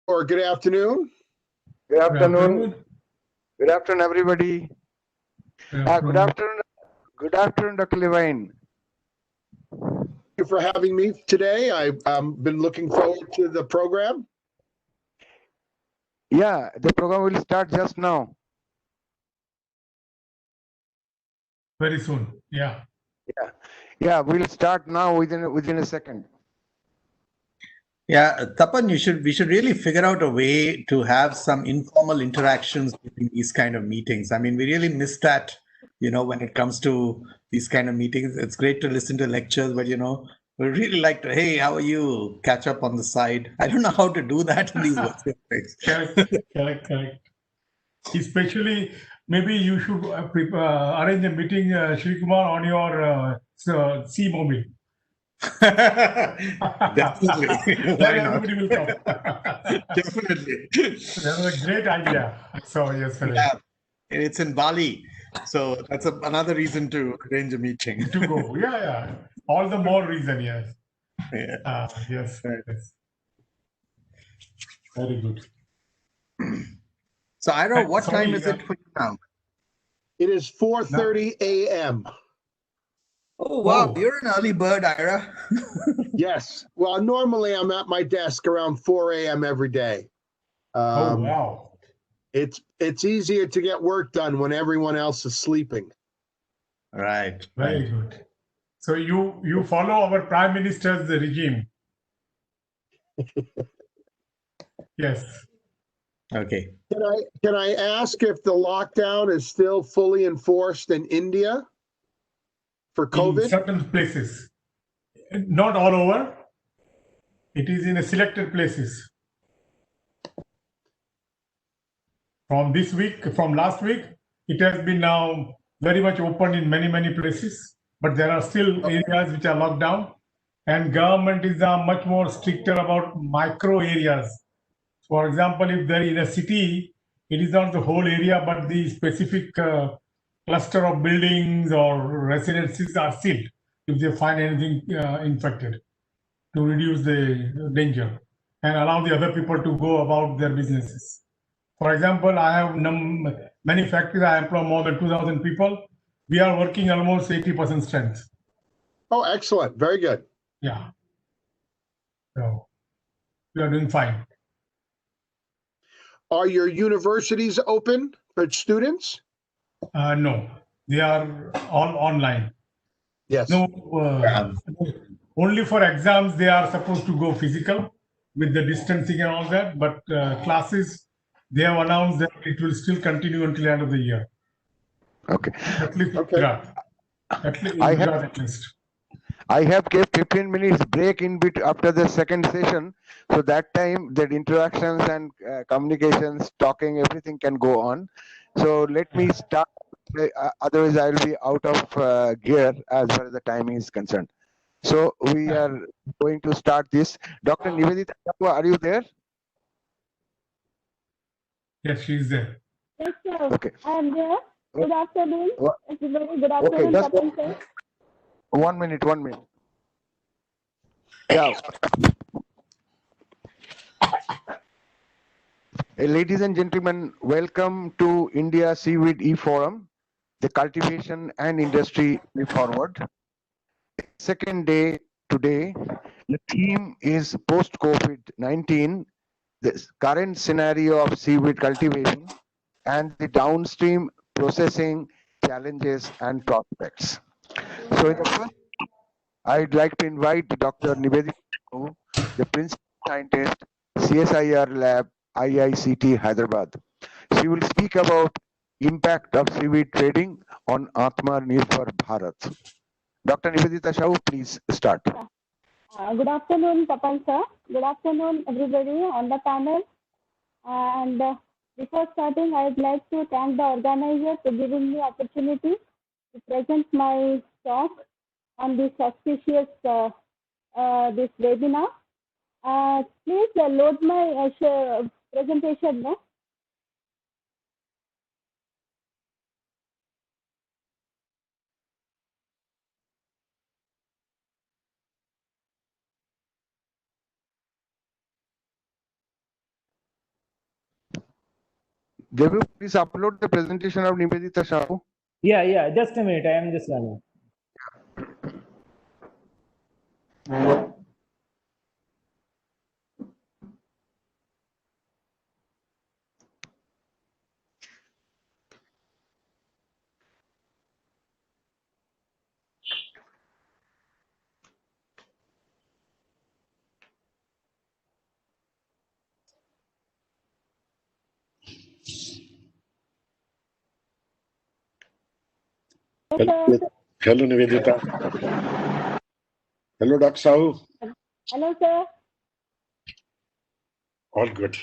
Or good afternoon. Good afternoon. Good afternoon, everybody. Good afternoon. Good afternoon, Dr. Levine. Thank you for having me today. I've been looking forward to the program. Yeah, the program will start just now. Very soon. Yeah. Yeah, we'll start now within a second. Yeah, Tapan, we should really figure out a way to have some informal interactions during these kind of meetings. I mean, we really miss that, when it comes to these kind of meetings. It's great to listen to lectures, but we really like to, hey, how are you? Catch up on the side. I don't know how to do that in these virtual things. Correct. Especially, maybe you should arrange a meeting, Shri Kumar, on your sea mobile. Definitely. Why not? Everybody will come. Definitely. That was a great idea. So yesterday. Yeah, it's in Bali. So that's another reason to arrange a meeting. To go. Yeah. All the more reason, yes. Yeah. Yes. Right. Yes. Very good. So, Ira, what Sorry, time is it for you now? It is 4:30 a.m. Oh, wow. You're an early bird, Ira. Yes. Well, normally I'm at my desk around 4 a.m. every day. Oh, wow. It's easier to get work done when everyone else is sleeping. Right. Very good. So you follow our Prime Minister's regime. Yes. Okay. Can I ask if the lockdown is still fully enforced in India for COVID? In certain places. Not all over. It is in selected places. From last week, it has been now very much open in many places, but there are still areas which are locked down, and government is now much more stricter about micro areas. For example, if there is a city, it is not the whole area, but the specific cluster of buildings or residences are sealed if they find anything infected, to reduce the danger and allow the other people to go about their businesses. For example, I have many factories. I employ more than 2,000 people. We are working almost 80% strength. Oh, excellent. Very good. Yeah. So we are doing fine. Are your universities open for students? No, they are all online. Yes. No, only for exams they are supposed to go physical with the distancing and all that. But classes, they have announced that it will still continue until the end of the year. Okay. At least in Gujarat. At least. I have kept 15 minutes break in bit after the second session, so that time that interactions and communications, talking, everything can go on. So let me start. Otherwise, I will be out of gear as far as the timing is concerned. So we are going to start this. Dr. Nivedita, are you there? Yes, she is there. Yes, sir. Okay. I am there. Good afternoon, everybody. Good Okay, afternoon, just Tapan sir. 1 minute. Yeah. Ladies and gentlemen, welcome to India Seaweed E-Forum, the cultivation and industry way forward. Second day today, the theme is post-COVID-19, the current scenario of seaweed cultivation and the downstream processing challenges and prospects. So in the first, I'd like to invite Dr. Nivedita, the principal scientist, CSIR Lab, IICT Hyderabad. She will speak about impact of seaweed trading on Atmanirbhar Bharat. Dr. Nivedita Shaw, please start. Good afternoon, Tapan sir. Good afternoon, everybody on the panel. And before starting, I would like to thank the organizer for giving me opportunity to present my talk on this auspicious this webinar. Please load my presentation. No? Devu, please upload the presentation of Nivedita Shahu. Yeah, just a minute. I am just running. Hello, sir. Hello, Nivedita. Hello, Dr. Sahu. Hello, sir. All good.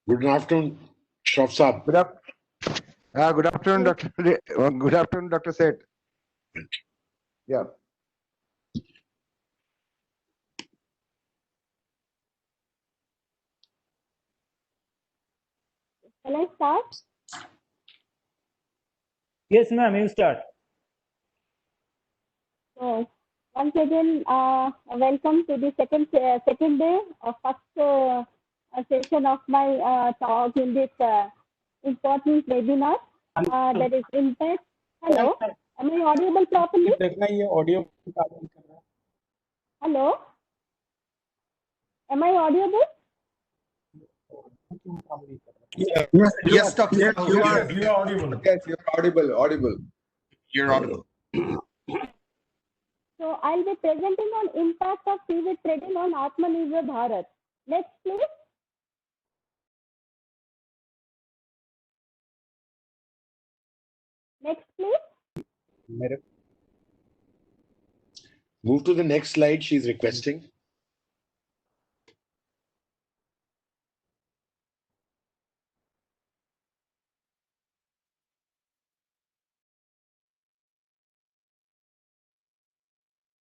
Good afternoon, Shroff Saab. Good afternoon, Dr. Good afternoon, Dr. Seth. Yeah. Shall I start? Yes, ma'am. You start. So, once again, welcome to the second day of first session of my talk in this important webinar. That is impact. Hello, am I audible properly? Hello, am I audible? Yes, Dr. Yes, Sahu, you are audible. Yes, you're audible. You're audible. So I'll be presenting on impact of seaweed trading on Atmanirbhar Bharat. Next, please. Next, please. Move to the next slide. She's requesting.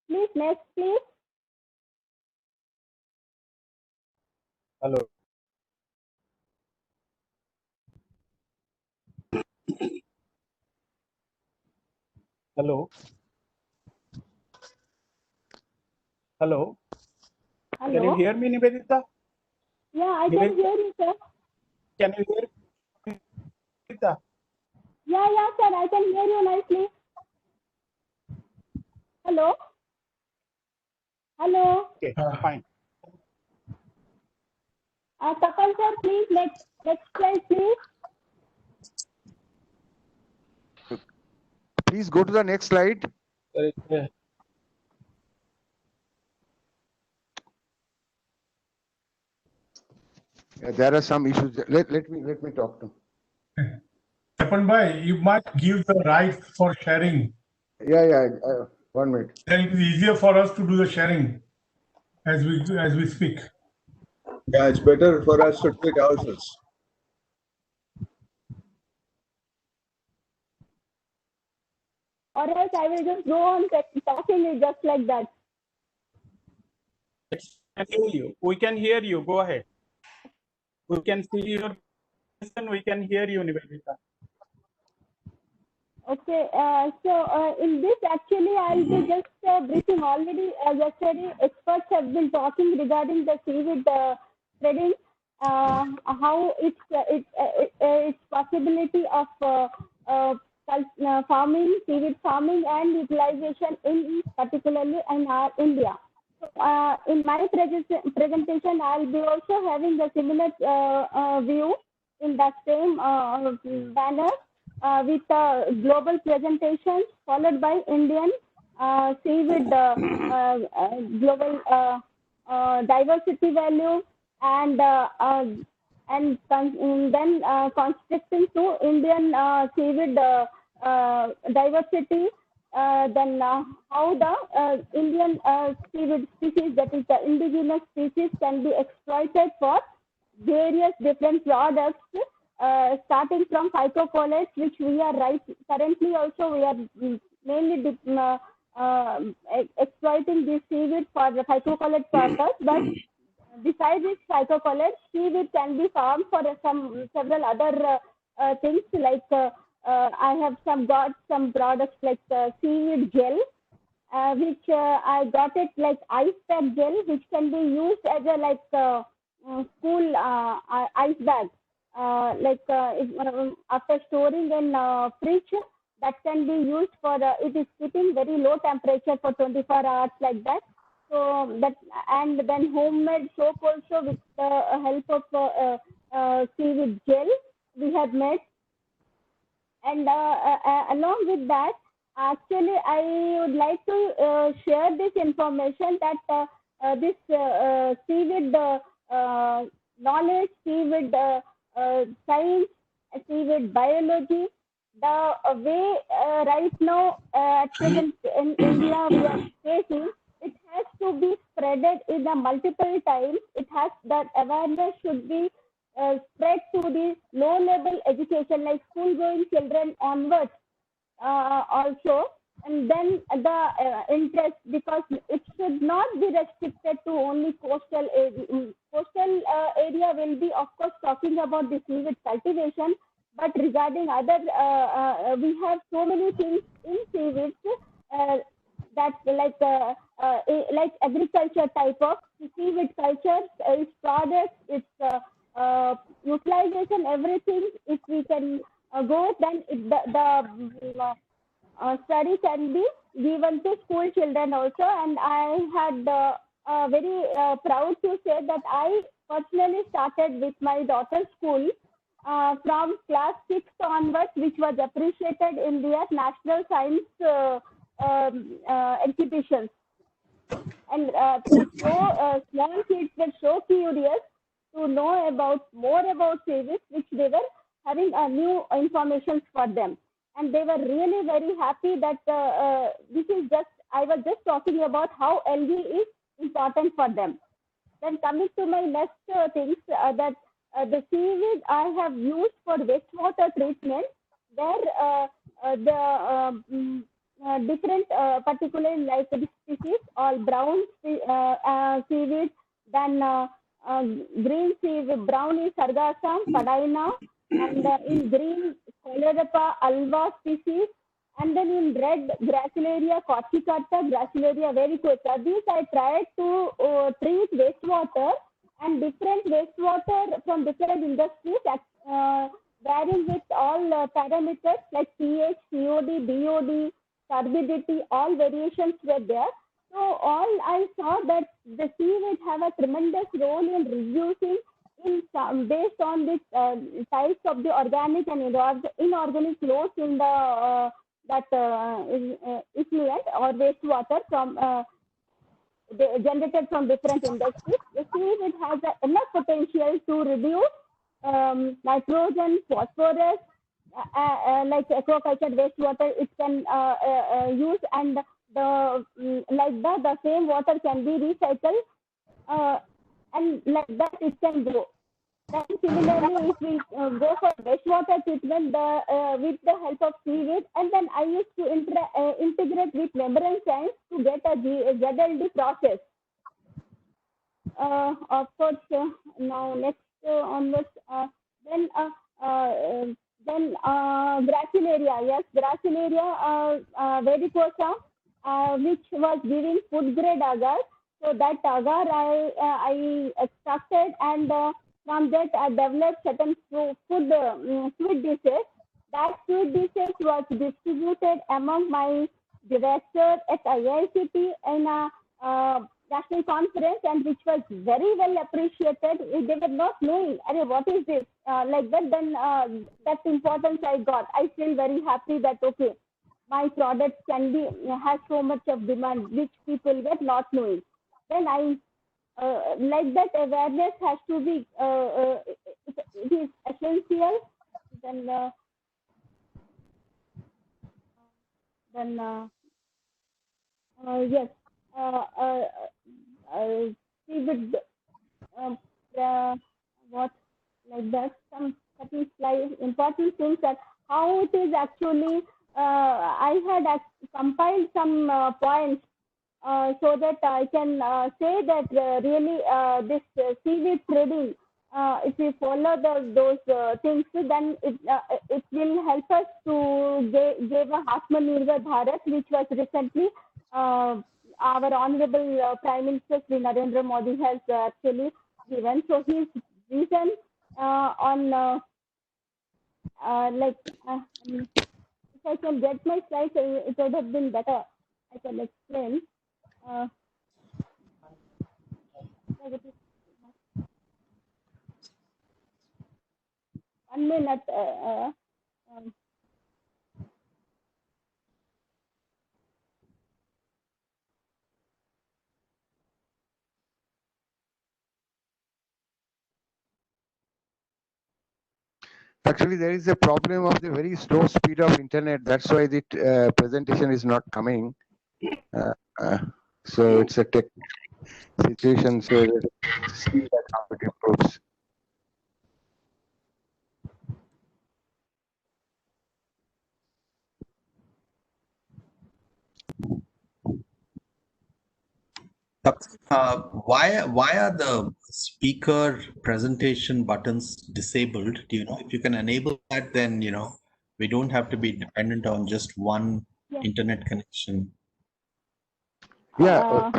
Please, next, please. Hello. Hello. Hello. Hello. Can you hear me, Nivedita? Yeah, I can hear you, sir. Can you hear me, Nivedita? Yeah, sir, I can hear you nicely. Hello. Hello. Okay, fine. Tapal sir, please, next slide, please. Please go to the next slide. There are some issues. Let me talk to. Tapan bhai, you might give the right for sharing. Yeah. 1 minute. Then it is easier for us to do the sharing as we speak. Yeah, it's better for us to do it ourselves. Or else I will just go on talking just like that. Can hear you. We can hear you. Go ahead. We can see your question. We can hear you, Nivedita. Okay, so in this actually I'll be just briefing already. Yesterday, experts have been talking regarding the seaweed trading, how its possibility of farming, seaweed farming, and utilization in particularly in our India. So, in my presentation, I'll be also having a similar view in the same banner. With global presentations followed by Indian seaweed global diversity value and then constricting to Indian seaweed diversity. Then how the Indian seaweed species, that is the indigenous species, can be exploited for various different products, starting from phycocollates, which we are currently also we are mainly exploiting this seaweed for the phycocollate purpose. But besides this phycocollates, seaweed can be farmed for several other things like I have got some products like seaweed gel, which I got it like ice pack gel, which can be used as a school ice bag. After storing in fridge, that can be used for it is keeping very low temperature for 24 hours like that. So that, and then homemade soap also with the help of seaweed gel we have made. And along with that, actually, I would like to share this information that this seaweed knowledge, seaweed science, seaweed biology, the way right now at present in India we are facing, it has to be spreaded in a multiple times. It has that awareness should be spread to the low level education, like school going children onwards also, and then the interest, because it should not be restricted to only coastal area. Coastal area will be of course talking about the seaweed cultivation, but regarding other we have so many things in seaweeds that like agriculture type of seaweed culture, its products, its utilization, everything. If we can go, then the study can be given to school children also. And I had very proud to say that I personally started with my daughter's school from class 6 onwards, which was appreciated in their national science exhibitions. And small kids were so curious to know more about seaweeds, which they were having new information for them. And they were really very happy that this is just, I was just talking about how algae is important for them. Then coming to my next things, that the seaweed I have used for wastewater treatment, where the different particularly like the species, all brown seaweed, then green seaweed, brown is sargassum, padina, and in green Coleorepa alva species, and then in red Gracilaria corticata, Gracilaria vericosa. These I tried to treat wastewater, and different wastewater from different industries, varying with all parameters like pH, COD, BOD, turbidity, all variations were there. So all I saw that the seaweed have a tremendous role in reducing in some, based on the types of the organic and inorganic loads in the effluent or wastewater from generated from different industries. The seaweed has enough potential to reduce nitrogen, phosphorus, like aquaculture wastewater. It can use, and the same water can be recycled, and like that it can grow. Then similarly, if we go for wastewater treatment with the help of seaweed, and then I used to integrate with membrane science to get a ZLD process. Of course, now next onwards, then Gracilaria, yes, Gracilaria vericosa, which was giving food grade agar. So that agar I extracted, and from that I developed certain sweet dishes. That sweet dishes was distributed among my director at IICT in a national conference, and which was very well appreciated. They were not knowing, what is this? Like that, then that importance I got. I feel very happy that, okay, my products can be, has so much of demand, which people were not knowing. Then I, like that awareness has to be, it is essential. Then yes, seaweed, what, like that, some certain important things, that how it is actually, I had compiled some points so that I can say that really this seaweed trading if we follow those things, then it will help us to give a Atmanirbhar Bharat, which was recently our Honorable Prime Minister Sri Narendra Modi has actually given. So his vision on if I can get my slides, it would have been better. I can explain. One minute. Actually, there is a problem of the very slow speed of internet. That's why the presentation is not coming. So it's a tech situation. So let's see that how it improves. Why are the speaker presentation buttons disabled? Do you know? If you can enable that, then we don't have to be dependent on just one internet connection. Yeah.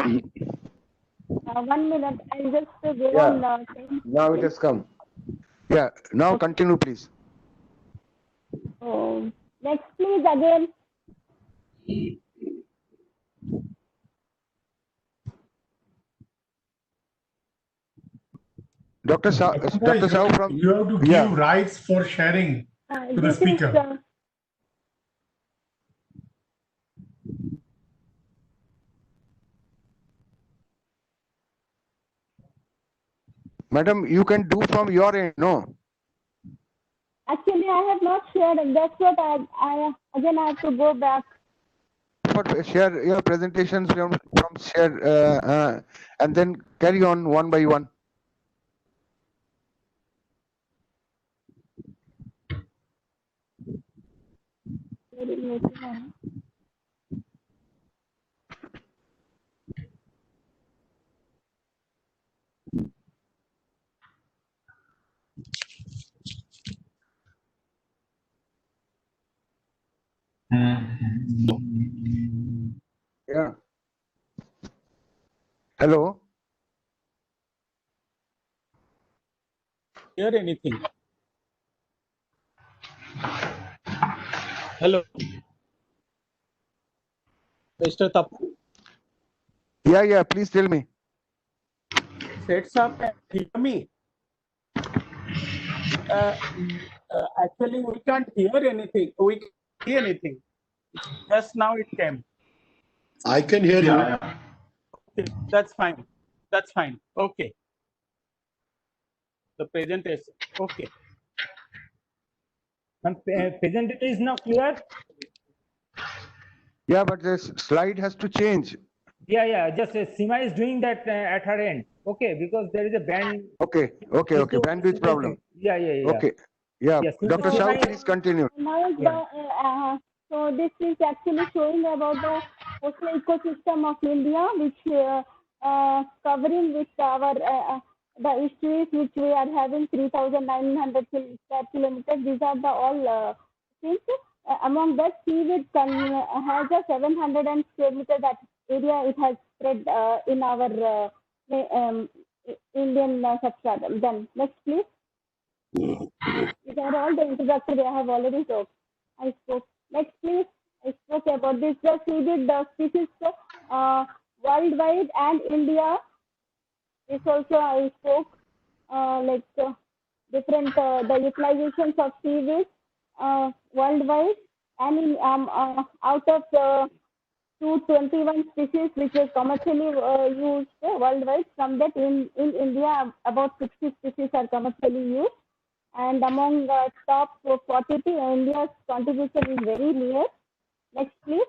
1 minute. I'll just go Yeah. on. Now it has come. Yeah. Now continue, please. Next, please, again. Dr. Shah from... You have to give rights for sharing to the speaker. Madam, you can do from your end, no? Actually, I have not shared. That's what I have to go back. Share your presentations from share and then carry on one by one. Yeah. Hello. Hear anything? Hello, Mr. Tapu. Yeah. Please tell me. Sets up and hear me. Actually, we can't hear anything. We can't hear anything. Just now it came. I can hear you. Okay, that's fine. That's fine. Okay. The presentation. Okay. And presentation is now clear? Yeah, but this slide has to change. Yeah. Just Seema is doing that at her end. Okay, because there is a band. Okay. Bandwidth problem. Yeah. Okay. Yeah. Yes. Dr. Shah, please continue. Now, so this is actually showing about the coastal ecosystem of India, which covering with our the estuaries which we are having 3,900 square kilometers. These are the all things. Among that, Seaweed has a 700 square meter that area it has spread in our Indian substratum. Then next, please. These are all the introductory I have already talked. I spoke. Next, please. I spoke about this. The seeded species worldwide and India. This also I spoke different the utilizations of seaweed worldwide and in out of 221 species which is commercially used worldwide. From that in India about 60 species are commercially used. And among top 40, India's contribution is very near. Next, please.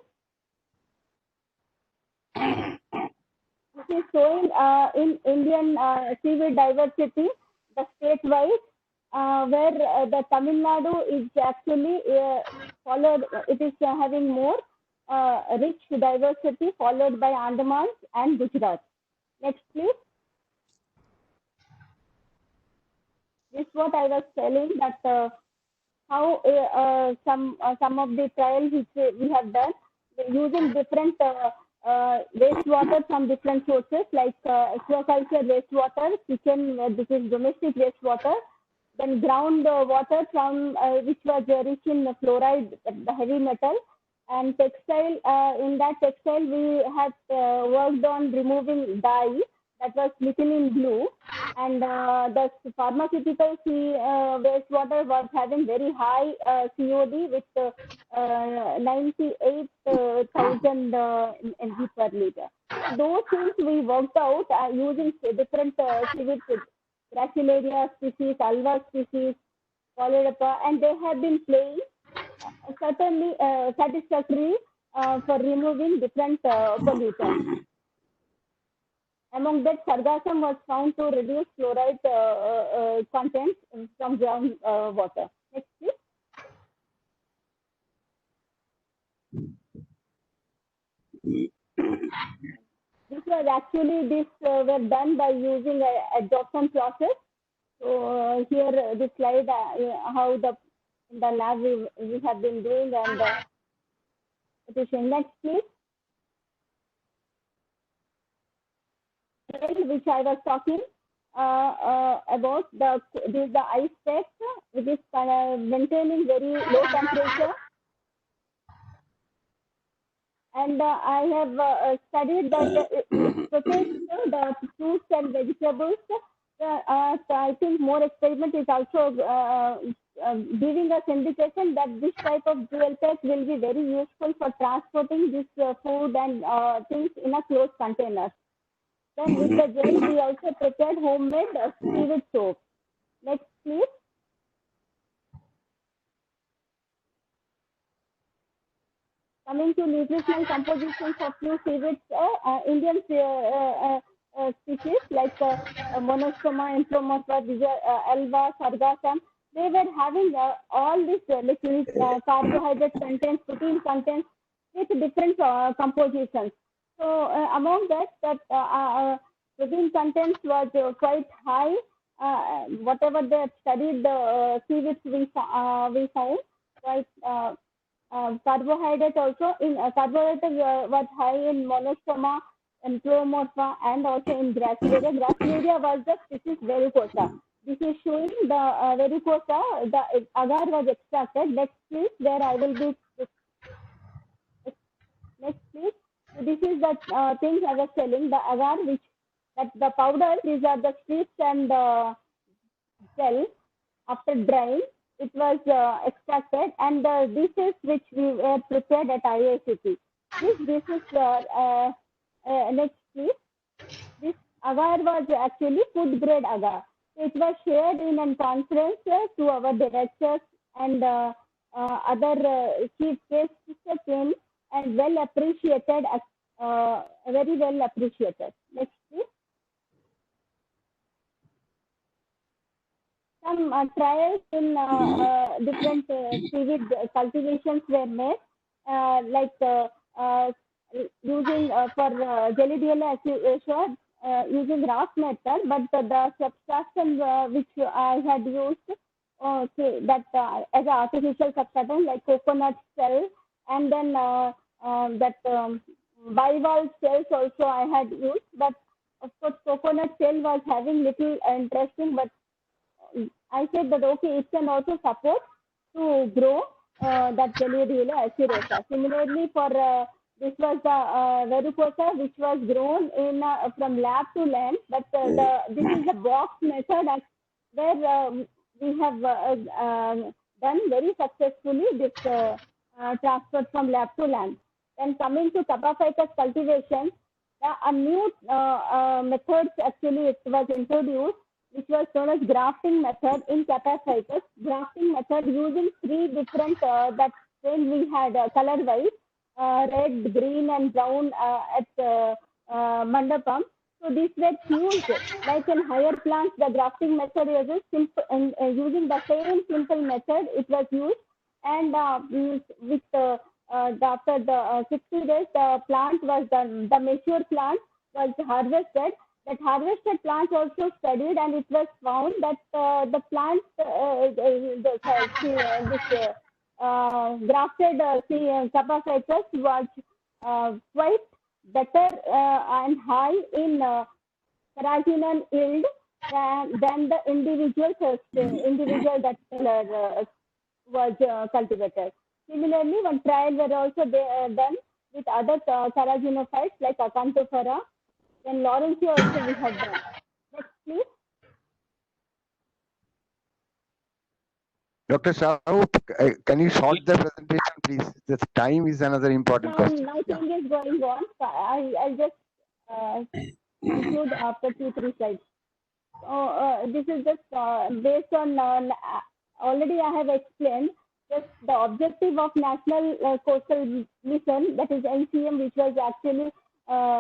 This is showing in Indian seaweed diversity, the state-wise, where the Tamil Nadu is actually followed. It is having more rich diversity, followed by Andaman and Gujarat. Next, please. this is what I was telling, that how some of the trials which we have done using different wastewater from different sources, like aquaculture wastewater, kitchen, this is domestic wastewater, then ground water from which was rich in fluoride, the heavy metal, and textile. In that textile, we have worked on removing dye that was little in blue, and the pharmaceutical wastewater was having very high COD with 98,000 mg per liter. Those things we worked out using different seaweed, Gracilaria species, Alva species, Polyrepa, and they have been playing certainly satisfactory for removing different pollutants. Among that, sargassum was found to reduce fluoride content from ground water. Next, please. This was actually, were done by using a adsorption process. So here, this slide, how in the lab we have been doing, and it is in. Next, please. Which I was talking about, this is the ice tech, which is maintaining very low temperature. And I have studied that it protects the fruits and vegetables. I think more experiment is also giving us indication that this type of dual tech will be very useful for transporting this food and things in a closed container. Then with the gel, we also prepared homemade seaweed soap. Next, please. Coming to nutritional compositions of few seaweeds, Indian species like Monosperma, Entomorpha, Alba, Sargassum, they were having all these liquid carbohydrate contents, protein contents with different compositions. So among that protein contents was quite high. Whatever they studied, the seaweeds we found quite carbohydrate also in carbohydrate was high in Monosperma, Entomorpha, and also in Gracilaria. Gracilaria was the species Vericosa. This is showing the Vericosa. The agar was extracted. Next, please. There I will be. Next, please. So this is the things I was telling, the agar, which that the powder, these are the strips and gel. After drying, it was extracted, and the dishes which we were prepared at IICT. This is next, please. This agar was actually food grade agar. It was shared in a conference to our directors and other chief guests came, and well appreciated, very well appreciated. Next, please. Some trials in different seaweed cultivations were made, like using for Gelidiella acetosua, using RAF method, but the subtraction which I had used as an artificial substratum, like coconut shell, and then bivalve cells also I had used, but of course coconut shell was having little interesting, but I said that okay, it can also support to grow that Gelidiella acetosua. Similarly, for this was the Vericosa, which was grown in from lab to land, but this is the box method where we have done very successfully this transfer from lab to land. Then coming to Tapaphycus cultivation, a new methods actually it was introduced, which was known as grafting method in Tapaphycus. Grafting method using three different that strain we had color wise, red, green, and brown at Mandapam. So these were used like in higher plants. The grafting method is simple, and using the same simple method it was used, and with after the 60 days, the plant was done. The mature plant was harvested. That harvested plants also studied, and it was found that the plant, grafted Capophycus was quite better and high in carrageenan yield than the individual that was cultivated. Similarly, one trial were also done with other carragenophytes like Acanthophyra. Then Laurencia also we have done. Next, please. Dr. Sahu, can you short the presentation, please? The time is another important question. Nothing is going on. I'll just conclude after 2-3 slides. This is just based on already I have explained just the objective of National Coastal Mission, that is NCM, which was actually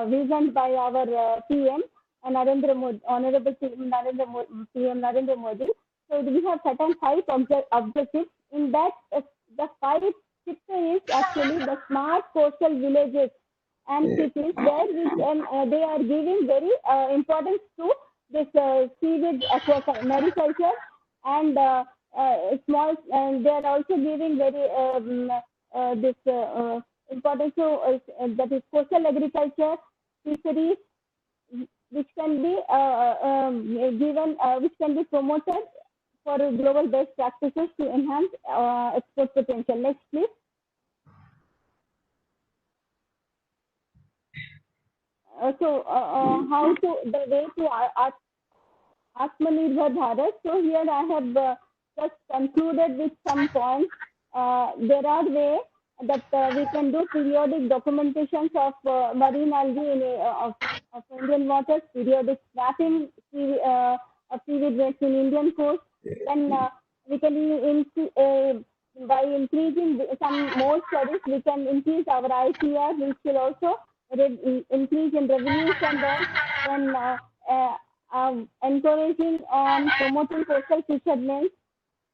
visioned by our PM, Narendra Modi, Honorable PM Narendra Modi. So we have certain 5 objectives. In that, the 5th is actually the smart coastal villages and cities, where they are giving very importance to this seaweed mariculture and small, and they are also giving very this importance to that is coastal agriculture, fisheries, which can be given, which can be promoted for global best practices to enhance export potential. Next, please. How to the way to Atmanirbhar Bharat. So here I have just concluded with some points. There are ways that we can do periodic documentations of marine algae in of Indian waters, periodic mapping of seaweed waste in Indian coast. Then we can by increasing some more studies, we can increase our ICR, which will also increase in revenues, and then encouraging on promoting coastal fishermen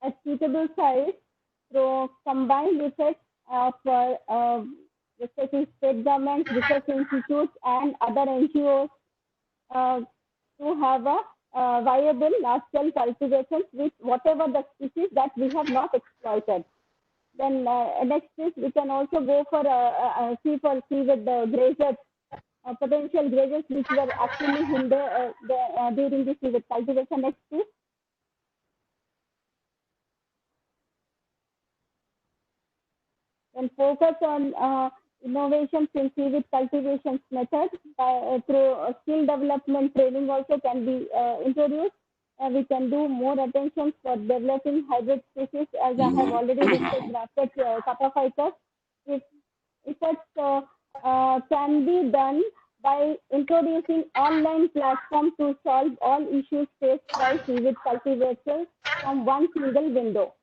at suitable sites through combined effects of respective state governments, research institutes, and other NGOs to have a viable large-scale cultivations with whatever the species that we have not exploited. Then next is we can also go for seaweed grazers, potential grazers which were actually hindered during the seaweed cultivation. Next please. Then focus on innovations in seaweed cultivation methods through skill development training also can be introduced. We can do more attention for developing hybrid species, as I have already discussed, grafted Capophycus. If such can be done by introducing online platform to solve all issues faced by seaweed cultivators from one single window.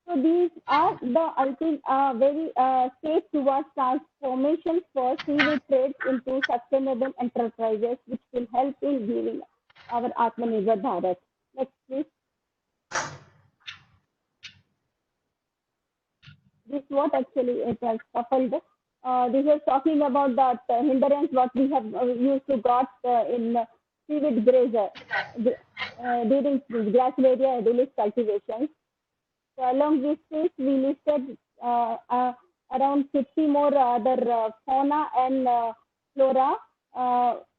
So these are the ultimate very steps towards transformation for seaweed trade into sustainable enterprises, which will help in giving our Atmanirbhar Bharat. Next, please. This is what actually it has coupled. This is talking about that hindrance what we have used to got in seaweed grazer during Gracilaria edulis cultivation. So along this case, we listed around 50 more other fauna and flora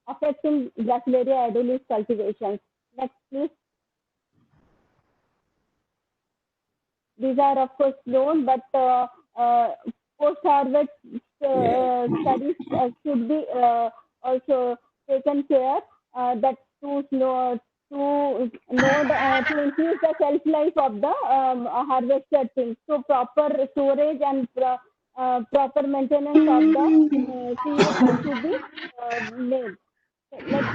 affecting Gracilaria edulis cultivations. Next, please. These are of course known, but post-harvest studies should be also taken care that to increase the shelf life of the harvested things. So proper storage and proper maintenance of the seaweed should be made. Next,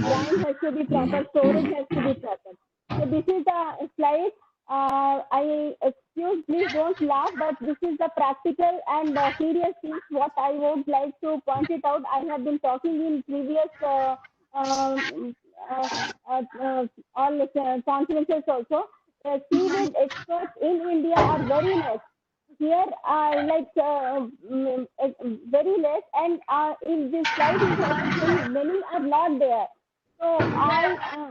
grind has to be proper, storage has to be proper. So this is the slide. Please don't laugh, but this is the practical and serious things what I would like to point it out. I have been talking in previous all conferences also. Seaweed experts in India are very less. Here, very less, and in this slide, you have to see many are not there. So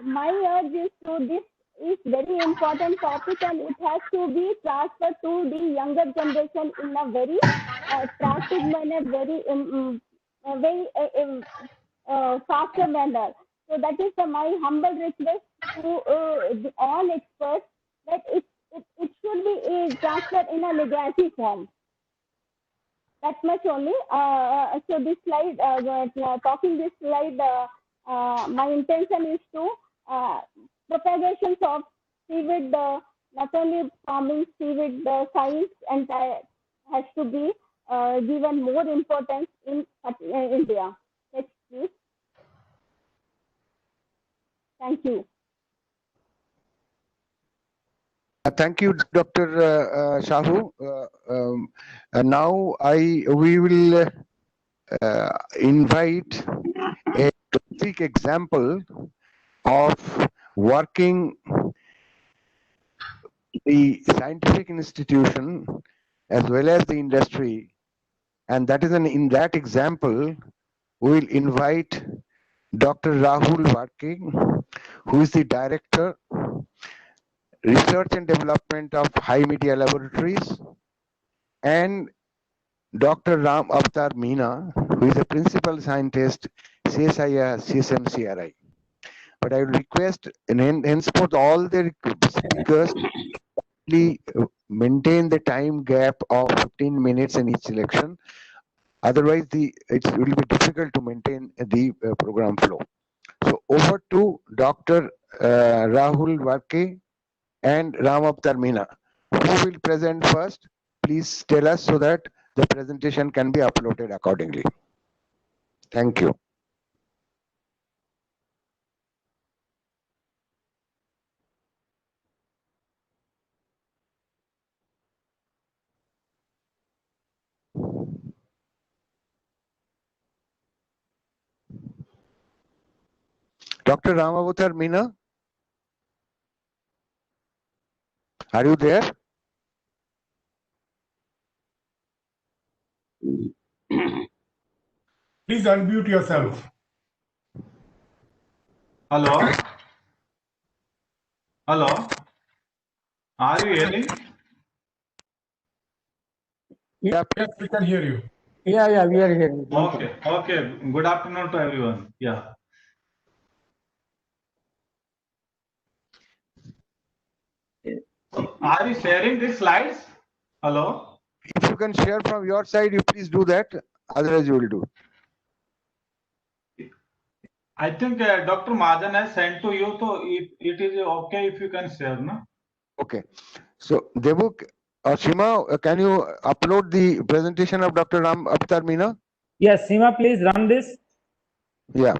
my urge is to this is very important topic and it has to be transferred to the younger generation in a very attractive manner, very faster manner. So that is my humble request to all experts that it should be transferred in a legacy form. That much only. So this slide, talking this slide, my intention is to propagations of seaweed, not only farming seaweed science, and has to be given more importance in India. Next, please. Thank you. Thank you, Dr. Shahu. Now we will invite a basic example of working the scientific institution as well as the industry, and that is in that example we will invite Dr. Rahul Varke, who is the Director, Research and Development of HIMEDIA Laboratories, and Dr. Ram Avatar Meena, who is the Principal Scientist, CSIR, CSMCRI. But I will request henceforth all the speakers maintain the time gap of 15 minutes in each selection. Otherwise, it will be difficult to maintain the program flow. So over to Dr. Rahul Varke and Ram Avatar Meena. Who will present first? Please tell us so that the presentation can be uploaded accordingly. Thank you. Dr. Ram Avatar Meena, are you there? Please unmute yourself. Hello? Hello? Are you hearing? Yes, we can hear you. Yeah, we are hearing. Okay. Good afternoon to everyone. Yeah. Are you sharing these slides? Hello? If you can share from your side, you please do that. Otherwise, you will do. I think Dr. Madan has sent to you, so it is okay if you can share, no? Okay. So, Devuk or Shima, can you upload the presentation of Dr. Ram Avatar Meena? Yes, Seema, please run this. Yeah.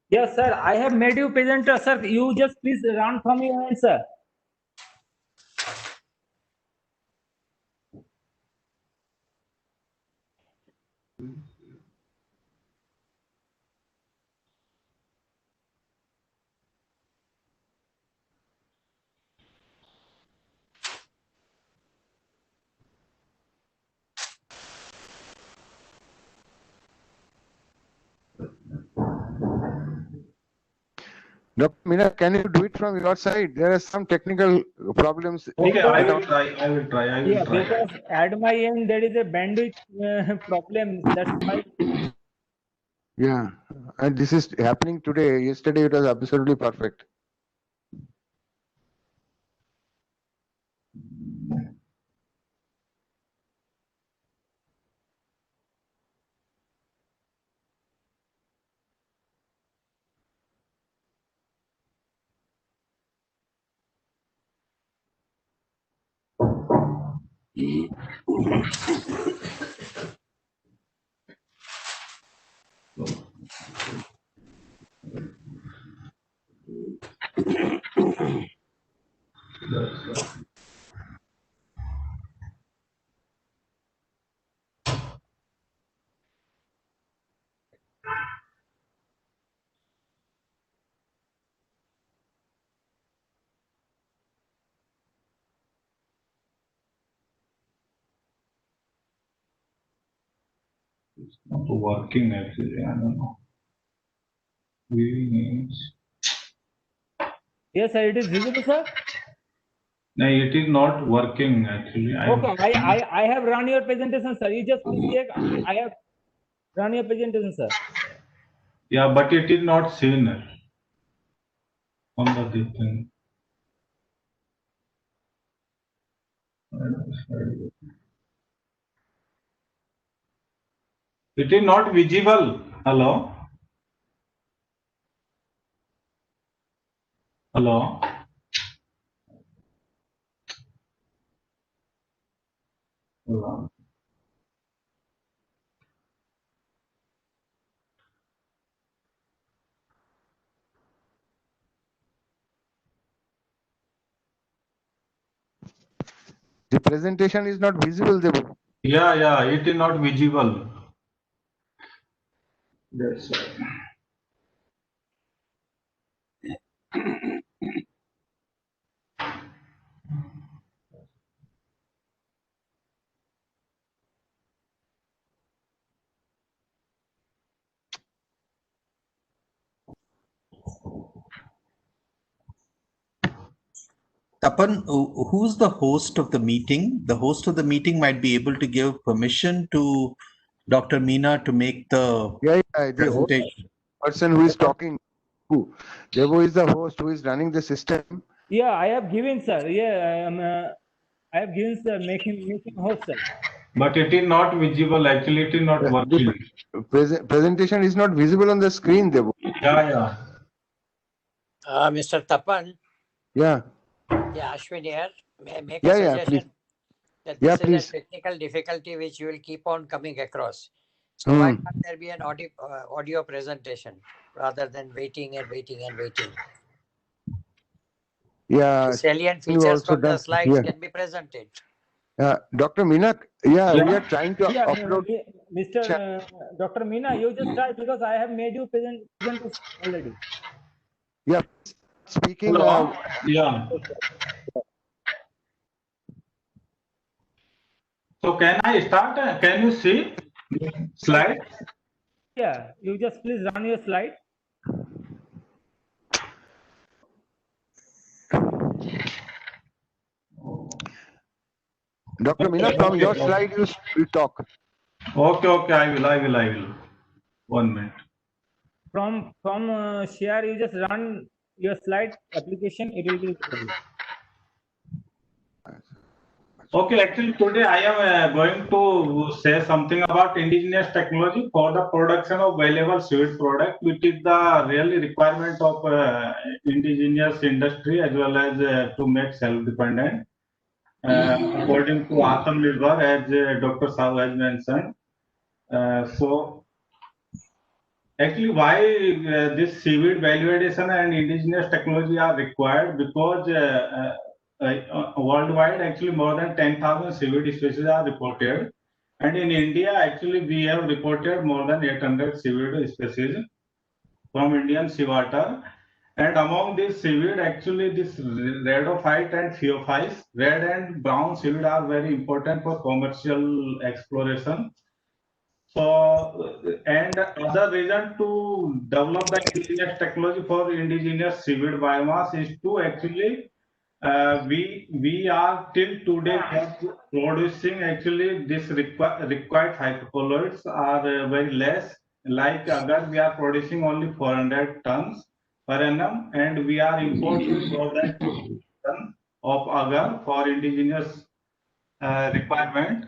Yes, sir. I have made you presenter, sir. You just please run from your end, sir. Dr. Meena, can you do it from your side? There are some technical problems. Okay, I will try. Because at my end there is a bandwidth problem. That's why. Yeah, and this is happening today. Yesterday it was absolutely perfect. It's not working actually. I don't know. Viewing image. Yes, sir. It is visible, sir. No, it is not working actually. Okay, I have run your presentation, sir. You just please check. I have run your presentation, sir. Yeah, but it is not seen on the thing. It is not visible. Hello? Hello? Hello? The presentation is not visible, Devu. Yeah, it is not visible. That's right. Tapan, who's the host of the meeting? The host of the meeting might be able to give permission to Dr. Meena to make the Yeah, the host presentation. person who is talking, who Devu is the host who is running the system. Yeah, I have given, sir. Yeah, I have given, sir. Making host, sir. But it is not visible. Actually, it is not working. The presentation is not visible on the screen, Devu. Yeah. Mr. Tapan. Yeah. Yeah, Ashwin here. May I make a Yeah, suggestion? please. That Yeah, this is please. a technical difficulty which will keep on coming across. So why can't there be an audio presentation rather than waiting and waiting and waiting? Yeah. The salient you features also from the done. slides Yeah. can be presented. Dr. Meena, we are trying to Yeah, upload. Mr. Dr. Meena, you just try because I have made you presentation already. Yeah, speaking. Hello? Yeah. So can I start? Can you see slide? Yeah, you just please run your slide. Dr. Meena, from your slide, you talk. Okay, I will. 1 minute. From share, you just run your slide application. It will be ready. Okay, actually today I am going to say something about indigenous technology for the production of valuable seaweed product, which is the really requirement of indigenous industry as well as to make self-dependent. According to Atmanirbhar, as Dr. Sahu has mentioned. So actually why this seaweed value addition and indigenous technology are required, because worldwide actually more than 10,000 seaweed species are reported, and in India actually we have reported more than 800 seaweed species from Indian seawater. And among these seaweed, actually this rhodophyte and phaeophytes, red and brown seaweed are very important for commercial exploration. So, and other reason to develop the indigenous technology for indigenous seaweed biomass is to actually we are till today producing actually this required hydrocolloids are very less. Like AGAR, we are producing only 400 tons per annum, and we are importing more than 2 tons of AGAR for indigenous requirement.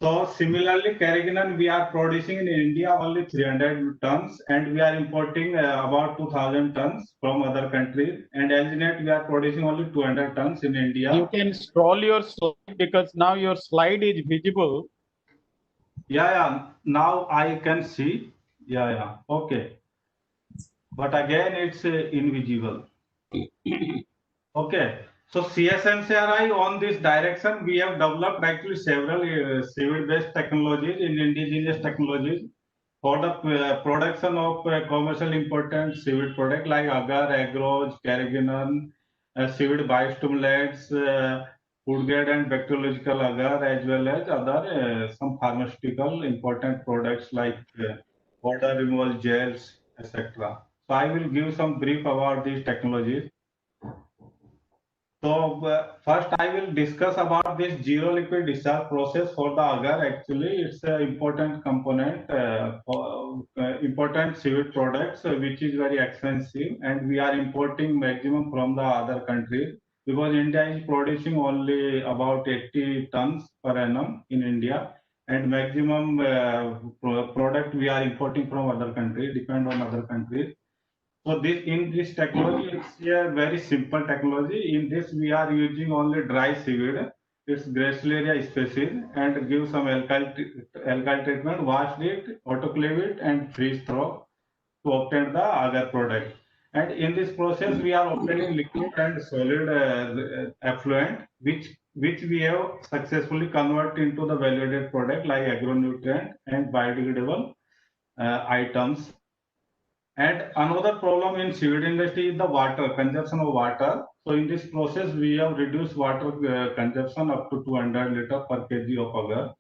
So similarly, carrageenan we are producing in India only 300 tons, and we are importing about 2,000 tons from other countries. And alginate we are producing only 200 tons in India. You can scroll your slide because now your slide is visible. Yeah. Now I can see. Yeah. Okay. But again, it's invisible. Okay. So CSNCRI on this direction, we have developed actually several seaweed-based technologies in indigenous technologies for the production of commercial important seaweed product like agar, agrose, carrageenan, seaweed biostimulants, food grade and bacteriological agar, as well as other some pharmaceutical important products like water removal gels, etc. So I will give some brief about these technologies. So first I will discuss about this geoliquid discharge process for the agar. Actually, it's an important component for important seaweed products, which is very expensive, and we are importing maximum from the other countries because India is producing only about 80 tons per annum in India, and maximum product we are importing from other countries, depend on other countries. So this technology, it's a very simple technology. In this, we are using only dry seaweed. It's Gracilaria species and give some alkyl treatment, wash it, autoclave it, and freeze throw to obtain the agar product. And in this process, we are obtaining liquid and solid effluent, which we have successfully converted into the value-added product like agronutrient and biodegradable items. And another problem in seaweed industry is the water, consumption of water. So in this process, we have reduced water consumption up to 200 liter per kg of agar,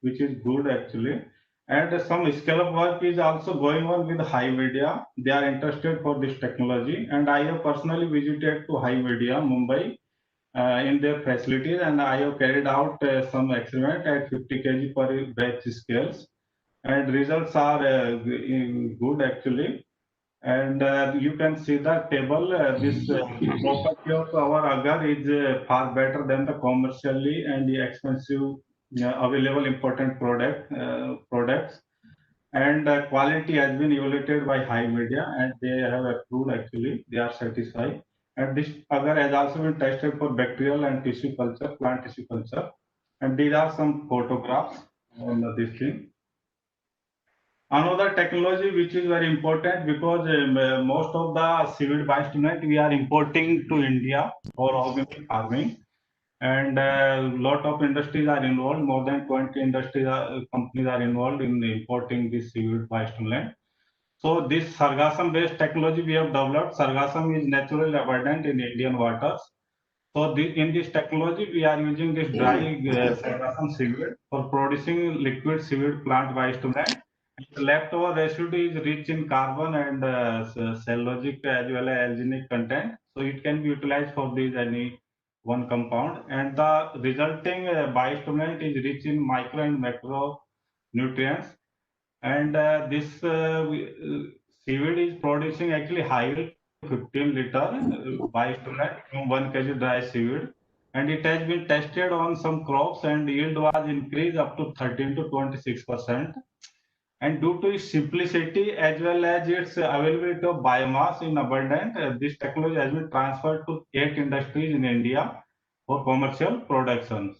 which is good actually. And some scale-up work is also going on with HIMEDIA. They are interested for this technology. And I have personally visited to HIMEDIA, Mumbai, in their facilities, and I have carried out some experiment at 50 kg per batch scales. And results are good actually. And you can see the table. This property of our agar is far better than the commercially and the expensive available important products. And quality has been evaluated by HIMEDIA, and they have approved actually. They are satisfied. And this agar has also been tested for bacterial and tissue culture, plant tissue culture. And these are some photographs on this thing. Another technology which is very important because most of the seaweed biostimulant we are importing to India for organic farming, and a lot of industries are involved. More than 20 industry companies are involved in importing this seaweed biostimulant. So this sargassum based technology we have developed. Sargassum is naturally abundant in Indian waters. So in this technology we are using this dry sargassum seaweed for producing liquid seaweed plant biostimulant. The leftover residue is rich in carbon and cellulosic as well as alginic content, so it can be utilized for this any one compound. And the resulting biostimulant is rich in micro and macro nutrients. And this seaweed is producing actually high 15 liter biostimulant from 1 kg dry seaweed. And it has been tested on some crops, and yield was increased up to 13 to 26%. And due to its simplicity as well as its availability of biomass in abundance, this technology has been transferred to 8 industries in India for commercial productions.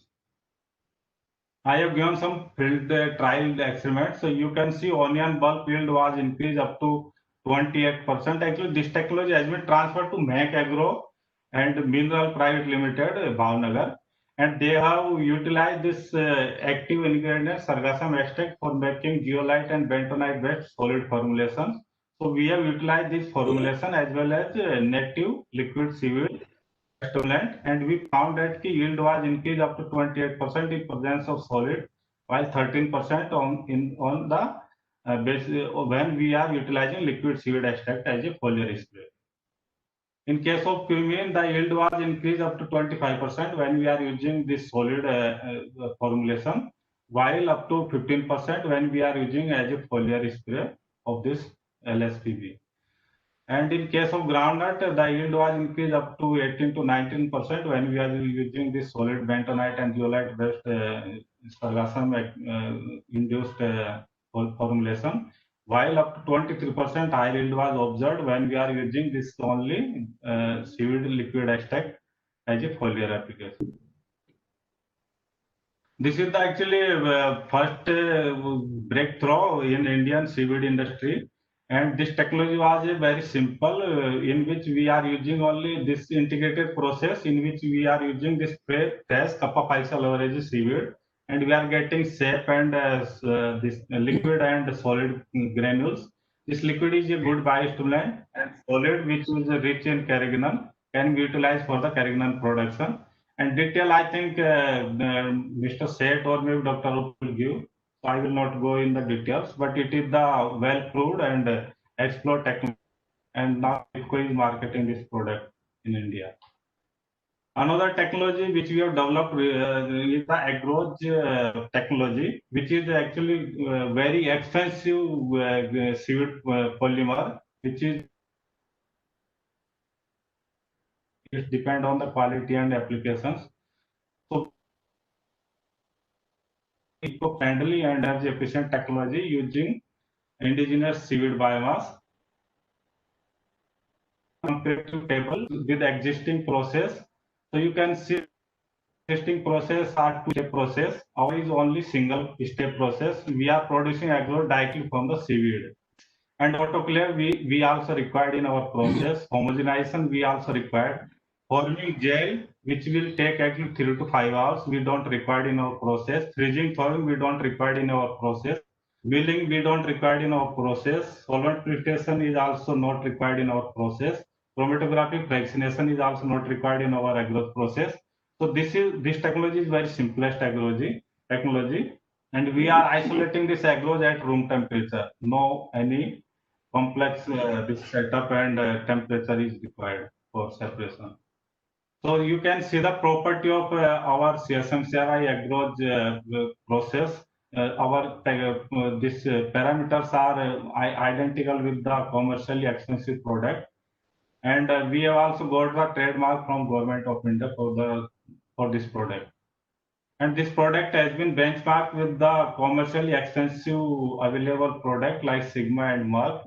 I have given some field trial experiments. So you can see onion bulb yield was increased up to 28%. Actually, this technology has been transferred to Mac Agro and Mineral Private Limited, Bhavnagar. And they have utilized this active ingredient sargassum extract for making zeolite and bentonite based solid formulations. So we have utilized this formulation as well as native liquid seaweed stimulant, and we found that the yield was increased up to 28% in presence of solid, while 13% on the base when we are utilizing liquid seaweed extract as a foliar spray. In case of cumin, the yield was increased up to 25% when we are using this solid formulation, while up to 15% when we are using as a foliar spray of this LSPB. And in case of groundnut, the yield was increased up to 18 to 19% when we are using this solid bentonite and zeolite based sargassum induced formulation, while up to 23% high yield was observed when we are using this only seaweed liquid extract as a foliar application. This is the actually first breakthrough in Indian seaweed industry. And this technology was very simple, in which we are using only this integrated process, in which we are using this fresh kappa physalis average seaweed, and we are getting shape and this liquid and solid granules. This liquid is a good biostimulant, and solid, which is rich in carrageenan, can be utilized for the carrageenan production. And detail, I think Mr. Seth or maybe Dr. Rup will give. So I will not go in the details, but it is the well-proved and explored technology. And now IFFCO is marketing this product in India. Another technology which we have developed is the agroge technology, which is actually very expensive seaweed polymer, which is it depend on the quality and applications. So eco-friendly and energy efficient technology using indigenous seaweed biomass comparative table with existing process. So you can see existing process are two-step process. Our is only single step process. We are producing agro directly from the seaweed. And autoclave we also required in our process. Homogenization we also required. Forming gel, which will take actually 3 to 5 hours, we don't require in our process. Freezing thawing we don't require in our process. Milling we don't require in our process. Solvent filtration is also not required in our process. Chromatographic fractionation is also not required in our agro process. So this technology is very simplest technology, and we are isolating this agrose at room temperature. No any complex this setup and temperature is required for separation. So you can see the property of our CSMCRI agrose process. These parameters are identical with the commercially expensive product, and we have also got the trademark from Government of India for this product. And this product has been benchmarked with the commercially expensive available product like Sigma and Merck.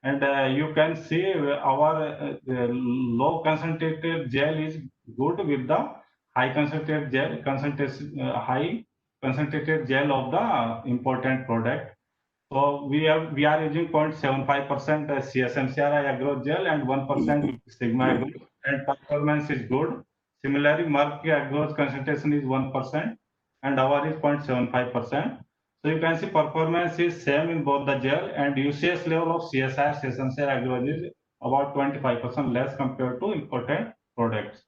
And you can see our low concentrated gel is good with the high concentrated gel of the important product. So we are using 0.75% CSMCRI agro gel and 1% Sigma agro, and performance is good. Similarly, Merck agro's concentration is 1% and our is 0.75%. So you can see performance is same in both the gel, and UCS level of CSI CSMCRI agro is about 25% less compared to important products.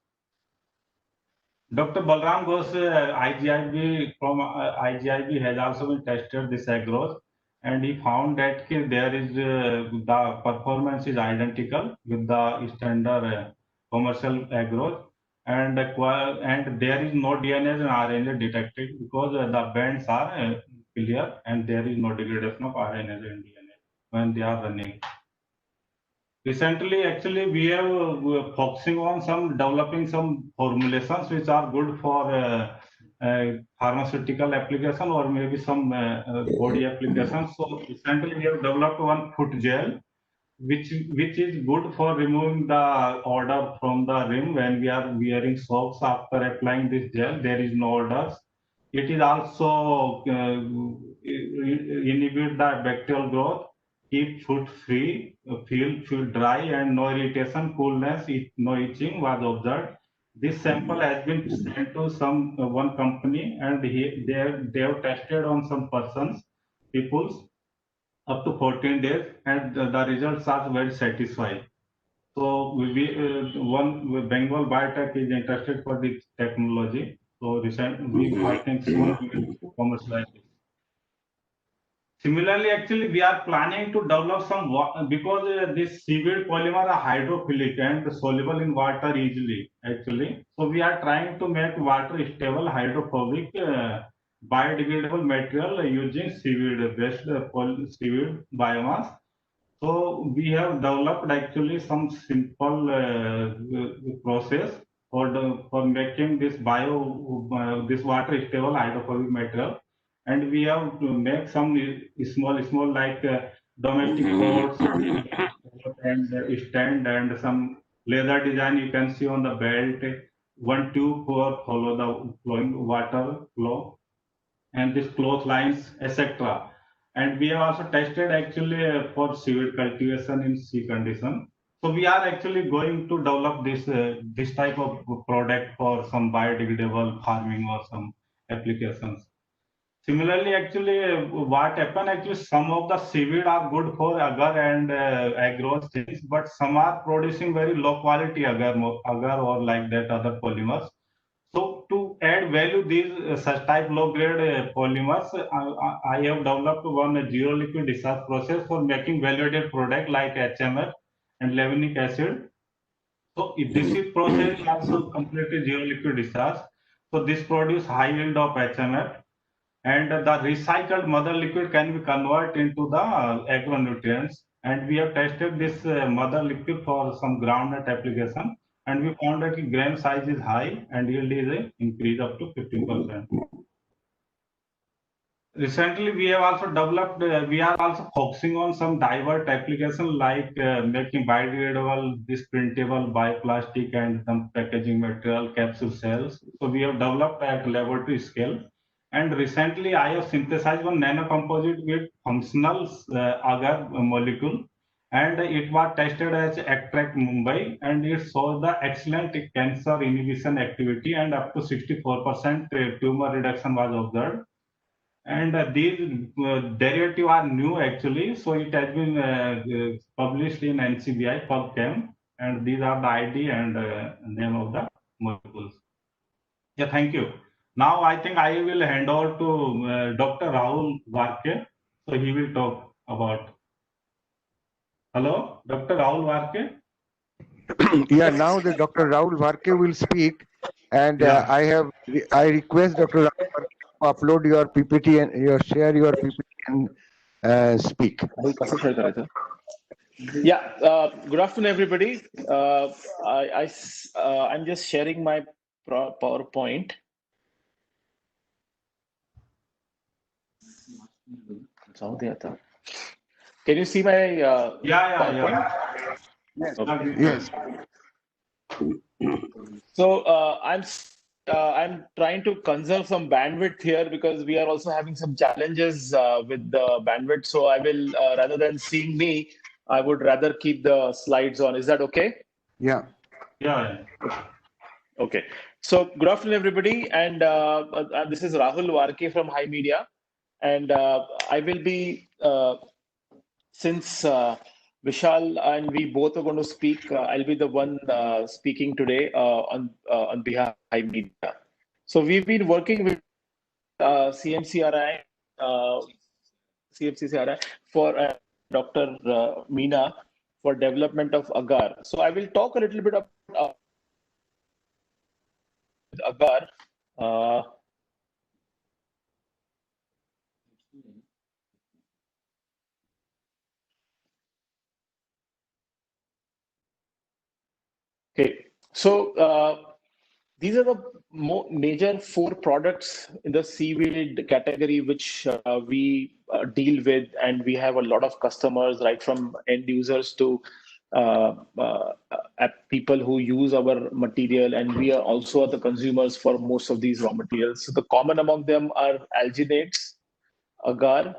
Dr. Balram Ghosh, IGIB from IGIB has also been tested this agros, and he found that there is the performance is identical with the standard commercial agros, and there is no DNA and RNA detected because the bands are clear and there is no degradation of RNA and DNA when they are running. Recently, actually, we are focusing on developing some formulations which are good for pharmaceutical application or maybe some body applications. So recently, we have developed one foot gel, which is good for removing the odor from the rim when we are wearing socks. After applying this gel, there is no odors. It is also inhibit the bacterial growth, keep foot free, feel dry and no irritation, coolness, no itching was observed. This sample has been sent to one company, and they have tested on some peoples up to 14 days, and the results are very satisfying. So one Bengal Biotech is interested for this technology. So I think soon we will commercialize it. Similarly, actually, we are planning to develop because this seaweed polymer are hydrophilic and soluble in water easily, actually. So we are trying to make water stable, hydrophobic, biodegradable material using seaweed-based seaweed biomass. So we have developed actually some simple process for making this water stable hydrophobic material, and we have to make some small like domestic pots and stand and some leather design you can see on the belt, one tube for follow the flowing water flow, and this cloth lines, etc. And we have also tested actually for seaweed cultivation in sea condition. So we are actually going to develop this type of product for some biodegradable farming or some applications. Similarly, actually, what happened actually, some of the seaweed are good for agar and agro things, but some are producing very low quality agar or like that other polymers. So value these such type low-grade polymers, I have developed one zero liquid discharge process for making value-added product like HMF and levinic acid. So this is process is also completely zero liquid discharge. So this produce high yield of HMF, and the recycled mother liquid can be converted into the agronutrients. And we have tested this mother liquid for some groundnut application, and we found that the grain size is high and yield is increased up to 15%. Recently, we have also developed, we are also focusing on some diverse application like making biodegradable, this printable bioplastic and some packaging material, capsule cells. So we have developed at laboratory scale. And recently, I have synthesized one nanocomposite with functional agar molecule, and it was tested as Extract Mumbai, and it shows the excellent cancer inhibition activity, and up to 64% tumor reduction was observed. And these derivatives are new actually, so it has been published in NCBI PubChem, and these are the ID and name of the molecules. Yeah, thank you. Now I think I will hand over to Dr. Rahul Warke, so he will talk about. Hello, Dr. Rahul Warke. Yeah, now the Dr. Rahul Warke will speak, and Yeah. I request Dr. Rahul Warke to upload your PPT and share your PPT and speak. Yeah, good afternoon, everybody. I'm just sharing my PowerPoint. Can you see my PowerPoint? Yes. Okay. Yes. So I'm trying to conserve some bandwidth here because we are also having some challenges with the bandwidth. So I will, rather than seeing me, I would rather keep the slides on. Is that okay? Yeah. Yeah. Okay. So good afternoon, everybody. And this is Rahul Warke from HIMEDIA. And I will be, since Vishal and we both are going to speak, I'll be the one speaking today on behalf of HIMEDIA. So we've been working with CMCRI for Dr. Meena for development of AGAR. So I will talk a little bit about AGAR. Okay, so these are the major 4 products in the seaweed category which we deal with, and we have a lot of customers, right from end users to people who use our material, and we are also the consumers for most of these raw materials. So the common among them are alginates, agar,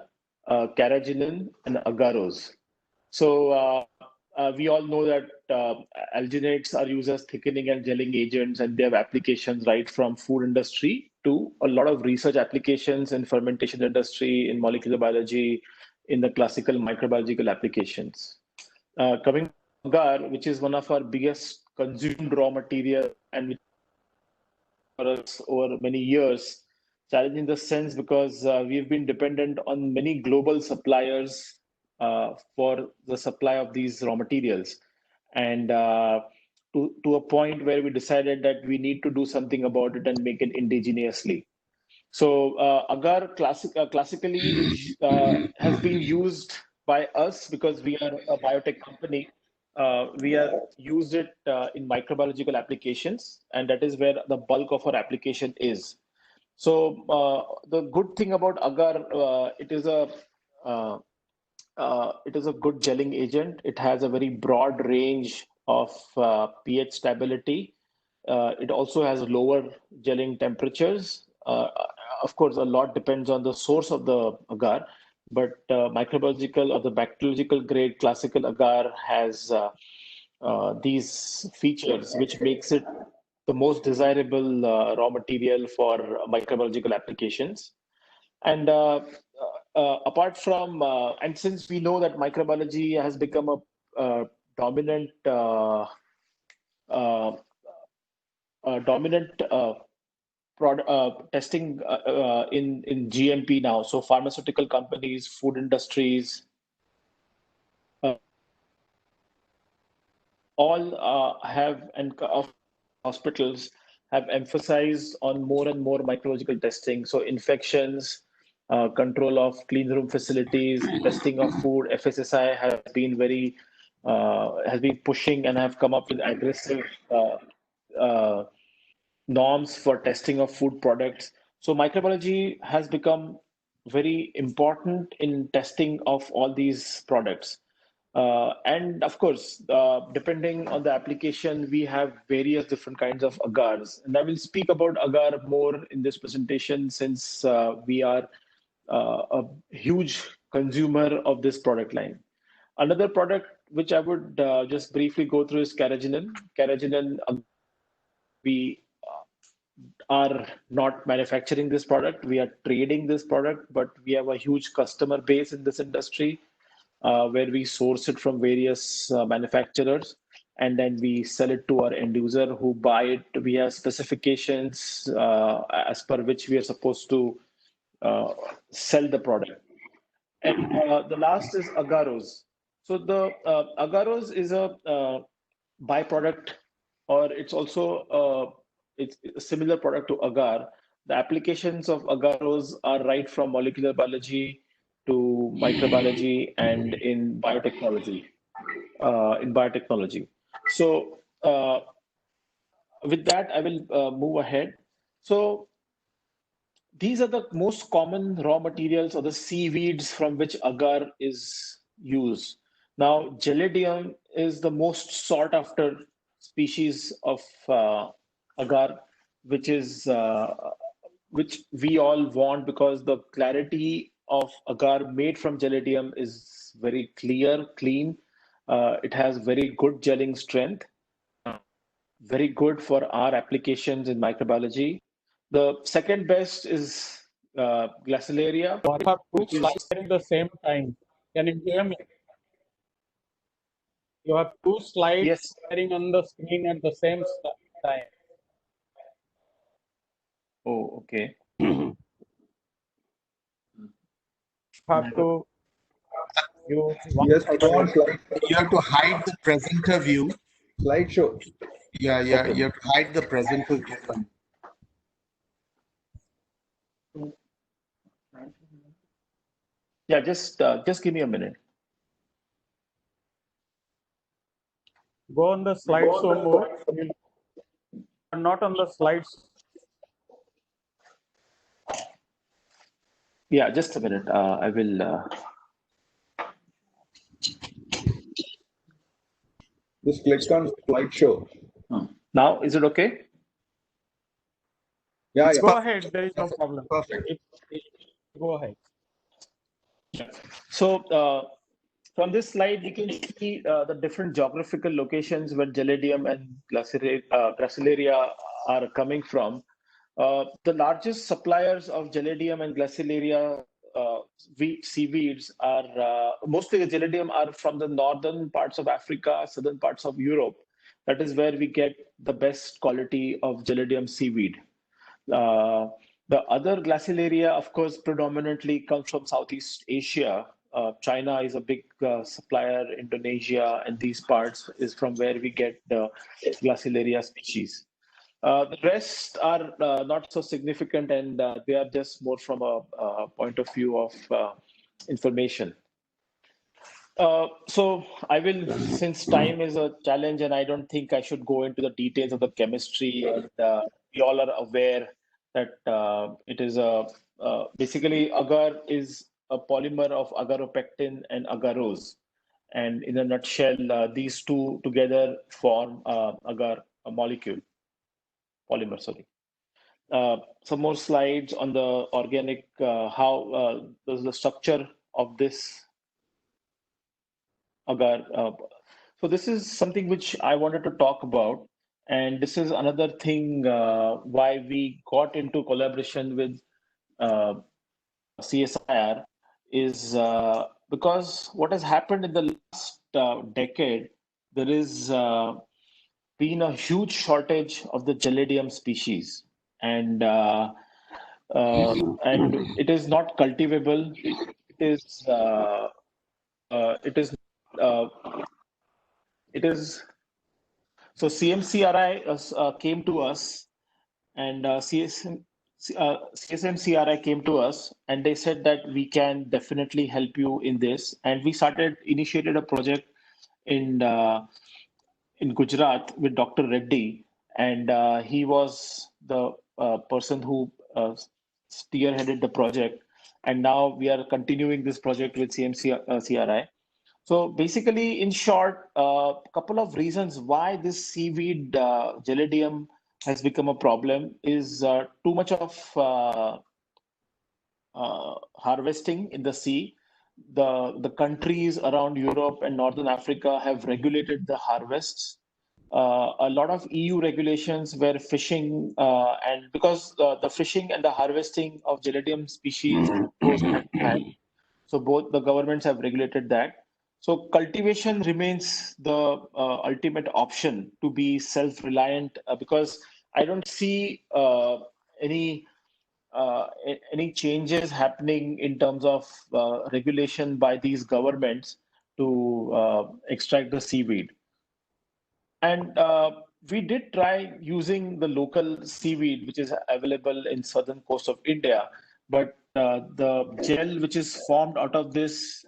carrageenan, and agarose. So we all know that alginates are used as thickening and gelling agents, and they have applications right from food industry to a lot of research applications in fermentation industry, in molecular biology, in the classical microbiological applications. Coming to agar, which is one of our biggest consumed raw material and which for us over many years, challenging in the sense because we've been dependent on many global suppliers for the supply of these raw materials, and to a point where we decided that we need to do something about it and make it indigenously. So agar classically has been used by us because we are a biotech company. We have used it in microbiological applications, and that is where the bulk of our application is. So the good thing about agar, it is a good gelling agent. It has a very broad range of pH stability. It also has lower gelling temperatures. Of course, a lot depends on the source of the agar, but microbiological or the bacteriological grade classical agar has these features, which makes it the most desirable raw material for microbiological applications. And apart from, and since we know that microbiology has become a dominant testing in GMP now. So pharmaceutical companies, food industries, all have, and hospitals have emphasized on more and more microbiological testing. So infections, control of clean room facilities, testing of food. FSSI has been pushing and have come up with aggressive norms for testing of food products. So microbiology has become very important in testing of all these products. And of course, depending on the application, we have various different kinds of agars. And I will speak about agar more in this presentation, since we are a huge consumer of this product line. Another product which I would just briefly go through is carrageenan. Carrageenan, we are not manufacturing this product. We are trading this product, but we have a huge customer base in this industry, where we source it from various manufacturers, and then we sell it to our end user who buy it. We have specifications as per which we are supposed to sell the product. And the last is agaros. So the agaros is a byproduct, or it's also it's a similar product to agar. The applications of agaros are right from molecular biology to microbiology and in biotechnology. So with that, I will move ahead. So these are the most common raw materials, or the seaweeds, from which agar is used. Now, Gelidium is the most sought after species of agar, which we all want, because the clarity of agar made from Gelidium is very clear, clean. It has very good gelling strength, very good for our applications in microbiology. The second best is Glaciolaria. You have two slides at the same time. Can you hear me? You have two slides sharing on the screen at the same time. Oh, okay. You have to use one. Yes, You have to hide the presenter view. Slideshow. Yeah, Okay. you have to hide the presenter view. Yeah, just give me a minute. Go on the slideshow mode. You are not on the slides. Yeah, just a minute. I will. Just click on slideshow. Now, is it okay? Yeah, yeah. Go ahead. There is no problem. Perfect. Go ahead. So from this slide, you can see the different geographical locations where Gelidium and Glaciolaria are coming from. The largest suppliers of Gelidium and Glaciolaria seaweeds are mostly the Gelidium are from the northern parts of Africa, southern parts of Europe. That is where we get the best quality of Gelidium seaweed. The other Glaciolaria, of course, predominantly comes from Southeast Asia. China is a big supplier. Indonesia and these parts is from where we get the Glaciolaria species. The rest are not so significant, and they are just more from a point of view of information. So I will, since time is a challenge, and I don't think I should go into the details of the chemistry. And we all are aware that it is basically agar is a polymer of agaropectin and agarose, and in a nutshell, these two together form agar, a molecule. Polymer, sorry. Some more slides on the organic, how the structure of this agar. So this is something which I wanted to talk about, and this is another thing why we got into collaboration with CSIR is because what has happened in the last decade, there is been a huge shortage of the Gelidium species. and it is not cultivable. It is uh, it is so CMCRI came to us, and CSMCRI came to us, and they said that we can definitely help you in this, and we initiated a project in Gujarat with Dr. Reddy, and he was the person who spearheaded the project, and now we are continuing this project with CMCRI. So basically, in short, a couple of reasons why this seaweed gelidium has become a problem is too much of harvesting in the sea. The countries around Europe and Northern Africa have regulated the harvests. A lot of EU regulations where fishing and because the fishing and the harvesting of gelidium species goes hand in hand. So both the governments have regulated that. So cultivation remains the ultimate option to be self-reliant because I don't see any any changes happening in terms of regulation by these governments to extract the seaweed. And we did try using the local seaweed, which is available in southern coast of India, but the gel which is formed out of this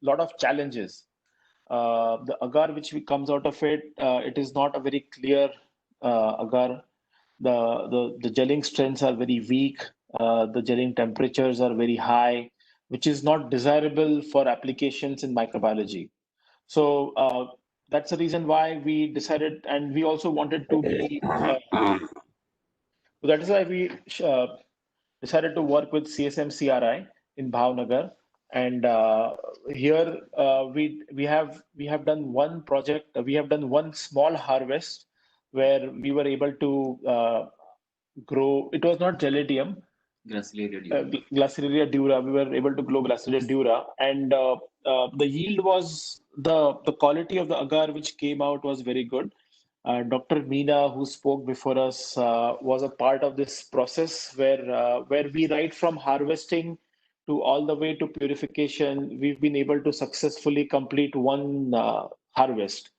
lot of challenges. The agar which comes out of it, it is not a very clear agar. The gelling strengths are very weak. The gelling temperatures are very high, which is not desirable for applications in microbiology. So that's the reason why we decided, and we also wanted to be. So that is why we decided to work with CSMCRI in Bhavnagar, and here we have done one project. We have done one small harvest where we were able to grow. It was not gelidium. Glaciaria dura. We were able to grow Glaciaria dura, and the yield was the quality of the agar which came out was very good. Dr. Meena, who spoke before us, was a part of this process where we right from harvesting to all the way to purification. We've been able to successfully complete one harvest.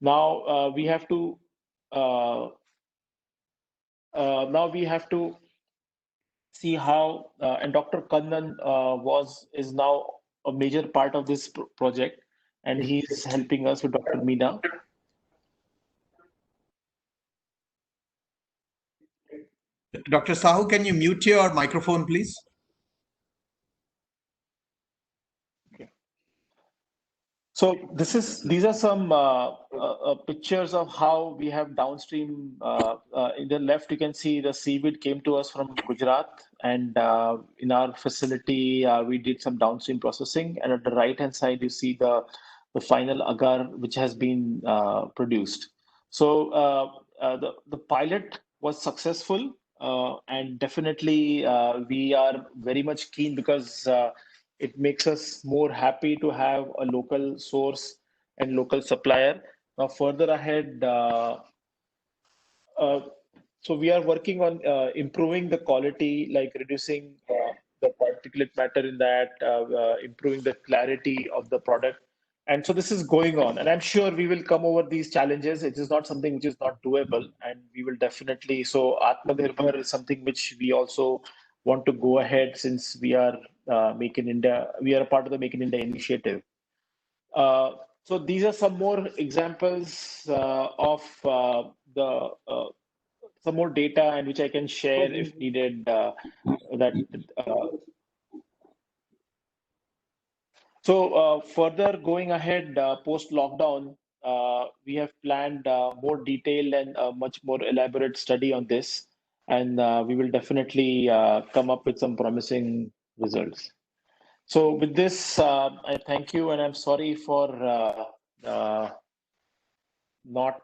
Now we have to see how and Dr. Kannan is now a major part of this project, and he's helping us with Dr. Meena. Dr. Sahu, can you mute your microphone, please? So these are some pictures of how we have downstream. In the left, you can see the seaweed came to us from Gujarat, and in our facility, we did some downstream processing. And at the right-hand side, you see the final agar which has been produced. So the pilot was successful, and definitely we are very much keen because it makes us more happy to have a local source and local supplier. Now, further ahead, so we are working on improving the quality, like reducing the particulate matter in that, improving the clarity of the product. And so this is going on, and I'm sure we will come over these challenges. It is not something which is not doable, and we will definitely. So Atmanirbhar is something which we also want to go ahead, since we are Make in India. We are a part of the Make in India initiative. So these are some more examples of some more data, and which I can share if needed. So further going ahead, post lockdown, we have planned more detailed and much more elaborate study on this, and we will definitely come up with some promising results. So with this, I thank you, and I'm sorry for not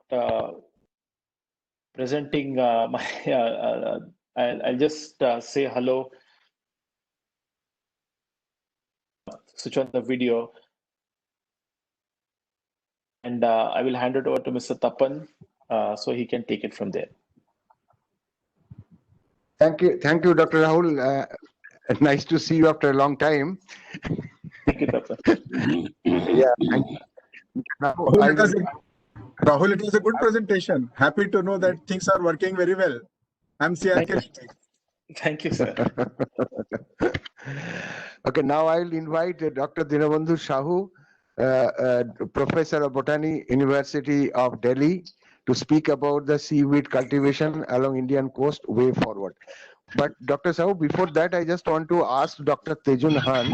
presenting my. I'll just say hello. Switch on the video, and I will hand it over to Mr. Tapan so he can take it from there. Thank you, Dr. Rahul. Nice to see you after a long time. Thank you, Tapan. Yeah. And now I will. Rahul, it was a good presentation. Happy to know that things are working very well. I'm CRK. Thank you, sir. Okay, now I will invite Dr. Dinabandhu Sahu, Professor of Botany, University of Delhi, to speak about the seaweed cultivation along Indian coast way forward. But Dr. Sahu, before that, I just want to ask Dr. Tejun Hans.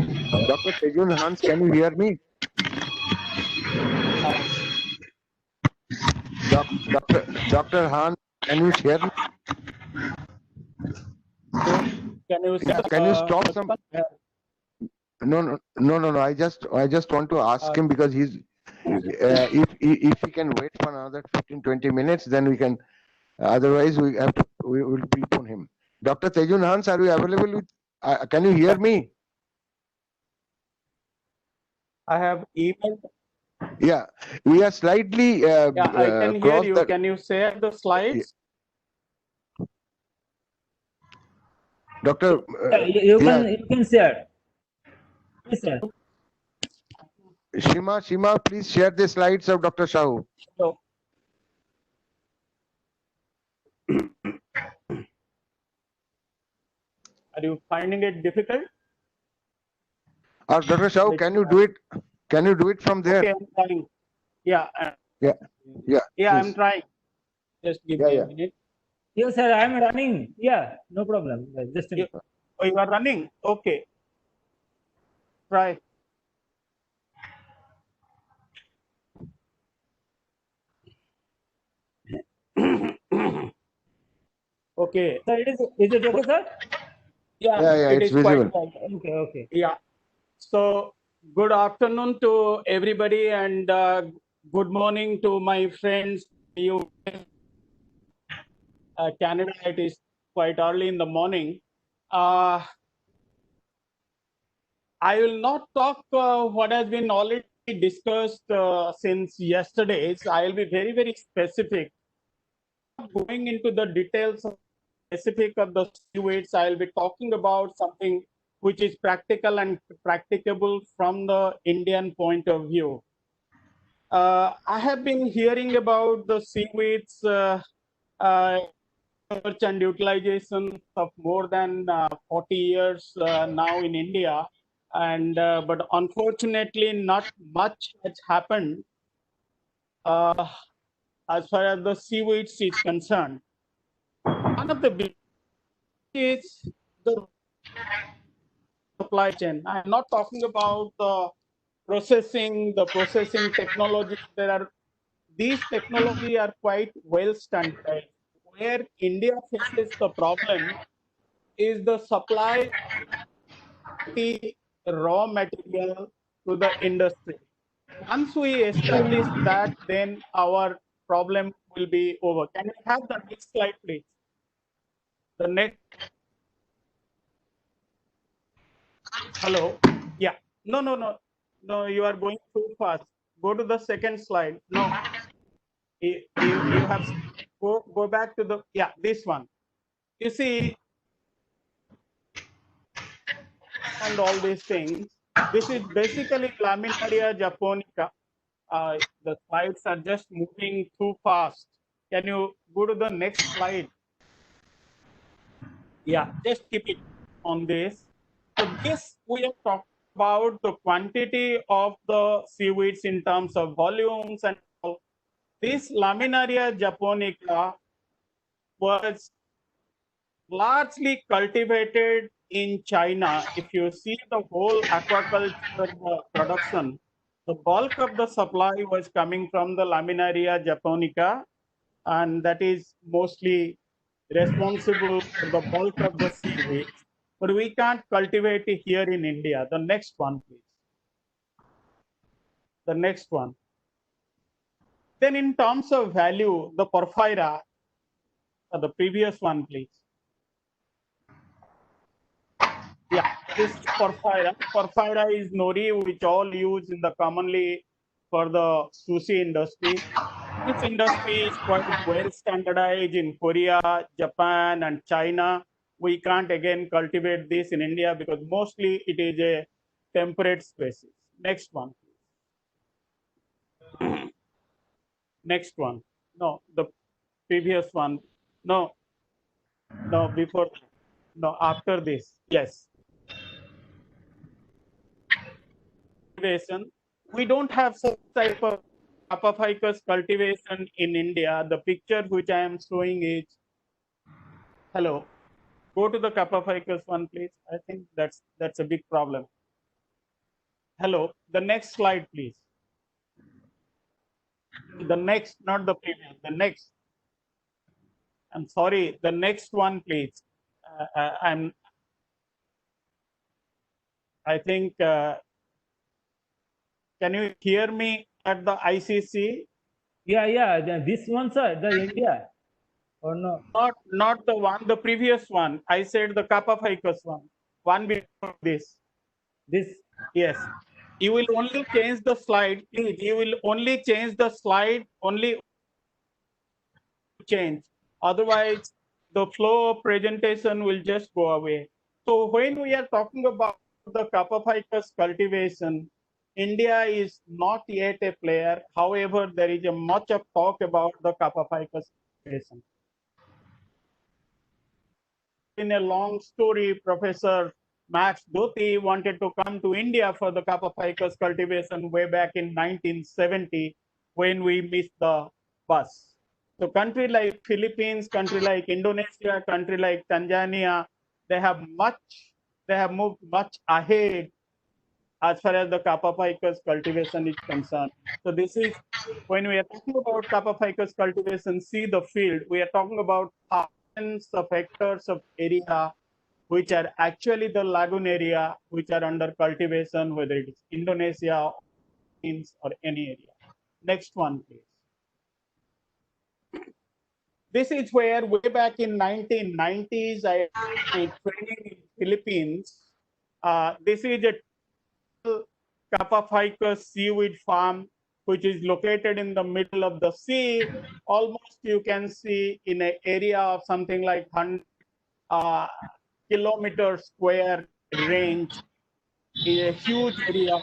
Dr. Tejun Hans, can you hear me? Dr. Hans, can you hear me? Can you stop some? No. I just want to ask him because he's if he can wait for another 15-20 minutes, then we can. Otherwise, we will prepone him. Dr. Tejun Hans, are you available? Can you hear me? I have emailed. Yeah, we are slightly. Yeah, I can hear you. The... Can you share the slides? Doctor, you can share. Yes, sir. Shima, please share the slides of Dr. Sahu. So, are you finding it difficult? Or Dr. Sahu, can you do it? Can you do it from there? Okay, I'm trying. Yeah. Yeah. I'm trying. Just give me a minute. Yes, sir. I'm running. Yeah, no problem. Just a minute. Oh, you are running? Okay. Try. Okay. So is it okay, sir? Yeah, it's visible. Okay. Yeah. So good afternoon to everybody and good morning to my friends. You, Canada, it is quite early in the morning. I will not talk what has been already discussed since yesterday. So I will be very, very specific. Going into the details of specific of the seaweeds, I will be talking about something which is practical and practicable from the Indian point of view. I have been hearing about the seaweeds research and utilization of more than 40 years now in India, and but unfortunately not much has happened as far as the seaweeds is concerned. One of the big is the supply chain. I'm not talking about the processing technology. These technology are quite well standardized. Where India faces the problem is the supply the raw material to the industry. Once we establish that, then our problem will be over. Can you have the next slide, please? The next. Hello. Yeah. No. You are going too fast. Go to the second slide. No. You have go back to the this one. You see, and all these things. This is basically Laminaria japonica. The slides are just moving too fast. Can you go to the next slide? Yeah, just keep it on this. So this we have talked about the quantity of the seaweeds in terms of volumes and all. This Laminaria japonica was largely cultivated in China. If you see the whole aquaculture production, the bulk of the supply was coming from the Laminaria japonica, and that is mostly responsible for the bulk of the seaweed. But we can't cultivate it here in India. The next one, please. The next one. Then in terms of value, the porphyra, the previous one, please. Yeah, this porphyra. Porphyra is nori, which all use in the commonly for the sushi industry. This industry is quite well standardized in Korea, Japan, and China. we can't again cultivate this in India because mostly it is a temperate species. Next one. Next one. No, the previous one. No, no, before, no, after this. Yes. Cultivation. We don't have such type of Apophicus cultivation in India. The picture which I am showing is, hello, go to the Apophicus one, please. I think that's a big problem. Hello, the next slide, please. The next, not the previous, the next. I'm sorry, the next one, please. I think, can you hear me at the ICC? Yeah. This one, sir, the India. Or no? Not the one, the previous one. I said the Kappa ficus one before this. This? Yes. You will only change the slide, please. You will only change the slide, only change. Otherwise, the flow of presentation will just go away. So when we are talking about the Kappa ficus cultivation, India is not yet a player. However, there is a much of talk about the Kappa ficus cultivation. In a long story, Professor Max Dothi wanted to come to India for the Kappa ficus cultivation way back in 1970 when we missed the bus. So country like Philippines, country like Indonesia, country like Tanzania, they have moved much ahead as far as the Kappa ficus cultivation is concerned. So this is, when we are talking about Kappa ficus cultivation, see the field, we are talking about thousands of hectares of area which are actually the lagoon area which are under cultivation, whether it is Indonesia, or any area. Next one, please. This is where way back in 1990s, I training in Philippines. This is a Kappa ficus seaweed farm, which is located in the middle of the sea. Almost you can see in an area of something like 100 kilometer square range, is a huge area.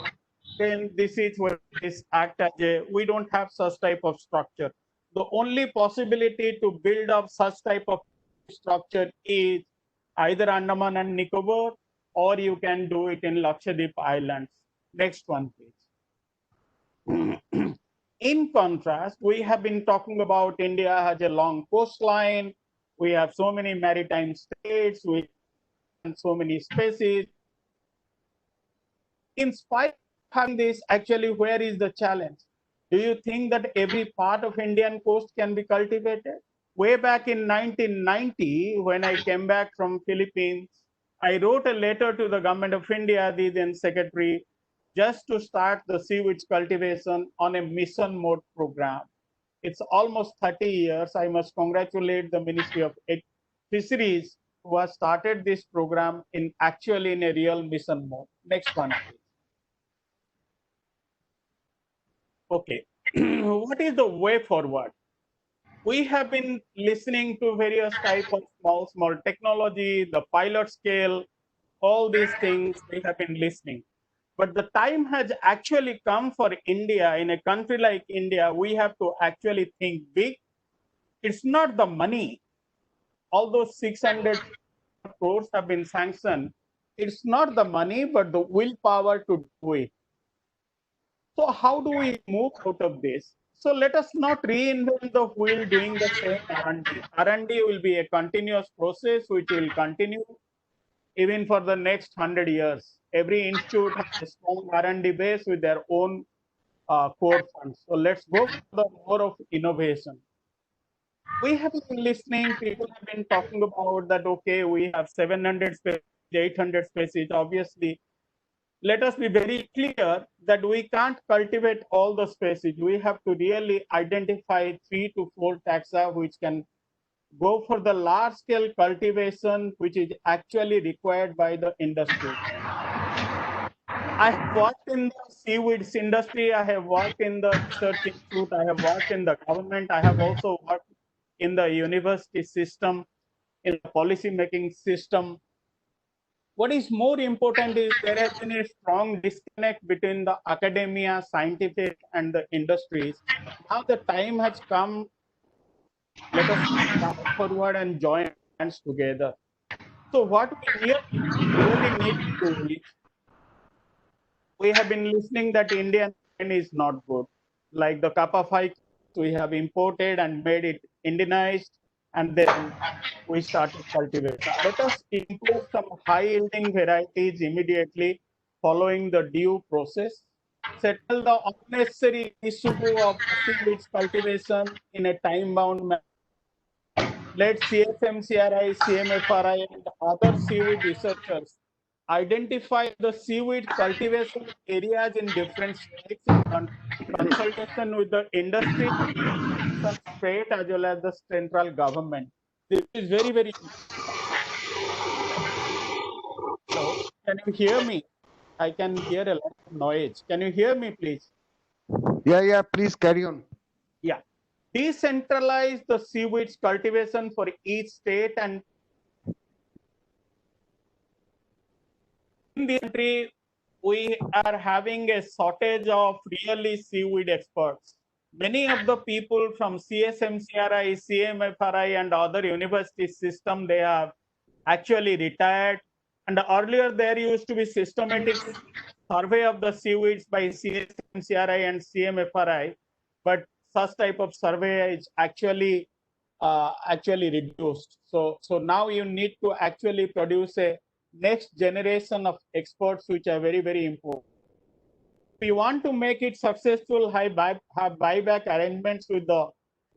Then this is where this act as a, we don't have such type of structure. The only possibility to build up such type of structure is either Andaman and Nicobar, or you can do it in Lakshadweep Islands. Next one, please. In contrast, we have been talking about India has a long coastline. We have so many maritime states. We have so many species. In spite of having this, actually, where is the challenge? Do you think that every part of Indian coast can be cultivated? Way back in 1990, when I came back from Philippines, I wrote a letter to the government of India, the then secretary, just to start the seaweeds cultivation on a mission mode program. It's almost 30 years. I must congratulate the Ministry of Fisheries who has started this program in actually in a real mission mode. Next one, please. Okay, what is the way forward? We have been listening to various types of small technology, the pilot scale, all these things we have been listening. But the time has actually come for India. In a country like India, we have to actually think big. It's not the money. Although 600 crores have been sanctioned, it's not the money, but the willpower to do it. So how do we move out of this? So let us not reinvent the wheel doing the same R&D. R&D will be a continuous process which will continue even for the next 100 years. Every institute has a strong R&D base with their own core funds. So let's go for the more of innovation. We have been listening, people have been talking about that, okay, we have 700 species, 800 species, obviously. Let us be very clear that we can't cultivate all the species. We have to really identify 3 to 4 taxa which can go for the large scale cultivation which is actually required by the industry. I have worked in the seaweeds industry. I have worked in the research institute. I have worked in the government. I have also worked in the university system. in the policy making system. What is more important is there has been a strong disconnect between the academia, scientific, and the industries. Now the time has come. Let us start forward and join hands together. So what we really need to do is, we have been listening that Indian is not good. Like the kappa 5, we have imported and made it Indianized, and then we started cultivation. Let us import some high-yielding varieties immediately following the due process. Settle the unnecessary issue of seaweeds cultivation in a time-bound manner. Let CSMCRI, CMFRI, and other seaweed researchers identify the seaweed cultivation areas in different states in consultation with the industry, state as well as the central government. This is very, very. Hello, can you hear me? I can hear a lot of noise. Can you hear me, please? Yeah, please carry on. Yeah. Decentralize the seaweeds cultivation for each state, and in the country, we are having a shortage of really seaweed experts. Many of the people from CSMCRI, CMFRI, and other university system, they have actually retired. And earlier there used to be systematic survey of the seaweeds by CSMCRI and CMFRI, but such type of survey is actually reduced. So now you need to actually produce a next generation of experts, which are very, very important. If you want to make it successful, have buyback arrangements with the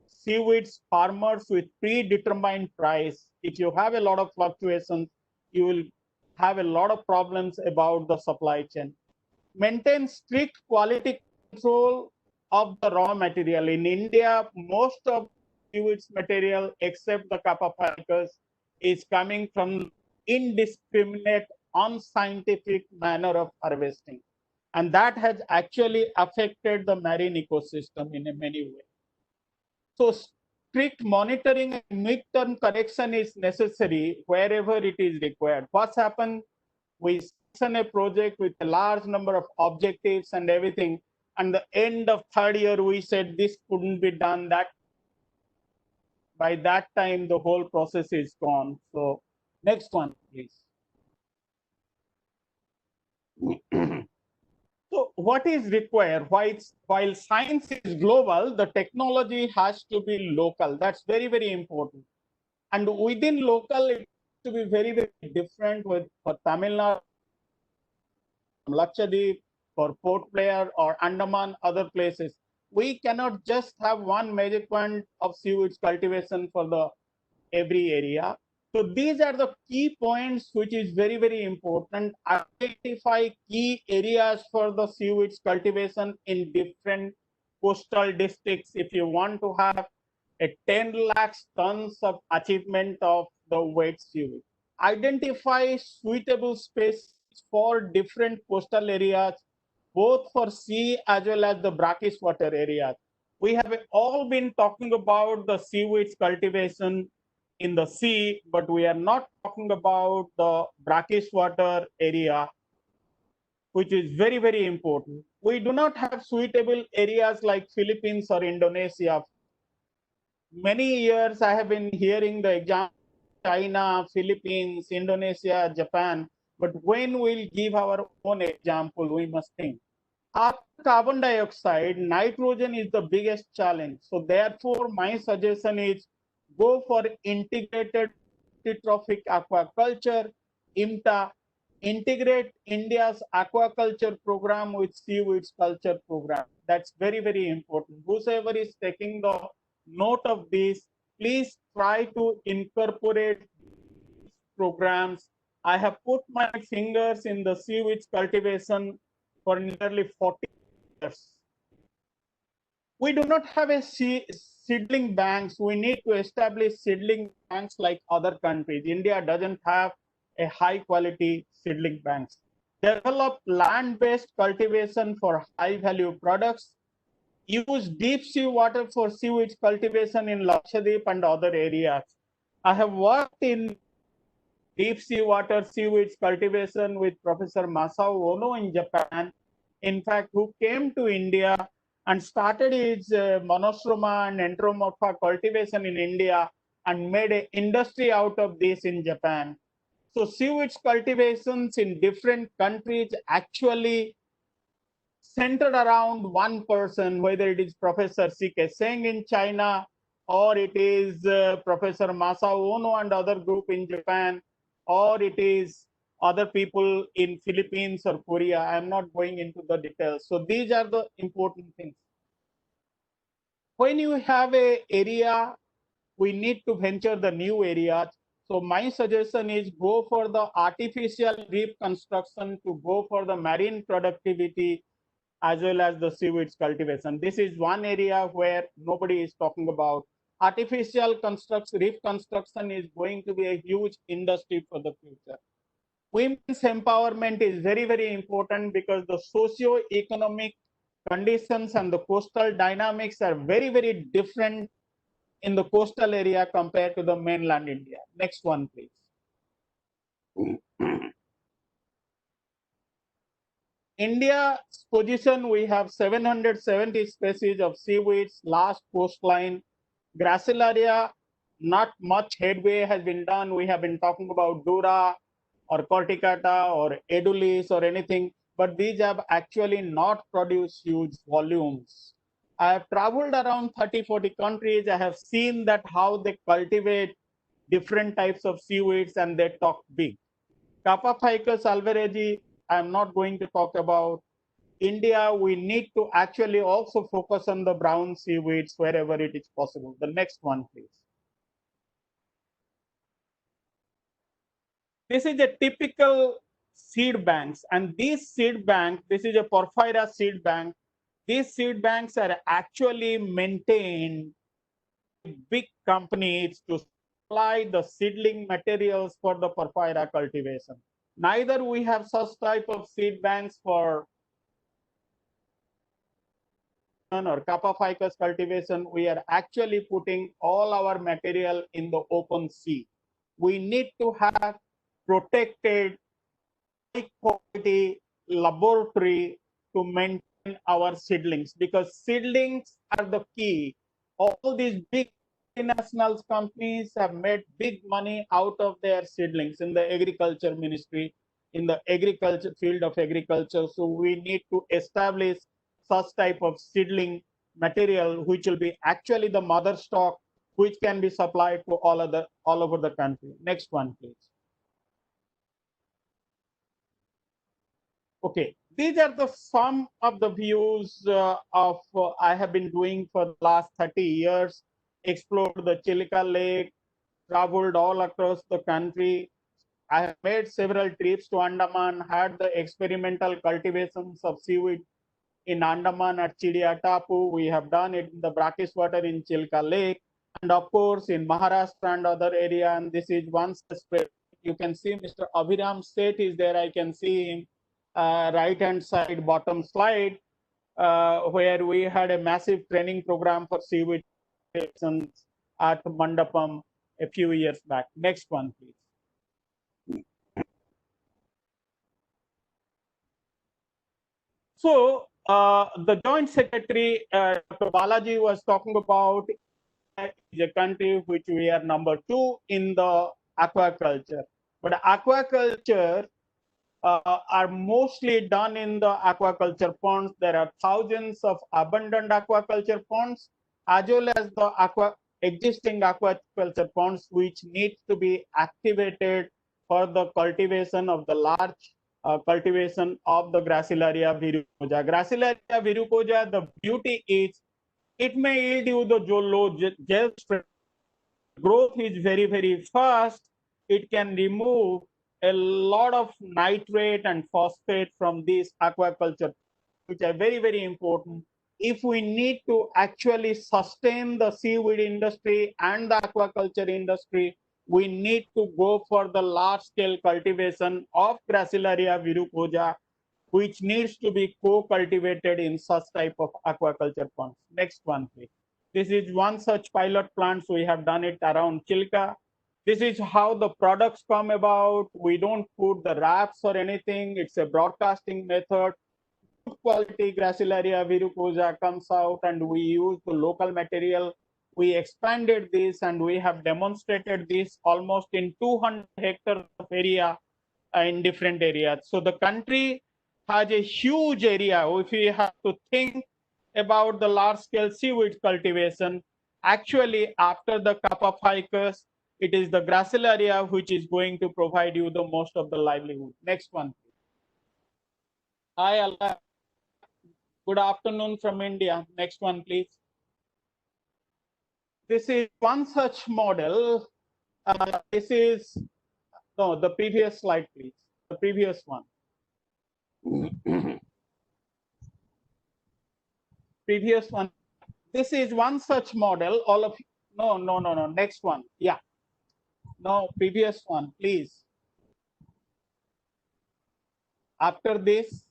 seaweeds farmers with predetermined price. If you have a lot of fluctuations, you will have a lot of problems about the supply chain. Maintain strict quality control of the raw material. In India, most of seaweeds material, except the kappa ficus, is coming from indiscriminate, unscientific manner of harvesting. And that has actually affected the marine ecosystem in a many ways. So strict monitoring and mid-term correction is necessary wherever it is required. What's happened? We sanction a project with a large number of objectives and everything. And the end of third year, we said this couldn't be done. That by that time, the whole process is gone. So next one, please. So what is required? While science is global, the technology has to be local. That's very, very important. And within local, it has to be very, very different for Tamil Nadu, Lakshadweep, for Port Blair or Andaman, other places. We cannot just have one magic wand of seaweeds cultivation for the every area. So these are the key points which is very, very important. Identify key areas for the seaweeds cultivation in different coastal districts. If you want to have a 10 lakhs tons of achievement of the wet seaweed. Identify suitable space for different coastal areas, both for sea as well as the brackish water areas. We have all been talking about the seaweeds cultivation in the sea, but we are not talking about the brackish water area, which is very, very important. We do not have suitable areas like Philippines or Indonesia. Many years I have been hearing the example China, Philippines, Indonesia, Japan, but when we'll give our own example, we must think. After carbon dioxide, nitrogen is the biggest challenge. So therefore, my suggestion is go for integrated trophic aquaculture, IMTA, integrate India's aquaculture program with seaweeds culture program. That's very, very important. Whoever is taking the note of this, please try to incorporate programs. I have put my fingers in the seaweeds cultivation for nearly 40 years. We do not have a seedling banks. We need to establish seedling banks like other countries. India doesn't have a high quality seedling banks. Develop land-based cultivation for high value products. Use deep sea water for seaweed cultivation in Lakshadweep and other areas. I have worked in deep sea water seaweeds cultivation with Professor Masao Ono in Japan, in fact, who came to India and started his monostroma and enteromorpha cultivation in India and made an industry out of this in Japan. So seaweeds cultivations in different countries actually centered around one person, whether it is Professor C.K. Seng in China, or it is Professor Masao Ono and other group in Japan, or it is other people in Philippines or Korea. I am not going into the details. So these are the important things. When you have a area, we need to venture the new areas. So my suggestion is go for the artificial reef construction, to go for the marine productivity, as well as the seaweeds cultivation. This is one area where nobody is talking about. Artificial construction, reef construction is going to be a huge industry for the future. Women's empowerment is very, very important because the socio-economic conditions and the coastal dynamics are very, very different in the coastal area compared to the mainland India. Next one, please. India's position, we have 770 species of seaweeds, large coastline, gracilaria, not much headway has been done. We have been talking about Dura or Corticata or Edulis or anything, but these have actually not produced huge volumes. I have traveled around 30-40 countries. I have seen that how they cultivate different types of seaweeds and they talk big. Capaphycus alvarezi, I am not going to talk about. India, we need to actually also focus on the brown seaweeds wherever it is possible. The next one, please. This is a typical seed banks, and these seed bank, this is a Porphyra seed bank. These seed banks are actually maintained by big companies to supply the seedling materials for the Porphyra cultivation. Neither we have such type of seed banks for or Capaphycus cultivation. We are actually putting all our material in the open sea. We need to have protected high quality laboratory to maintain our seedlings, because seedlings are the key. All these big multinational companies have made big money out of their seedlings in the agriculture ministry, in the agriculture field of agriculture. So we need to establish such type of seedling material, which will be actually the mother stock, which can be supplied to all over the country. Next one, please. Okay, these are the some of the views I have been doing for the last 30 years. Explored the Chilka Lake, traveled all across the country. I have made several trips to Andaman, had the experimental cultivations of seaweed in Andaman at Chidia Tapu. We have done it in the brackish water in Chilka Lake, and of course in Maharashtra and other area. And this is one such. You can see Mr. Abhiram Seth is there. I can see him. Right hand side bottom slide, where we had a massive training program for seaweed at Mandapam a few years back. Next one, please. So the Joint Secretary, Dr. Balaji, was talking about is a country which we are number 2 in the aquaculture. But aquaculture are mostly done in the aquaculture ponds. There are thousands of abundant aquaculture ponds, as well as the existing aquaculture ponds, which need to be activated for the cultivation of the large cultivation of the Gracilaria virucosa. Gracilaria virucosa, the beauty is it may yield you the low gel strength. Growth is very, very fast. It can remove a lot of nitrate and phosphate from these aquaculture, which are very, very important. If we need to actually sustain the seaweed industry and the aquaculture industry, we need to go for the large-scale cultivation of Gracilaria virucosa, which needs to be co-cultivated in such type of aquaculture ponds. Next one, please. This is one such pilot plant. So we have done it around Chilka. This is how the products come about. We don't put the wraps or anything. It's a broadcasting method. Good quality Gracilaria virucosa comes out, and we use the local material. We expanded this, and we have demonstrated this almost in 200 hectares of area in different areas. So the country has a huge area. If we have to think about the large-scale seaweed cultivation, actually after the cup of ficus, it is the Gracilaria which is going to provide you the most of the livelihood. Next one. Hi, Allah. Good afternoon from India. Next one, please. This is one such model. This is, no, the previous slide, please. The previous one. Previous one. This is one such model. All of you, no. Next one. Yeah. No, previous one, please. After this.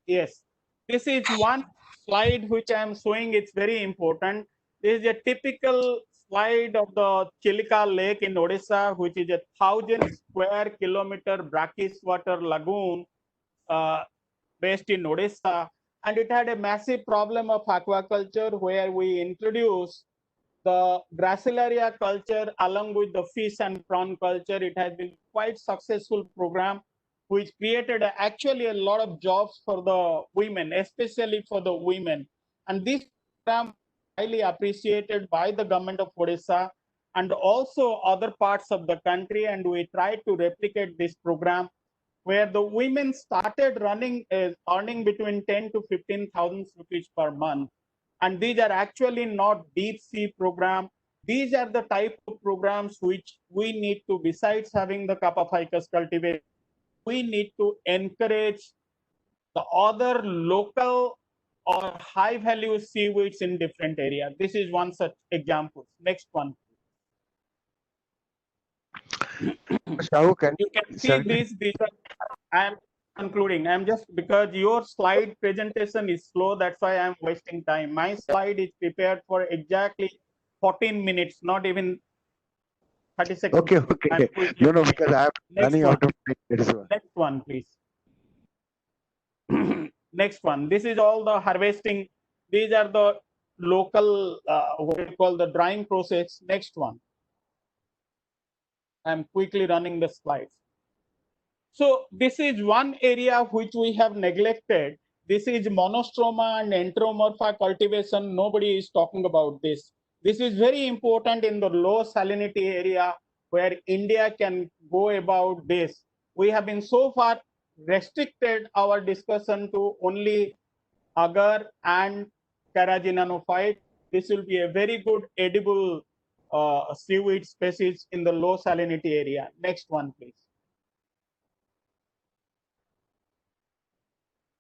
Yes. This is one slide which I am showing. It's very important. This is a typical slide of the Chilika Lake in Odisha, which is a 1,000 square kilometer brackish water lagoon based in Odisha. And it had a massive problem of aquaculture where we introduced the Gracilaria culture along with the fish and prawn culture. It has been quite successful program which created actually a lot of jobs for the women, especially for the women. And this program highly appreciated by the government of Odisha and also other parts of the country. And we tried to replicate this program where the women started earning between 10 to 15,000 rupees per month. And these are actually not deep sea program. These are the type of programs which we need to, besides having the Kappa ficus cultivation, we need to encourage the other local or high value seaweeds in different areas. This is one such example. Next one. Shahu, You can see these are, I'm concluding. I'm just, because your slide presentation is slow, that's why I'm wasting time. My slide is prepared for exactly 14 minutes, not even 30 seconds. Okay. No, because I am running out of time. Next one, please. Next one. This is all the harvesting. These are the local, what we call the drying process. Next one. I'm quickly running the slides. So this is one area which we have neglected. This is monostroma and enteromorpha cultivation. Nobody is talking about this. This is very important in the low salinity area where India can go about this. We have been so far restricted our discussion to only agar and carrageenanophyte. This will be a very good edible seaweed species in the low salinity area. Next one, please.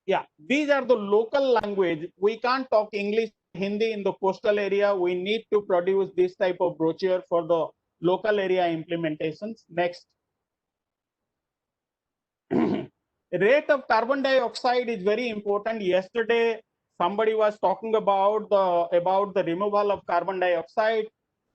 Yeah, these are the local language. We can't talk English, Hindi in the coastal area. We need to produce this type of brochure for the local area implementations. Next. Rate of carbon dioxide is very important. Yesterday, somebody was talking about the removal of carbon dioxide.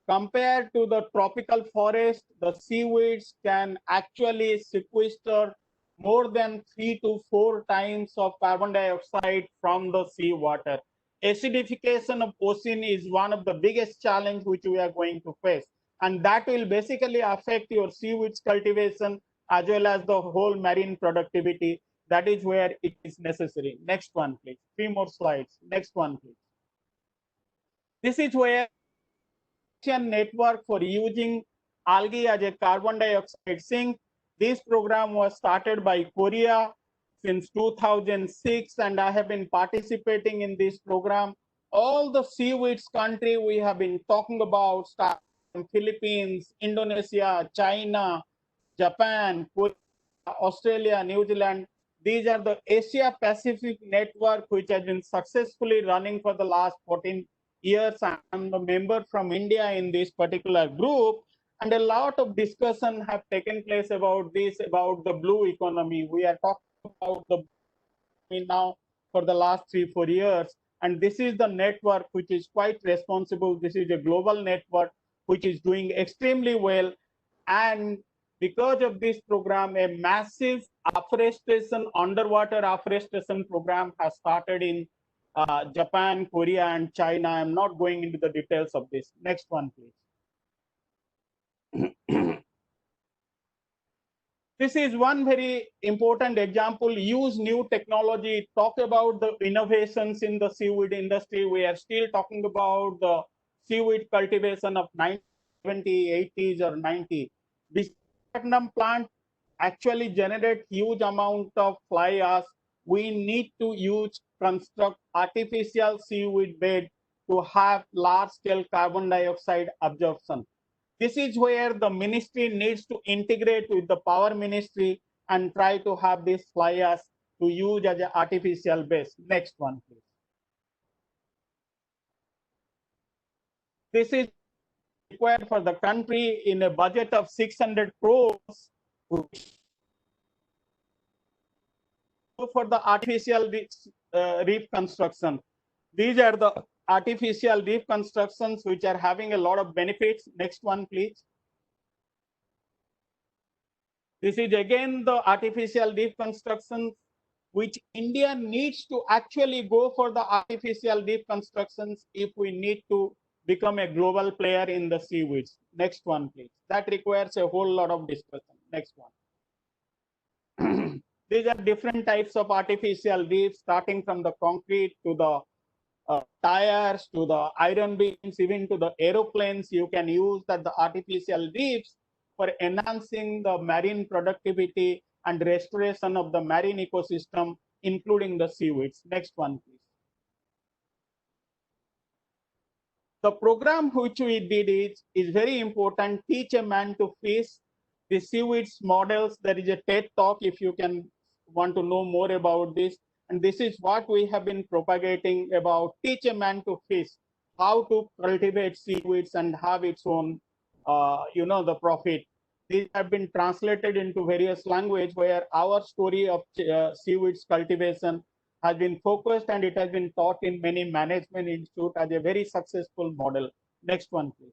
Compared to the tropical forest, the seaweeds can actually sequester more than 3 to 4 times of carbon dioxide from the seawater. Acidification of ocean is one of the biggest challenge which we are going to face. And that will basically affect your seaweeds cultivation as well as the whole marine productivity. That is where it is necessary. Next one, please. 3 more slides. Next one, please. This is where network for using algae as a carbon dioxide sink. This program was started by Korea since 2006, and I have been participating in this program. All the seaweeds country we have been talking about, from Philippines, Indonesia, China, Japan, Korea, Australia, New Zealand. These are the Asia Pacific network which has been successfully running for the last 14 years. I'm a member from India in this particular group, and a lot of discussion have taken place about this, about the blue economy. We are talking about the now for the last 3-4 years, And this is the network which is quite responsible. This is a global network which is doing extremely well. And because of this program, a massive afforestation, underwater afforestation program has started in Japan, Korea, and China. I'm not going into the details of this. Next one, please. This is one very important example. Use new technology. Talk about the innovations in the seaweed industry. We are still talking about the seaweed cultivation of 1970s, 80s, or 90s. This plant actually generate huge amount of fly ash. We need to construct artificial seaweed bed to have large scale carbon dioxide absorption. This is where the ministry needs to integrate with the power ministry and try to have this fly ash to use as an artificial base. Next one, please. This is required for the country in a budget of 600 crores for the artificial reef construction. These are the artificial reef constructions which are having a lot of benefits. Next one, please. This is again the artificial reef constructions which India needs to actually go for the artificial reef constructions if we need to become a global player in the seaweeds. Next one, please. That requires a whole lot of discussion. Next one. These are different types of artificial reefs, starting from the concrete to the tires, to the iron beams, even to the aeroplanes. You can use the artificial reefs for enhancing the marine productivity and restoration of the marine ecosystem, including the seaweeds. Next one, please. The program which we did is very important. Teach a man to fish. The seaweeds models. There is a TED talk if you can want to know more about this. And this is what we have been propagating about. Teach a man to fish, how to cultivate seaweeds and have its own, the profit. These have been translated into various languages where our story of seaweeds cultivation has been focused, and it has been taught in many management institutes as a very successful model. Next one, please.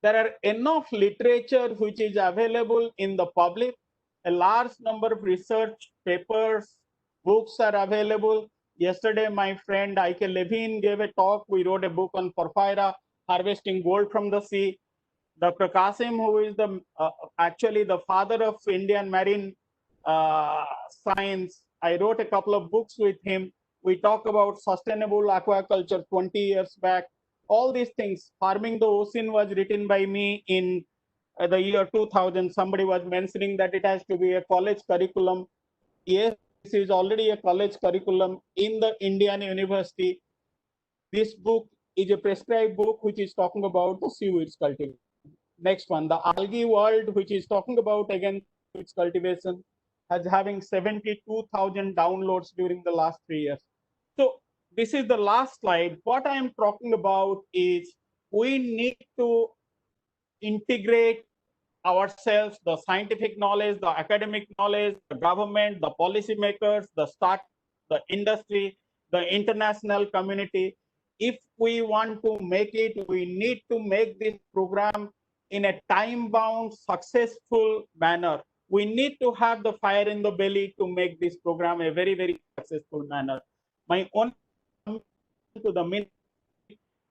There are enough literature which is available in the public. A large number of research papers, books are available. Yesterday, my friend Ike Levine gave a talk. We wrote a book on Porphyra, harvesting gold from the sea. Dr. Qasim, who is the actually the father of Indian marine science, I wrote a couple of books with him. We talk about sustainable aquaculture 20 years back. All these things. Farming the Ocean was written by me in the year 2000. Somebody was mentioning that it has to be a college curriculum. Yes, this is already a college curriculum in the Indian university. This book is a prescribed book which is talking about the seaweeds cultivation. Next one, the algae world, which is talking about again seaweeds cultivation, has having 72,000 downloads during the last 3 years. So this is the last slide. What I am talking about is we need to integrate ourselves, the scientific knowledge, the academic knowledge, the government, the policymakers, the start, the industry, the international community. If we want to make it, we need to make this program in a time-bound, successful manner. We need to have the fire in the belly to make this program a very, very successful manner. My own to the ministry,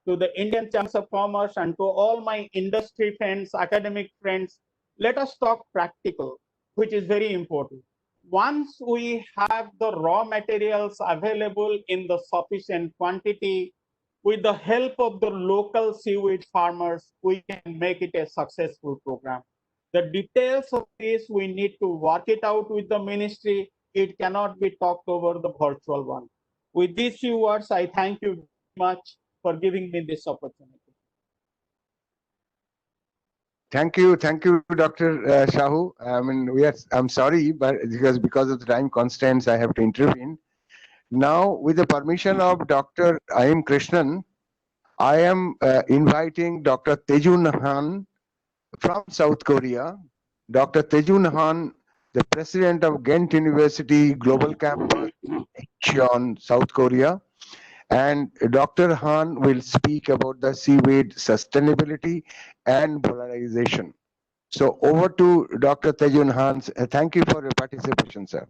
to the Indian Chambers of Commerce, and to all my industry friends, academic friends, let us talk practical, which is very important. Once we have the raw materials available in the sufficient quantity, with the help of the local seaweed farmers, we can make it a successful program. The details of this, we need to work it out with the ministry. It cannot be talked over the virtual one. With these few words, I thank you very much for giving me this opportunity. Thank you, Dr. Shahu. I mean, I'm sorry, but because of the time constraints, I have to intervene. Now, with the permission of Dr. I.M. Krishnan, I am inviting Dr. Tejun Han from South Korea. Dr. Tejun Han the president of Ghent University Global Campus, Incheon, South Korea. And Dr. Han will speak about the seaweed sustainability and polarization. So over to Dr. Tejun Hans. Thank you for your participation, sir.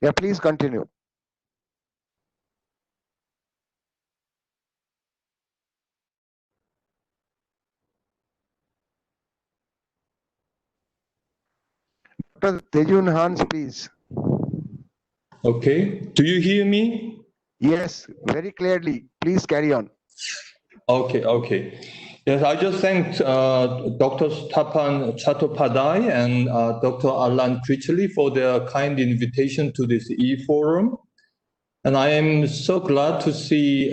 Yeah, please continue. Dr. Tejun Hans, please. Okay. Do you hear me? Yes, very clearly. Please carry on. Okay. Yes, I just thank Dr. Tapan Chattopadhyay and Dr. Alan Critchley for their kind invitation to this e-forum. And I am so glad to see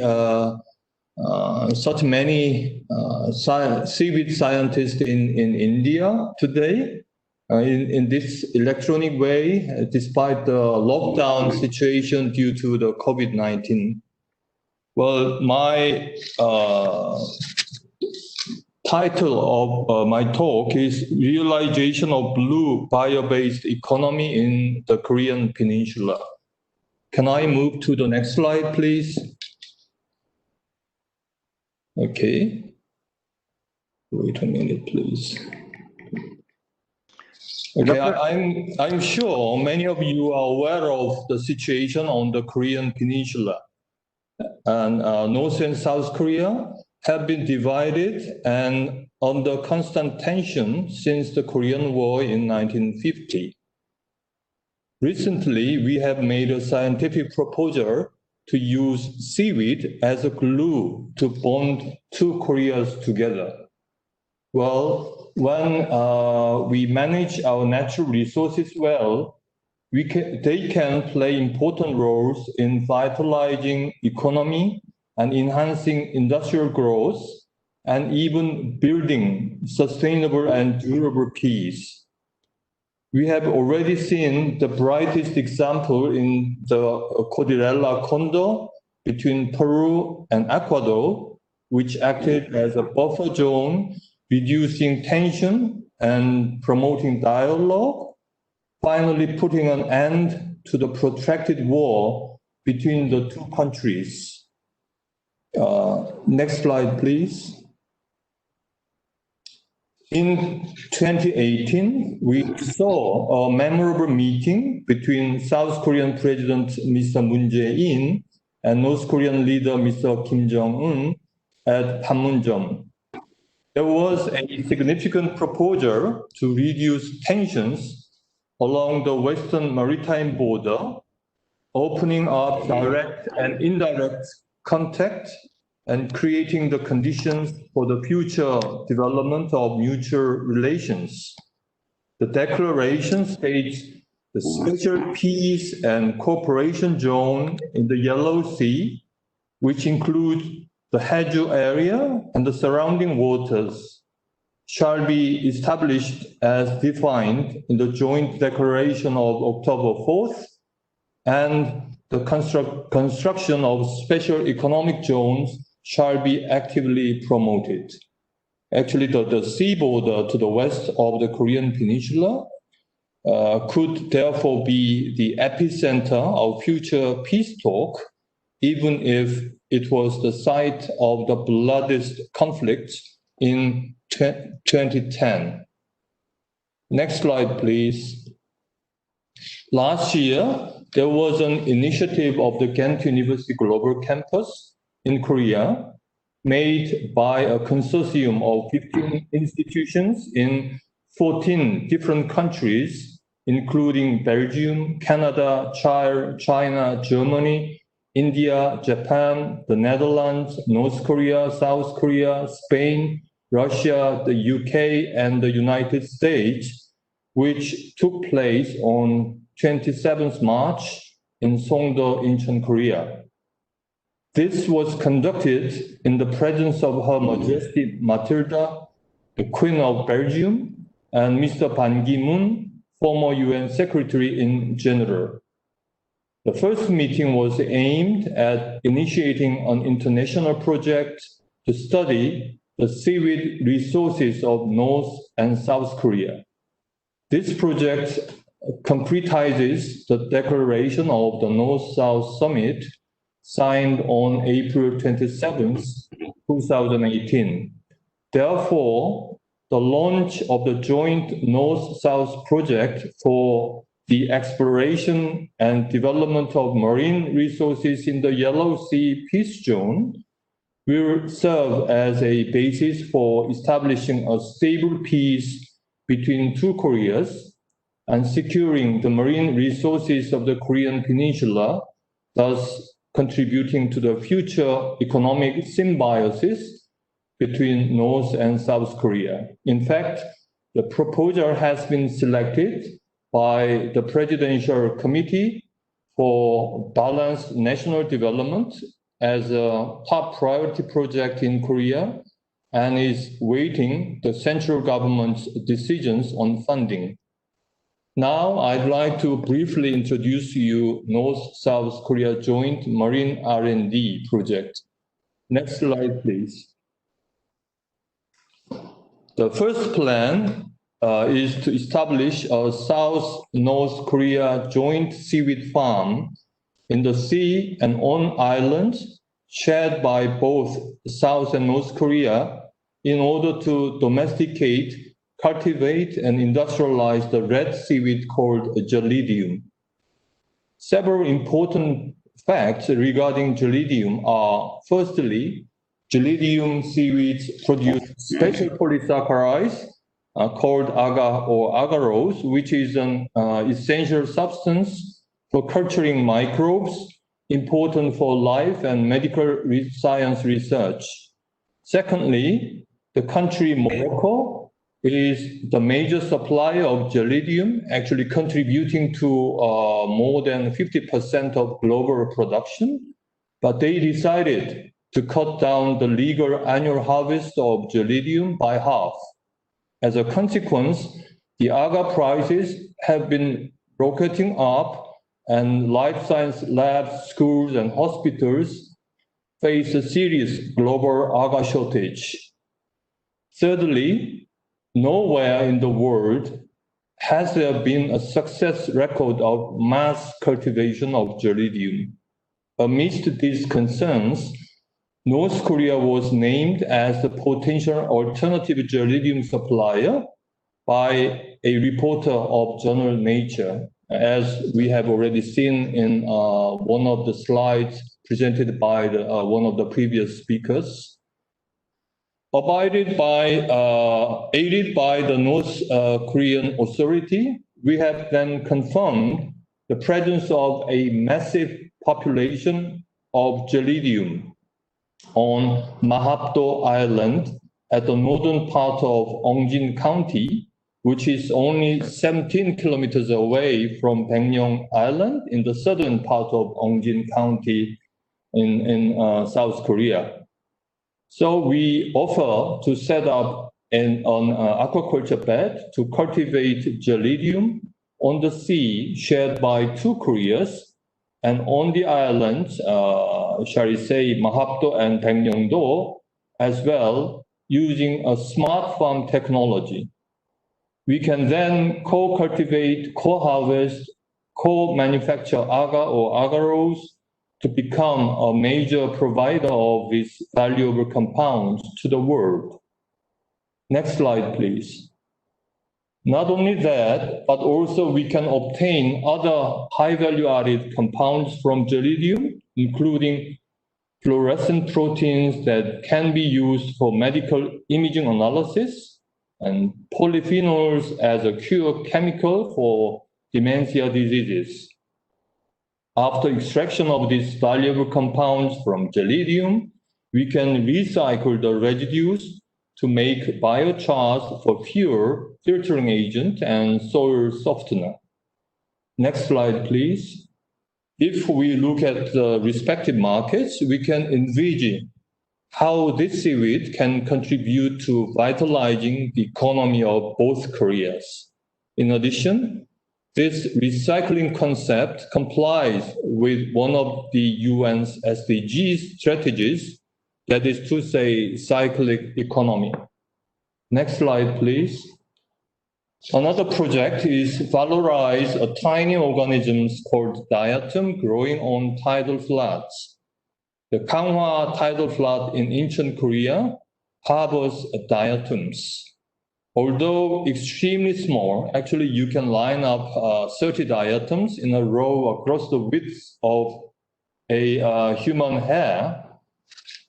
such many seaweed scientists in India today in this electronic way, despite the lockdown situation due to the COVID-19. Well, my title of my talk is Realization of Blue Bio-Based Economy in the Korean Peninsula. Can I move to the next slide, please? Okay. Wait a minute, please. Okay, I'm sure many of you are aware of the situation on the Korean Peninsula. And North and South Korea have been divided and under constant tension since the Korean War in 1950. Recently, we have made a scientific proposal to use seaweed as a glue to bond two Koreas together. Well, when we manage our natural resources well, they can play important roles in vitalizing economy and enhancing industrial growth and even building sustainable and durable peace. We have already seen the brightest example in the Cordillera Condor between Peru and Ecuador, which acted as a buffer zone, reducing tension and promoting dialogue, finally putting an end to the protracted war between the two countries. Next slide, please. In 2018, we saw a memorable meeting between South Korean President Mr. Moon Jae-in and North Korean leader Mr. Kim Jong-un at Panmunjom. There was a significant proposal to reduce tensions along the western maritime border, opening up direct and indirect contact and creating the conditions for the future development of mutual relations. The declaration states the special peace and cooperation zone in the Yellow Sea, which includes the Haeju area and the surrounding waters, shall be established as defined in the joint declaration of October 4th, and the construction of special economic zones shall be actively promoted. Actually, the sea border to the west of the Korean Peninsula could therefore be the epicenter of future peace talk, even if it was the site of the bloodiest conflict in 2010. Next slide, please. Last year, there was an initiative of the Ghent University Global Campus in Korea, made by a consortium of 15 institutions in 14 different countries, including Belgium, Canada, China, Germany, India, Japan, the Netherlands, North Korea, South Korea, Spain, Russia, the UK, and the United States, which took place on 27th March in Songdo, Incheon, Korea. This was conducted in the presence of Her Majesty Matilda, the Queen of Belgium, and Mr. Ban Ki-moon, former UN Secretary in General. The first meeting was aimed at initiating an international project to study the seaweed resources of North and South Korea. This project concretizes the declaration of the North-South Summit signed on April 27, 2018. Therefore, the launch of the joint North-South project for the exploration and development of marine resources in the Yellow Sea Peace Zone will serve as a basis for establishing a stable peace between two Koreas and securing the marine resources of the Korean Peninsula, thus contributing to the future economic symbiosis between North and South Korea. In fact, the proposal has been selected by the Presidential Committee for Balanced National Development as a top priority project in Korea and is waiting the central government's decisions on funding. Now, I'd like to briefly introduce you North-South Korea Joint Marine R&D project. Next slide, please. The first plan is to establish a South-North Korea joint seaweed farm in the sea and on islands shared by both South and North Korea in order to domesticate, cultivate, and industrialize the red seaweed called Gelidium. Several important facts regarding Gelidium are, firstly, Gelidium seaweeds produce special polysaccharides called agar or agarose, which is an essential substance for culturing microbes important for life and medical science research. Secondly, the country Morocco is the major supplier of Gelidium, actually contributing to more than 50% of global production, but they decided to cut down the legal annual harvest of Gelidium by half. As a consequence, the agar prices have been rocketing up, and life science labs, schools, and hospitals face a serious global agar shortage. Thirdly, nowhere in the world has there been a success record of mass cultivation of Gelidium. Amidst these concerns, North Korea was named as the potential alternative Gelidium supplier by a reporter of journal Nature, as we have already seen in one of the slides presented by one of the previous speakers. Aided by the North Korean authority, we have then confirmed the presence of a massive population of Gelidium on Mahapdo Island at the northern part of Ongjin County, which is only 17 kilometers away from Baekneung Island in the southern part of Ongjin County in South Korea. So we offer to set up an aquaculture bed to cultivate Gelidium on the sea shared by two Koreas, and on the islands, shall we say, Mahapdo and Baekneung-do, as well, using a smart farm technology. We can then co-cultivate, co-harvest, co-manufacture agar or agarose to become a major provider of these valuable compounds to the world. Next slide, please. Not only that, but also we can obtain other high-value added compounds from Gelidium, including fluorescent proteins that can be used for medical imaging analysis, and polyphenols as a cure chemical for dementia diseases. After extraction of these valuable compounds from Gelidium, we can recycle the residues to make biochars for fuel, filtering agent, and soil softener. Next slide, please. If we look at the respective markets, we can envision how this seaweed can contribute to vitalizing the economy of both Koreas. In addition, This recycling concept complies with one of the UN's SDGs strategies, that is to say, cyclic economy. Next slide, please. Another project is valorize a tiny organisms called diatom growing on tidal flats. The Ganghwa tidal flat in Incheon, Korea harbors diatoms. Although extremely small, actually you can line up 30 diatoms in a row across the width of a human hair.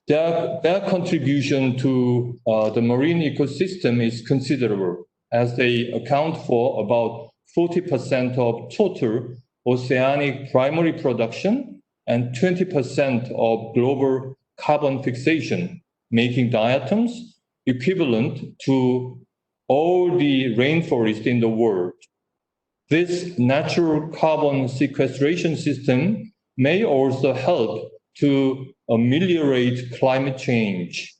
Their contribution to the marine ecosystem is considerable, as they account for about 40% of total oceanic primary production and 20% of global carbon fixation, making diatoms equivalent to all the rainforest in the world. This natural carbon sequestration system may also help to ameliorate climate change.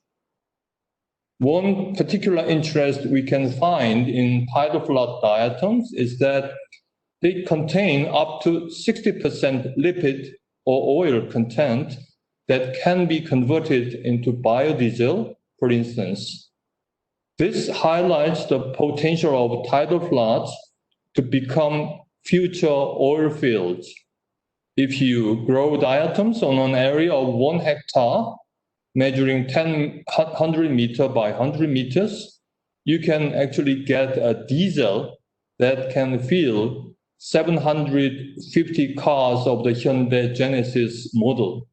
One particular interest we can find in tidal flat diatoms is that they contain up to 60% lipid or oil content that can be converted into biodiesel, for instance. This highlights the potential of tidal flats to become future oil fields. If you grow diatoms on an area of 1 hectare, measuring 100 meters by 100 meters, you can actually get a diesel that can fill 750 cars of the Hyundai Genesis model.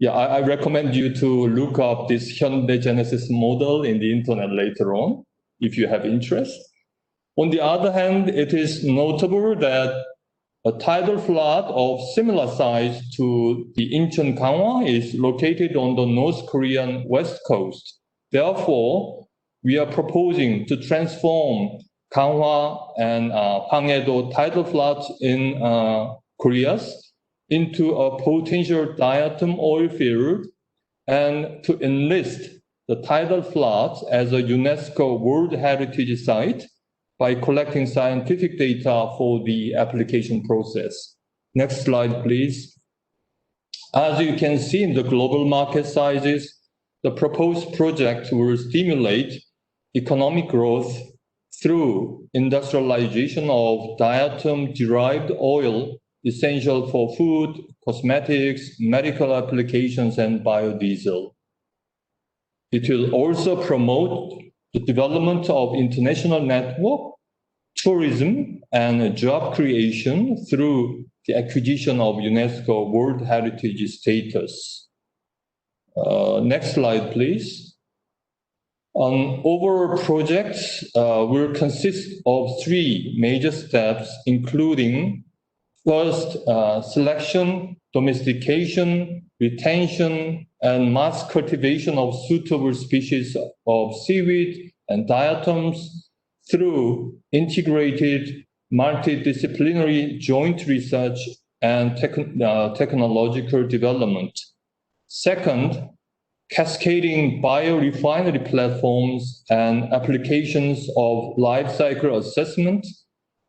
I recommend you to look up this Hyundai Genesis model in the internet later on, if you have interest. On the other hand, it is notable that a tidal flat of similar size to the Incheon Ganghwa is located on the North Korean west coast. Therefore, we are proposing to transform Ganghwa and Panghae-do tidal flats in Korea into a potential diatom oil field and to enlist the tidal flats as a UNESCO World Heritage Site by collecting scientific data for the application process. Next slide, please. As you can see in the global market sizes, the proposed project will stimulate economic growth through industrialization of diatom-derived oil essential for food, cosmetics, medical applications, and biodiesel. It will also promote the development of international network, tourism, and job creation through the acquisition of UNESCO World Heritage status. Next slide, please. An overall project will consist of 3 major steps, including first, selection, domestication, retention, and mass cultivation of suitable species of seaweed and diatoms through integrated multidisciplinary joint research and technological development. Second, cascading biorefinery platforms and applications of life cycle assessment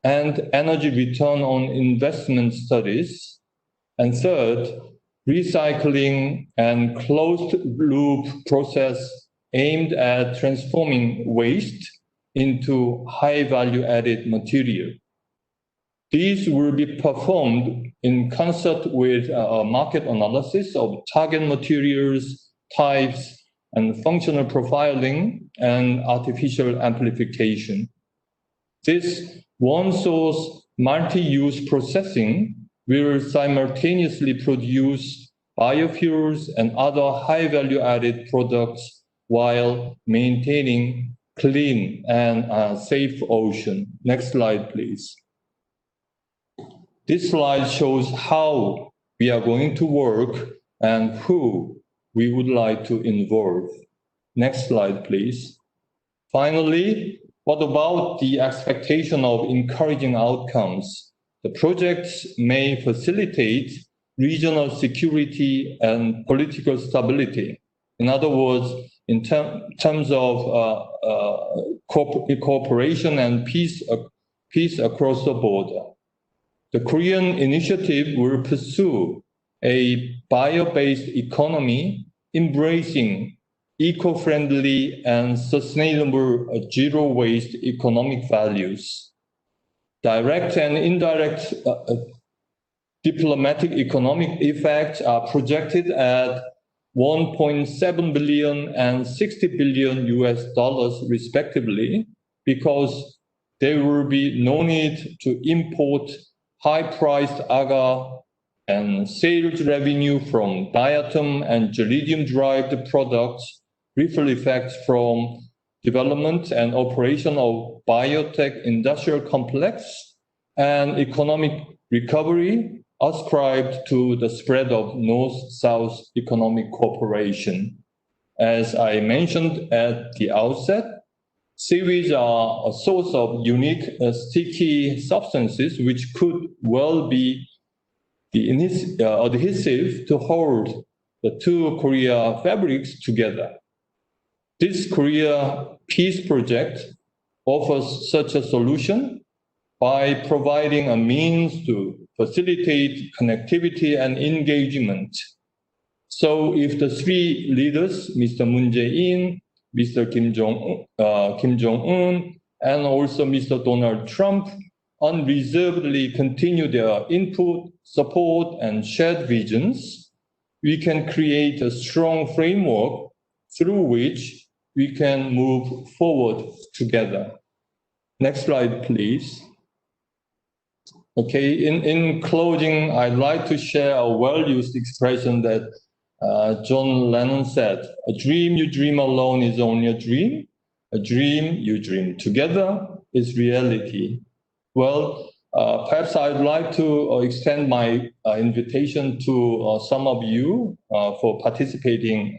and energy return on investment studies. And third, recycling and closed-loop process aimed at transforming waste into high-value-added material. These will be performed in concert with a market analysis of target materials, types, and functional profiling and artificial amplification. This one-source multi-use processing will simultaneously produce biofuels and other high-value-added products while maintaining clean and safe ocean. Next slide, please. This slide shows how we are going to work and who we would like to involve. Next slide, please. Finally, what about the expectation of encouraging outcomes? The projects may facilitate regional security and political stability. In other words, in terms of cooperation and peace peace across the border. The Korean initiative will pursue a bio-based economy embracing eco-friendly and sustainable zero-waste economic values. Direct and indirect diplomatic economic effects are projected at 1.7 billion and 60 billion US dollars respectively, because there will be no need to import high-priced agar, and sales revenue from diatom and geranium-derived products, ripple effects from development and operation of biotech industrial complex, and economic recovery ascribed to the spread of North-South economic cooperation. As I mentioned at the outset, seaweeds are a source of unique sticky substances which could well be the adhesive to hold the two Korea fabrics together. This Korea Peace Project offers such a solution by providing a means to facilitate connectivity and engagement. So if the three leaders, Mr. Moon Jae-in, Mr. Kim Jong-un, and also Mr. Donald Trump unreservedly continue their input, support, and shared visions, we can create a strong framework through which we can move forward together. Next slide, please. Okay, in closing, I'd like to share a well-used expression that John Lennon said, "A dream you dream alone is only a dream. A dream you dream together is reality." Well, perhaps I'd like to extend my invitation to some of you for participating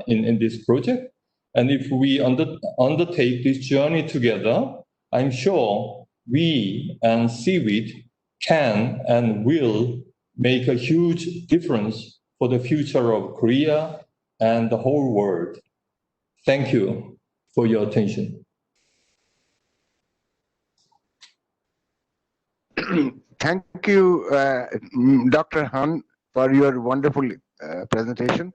in this project. And if we undertake this journey together, I'm sure we and Seaweed can and will make a huge difference for the future of Korea and the whole world. Thank you for your attention. Thank you, Dr. Han, for your wonderful presentation.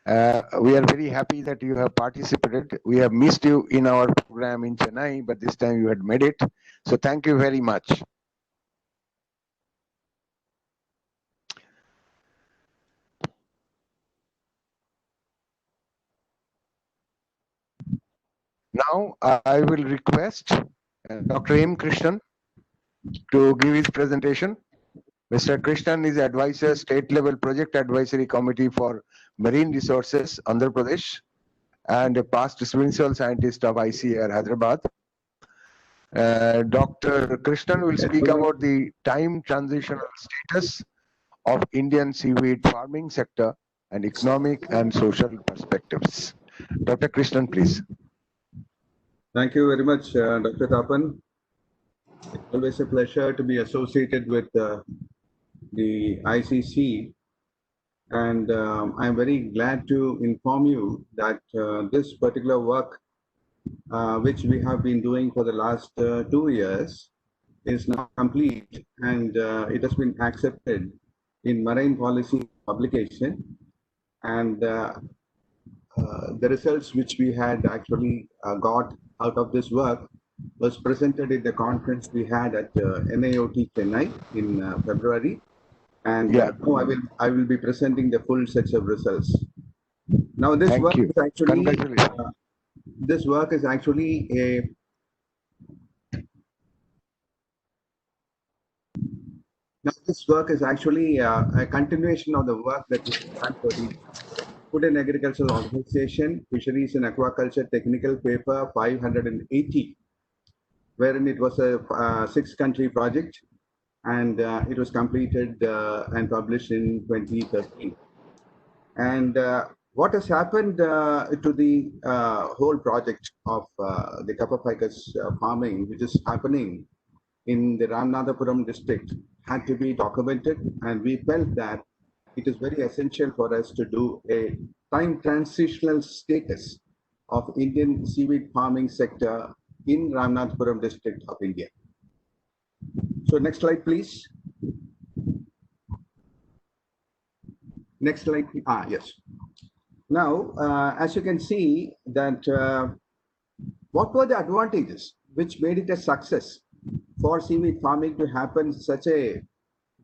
We are very happy that you have participated. We have missed you in our program in Chennai, but this time you had made it. So thank you very much. Now I will request Dr. M. Krishnan to give his presentation. Mr. Krishnan is advisor, state level project advisory committee for marine resources, Andhra Pradesh, and a past principal scientist of ICAR Hyderabad. Dr. Krishnan will speak about the time transitional status of Indian seaweed farming sector and economic and social perspectives. Dr. Krishnan, please. Thank you very much, Dr. Tapan. It's always a pleasure to be associated with the ICC, and I'm very glad to inform you that this particular work, which we have been doing for the last 2 years, is now complete, and it has been accepted in marine policy publication, and the results which we had actually got out of this work was presented in the conference we had at NIOT Chennai in February, and now I will be presenting the full set of results. Now this work is actually a continuation of the work that was done for the Food and Agricultural Organization, Fisheries and Aquaculture Technical Paper 580, wherein it was a 6-country project, and it was completed and published in 2013. And what has happened to the whole project of the Kappa ficus farming, which is happening in the Ramanathapuram district, had to be documented, and we felt that it is very essential for us to do a time transitional status of Indian seaweed farming sector in Ramanathapuram district of India. So next slide, please. Next slide. Yes. Now, as you can see that what were the advantages which made it a success for seaweed farming to happen such a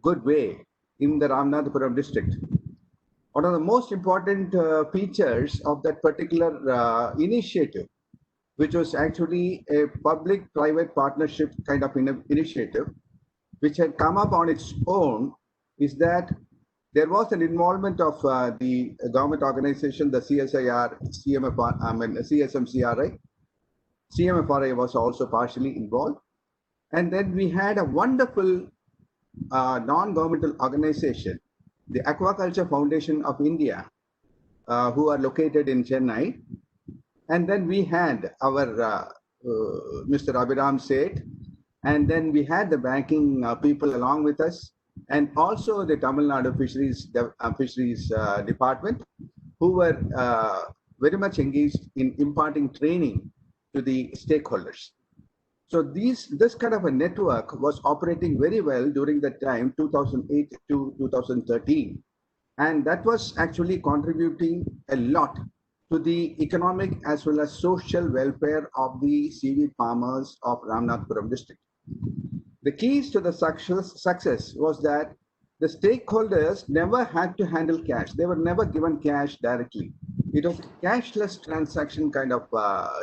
good way in the Ramanathapuram district? One of the most important features of that particular initiative, which was actually a public-private partnership kind of initiative, which had come up on its own, is that there was an involvement of the government organization, the CSIR, CSMCRI. CMFRI was also partially involved. And then we had a wonderful non-governmental organization, the Aquaculture Foundation of India, who are located in Chennai. And then we had our Mr. Abhiram Seth, and then we had the banking people along with us, and also the Tamil Nadu Fisheries Department, who were very much engaged in imparting training to the stakeholders. So this kind of a network was operating very well during the time 2008 to 2013, and that was actually contributing a lot to the economic as well as social welfare of the seaweed farmers of Ramanathapuram district. The keys to the success was that the stakeholders never had to handle cash. They were never given cash directly. It was a cashless transaction kind of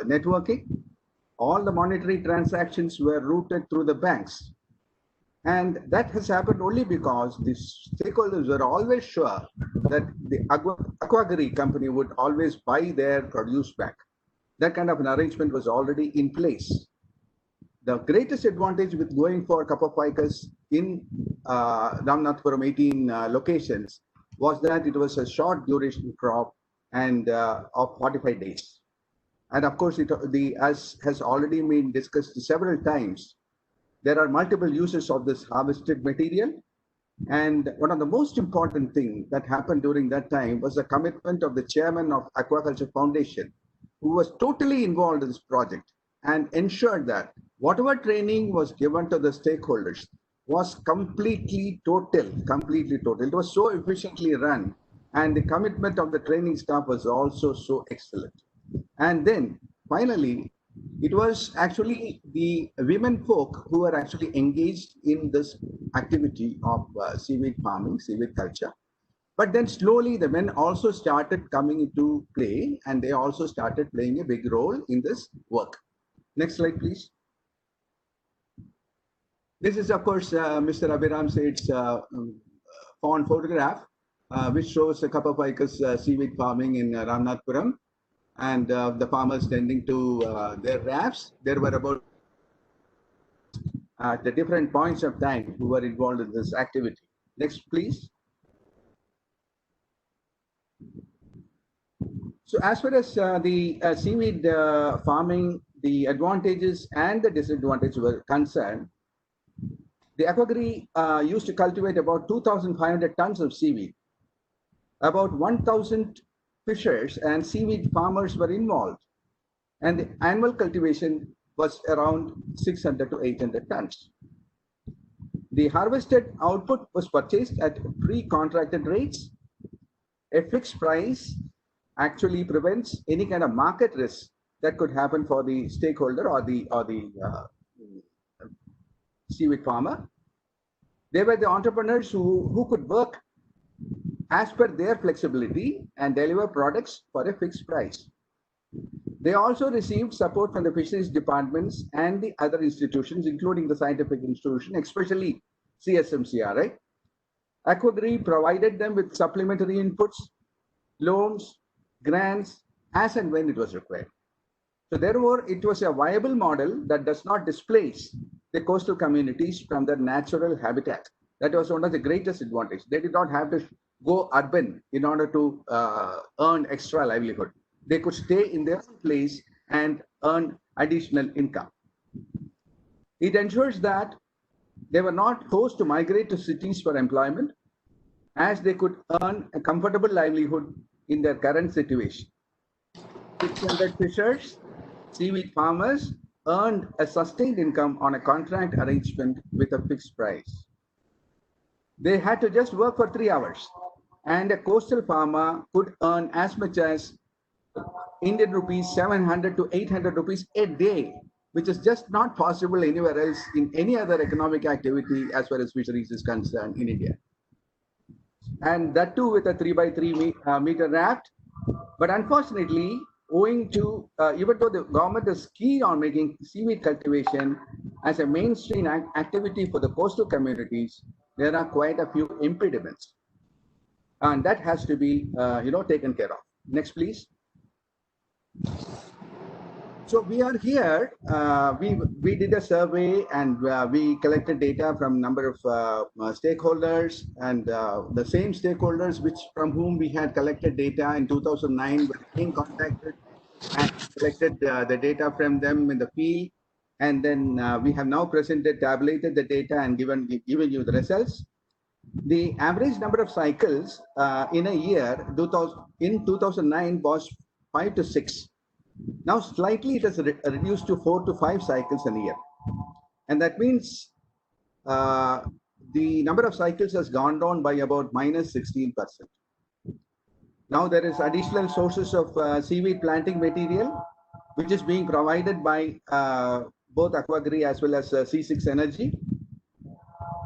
networking. All the monetary transactions were routed through the banks. And that has happened only because the stakeholders were always sure that the Aquagri company would always buy their produce back. That kind of an arrangement was already in place. The greatest advantage with going for cup of ficus in Ramanathapuram 18 locations was that it was a short duration crop and of 45 days. And of course, as has already been discussed several times, there are multiple uses of this harvested material. And one of the most important things that happened during that time was the commitment of the chairman of Aquaculture Foundation, who was totally involved in this project and ensured that whatever training was given to the stakeholders was completely total. It was so efficiently run, and the commitment of the training staff was also so excellent. And then finally, it was actually the women folk who were actually engaged in this activity of seaweed farming, seaweed culture. But then slowly the men also started coming into play, and they also started playing a big role in this work. Next slide, please. This is, of course, Mr. Abhiram Seth's fond photograph, which shows a cup of ficus seaweed farming in Ramanathapuram, and the farmers tending to their rafts. There were about at the different points of time who were involved in this activity. Next, please. So as far as the seaweed farming, the advantages and the disadvantages were concerned, the Aquagri used to cultivate about 2,500 tons of seaweed. About 1,000 fishers and seaweed farmers were involved, and the annual cultivation was around 600 to 800 tons. The harvested output was purchased at pre-contracted rates. A fixed price actually prevents any kind of market risk that could happen for the stakeholder or the seaweed farmer. They were the entrepreneurs who could work as per their flexibility and deliver products for a fixed price. They also received support from the fisheries departments and the other institutions, including the scientific institution, especially CSMCRI. Aquagri provided them with supplementary inputs, loans, grants, as and when it was required. So therefore, it was a viable model that does not displace the coastal communities from their natural habitat. That was one of the greatest advantages. They did not have to go urban in order to earn extra livelihood. They could stay in their place and earn additional income. It ensures that they were not forced to migrate to cities for employment, as they could earn a comfortable livelihood in their current situation. 600 fishers, seaweed farmers, earned a sustained income on a contract arrangement with a fixed price. They had to just work for 3 hours, and a coastal farmer could earn as much as Indian rupees 700 to 800 rupees a day, which is just not possible anywhere else in any other economic activity as far as fisheries is concerned in India. And that too with a 3x3 meter raft. But unfortunately, owing to, even though the government is keen on making seaweed cultivation as a mainstream activity for the coastal communities, there are quite a few impediments. And that has to be, taken care of. Next, please. So we are here. We did a survey and we collected data from a number of stakeholders, and the same stakeholders from whom we had collected data in 2009 were being contacted and collected the data from them in the field. And then we have now tabulated the data and given you the results. The average number of cycles in a year in 2009 was 5 to 6. Now slightly it has reduced to 4 to 5 cycles in a year. And that means the number of cycles has gone down by about minus 16%. Now there is additional sources of seaweed planting material, which is being provided by both Aquagri as well as C6 Energy.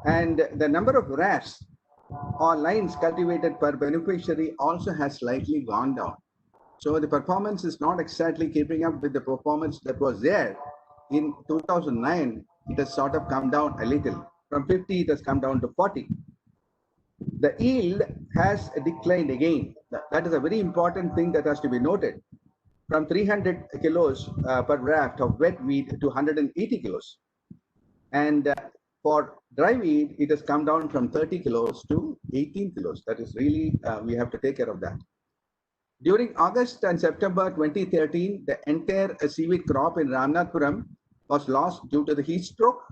And the number of rafts or lines cultivated per beneficiary also has slightly gone down. So the performance is not exactly keeping up with the performance that was there in 2009. It has sort of come down a little. From 50, it has come down to 40. The yield has declined again. That is a very important thing that has to be noted. From 300 kilos per raft of wet weed to 180 kilos. And for dry weed, it has come down from 30 kilos to 18 kilos. That is really, we have to take care of that. During August and September 2013, the entire seaweed crop in Ramnathpuram was lost due to the heat stroke.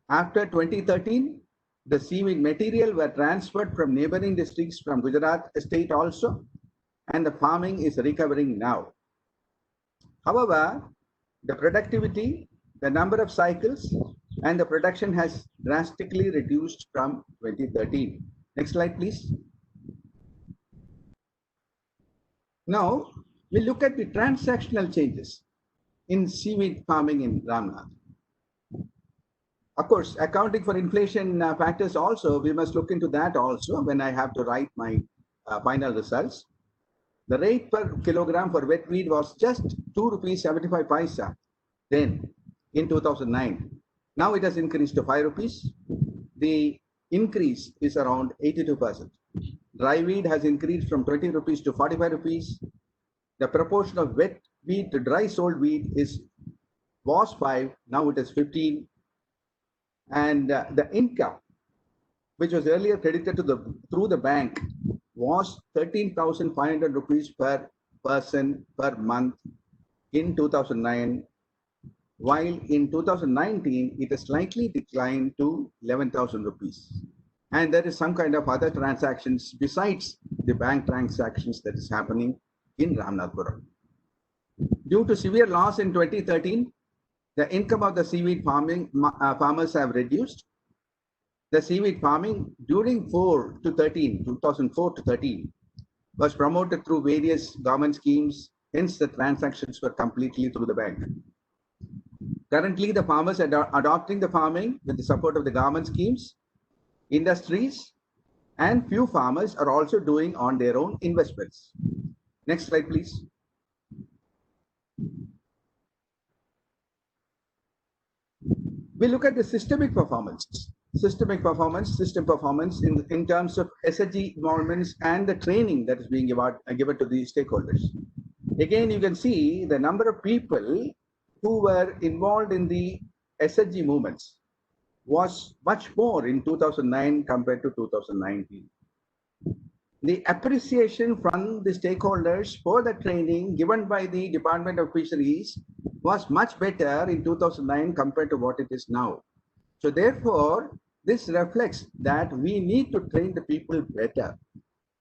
After 2013, the seaweed material were transferred from neighboring districts from Gujarat state also, and the farming is recovering now. However, the productivity, the number of cycles, and the production has drastically reduced from 2013. Next slide, please. Now, we look at the transactional changes in seaweed farming in Ramnath. Of course, accounting for inflation factors also, we must look into that also when I have to write my final results. The rate per kilogram for wet weed was just 2 rupees 75 paisa then in 2009. Now it has increased to 5 rupees. The increase is around 82%. Dry weed has increased from 20 rupees to 45 rupees. The proportion of wet weed to dry sold weed was 5, now it is 15. And the income, which was earlier credited to through the bank, was 13,500 rupees per person per month in 2009, while in 2019 it has slightly declined to 11,000 rupees. And there is some kind of other transactions besides the bank transactions that is happening in Ramnathpuram. Due to severe loss in 2013, the income of the seaweed farmers have reduced. The seaweed farming during 2004 to 13, was promoted through various government schemes. Hence, the transactions were completely through the bank. Currently, the farmers are adopting the farming with the support of the government schemes. Industries and few farmers are also doing on their own investments. Next slide, please. We look at the system performance in terms of SHG involvements and the training that is being given to these stakeholders. Again, you can see the number of people who were involved in the SHG movements was much more in 2009 compared to 2019. The appreciation from the stakeholders for the training given by the Department of Fisheries was much better in 2009 compared to what it is now. So therefore, this reflects that we need to train the people better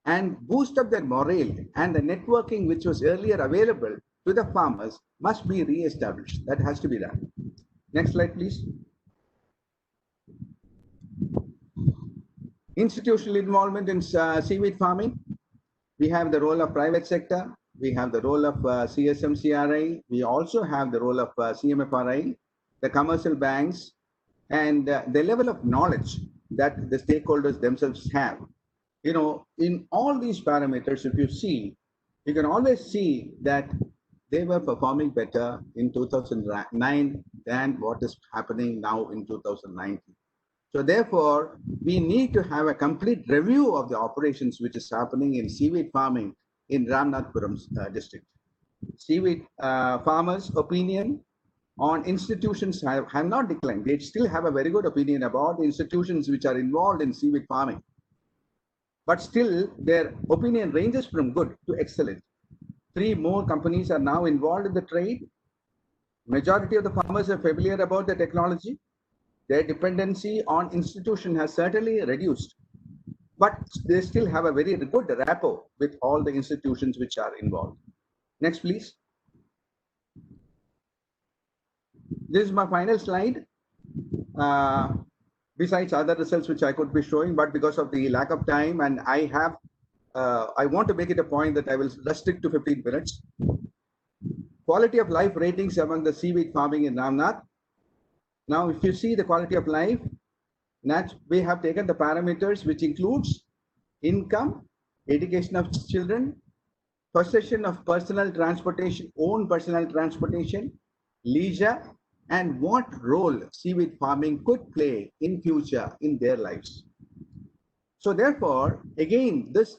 and boost up their morale, and the networking which was earlier available to the farmers must be re-established. That has to be done. Next slide, please. Institutional involvement in seaweed farming. We have the role of private sector. We have the role of CSMCRI. We also have the role of CMFRI, the commercial banks, and the level of knowledge that the stakeholders themselves have. You know, in all these parameters, if you see, you can always see that they were performing better in 2009 than what is happening now in 2019. So therefore, we need to have a complete review of the operations which is happening in seaweed farming in Ramnathpuram district. Seaweed farmers' opinion on institutions have not declined. They still have a very good opinion about the institutions which are involved in seaweed farming. But still, their opinion ranges from good to excellent. 3 more companies are now involved in the trade. Majority of the farmers are familiar about the technology. Their dependency on institution has certainly reduced, but they still have a very good rapport with all the institutions which are involved. Next, please. This is my final slide. Besides other results which I could be showing, but because of the lack of time, and I want to make it a point that I will restrict to 15 minutes. Quality of life ratings among the seaweed farming in Ramnath. Now, if you see the quality of life, we have taken the parameters which includes income, education of children, possession of personal transportation, own personal transportation, leisure, and what role seaweed farming could play in future in their lives. So therefore, again, this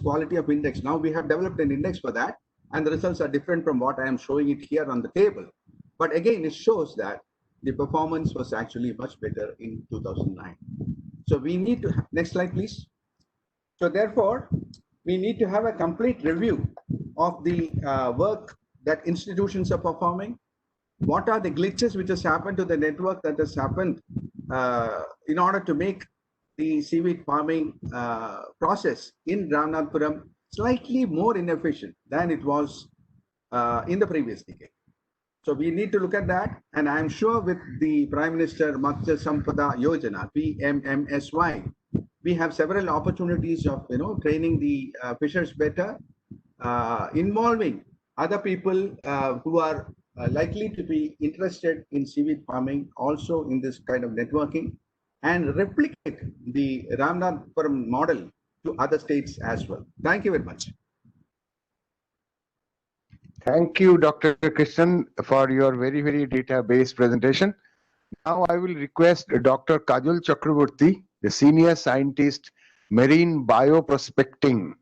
quality of index, now we have developed an index for that, and the results are different from what I am showing it here on the table. But again, it shows that the performance was actually much better in 2009. So we need to, next slide, please. So therefore, we need to have a complete review of the work that institutions are performing. What are the glitches which has happened to the network that has happened in order to make the seaweed farming process in Ramnathpuram slightly more inefficient than it was in the previous decade. So we need to look at that, and I'm sure with the Prime Minister Matsya Sampada Yojana, PMMSY, we have several opportunities of training the fishers better, involving other people who are likely to be interested in seaweed farming also in this kind of networking, and replicate the Ramnathpuram model to other states as well. Thank you very much. Thank you, Dr. Krishnan, for your very, very data-based presentation. Now I will request Dr. Kajal Chakraborty, the Senior Scientist, Marine Bioprospecting,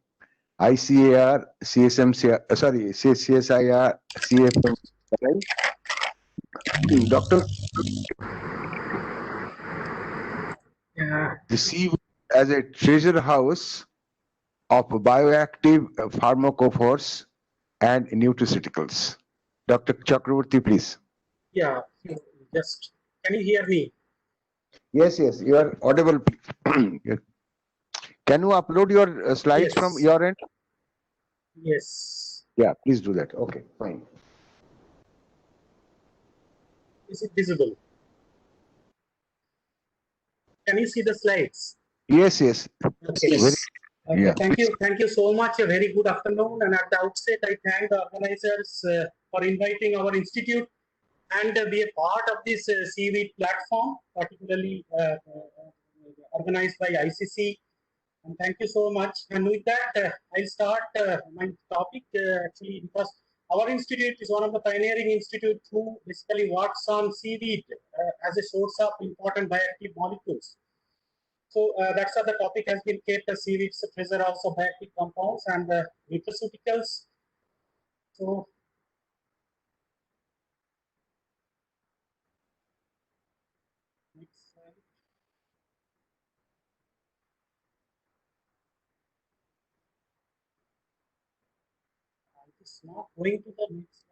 ICAR, CSIR, CFM. Dr. The Seaweed as a treasure house of bioactive pharmacophores and nutraceuticals. Dr. Chakraborty, please. Yeah, just, can you hear me? Yes, you are audible. Can you upload your slides from your end? Yes. Yeah, please do that. Okay, fine. Is it visible? Can you see the slides? Yes. Okay. Yeah. Thank you so much. A very good afternoon. And at the outset, I thank the organizers for inviting our institute and be a part of this seaweed platform, particularly organized by ICC. And thank you so much. And with that, I'll start my topic actually, because our institute is one of the pioneering institutes who basically works on seaweed as a source of important bioactive molecules. So that's how the topic has been kept, the seaweeds, treasure house of bioactive compounds and nutraceuticals. So next slide. It's not going to the next slide.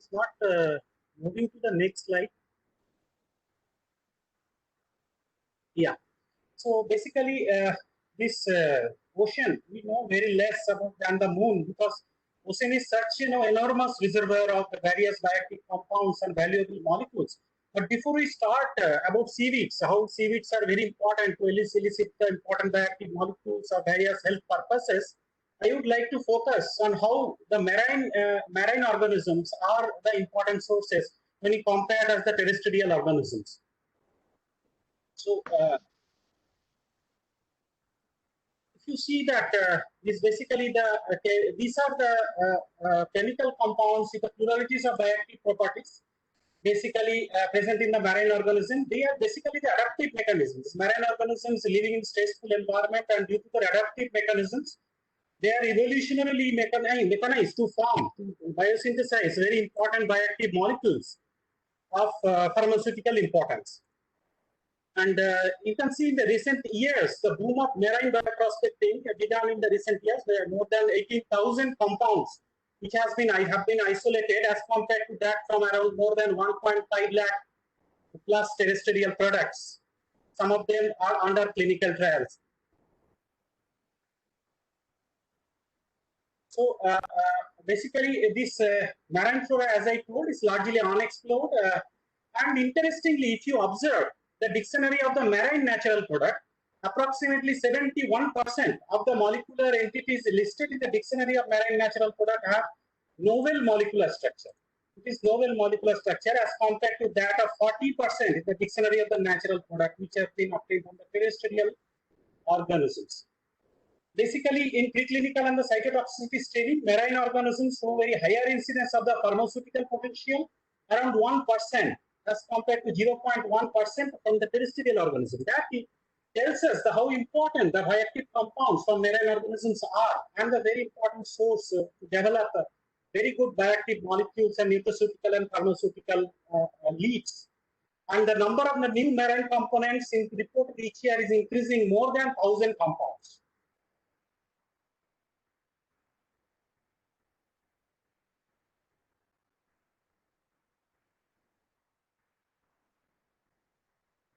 is not moving to the next slide. Yeah. So basically, this ocean, we know very less about than the moon, because ocean is such enormous reservoir of the various bioactive compounds and valuable molecules. But before we start about seaweeds, how seaweeds are very important to elicit the important bioactive molecules of various health purposes, I would like to focus on how the marine organisms are the important sources when we compare as the terrestrial organisms. So if you see that this basically these are the chemical compounds with the pluralities of bioactive properties basically present in the marine organism. They are basically the adaptive mechanisms. Marine organisms living in stressful environment, and due to their adaptive mechanisms, they are evolutionarily mechanized to form, to biosynthesize very important bioactive molecules of pharmaceutical importance. And you can see in the recent years, the boom of marine bioprospecting began in the recent years. There are more than 18,000 compounds which have been isolated as compared to that from around more than 1.5 lakh plus terrestrial products. Some of them are under clinical trials. So basically, this marine flora, as I told, is largely unexplored. And interestingly, if you observe the dictionary of the marine natural product, approximately 71% of the molecular entities listed in the dictionary of marine natural product have novel molecular structure. It is novel molecular structure as compared to that of 40% in the dictionary of the natural product, which have been obtained from the terrestrial organisms. Basically, in preclinical and the cytotoxicity study, marine organisms show very higher incidence of the pharmaceutical potential, around 1%, as compared to 0.1% from the terrestrial organism. That tells us how important the bioactive compounds from marine organisms are, and a very important source to develop very good bioactive molecules and nutraceutical and pharmaceutical leads. And the number of the new marine components reported each year is increasing more than 1,000 compounds.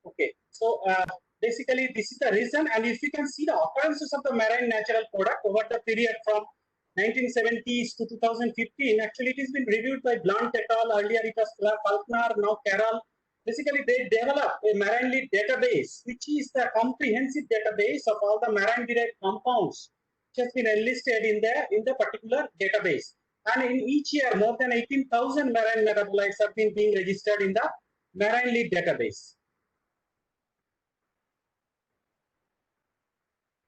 Okay, so basically this is the reason, and if you can see the occurrences of the marine natural product over the period from 1970s to 2015, actually it has been reviewed by Blunt et al. Earlier it was Faulkner, now Carroll. Basically they developed a marine lead database, which is the comprehensive database of all the marine derived compounds which has been enlisted in the particular database. And in each year, more than 18,000 marine metabolites have been being registered in the marine lead database.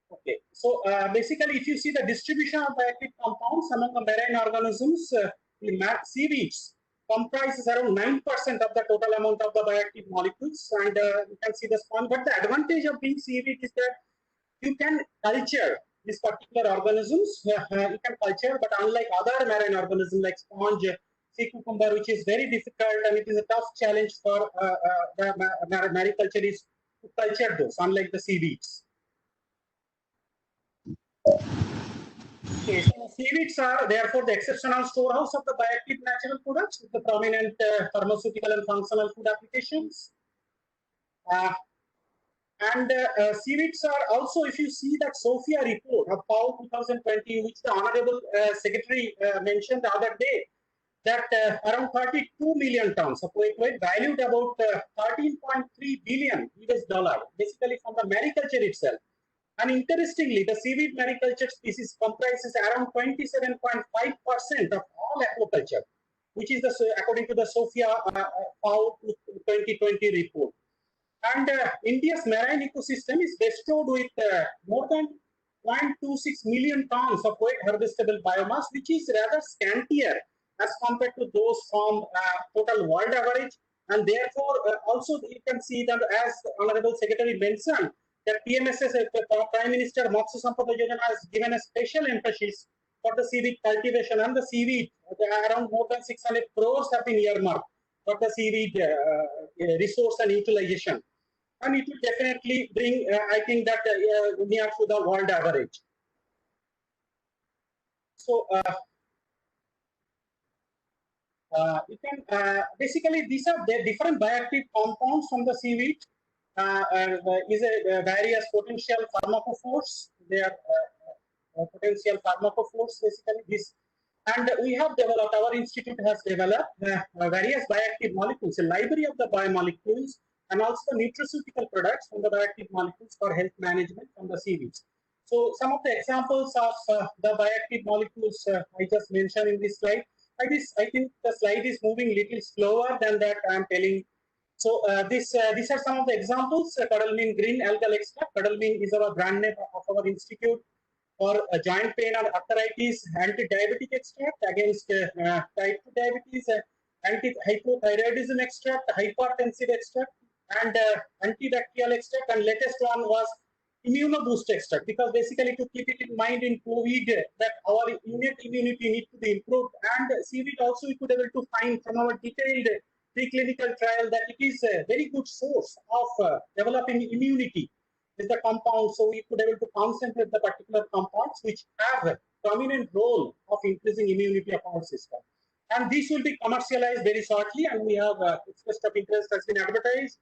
Okay, so basically, if you see the distribution of bioactive compounds among the marine organisms, the seaweeds comprises around 9% of the total amount of the bioactive molecules, and you can see the sponge. But the advantage of being seaweed is that you can culture these particular organisms. You can culture, but unlike other marine organisms like sponge, sea cucumber, which is very difficult, and it is a tough challenge for the mariculturists to culture those, unlike the seaweeds. Okay, so seaweeds are therefore the exceptional storehouse of the bioactive natural products with the prominent pharmaceutical and functional food applications. Seaweeds are also, if you see that SOFIA report of FAO 2020, which the Honorable Secretary mentioned the other day, that around 32 million tons of weight valued about 13.3 billion US dollar, basically from the mariculture itself. And interestingly, the seaweed mariculture species comprises around 27.5% of all aquaculture, which is according to the SOFIA FAO 2020 report. And India's marine ecosystem is bestowed with more than 0.26 million tons of wet harvestable biomass, which is rather scantier as compared to those from total world average. And therefore, also you can see that, as Honorable Secretary mentioned, that PMSS, Prime Minister Matsya Sampada Yojana, has given a special emphasis for the seaweed cultivation and the seaweed. Around more than 600 crores have been earmarked for the seaweed resource and utilization. And it will definitely bring, I think, that near to the world average. So, You can basically these are the different bioactive compounds from the seaweed. Is a various potential pharmacophores. They are potential pharmacophores basically this. And we have developed, our institute has developed various bioactive molecules, a library of the biomolecules, and also nutraceutical products from the bioactive molecules for health management from the seaweeds. So some of the examples of the bioactive molecules I just mentioned in this slide. I think the slide is moving little slower than that I am telling. So these are some of the examples. Cadalmine green algal extract. Cadalmine is our brand name of our institute. For joint pain and arthritis, anti-diabetic extract against type 2 diabetes, anti-hypothyroidism extract, hypertensive extract, and antibacterial extract. And latest one was immunoboost extract, because basically to keep it in mind in COVID that our innate immunity needs to be improved. And seaweed also we could able to find from our detailed preclinical trial that it is a very good source of developing immunity. Is the compound, so we could able to concentrate the particular compounds which have a prominent role of increasing immunity of our system. And this will be commercialized very shortly, and we have expressed of interest has been advertised,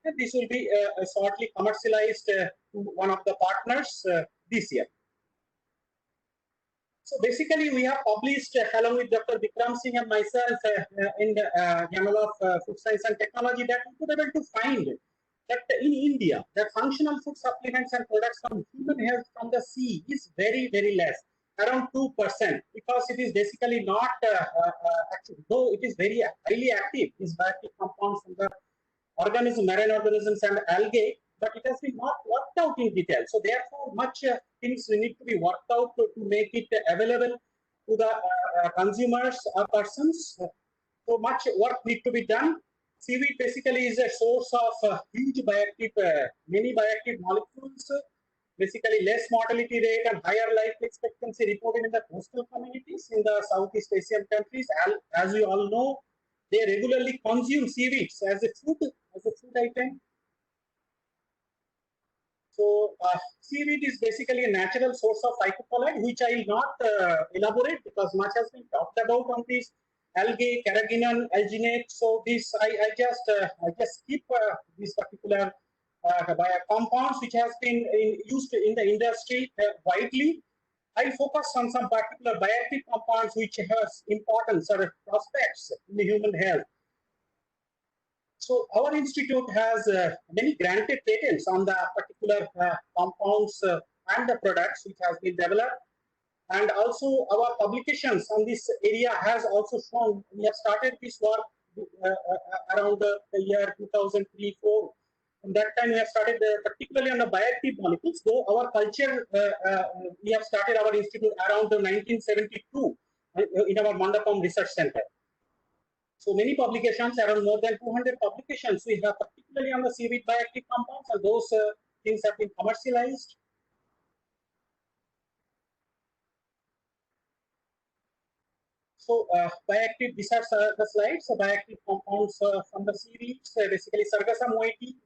and this will be shortly commercialized to one of the partners this year. So basically, we have published along with Dr. Vikram Singh and myself in the Journal of Food Science and Technology that we could able to find that in India, the functional food supplements and products from human health from the sea is very, very less, around 2%, because it is basically not, actually, though it is very highly active, these bioactive compounds from the organism, marine organisms and algae, but it has been not worked out in detail. So therefore, much things need to be worked out to make it available to the consumers or persons. So much work needs to be done. Seaweed basically is a source of huge bioactive, many bioactive molecules, basically less mortality rate and higher life expectancy reported in the coastal communities in the Southeast Asian countries. As you all know, they regularly consume seaweeds as a food item. So seaweed is basically a natural source of phycocolloid, which I will not elaborate because much has been talked about on this. Algae, carrageenan, alginate. So this I just skip this particular compounds which has been used in the industry widely. I focus on some particular bioactive compounds which has importance or prospects in the human health. So our institute has many granted patents on the particular compounds and the products which has been developed. And also our publications on this area has also shown, we have started this work around the year 2003-04. At that time we have started particularly on the bioactive molecules, though our culture, we have started our institute around 1972 in our Mandapam Research Center. So many publications, around more than 200 publications we have particularly on the seaweed bioactive compounds, and those things have been commercialized. So bioactive, these are the slides. So bioactive compounds from the seaweeds, basically Sargassum moiety.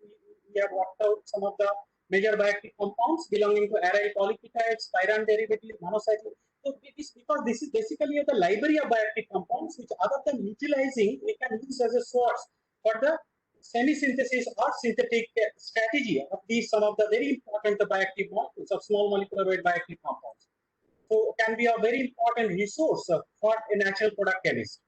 We have worked out some of the major bioactive compounds belonging to aryl polypeptides, pyran derivatives, monocyclic. So because this is basically the library of bioactive compounds, which other than utilizing, we can use as a source for the semi-synthesis or synthetic strategy of these some of the very important bioactive molecules of small molecular weight bioactive compounds. So can be a very important resource for a natural product chemist.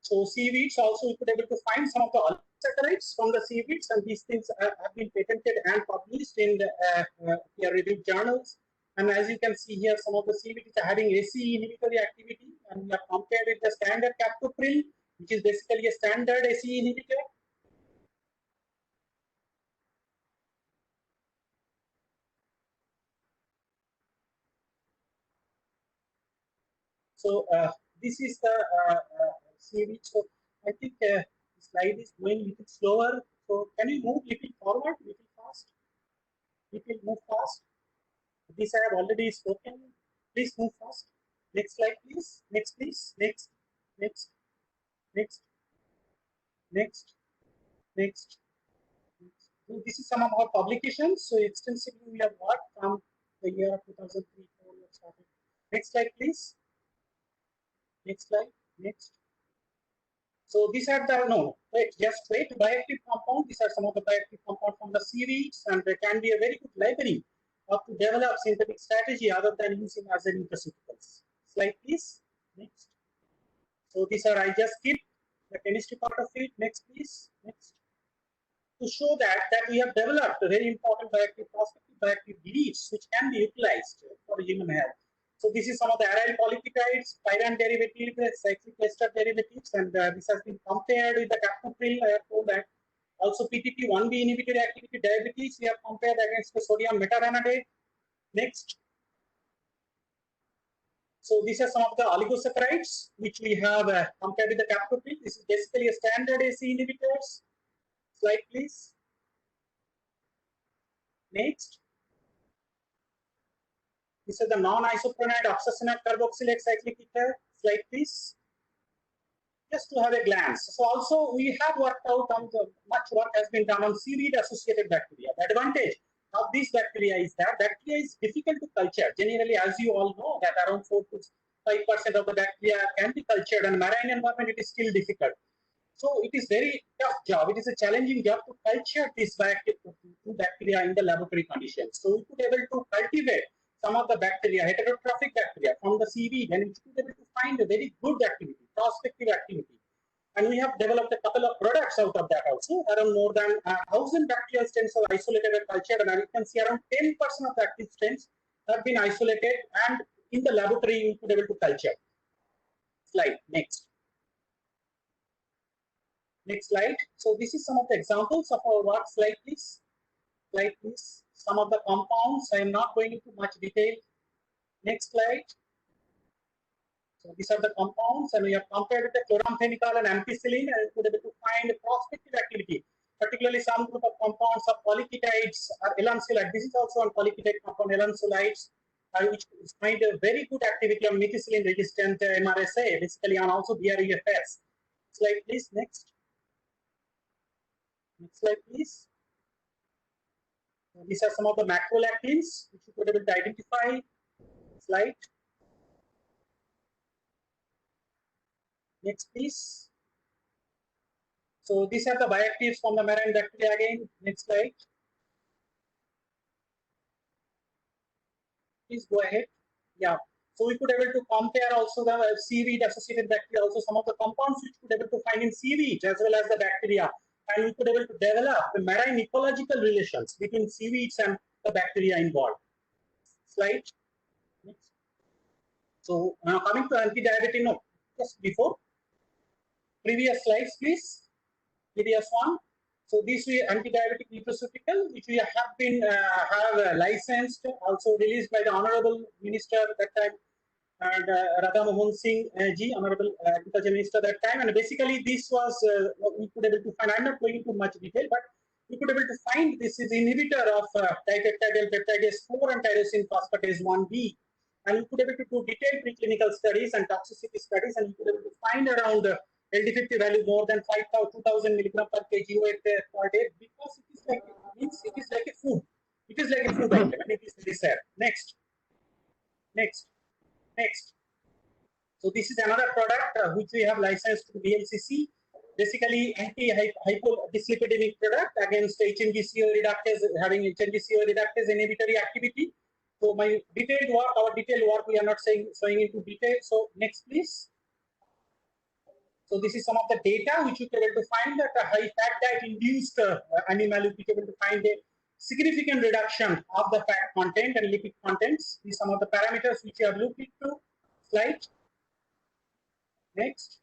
So seaweeds also we could able to find some of the oligosaccharides from the seaweeds, and these things have been patented and published in the peer-reviewed journals. And as you can see here, some of the seaweeds are having ACE inhibitory activity, and we have compared with the standard captopril, which is basically a standard ACE inhibitor. So this is the seaweed. So I think the slide is going a little slower. So can you move a little forward, a little fast? Little move fast. This I have already spoken. Please move fast. Next slide, please. Next, please. Next, next, next, next, next. So this is some of our publications. So extensively we have worked from the year 2003-04 we have started. Next slide, please. Next slide. Next. So these are the, no, wait, just wait, bioactive compound. These are some of the bioactive compounds from the seaweeds, and they can be a very good library to develop synthetic strategy other than using as a nutraceuticals. Slide please. Next. So these are, I just skipped the chemistry part of it. Next please. Next. To show that we have developed a very important bioactive prospective bioactive leads which can be utilized for human health. So this is some of the aryl polypeptides, pyrene derivatives, cyclic ester derivatives, and this has been compared with the captopril. I have told that. Also PTP1B inhibitor activity diabetes, we have compared against the sodium metaranidate. Next. So these are some of the oligosaccharides which we have compared with the captopril. This is basically a standard AC inhibitors. Slide please. Next. This is the non-isopronide oxacenate carboxylate cyclic ether. Slide please. Just to have a glance. So also we have worked out on the much work has been done on seaweed associated bacteria. The advantage of these bacteria is that bacteria is difficult to culture. Generally, as you all know, that around 4 to 5% of the bacteria can be cultured, and marine environment it is still difficult. So it is very tough job. It is a challenging job to culture these bacteria in the laboratory conditions. So we could able to cultivate some of the bacteria, heterotrophic bacteria from the seaweed, and we could able to find a very good activity, prospective activity. And we have developed a couple of products out of that also. Around more than 1,000 bacterial strains are isolated and cultured, and you can see around 10% of the active strains have been isolated, and in the laboratory we could able to culture. Slide next. Next slide. So this is some of the examples of our work. Slide please. Slide please. Some of the compounds. I am not going into much detail. Next slide. So these are the compounds, and we have compared with the chloramphenicol and ampicillin, and we could able to find prospective activity. Particularly some group of compounds of polyketides or elansolide. This is also on polyketide compound elansolides, which find a very good activity on methicillin resistant MRSA, basically, and also BREFS. Slide please. Next. Next slide, please. These are some of the macrolactins which you could able to identify. Slide. Next, please. So these are the bioactives from the marine bacteria again. Next slide. Please go ahead. Yeah. So we could able to compare also the seaweed associated bacteria, also some of the compounds which we could able to find in seaweed as well as the bacteria. And we could able to develop the marine ecological relations between seaweeds and the bacteria involved. Slide. Next. So now coming to anti-diabetic, no, just before. Previous slides, please. Previous one. So this is anti-diabetic nutraceutical, which we have been licensed, also released by the Honorable Minister at that time, and Radha Mohan Singh ji, Honorable Agriculture Minister at that time. And basically, this was what we could able to find. I'm not going into much detail, but we could able to find this is inhibitor of dipeptidyl peptidase 4 and tyrosine phosphatase 1B. And we could able to do detailed preclinical studies and toxicity studies, and we could able to find around LD50 value more than 2,000 milligram per kg weight per day, because it is like it is like a food. It is like a food item, and it is dessert. Next. Next. Next. So this is another product which we have licensed to BLCC. Basically, anti-hypodislipidemic product against HMG-CoA reductase, having HMG-CoA reductase inhibitory activity. So my detailed work, our detailed work, we are not showing into detail. So next, please. So this is some of the data which you can able to find that a high fat diet induced animal, you can able to find a significant reduction of the fat content and lipid contents. These are some of the parameters which you have looked into. Slide. Next.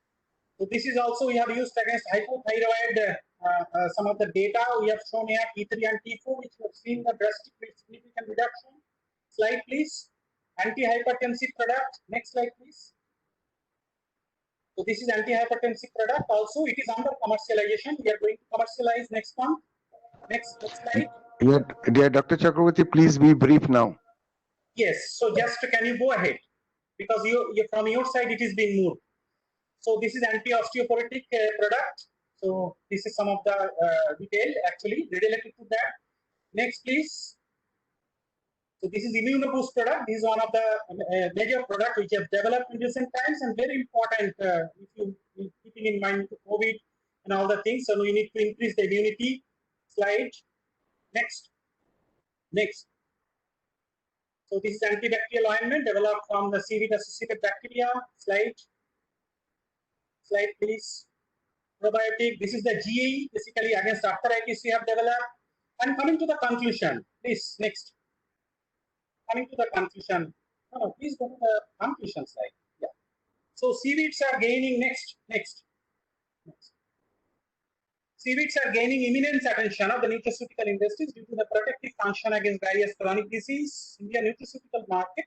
So this is also we have used against hypothyroid. Some of the data we have shown here T3 and T4, which we have seen the drastic significant reduction. Slide, please. Anti-hypertensive product. Next slide, please. So this is anti-hypertensive product. Also, it is under commercialization. We are going to commercialize next one. Next slide. Yeah, Dr. Chakravarti, please be brief now. Yes. So just can you go ahead, because you from your side it is being moved. So this is anti-osteoporotic product. So this is some of the detail actually related to that. Next, please. So this is immunoboost product. This is one of the major products which have developed in recent times and very important if you keeping in mind COVID and all the things. So we need to increase the immunity. Slide. Next. Next. So this is antibacterial ointment developed from the seaweed associated bacteria. Slide. Slide, please. Probiotic. This is the GE, basically against arthritis we have developed. And coming to the conclusion, please, next. Coming to the conclusion. No, please go to the conclusion slide. Yeah. So seaweeds are gaining next. Seaweeds are gaining immense attention of the nutraceutical industries due to the protective function against various chronic disease. Indian nutraceutical market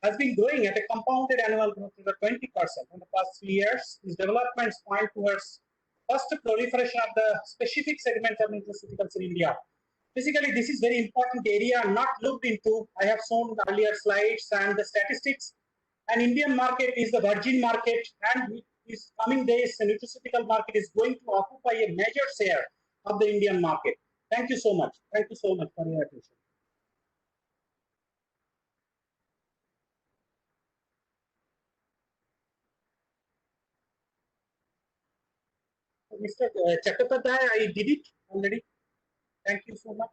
has been growing at a compounded annual growth rate of 20% in the past 3 years. These developments point towards first proliferation of the specific segments of nutraceuticals in India. Basically, this is very important area not looked into. I have shown earlier slides and the statistics. And Indian market is the virgin market, and these coming days, the nutraceutical market is going to occupy a major share of the Indian market. Thank you so much. Thank you so much for your attention. Mr. Chattopadhyay, I did it already. Thank you so much.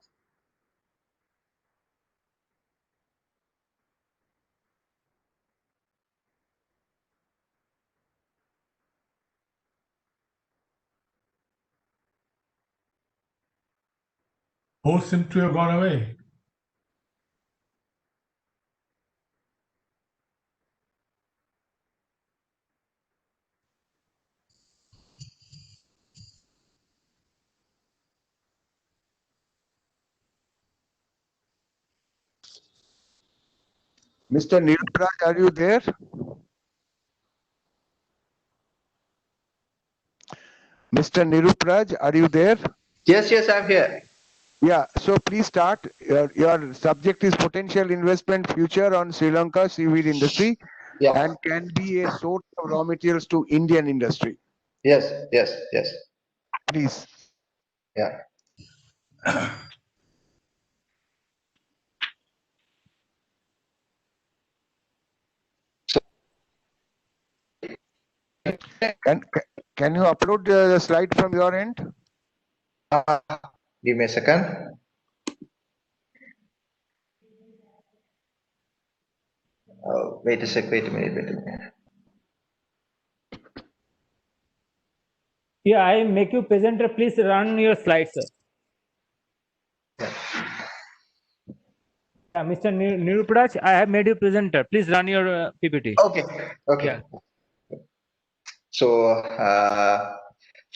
Host seem to have gone away. Mr. Nirupraj, are you there? Mr. Nirupraj, are you there? Yes, I'm here. Yeah, so please start. Your subject is potential investment future on Sri Lanka seaweed industry and can be a source of raw materials to Indian industry. Yes. Please. Yeah. Can you upload the slide from your end? Give me a second. Wait a minute. Yeah, I make you presenter. Please run your slides, sir. Yeah, Mr. Nirupraj, I have made you presenter. Please run your PPT. Okay. Yeah. So,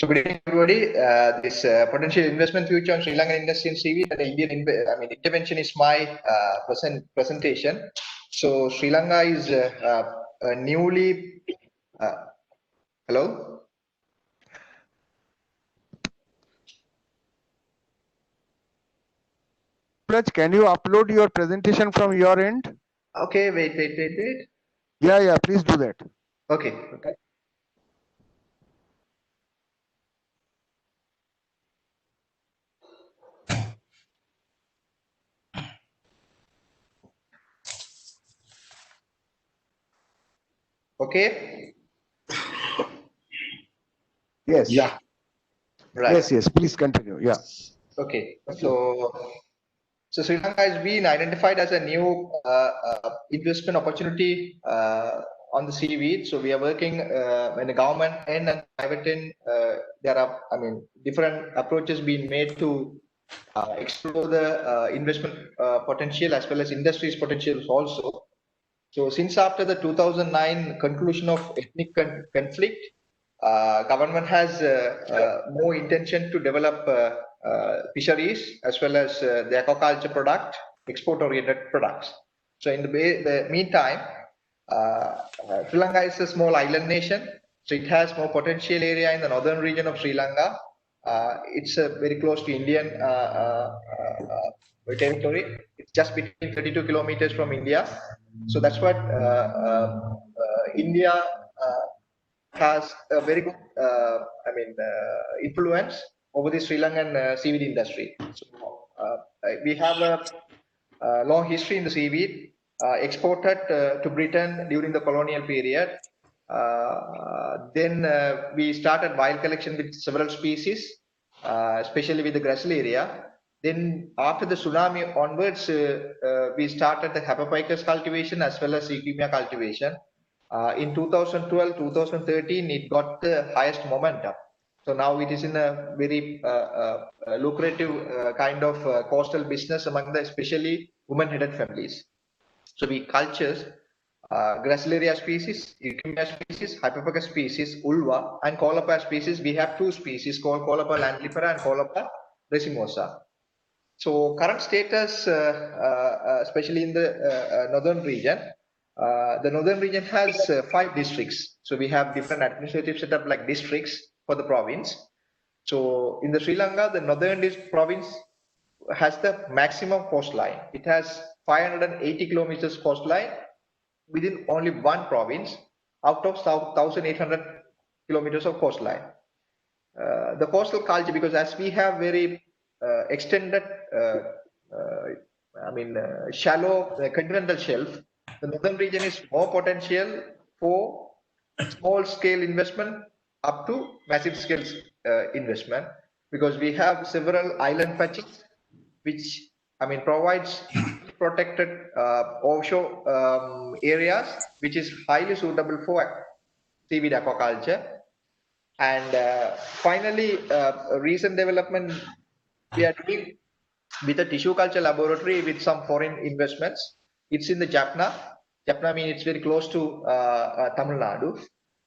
good evening, everybody. This potential investment future on Sri Lankan industry in seaweed and Indian intervention is my presentation. So, Sri Lanka is a newly. Hello. Can you upload your presentation from your end? Okay, wait. Yeah, please do that. Okay. Okay. Yes. Yeah. Right. Yes, please continue. Yeah. Okay. So Sri Lanka has been identified as a new investment opportunity on the seaweed. So we are working in the government and private end. There are, different approaches being made to explore the investment potential as well as industry's potentials also. So since after the 2009 conclusion of ethnic conflict, government has more intention to develop fisheries as well as the aquaculture product, export-oriented products. So in the meantime, Sri Lanka is a small island nation, so it has more potential area in the northern region of Sri Lanka. It's very close to Indian territory. It's just between 32 kilometers from India. So that's what India has a very good, influence over the Sri Lankan seaweed industry. So we have long history in the seaweed, exported to Britain during the colonial period. Then we started wild collection with several species, especially with the Gracilaria. Then after the tsunami onwards, we started the Hapapicus cultivation as well as Sequoia cultivation. In 2012, 2013, it got the highest momentum. So now it is in a very lucrative kind of coastal business among the especially women-headed families. So we cultures Gracilaria species, Euchymia species, Hypophagus species, Ulva, and Caulopa species. We have two species called Caulopa landlipera and Caulopa racemosa. So current status, especially in the northern region, the northern region has 5 districts. So we have different administrative setup like districts for the province. So in the Sri Lanka, the northern province has the maximum coastline. It has 580 kilometers coastline within only one province out of 1,800 kilometers of coastline. The coastal culture, because as we have very extended, shallow continental shelf, the northern region is more potential for small scale investment up to massive scale investment, because we have several island patches which provides protected offshore areas which is highly suitable for seaweed aquaculture. And finally, a recent development we are doing with a tissue culture laboratory with some foreign investments. It's in the Jaffna. Jaffna means it's very close to Tamil Nadu.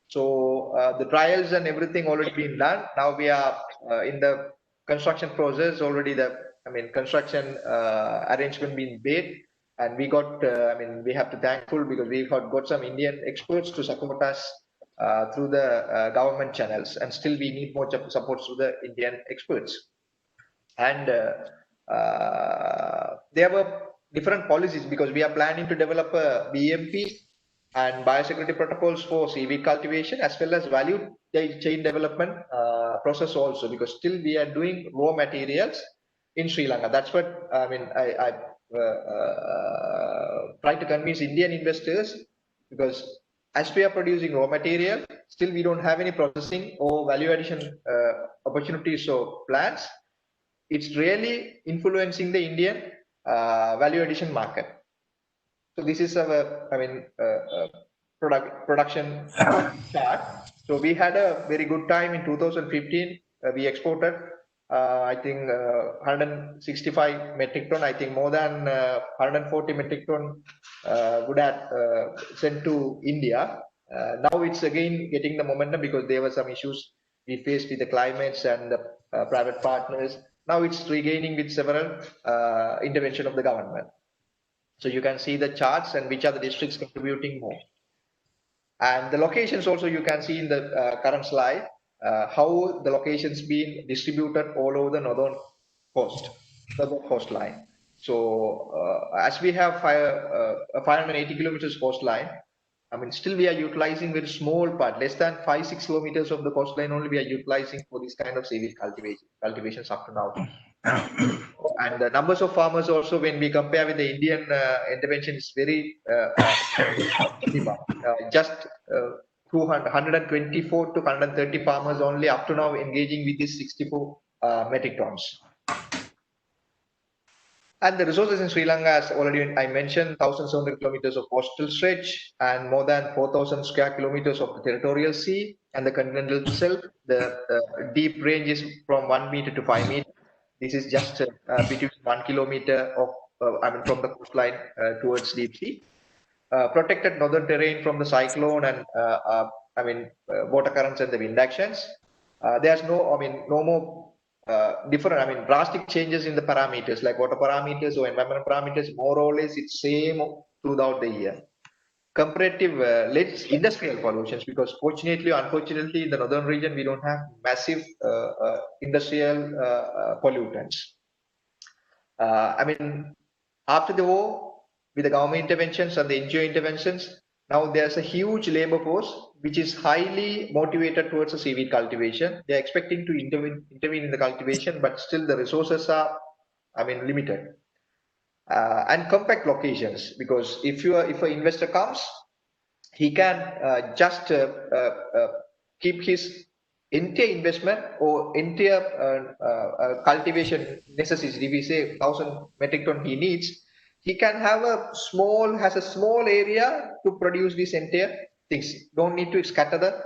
So the trials and everything already been done. Now we are in the construction process already. Construction arrangement being made, and we got. We have to thankful because we have got some Indian experts to support us through the government channels, and still we need more support through the Indian experts. And there were different policies because we are planning to develop a BMP and biosecurity protocols for seaweed cultivation as well as value chain development process also, because still we are doing raw materials in Sri Lanka. That's what I try to convince Indian investors, because as we are producing raw material, still we don't have any processing or value addition opportunities or plans. It's really influencing the Indian value addition market. So this is our production chart. So we had a very good time in 2015. We exported I think 165 metric ton. I think more than 140 metric ton would have sent to India. Now it's again getting the momentum because there were some issues we faced with the climates and the private partners. Now it's regaining with several intervention of the government. So you can see the charts and which are the districts contributing more. And the locations also you can see in the current slide, how the locations being distributed all over the northern coastline. So as we have 580 kilometers coastline, still we are utilizing very small part, less than 5-6 kilometers of the coastline only we are utilizing for this kind of seaweed cultivations up to now. And the numbers of farmers also, when we compare with the Indian intervention, is very just 124 to 130 farmers only up to now engaging with these 64 metric tons. And the resources in Sri Lanka, as already I mentioned, 1,700 kilometers of coastal stretch and more than 4,000 square kilometers of the territorial sea and the continental shelf. The deep range is from 1 meter to 5 meters. This is just between 1 kilometer of, from the coastline towards deep sea. Protected northern terrain from the cyclone and water currents and the wind actions. There's no more different, drastic changes in the parameters like water parameters or environmental parameters. More or less, it's same throughout the year. Comparative industrial pollutions, because fortunately or unfortunately in the northern region we don't have massive industrial pollutants. After the war, with the government interventions and the NGO interventions, now there's a huge labor force which is highly motivated towards the seaweed cultivation. They're expecting to intervene in the cultivation, but still the resources are limited. and compact locations, because if an investor comes, he can just keep his entire investment or entire cultivation necessities. If we say 1,000 metric ton he needs, he can have a small area to produce these entire things. Don't need to scatter the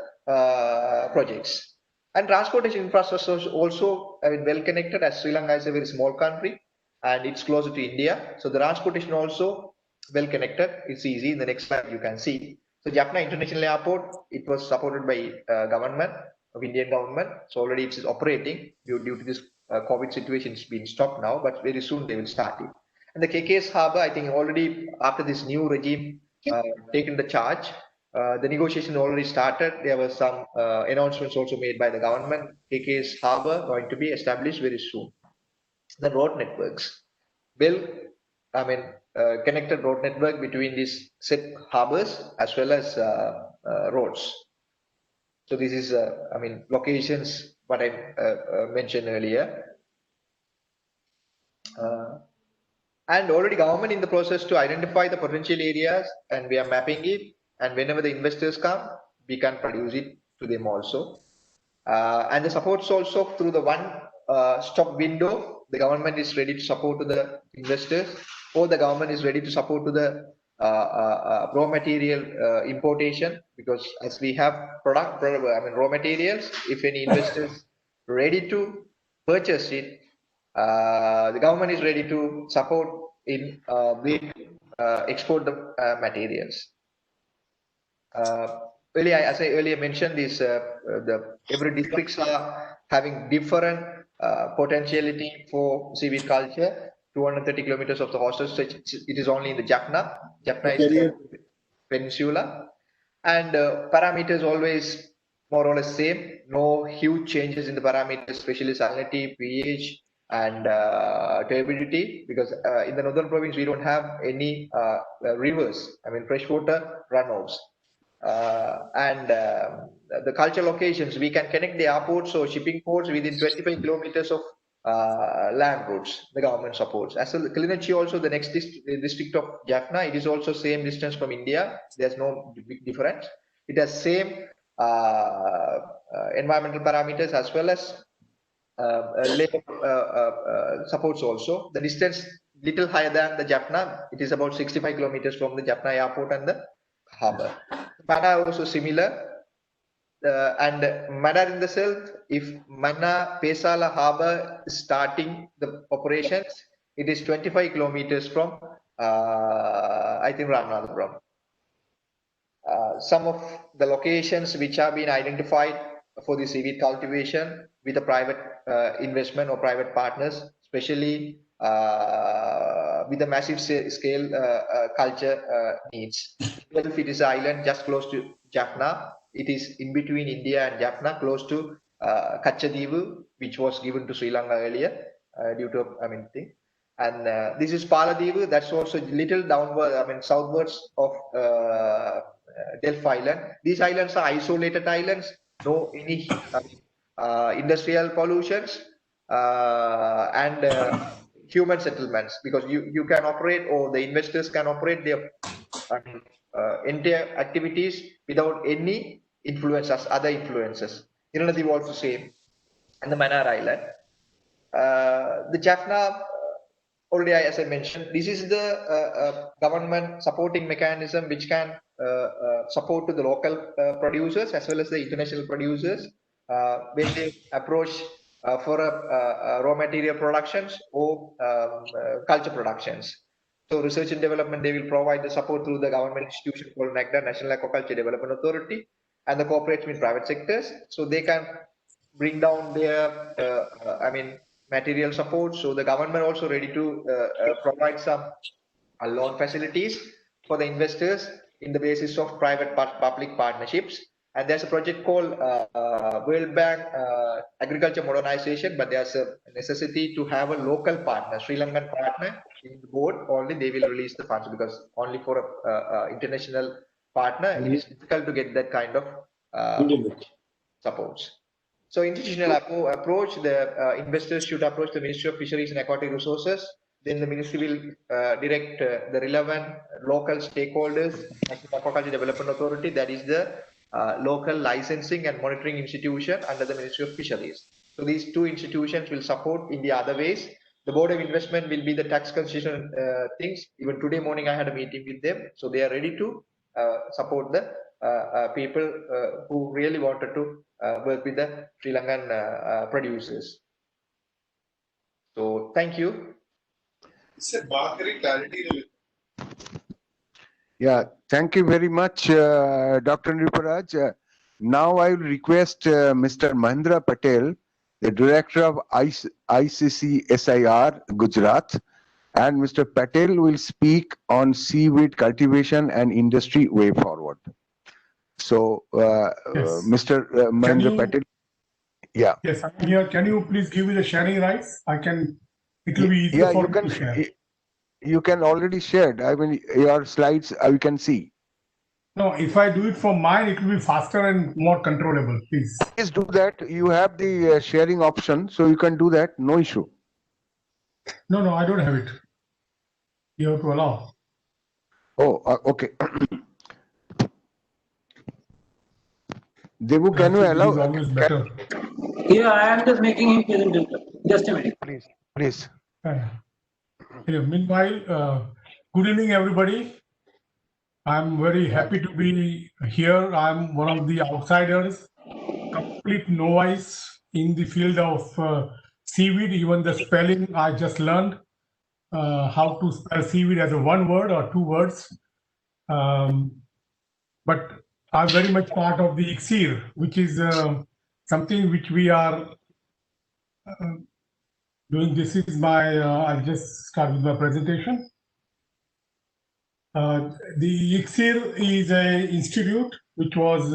projects. And transportation infrastructure is also well connected, as Sri Lanka is a very small country and it's closer to India. So the transportation also well connected. It's easy. In the next slide you can see. So Jaffna International Airport, it was supported by government of Indian government. So already it is operating due to this COVID situation. It's been stopped now, but very soon they will start it. And the KKS Harbour, I think already after this new regime taken the charge, the negotiation already started. There were some announcements also made by the government. KKS Harbour going to be established very soon. The road networks, connected road network between these set harbors as well as roads. So this is, locations what I mentioned earlier. And already government in the process to identify the potential areas, and we are mapping it. And whenever the investors come, we can produce it to them also. And the supports also through the one-stop window. The government is ready to support to the investors, or the government is ready to support to the raw material importation, because as we have raw materials, if any investors ready to purchase it, the government is ready to support in export the materials. As I earlier mentioned, this every districts are having different potentiality for seaweed culture. 230 kilometers of the hostel stretch, it is only in the Jaffna. Jaffna is the peninsula, and parameters always more or less same. No huge changes in the parameters, especially salinity, pH, and turbidity, because in the northern province we don't have any rivers. Freshwater runoffs. And the culture locations, we can connect the airports or shipping ports within 25 kilometers of land routes. The government supports. As well, Kilinachi also, the next district of Jaffna, it is also same distance from India. There's no big difference. It has same environmental parameters as well as supports also. The distance little higher than the Jaffna. It is about 65 kilometers from the Jaffna airport and the harbour. Mana also similar. And Mana in the self, if Mana Pesala harbour is starting the operations, it is 25 kilometers from I think Ramanathapuram. Some of the locations which have been identified for the seaweed cultivation with a private investment or private partners, especially with a massive scale culture needs. If it is an island just close to Jaffna, it is in between India and Jaffna, close to Kachadivu, which was given to Sri Lanka earlier due to thing. And this is Paladivu, that's also little downward, southwards of Delph Island. These islands are isolated islands, no any industrial pollutions and human settlements, because you can operate, or the investors can operate their entire activities without any influences, other influences. Irunadiv also same, and the Mannar Island. The Jaffna, already as I mentioned, this is the government supporting mechanism which can support to the local producers as well as the international producers when they approach for raw material productions or culture productions. So research and development, they will provide the support through the government institution called NACDA, National Aquaculture Development Authority, and the cooperation with private sectors. So they can bring down their, material support. So the government also ready to provide some loan facilities for the investors in the basis of private-public partnerships. And there's a project called World Bank Agriculture Modernization, but there's a necessity to have a local partner, Sri Lankan partner in the board. Only they will release the funds, because only for a international partner, it is difficult to get that kind of supports. So institutional approach, the investors should approach the Ministry of Fisheries and Aquatic Resources then the ministry will direct the relevant local stakeholders, National Aquaculture Development Authority, that is the local licensing and monitoring institution under the Ministry of Fisheries. So these two institutions will support in the other ways. The Board of Investment will be the tax concession things. Even today morning I had a meeting with them, so they are ready to support the people who really wanted to work with the Sri Lankan producers. So thank you. Yeah, thank you very much, Dr. Nriparaj. Now I will request Mr. Mahendra Patel, the Director of ICC SIR, Gujarat, and Mr. Patel will speak on seaweed cultivation and industry way forward. So, Yes. Mr. Mahendra Patel, yeah. Yes, I'm here. Can you please give me the sharing rights? It will be easier Yeah, for you me can, to share. you can already share. I mean, your slides we can see. No, if I do it from mine, it will be faster and more controllable, please. Please do that. You have the sharing option, so you can do that. No issue. No, I don't have it. You have to allow. Oh, okay. Devu, can you allow? It is always better. Yeah, I am just making him presenter. Just a minute. Please. Meanwhile, good evening, everybody. I'm very happy to be here. I'm one of the outsiders, complete novice in the field of seaweed. Even the spelling I just learned how to spell seaweed as a one word or two words. But I'm very much part of the EXIR, which is something which we are doing. This is my, I'll just start with my presentation. The EXIR is an institute which was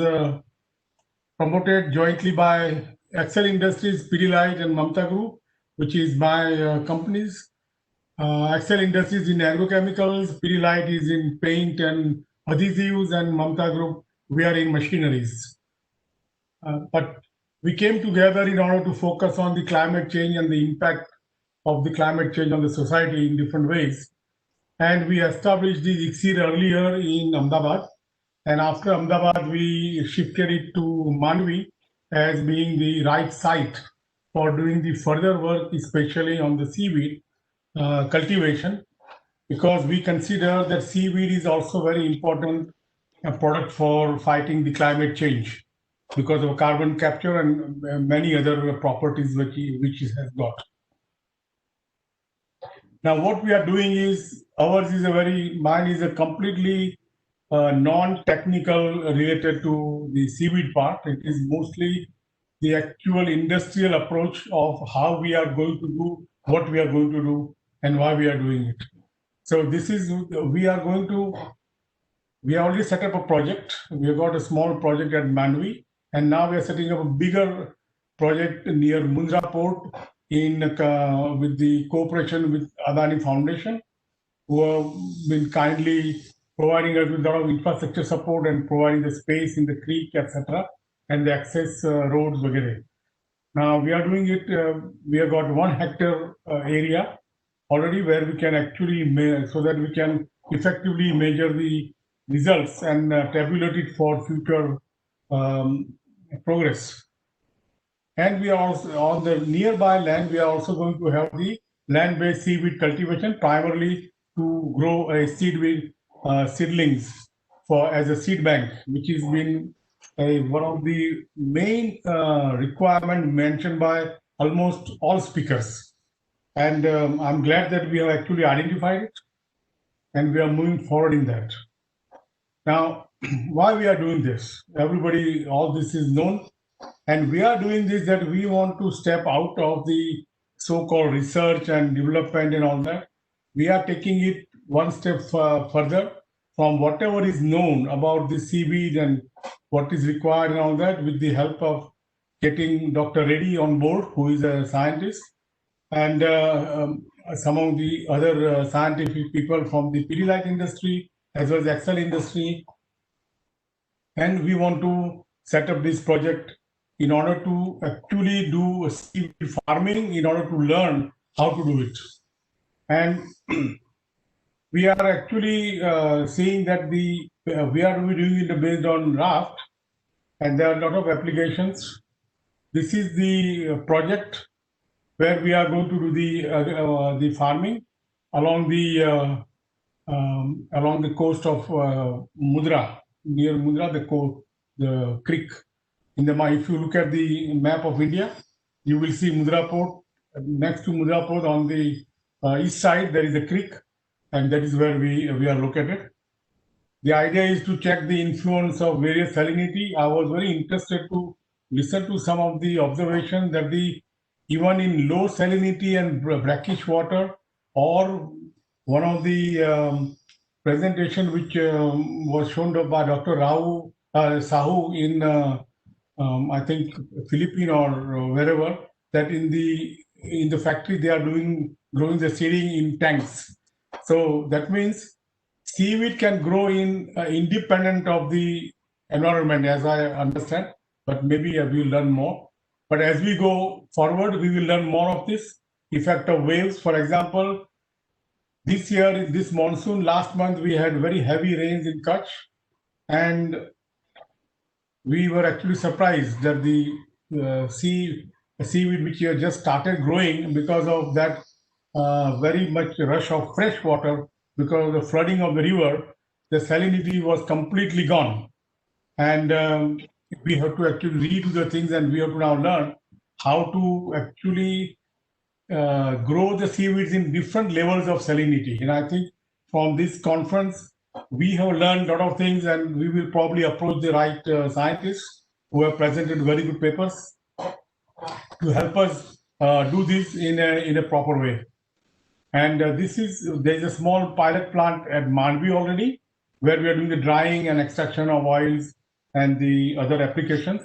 promoted jointly by Excel Industries, Pidilite and Mamta Group, which is my companies. Excel Industries in agrochemicals, Pidilite is in paint and adhesives, and Mamta Group, we are in machineries. But we came together in order to focus on the climate change and the impact of the climate change on the society in different ways. And we established the EXIR earlier in Ahmedabad. And after Ahmedabad, we shifted it to Mandvi as being the right site for doing the further work, especially on the seaweed cultivation, because we consider that seaweed is also very important product for fighting the climate change because of carbon capture and many other properties which it has got. Now, what we are doing is, mine is a completely non-technical related to the seaweed part. It is mostly the actual industrial approach of how we are going to do what we are going to do and why we are doing it. So this is, we already set up a project. We have got a small project at Mandvi, and now we are setting up a bigger project near Mundra Port with the cooperation with Adani Foundation, who have been kindly providing us with a lot of infrastructure support and providing the space in the creek, etc., and the access roads, vagere. Now we are doing it. We have got 1 hectare area already where we can actually so that we can effectively measure the results and tabulate it for future progress. And we are also on the nearby land. We are also going to have the land-based seaweed cultivation, primarily to grow a seedweed seedlings as a seed bank, which has been one of the main requirement mentioned by almost all speakers. And I'm glad that we have actually identified it, and we are moving forward in that. Now, why we are doing this? Everybody, all this is known. And we are doing this that we want to step out of the so-called research and development and all that. We are taking it one step further from whatever is known about the seaweed and what is required and all that, with the help of getting Dr. Reddy on board, who is a scientist, and some of the other scientific people from the Pidilite industry as well as Excel industry. And we want to set up this project in order to actually do seaweed farming, in order to learn how to do it. And we are actually seeing that we are doing it based on raft, and there are a lot of applications. This is the project where we are going to do the farming along the coast of Mudra, near Mudra, the creek. If you look at the map of India, you will see Mudra Port. Next to Mudra Port on the east side, there is a creek, and that is where we are located. The idea is to check the influence of various salinity. I was very interested to listen to some of the observations that even in low salinity and brackish water, or one of the presentation which was shown by Dr. Sahu in I think Philippines or wherever, that in the factory they are growing the seeding in tanks. So that means seaweed can grow independent of the environment, as I understand, but maybe we will learn more. But as we go forward, we will learn more of this effect of waves. For example, this year, this monsoon, last month, we had very heavy rains in Kutch, and we were actually surprised that the seaweed which had just started growing because of that very much rush of fresh water, because of the flooding of the river, the salinity was completely gone. And we have to actually redo the things, and we have to now learn how to actually grow the seaweeds in different levels of salinity. And I think from this conference, we have learned a lot of things, and we will probably approach the right scientists who have presented very good papers to help us do this in a proper way. And there's a small pilot plant at Manvi already, where we are doing the drying and extraction of oils and the other applications.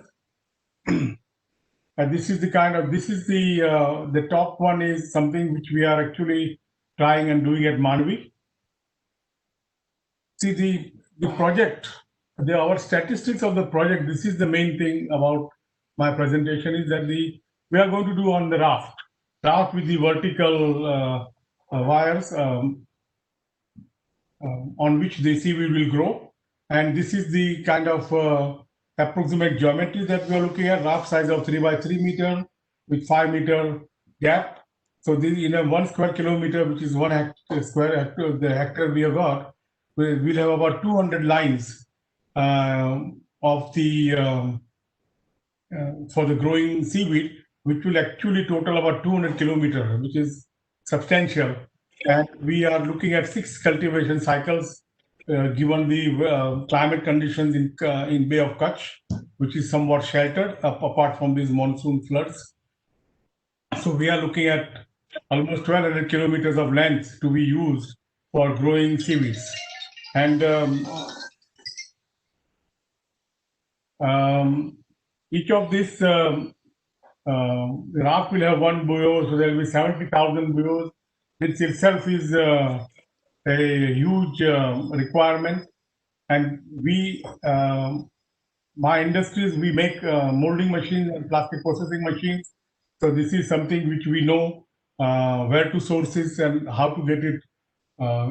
And this is the top one is something which we are actually trying and doing at Manvi. See the project, our statistics of the project, this is the main thing about my presentation, is that we are going to do on the raft with the vertical wires on which the seaweed will grow. And this is the kind of approximate geometry that we are looking at, raft size of 3 by 3 meter with 5 meter gap. So in a 1 square kilometer, which is 1 square hectare, the hectare we have got, we'll have about 200 lines of the for the growing seaweed, which will actually total about 200 kilometers, which is substantial. And we are looking at 6 cultivation cycles, given the climate conditions in Bay of Kutch, which is somewhat sheltered apart from these monsoon floods. So we are looking at almost 1,200 kilometers of length to be used for growing seaweeds. And each of these raft will have 1 buoy, so there will be 70,000 buoys, which itself is a huge requirement. And my industries, we make molding machines and plastic processing machines. So this is something which we know where to source it and how to get it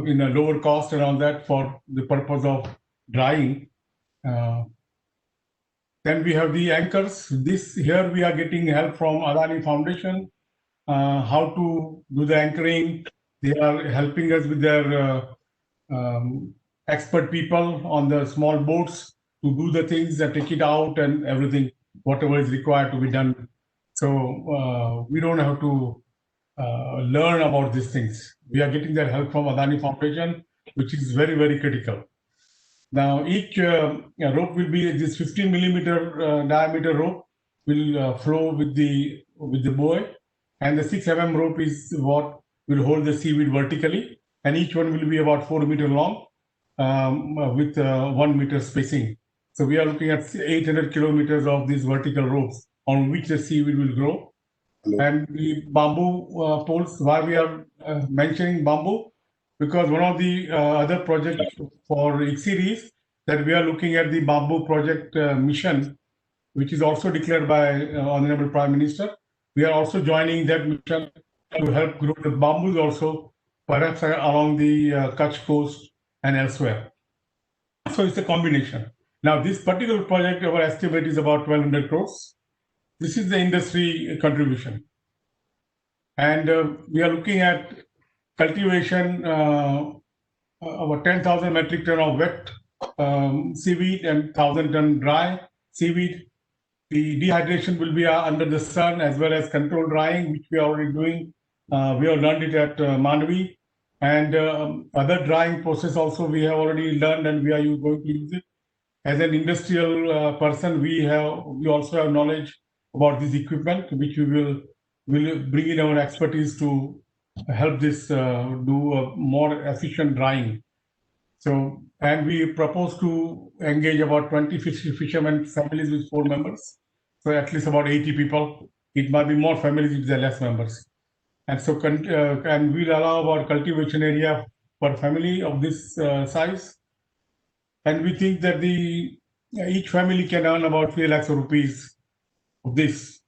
in a lower cost and all that for the purpose of drying. Then we have the anchors. Here we are getting help from Adani Foundation, how to do the anchoring. They are helping us with their expert people on the small boats to do the things and take it out and everything, whatever is required to be done. So we don't have to learn about these things. We are getting that help from Adani Foundation, which is very, very critical. Now, each rope will be this 15 millimeter diameter rope will flow with the buoy, and the 6 mm rope is what will hold the seaweed vertically, and each one will be about 4 meters long with 1 meter spacing. So we are looking at 800 kilometers of these vertical ropes on which the seaweed will grow. Hello. And the bamboo poles, why we are mentioning bamboo? Because one of the other projects for ICSID is that we are looking at the bamboo project mission, which is also declared by Honorable Prime Minister. We are also joining that mission to help grow the bamboos also perhaps along the Kutch coast and elsewhere. So it's a combination. Now, this particular project, our estimate is about 1,200 crores. This is the industry contribution. And we are looking at cultivation, about 10,000 metric ton of wet seaweed and 1,000 ton dry seaweed. The dehydration will be under the sun as well as controlled drying, which we are already doing. We have learned it at Manvi. And other drying process also we have already learned, and we are going to use it. As an industrial person, we also have knowledge about this equipment, which we will bring in our expertise to help this do a more efficient drying. So, and we propose to engage about 20 fishermen families with 4 members. So at least about 80 people. It might be more families if there are less members. And so, and we'll allow about cultivation area per family of this size. And we think that each family can earn about 3 lakhs of rupees of this.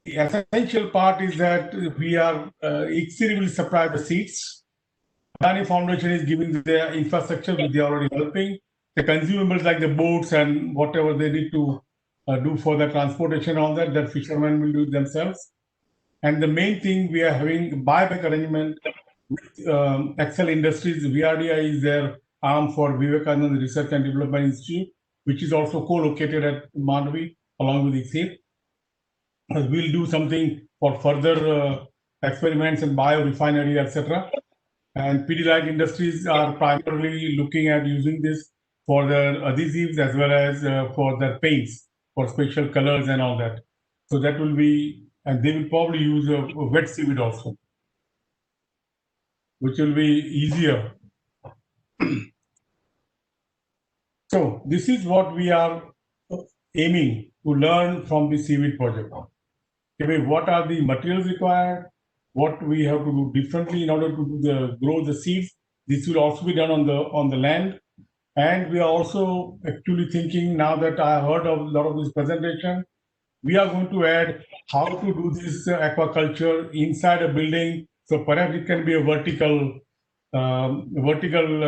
The essential part is that we are exceedingly supply the seeds. Adani Foundation is giving the infrastructure which they are already helping. The consumables like the boats and whatever they need to do for the transportation, all that fishermen will do it themselves. And the main thing, we are having buyback arrangement with Excel Industries. VRDI is their arm for Vivekananda Research and Development Institute, which is also co-located at Manvi along with ICSIR. We'll do something for further experiments in biorefinery, etc. And Pidilite Industries are primarily looking at using this for their adhesives as well as for their paints, for special colors and all that. So that will be, and they will probably use a wet seaweed also, which will be easier. So this is what we are aiming to learn from the seaweed project. Okay, what are the materials required? What we have to do differently in order to grow the seeds? This will also be done on the land. And we are also actually thinking, now that I heard of a lot of this presentation, we are going to add how to do this aquaculture inside a building. So perhaps it can be a vertical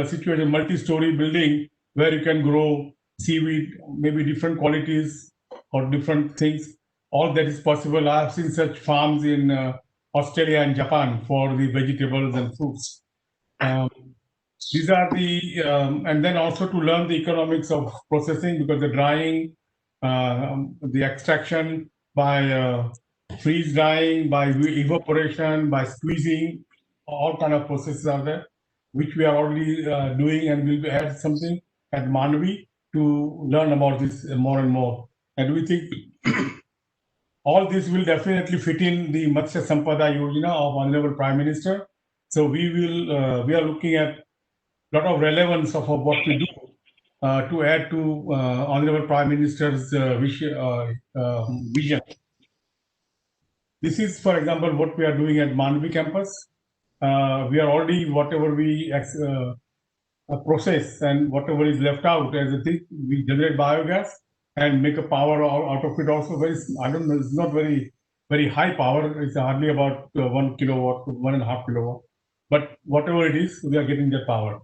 situation, multi-story building where you can grow seaweed, maybe different qualities or different things. All that is possible. I have seen such farms in Australia and Japan for the vegetables and fruits. These are the, and then also to learn the economics of processing, because the drying, the extraction by freeze drying, by evaporation, by squeezing, all kind of processes are there, which we are already doing, and we'll add something at Manvi to learn about this more and more. And we think all this will definitely fit in the Matsya Sampada Yojana of Honorable Prime Minister. So we are looking at a lot of relevance of what we do to add to Honorable Prime Minister's vision. This is, for example, what we are doing at Manvi campus. We are already, whatever we process and whatever is left out as a thing, we generate biogas and make a power out of it also. Very, I don't know, it's not very high power. It's hardly about 1 kilowatt, 1.5 kilowatt. But whatever it is, we are getting that power.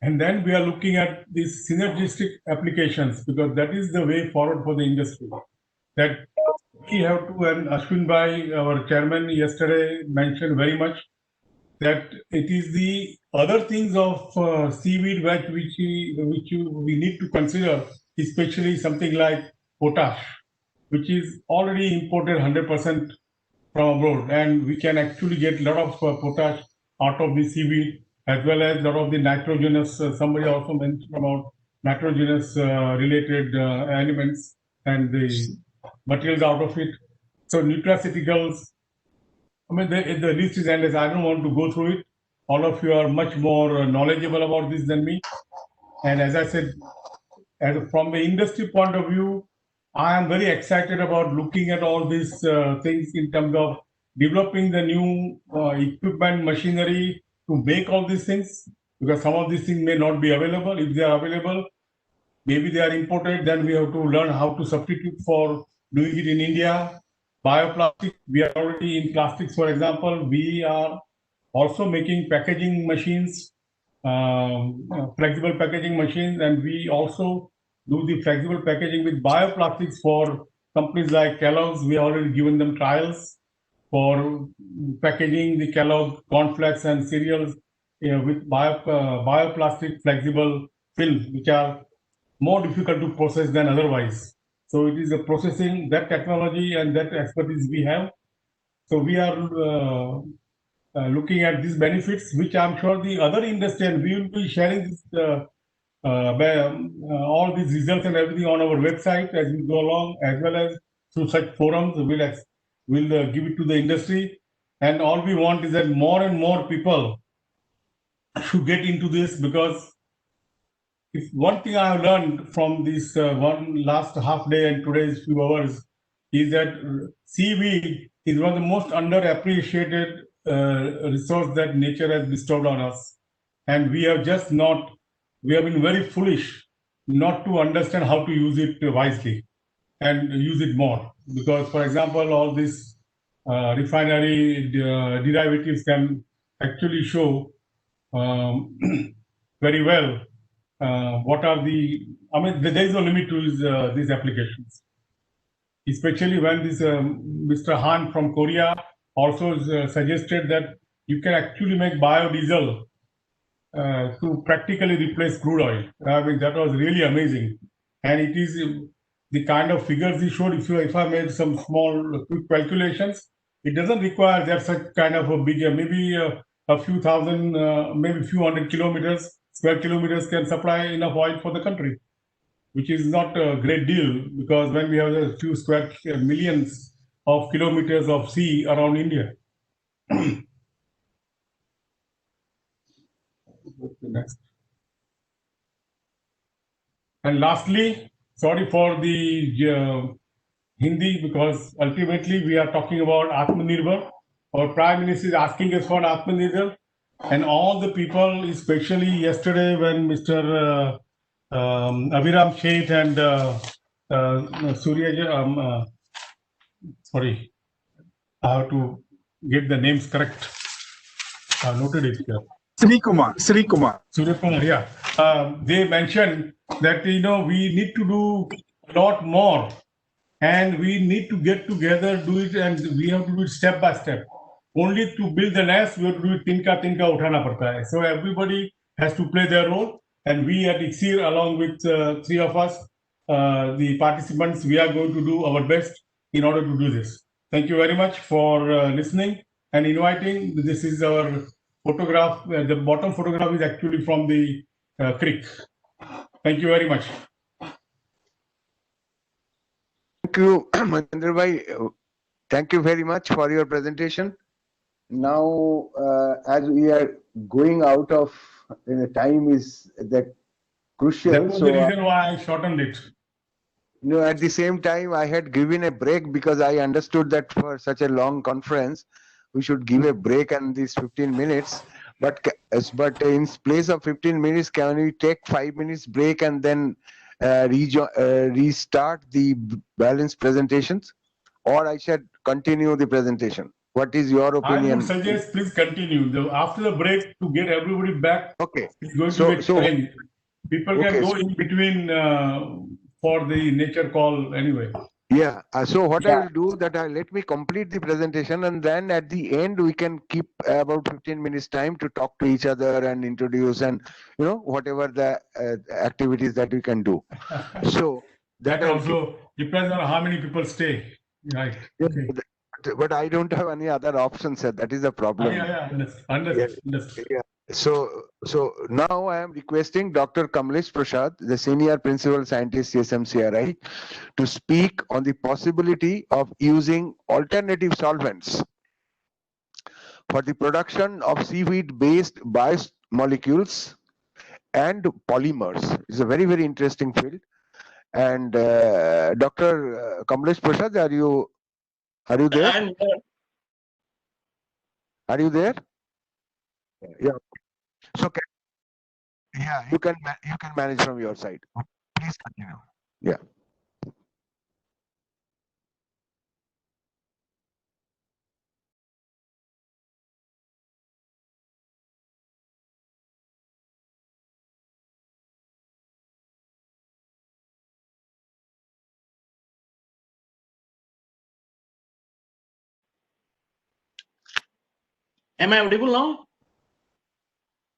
And then we are looking at these synergistic applications, because that is the way forward for the industry. That we have to, and Ashwin Bhai, our chairman, yesterday mentioned very much that it is the other things of seaweed which we need to consider, especially something like potash, which is already imported 100% from abroad, and we can actually get a lot of potash out of the seaweed, as well as a lot of the nitrogenous, somebody also mentioned about nitrogenous related elements and the materials out of it. So nutraceuticals, I mean, the list is endless. I don't want to go through it. All of you are much more knowledgeable about this than me. And as I said, from the industry point of view, I am very excited about looking at all these things in terms of developing the new equipment, machinery to make all these things, because some of these things may not be available. If they are available, maybe they are imported, then we have to learn how to substitute for doing it in India. bioplastic. We are already in plastics, for example. We are also making packaging machines, flexible packaging machines, and we also do the flexible packaging with bioplastics for companies like Kellogg's. We already given them trials for packaging the Kellogg cornflakes and cereals with bioplastic flexible films, which are more difficult to process than otherwise. So it is a processing, that technology and that expertise we have. So we are looking at these benefits, which I'm sure the other industry, and we will be sharing this, all these results and everything on our website as we go along, as well as through such forums. We'll give it to the industry. And all we want is that more and more people should get into this, because if one thing I have learned from this one last half day and today's few hours is that seaweed is one of the most underappreciated resource that nature has bestowed on us. And we have been very foolish not to understand how to use it wisely and use it more. Because, for example, all these refinery derivatives can actually show very well what are there is no limit to these applications. Especially when this Mr. Han from Korea also suggested that you can actually make biodiesel to practically replace crude oil. I mean, that was really amazing. And it is the kind of figures he showed. If I made some small quick calculations, it doesn't require that such kind of a big, maybe a few thousand, maybe a few hundred square kilometers can supply enough oil for the country, which is not a great deal, because when we have a few square millions of kilometers of sea around India. Next. And lastly, sorry for the Hindi, because ultimately we are talking about Atmanirbhar. Our Prime Minister is asking us for Atmanirbhar, and all the people, especially yesterday when Mr. Abhiram Sheth and Surya, sorry, I have to get the names correct. I noted it here. Sri Kumar. Surya Kumar, yeah. They mentioned that, we need to do a lot more, and we need to get together, do it, and we have to do it step by step. Only to build the nest, we have to do it tinka uthana padta hai. So everybody has to play their role, and we at ICSIR, along with three of us, the participants, we are going to do our best in order to do this. Thank you very much for listening and inviting. This is our photograph. The bottom photograph is actually from the creek. Thank you very much. Thank you, Mahendra Bhai. Thank you very much for your presentation. Now, as we are going out of time is that crucial. That was the reason why I shortened it. At the same time, I had given a break because I understood that for such a long conference, we should give a break and these 15 minutes. But in place of 15 minutes, can we take 5 minutes break and then restart the balanced presentations? Or I should continue the presentation? What is your opinion? I would suggest please continue. After the break, to get everybody back, okay, it's going to get challenging. People can go in between for the nature call anyway. Yeah. So what I will do that let me complete the presentation, and then at the end we can keep about 15 minutes time to talk to each other and introduce and whatever the activities that we can do. So that also depends on how many people stay. Right. Yeah, okay. But I don't have any other options, sir. That is the problem. Understood. Yeah. So now I am requesting Dr. Kamlesh Prasad, the Senior Principal Scientist, CSMCRI, to speak on the possibility of using alternative solvents for the production of seaweed-based biomolecules and polymers. It's a very, very interesting field. And Dr. Kamlesh Prasad, are you there? Are you there? Yeah. So you can manage from your side. Please continue. Yeah. Am I audible now?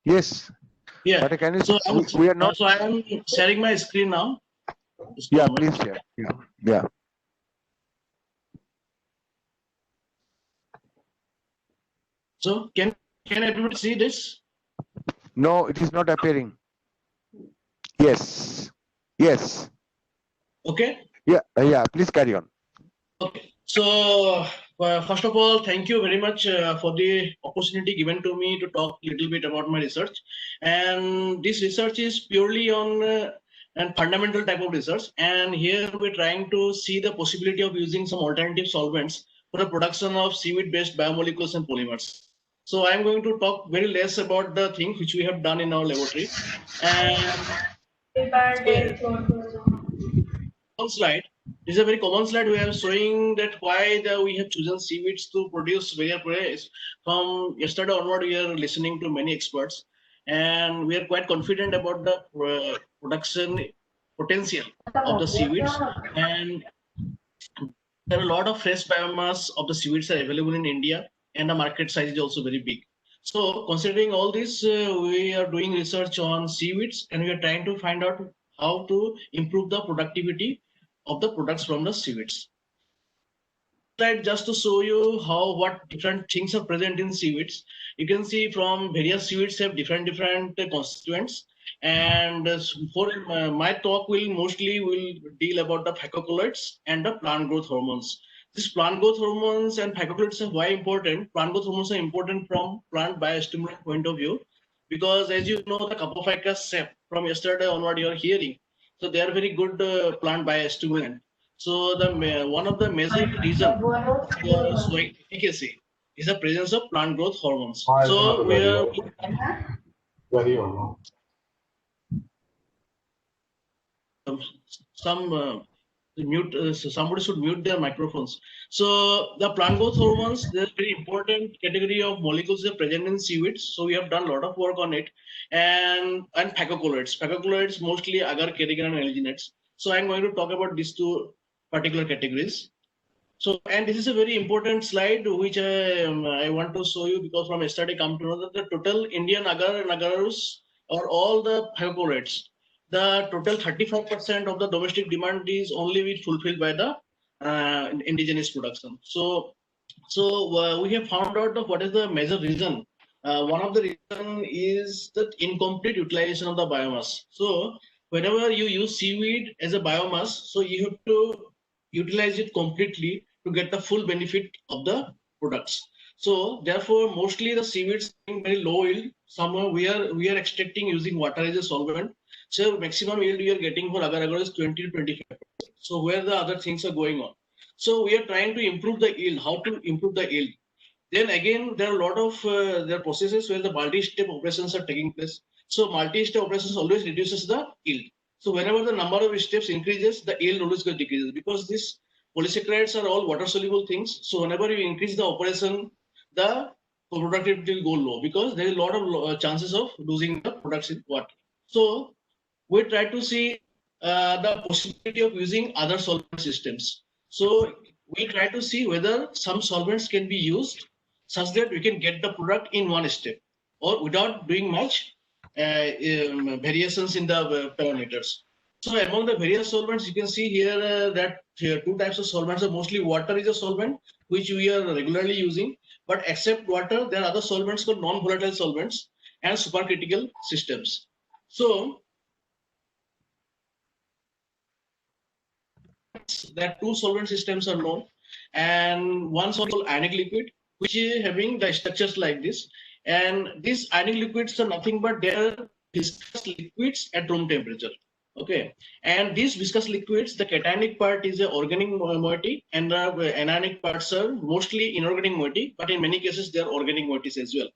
Yes. Yeah. But can you? So We are not. So I am sharing my screen now. Just a Yeah, moment. please share. Yeah. Yeah. So can everybody see this? No, it is not appearing. Yes. Yes. Okay. Yeah. Yeah. Please carry on. Okay. So first of all, thank you very much for the opportunity given to me to talk a little bit about my research. And this research is purely on and fundamental type of research. And here we're trying to see the possibility of using some alternative solvents for the production of seaweed-based biomolecules and polymers. So I'm going to talk very less about the things which we have done in our laboratory. And one slide. This is a very common slide. We are showing that why we have chosen seaweeds to produce various products. From yesterday onward, we are listening to many experts, and we are quite confident about the production potential of the seaweeds. And there are a lot of fresh biomass of the seaweeds are available in India, and the market size is also very big. So considering all this, we are doing research on seaweeds, and we are trying to find out how to improve the productivity of the products from the seaweeds. Slide just to show you what different things are present in seaweeds. You can see from various seaweeds have different constituents. And for my talk will deal about the phacocolloids and the plant growth hormones. These plant growth hormones and phacocolloids are why important. Plant growth hormones are important from plant biostimulant point of view, because as you know, the Capoficus sap from yesterday onward you are hearing. So they are very good plant biostimulant. So one of the major reasons for showing efficacy is the presence of plant growth hormones. So we are somebody should mute their microphones. So the plant growth hormones, they're very important category of molecules that are present in seaweeds. So we have done a lot of work on it. And phacocolloids. Phacocolloids mostly agar, carrageenan, and alginates. So I'm going to talk about these two particular categories. So, and this is a very important slide which I want to show you, because from yesterday come to know that the total Indian agar and agarus or all the phacocolloids, the total 35% of the domestic demand is only fulfilled by the indigenous production. So we have found out of what is the major reason. One of the reason is that incomplete utilization of the biomass. So whenever you use seaweed as a biomass, so you have to utilize it completely to get the full benefit of the products. So therefore, mostly the seaweeds are very low yield. Somewhere we are extracting using water as a solvent. So maximum yield we are getting for agar is 20 to 25%. So where the other things are going on. So we are trying to improve the yield. How to improve the yield? Then again, there are a lot of there are processes where the multi-step operations are taking place. So multi-step operations always reduces the yield. So whenever the number of steps increases, the yield always decreases, because these polysaccharides are all water-soluble things. So whenever you increase the operation, the productivity will go low, because there is a lot of chances of losing the products in water. So we try to see the possibility of using other solvent systems. So we try to see whether some solvents can be used such that we can get the product in one step or without doing much variations in the parameters. So among the various solvents, you can see here that two types of solvents are mostly water is a solvent which we are regularly using, but except water, there are other solvents called non-volatile solvents and supercritical systems. So that two solvent systems are known, and one called ionic liquid, which is having the structures like this. And these ionic liquids are nothing but they are viscous liquids at room temperature. Okay, and these viscous liquids, the cationic part is an organic moiety, and the anionic parts are mostly inorganic moiety, but in many cases they are organic moieties as well.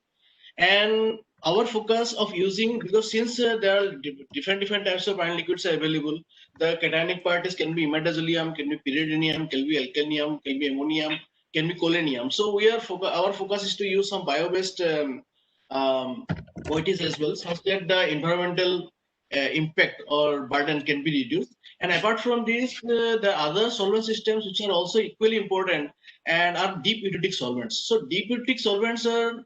And our focus of using, because since there are different types of ion liquids are available, the cationic part can be imidazolium, can be pyridinium, can be alkanium, can be ammonium, can be collenium. So we are our focus is to use some bio-based moieties as well, such that the environmental impact or burden can be reduced. And apart from this, the other solvent systems which are also equally important and are deep eutectic solvents. So deep eutectic solvents are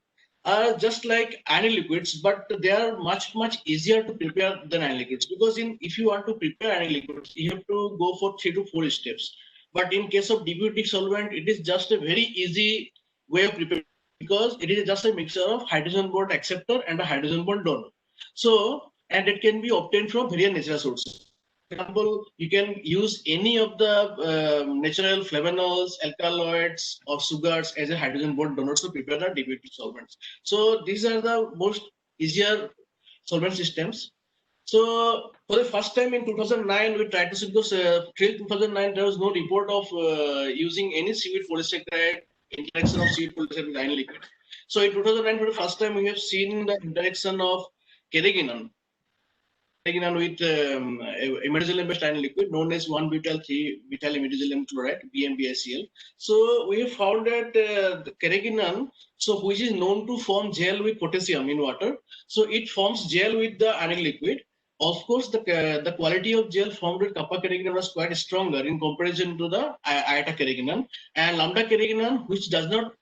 are just like iron liquids, but they are much easier to prepare than iron liquids, because if you want to prepare iron liquids, you have to go for 3 to 4 steps. But in case of deputic solvent, it is just a very easy way of preparing, because it is just a mixture of hydrogen bond acceptor and a hydrogen bond donor. So, and it can be obtained from various natural sources. For example, you can use any of the natural flavanols, alkaloids, or sugars as a hydrogen bond donor to prepare the deputic solvents. So these are the most easier solvent systems. So for the first time in 2009, we tried to see, because till 2009 there was no report of using any seaweed polysaccharide interaction of seaweed polysaccharide with iron liquid. So in 2009, for the first time, we have seen the interaction of carrageenan with imidazolame-based iron liquid known as 1-butyl-3-methyl-imidazolame chloride, BMBICL. So we have found that the carrageenan, so which is known to form gel with potassium in water, so it forms gel with the iron liquid. Of course, the quality of gel formed with kappa carrageenan was quite stronger in comparison to the iota carrageenan, and lambda carrageenan, which does not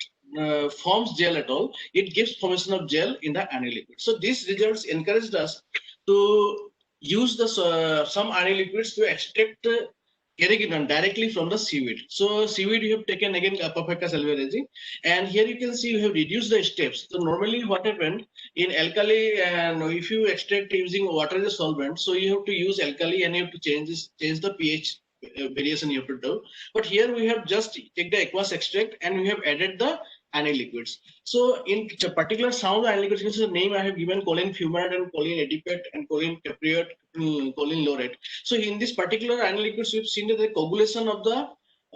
forms gel at all, it gives formation of gel in the iron liquid. So these results encouraged us to use the some iron liquids to extract carrageenan directly from the seaweed. So seaweed you have taken again Apophecus alvarezi, and here you can see you have reduced the steps. So normally what happened in alkali, and if you extract using water as a solvent, so you have to use alkali and you have to change the pH variation you have to do. But here we have just take the aqueous extract and we have added the iron liquids. So in particular some of the iron liquids, this is the name I have given: choline fumarate and choline adipate and choline capriate, choline laurate. So in this particular iron liquids, we've seen that the coagulation of the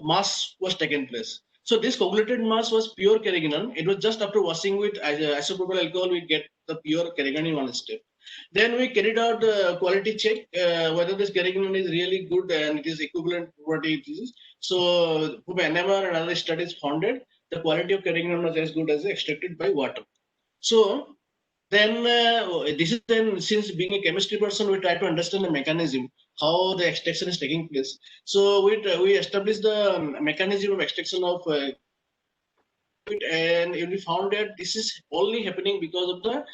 mass was taken place. So this coagulated mass was pure carrageenan. It was just after washing with isopropyl alcohol, we get the pure carrageenan in one step. Then we carried out the quality check whether this carrageenan is really good and it is equivalent to what it is. So NMR and other studies found that the quality of carrageenan was as good as extracted by water. So then this is then, since being a chemistry person, we try to understand the mechanism, how the extraction is taking place. So we established the mechanism of extraction of and we found that this is only happening because of the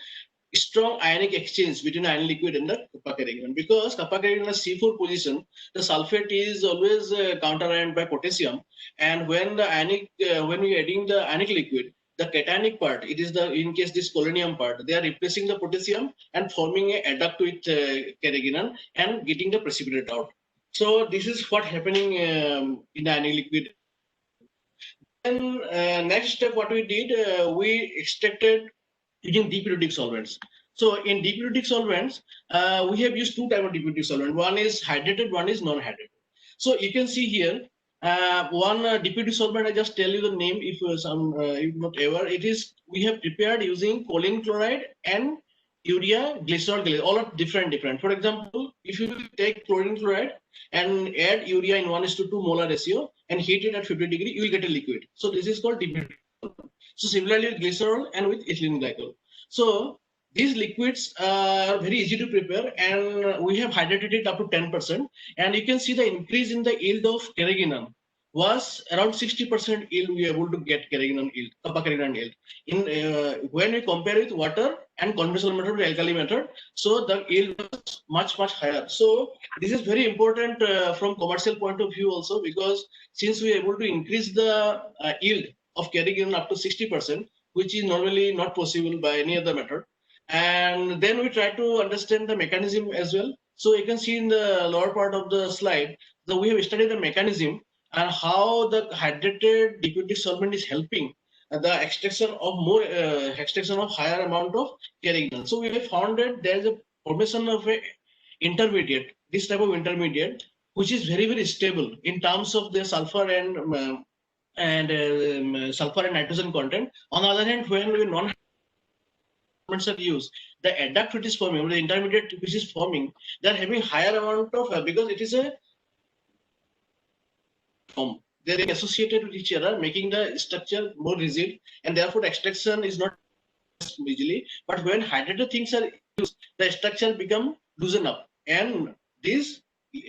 strong ionic exchange between iron liquid and the kappa carrageenan. Because kappa carrageenan has C4 position, the sulfate is always counter-ioned by potassium, and when the ionic when we adding the ionic liquid, the cationic part, it is the, in case this polonium part, they are replacing the potassium and forming a adduct with carrageenan and getting the precipitate out. So this is what happening in the ionic liquid. Then next step, what we did, we extracted using deputic solvents. So in deputic solvents, we have used two types of deputic solvent. One is hydrated, one is non-hydrated. So you can see here, one deputic solvent, I just tell you the name if if not ever, it is, we have prepared using choline chloride and urea, glycerol, all are different. For example, if you take chlorine chloride and add urea in 1:2 molar ratio and heat it at 50 degrees, you will get a liquid. So this is called deputic. So similarly with glycerol and with ethylene glycol. So these liquids are very easy to prepare, and we have hydrated it up to 10%. And you can see the increase in the yield of carrageenan was around 60% yield we were able to get carrageenan yield, kappa carrageenan yield. In when we compare with water and conventional method with alkali method, so the yield was much higher. So this is very important from commercial point of view also, because since we are able to increase the yield of carrageenan up to 60%, which is normally not possible by any other method. And then we try to understand the mechanism as well. So you can see in the lower part of the slide that we have studied the mechanism and how the hydrated deputic solvent is helping the extraction of more extraction of higher amount of carrageenan. So we have found that there is a formation of a intermediate, this type of intermediate, which is very stable in terms of the sulfur and sulfur and nitrogen content. On the other hand, when we non are used, the adduct which is forming, or the intermediate which is forming, they are having higher amount of because it is a they are associated with each other, making the structure more rigid, and therefore the extraction is not easily. But when hydrated things are used, the structure become loosen up, and this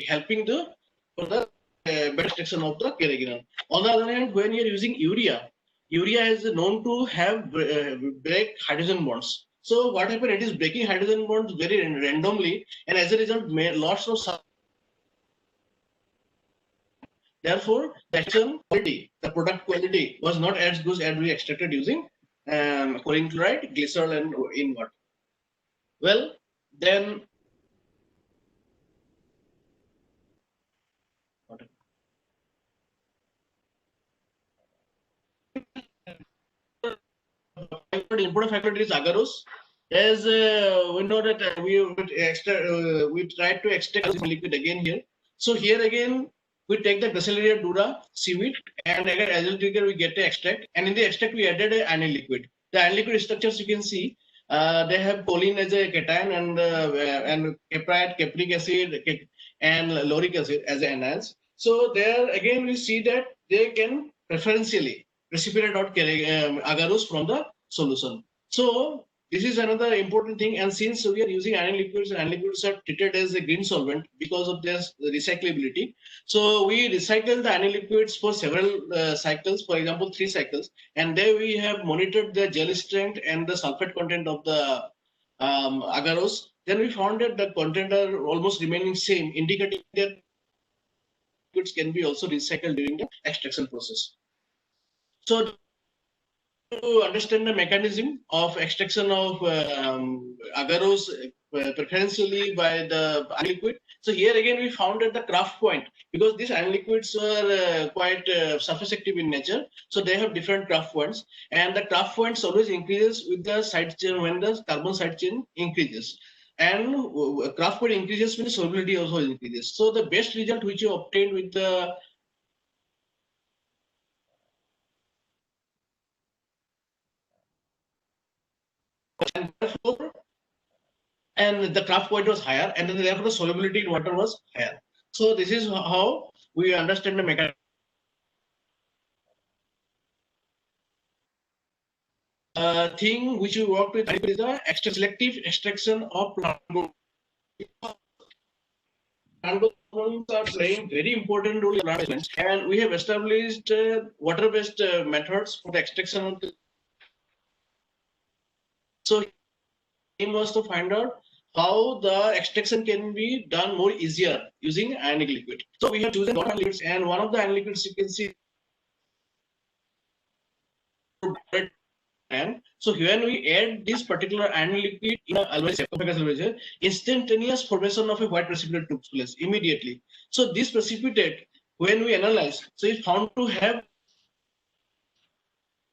helping for the better extraction of the carrageenan. On the other hand, when you are using urea, urea is known to have break hydrogen bonds. So what happened? It is breaking hydrogen bonds very randomly, and as a result, lots of. Therefore, the extraction quality, the product quality was not as good as we extracted using choline chloride, glycerol, and in water. Well, then important factor is agarose. As we know that we tried to extract liquid again here. So here again we take the Gracilaria dura seaweed, and again as a trigger we get the extract, and in the extract we added an anion liquid. The anion liquid structures you can see. They have choline as a cation and caprite, capric acid, and lauric acid as anions. So there again we see that they can preferentially precipitate out agarose from the solution. So this is another important thing. And since we are using anion liquids, and anion liquids are treated as a green solvent because of their recyclability. So we recycle the anion liquids for several cycles, for example, 3 cycles. And there we have monitored the gel strength and the sulfate content of the agarose. Then we found that the content are almost remaining same, indicating that liquids can be also recycled during the extraction process. So to understand the mechanism of extraction of agarose preferentially by the anion liquid. So here again we found at the craft point, because these anion liquids are quite surface active in nature, so they have different craft points, and the craft points always increases with the side chain when the carbon side chain increases. And craft point increases when the solubility also increases. So the best result which you obtained with the and the craft point was higher, and then therefore the solubility in water was higher. So this is how we understand the mechanism. Thing which we work with is the selective extraction of plant growth. Plant growth are playing very important role in plant management, and we have established water-based methods for the extraction of the. So aim was to find out how the extraction can be done more easier using ionic liquid. So we have chosen water liquids, and one of the ionic liquids you can see. And so when we add this particular ionic liquid in a instantaneous formation of a white precipitate took place immediately. So this precipitate, when we analyze, so it's found to have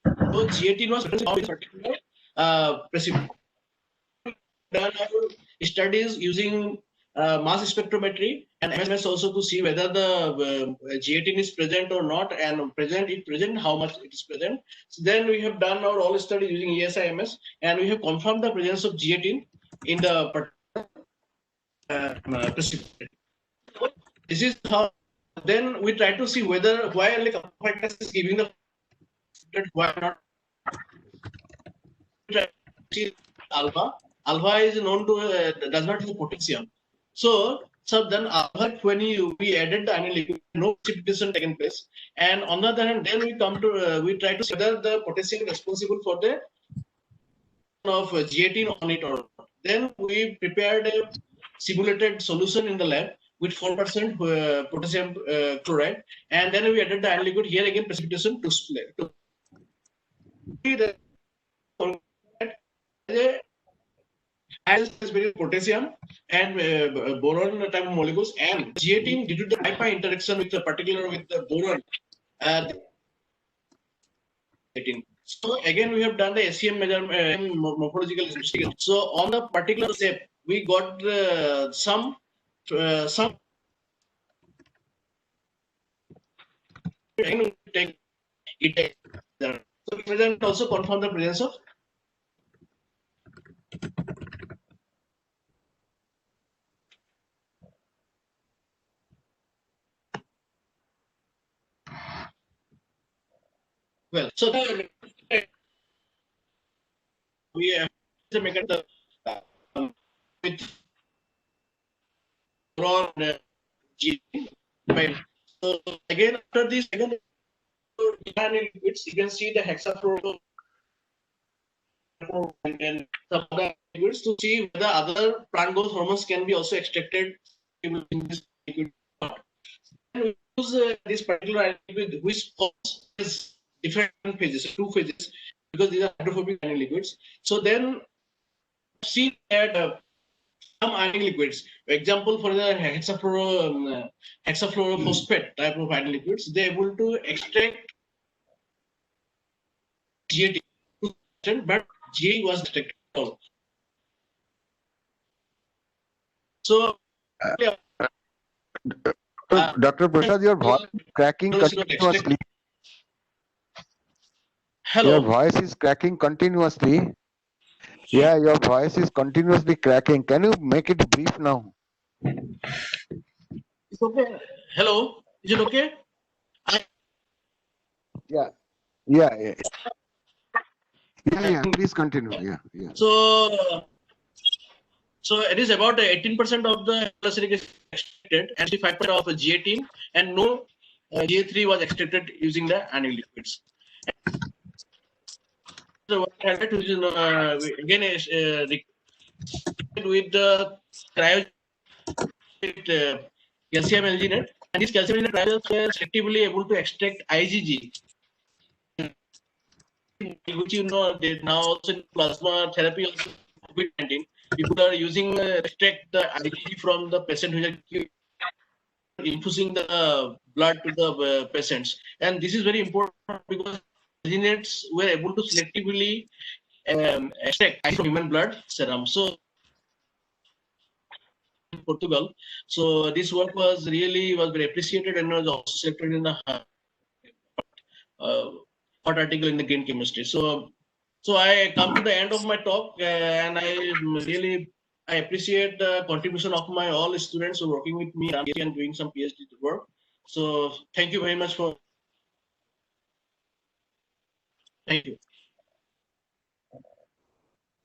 so G18 was particular precipitate. Done our studies using mass spectrometry and MS also to see whether the G18 is present or not, and if present, how much it is present. So then we have done our all studies using ESIMS, and we have confirmed the presence of G18 in the precipitate. This is how. Then we try to see whether why like is giving the why not. Alpha. Alpha is known to does not have potassium. So then when we added the anion liquid, no precipitation taken place. And on the other hand, then we come to we try to see whether the potassium is responsible for the of G18 on it or not. Then we prepared a simulated solution in the lab with 4% potassium chloride, and then we added the anion liquid. Here again, precipitation to split. As potassium and boron type of molecules, and G18 due to the pi interaction with the particular with the boron. So again, we have done the SEM measurement morphological investigation. So on the particular step, we got some. Take it. So we can also confirm the presence of. Well, so we have to make it with G. So again, after this, again, liquids, you can see the hexafluoro and some other liquids to see whether other plant growth hormones can be also extracted in this liquid. And we use this particular liquid which causes different phases, 2 phases, because these are hydrophobic ionic liquids. So then see that some ionic liquids, for example, for the hexafluorophosphate type of ionic liquids, they're able to extract GAT, but GA was extracted. So, Dr. Prasad, your voice is cracking continuously. Hello. Your voice is cracking continuously. Yeah, your voice is continuously cracking. Can you make it brief now? It's okay. Hello. Is it okay? Yeah. Yeah. Yeah. Please continue. Yeah. So it is about 18% of the acidic is extracted and 65% of GA18, and no GA3 was extracted using the ionic liquids. So what I had to again with the calcium alginate, and these calcium alginate trials were selectively able to extract IgG, which they now also in plasma therapy also COVID-19. People are using extract the IgG from the patient who is infusing the blood to the patients, and this is very important because alginates were able to selectively extract from human blood serum. So in Portugal, so this work was very appreciated and was also selected in the hot article in the Green Chemistry. So I come to the end of my talk, and I appreciate the contribution of my all students who are working with me and doing some PhD work. So thank you very much for. Thank you.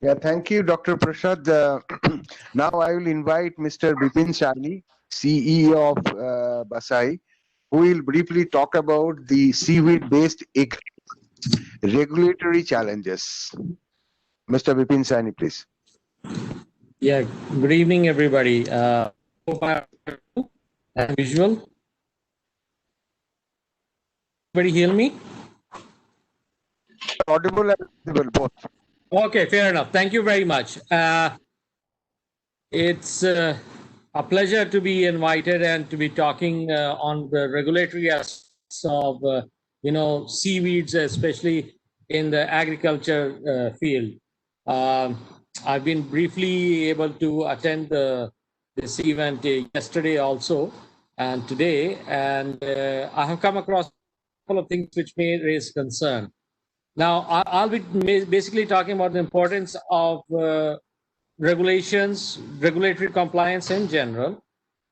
Yeah, thank you, Dr. Prasad. Now I will invite Mr. Bipin Saini, CEO of Basai, who will briefly talk about the seaweed-based regulatory challenges. Mr. Bipin Saini, please. Yeah, good evening, everybody. Hope I am visual. Everybody hear me? Audible and visible, both. Okay, fair enough. Thank you very much. It's a pleasure to be invited and to be talking on the regulatory aspects of, seaweeds, especially in the agriculture field. I've been briefly able to attend this event yesterday also and today, and I have come across a couple of things which may raise concern. Now, I'll be basically talking about the importance of regulations, regulatory compliance in general,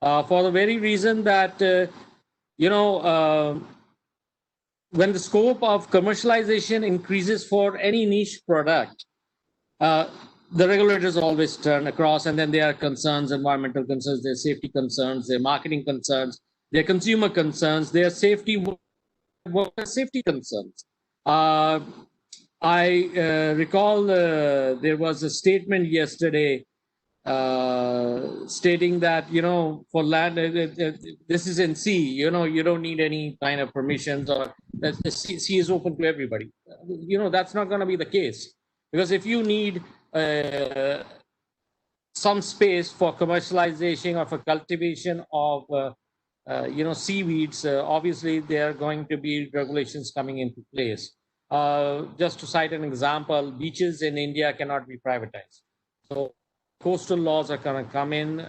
for the very reason that, when the scope of commercialization increases for any niche product, the regulators always turn across, and then there are concerns, environmental concerns, there are safety concerns, there are marketing concerns, there are consumer concerns, there are safety concerns. I recall there was a statement yesterday stating that, for land, this is in sea, you don't need any kind of permissions, or that the sea is open to everybody. That's not going to be the case, because if you need some space for commercialization or for cultivation of seaweeds, obviously there are going to be regulations coming into place. Just to cite an example, beaches in India cannot be privatized. So coastal laws are going to come in,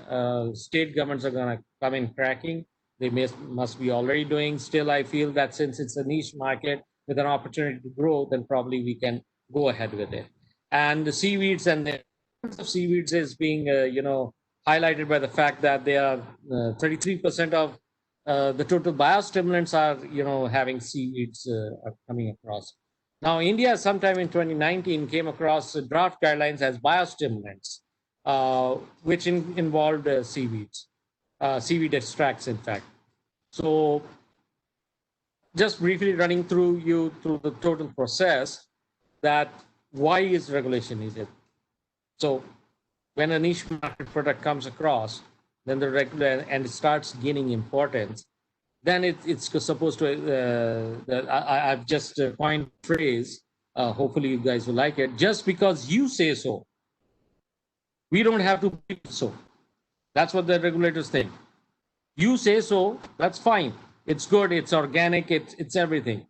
state governments are going to come in cracking. They must be already doing. Still, I feel that since it's a niche market with an opportunity to grow, then probably we can go ahead with it. And the seaweeds and the of seaweeds is being, highlighted by the fact that they are 33% of the total biostimulants are, having seaweeds coming across. Now, India sometime in 2019 came across draft guidelines as biostimulants, which involved seaweeds, seaweed extracts, in fact. So just briefly running through the total process, that why is regulation needed? So when a niche market product comes across, then the regular and it starts gaining importance, then it's supposed to. I've just coined a phrase. Hopefully, you guys will like it. Just because you say so, we don't have to believe so. That's what the regulators think. You say so, that's fine. It's good. It's organic. It's everything.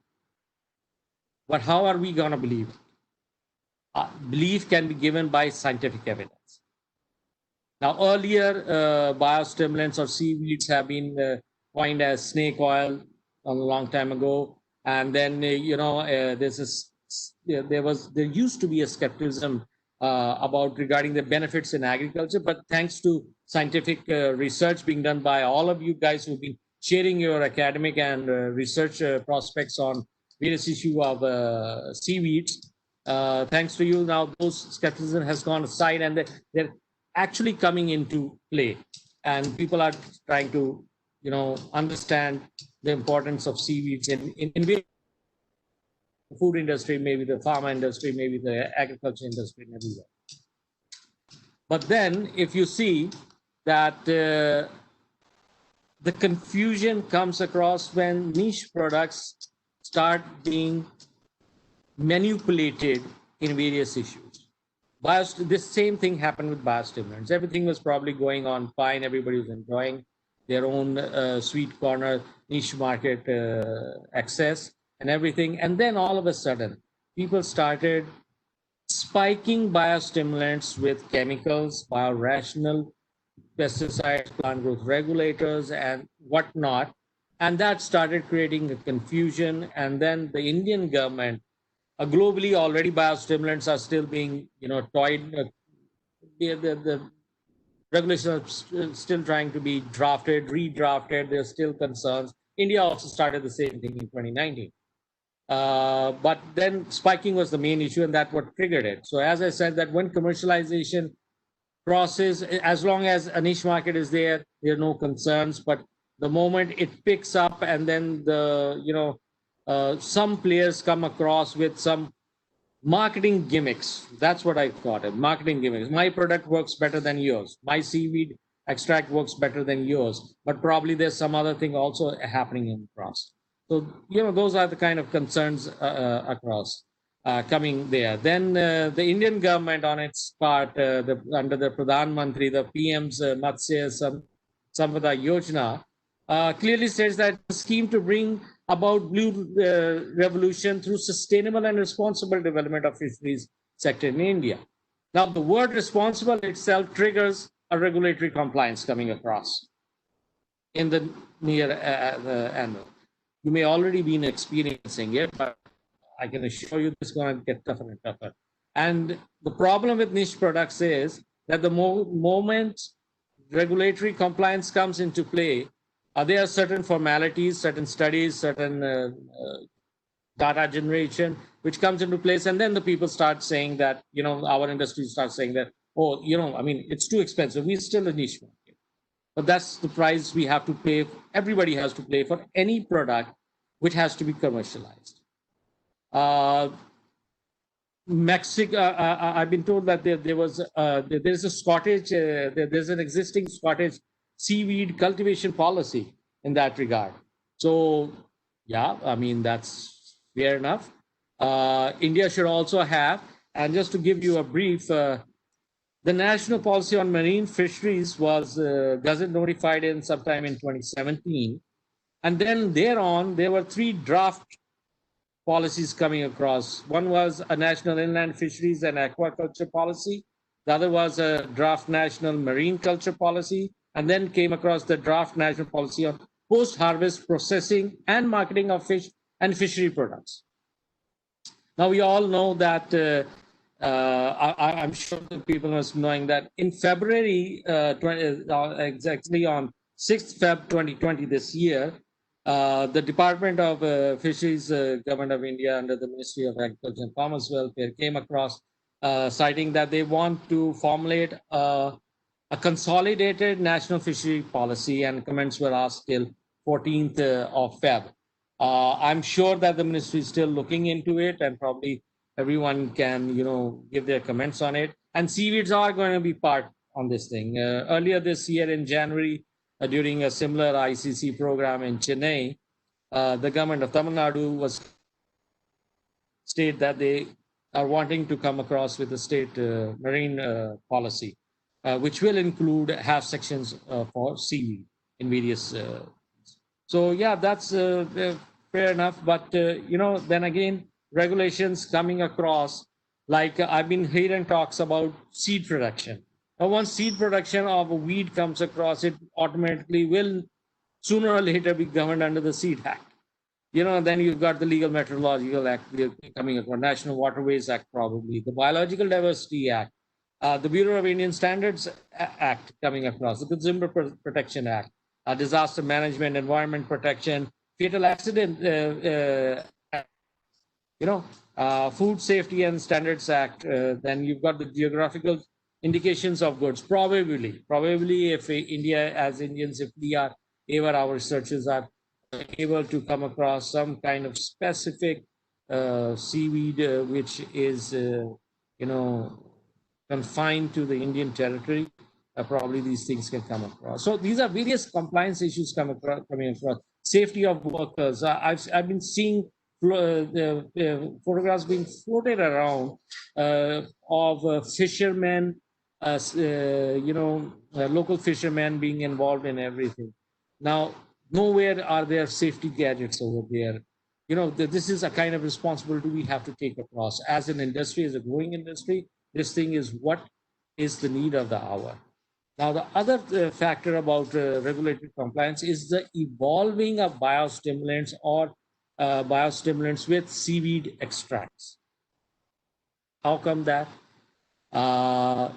But how are we gonna believe? Belief can be given by scientific evidence. Now, earlier, biostimulants or seaweeds have been coined as snake oil a long time ago, and then there used to be a skepticism about regarding the benefits in agriculture, but thanks to scientific research being done by all of you guys who've been sharing your academic and research prospects on various issues of seaweeds, thanks to you, now those skepticism has gone aside, and they're actually coming into play, and people are trying to understand the importance of seaweeds in the food industry, maybe the pharma industry, maybe the agriculture industry, and everywhere. But then if you see that the confusion comes across when niche products start being manipulated in various issues. This same thing happened with biostimulants. Everything was probably going on fine. Everybody was enjoying their own sweet corner niche market access and everything. And then all of a sudden, people started spiking biostimulants with chemicals, biorational pesticides, plant growth regulators, and whatnot. And that started creating a confusion. And then the Indian government, globally already biostimulants are still being, toyed. The regulations are still trying to be drafted, redrafted. There's still concerns. India also started the same thing in 2019. But then spiking was the main issue, and that's what triggered it. So as I said, that when commercialization crosses, as long as a niche market is there, there are no concerns. But the moment it picks up, and then some players come across with some marketing gimmicks. That's what I call it, marketing gimmicks. My product works better than yours. My seaweed extract works better than yours. But probably there's some other thing also happening across. So, those are the kind of concerns across coming there. Then the Indian government on its part, under the Pradhan Mantri, the PM's Matsya Sampada Yojana, clearly states that the scheme to bring about blue revolution through sustainable and responsible development of fisheries sector in India. Now, the word responsible itself triggers a regulatory compliance coming across in the near annual. You may already been experiencing it, but I can assure you this is going to get tougher and tougher. And the problem with niche products is that the moment regulatory compliance comes into play, there are certain formalities, certain studies, certain data generation, which comes into place. And then the people start saying that, our industry starts saying that, oh, it's too expensive. We're still a niche market. But that's the price we have to pay. Everybody has to pay for any product which has to be commercialized. Mexico, I've been told that there's a Scottish, there's an existing Scottish seaweed cultivation policy in that regard. So, yeah, that's fair enough. India should also have, and just to give you a brief, the national policy on marine fisheries was gazette notified in sometime in 2017. And then thereon, there were 3 draft policies coming across. One was a national inland fisheries and aquaculture policy. The other was a draft national marine culture policy, and then came across the draft national policy on post-harvest processing and marketing of fish and fishery products. Now, we all know that, I'm sure that people must be knowing that in February, exactly on 6th Feb 2020 this year, the Department of Fisheries, Government of India under the Ministry of Agriculture and Farmers Welfare came across citing that they want to formulate a consolidated national fishery policy, and comments were asked till 14th of Feb. I'm sure that the ministry is still looking into it, and probably everyone can, give their comments on it. And seaweeds are going to be part on this thing. Earlier this year in January, during a similar ICC program in Chennai, the government of Tamil Nadu was state that they are wanting to come across with a state marine policy, which will include half sections for seaweed in various. So yeah, that's fair enough. But then again, regulations coming across, like I've been hearing talks about seed production. Now, once seed production of a weed comes across, it automatically will sooner or later be governed under the Seed Act. Then you've got the Legal Meteorological Act coming across, National Waterways Act, probably the Biological Diversity Act, the Bureau of Indian Standards Act coming across, the Consumer Protection Act, Disaster Management, Environment Protection, Fatal Accident, Food Safety and Standards Act. Then you've got the Geographical Indications of Goods. Probably, if India, as Indians, if we are ever, our researchers are able to come across some kind of specific seaweed which is confined to the Indian territory, probably these things can come across. So these are various compliance issues coming across. Safety of workers. I've been seeing photographs being floated around of fishermen, local fishermen being involved in everything. Now, nowhere are there safety gadgets over there. This is a kind of responsibility we have to take across. As an industry, as a growing industry, this thing is what is the need of the hour. Now, the other factor about regulatory compliance is the evolving of biostimulants or biostimulants with seaweed extracts. How come that? The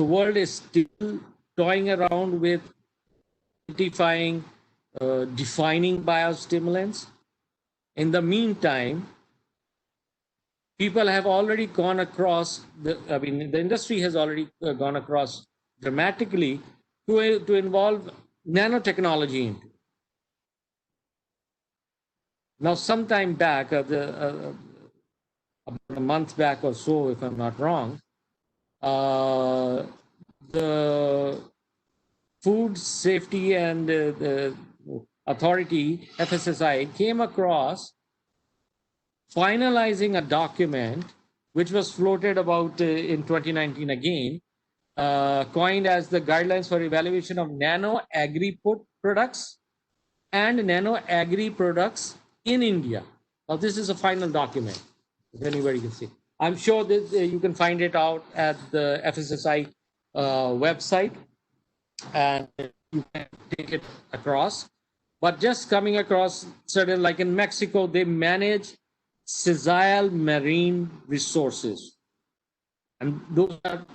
world is still toying around with identifying, defining biostimulants. In the meantime, people have already gone across, the industry has already gone across dramatically to involve nanotechnology into it. Now, sometime back, about a month back or so, if I'm not wrong, the Food Safety and the Authority, FSSI, came across finalizing a document which was floated about in 2019 again, coined as the Guidelines for Evaluation of Nano-Agri Products and Nano-Agri Products in India. Now, this is a final document, if anybody can see. I'm sure that you can find it out at the FSSI website, and you can take it across. But just coming across certain, like in Mexico, they manage sessile marine resources, and those are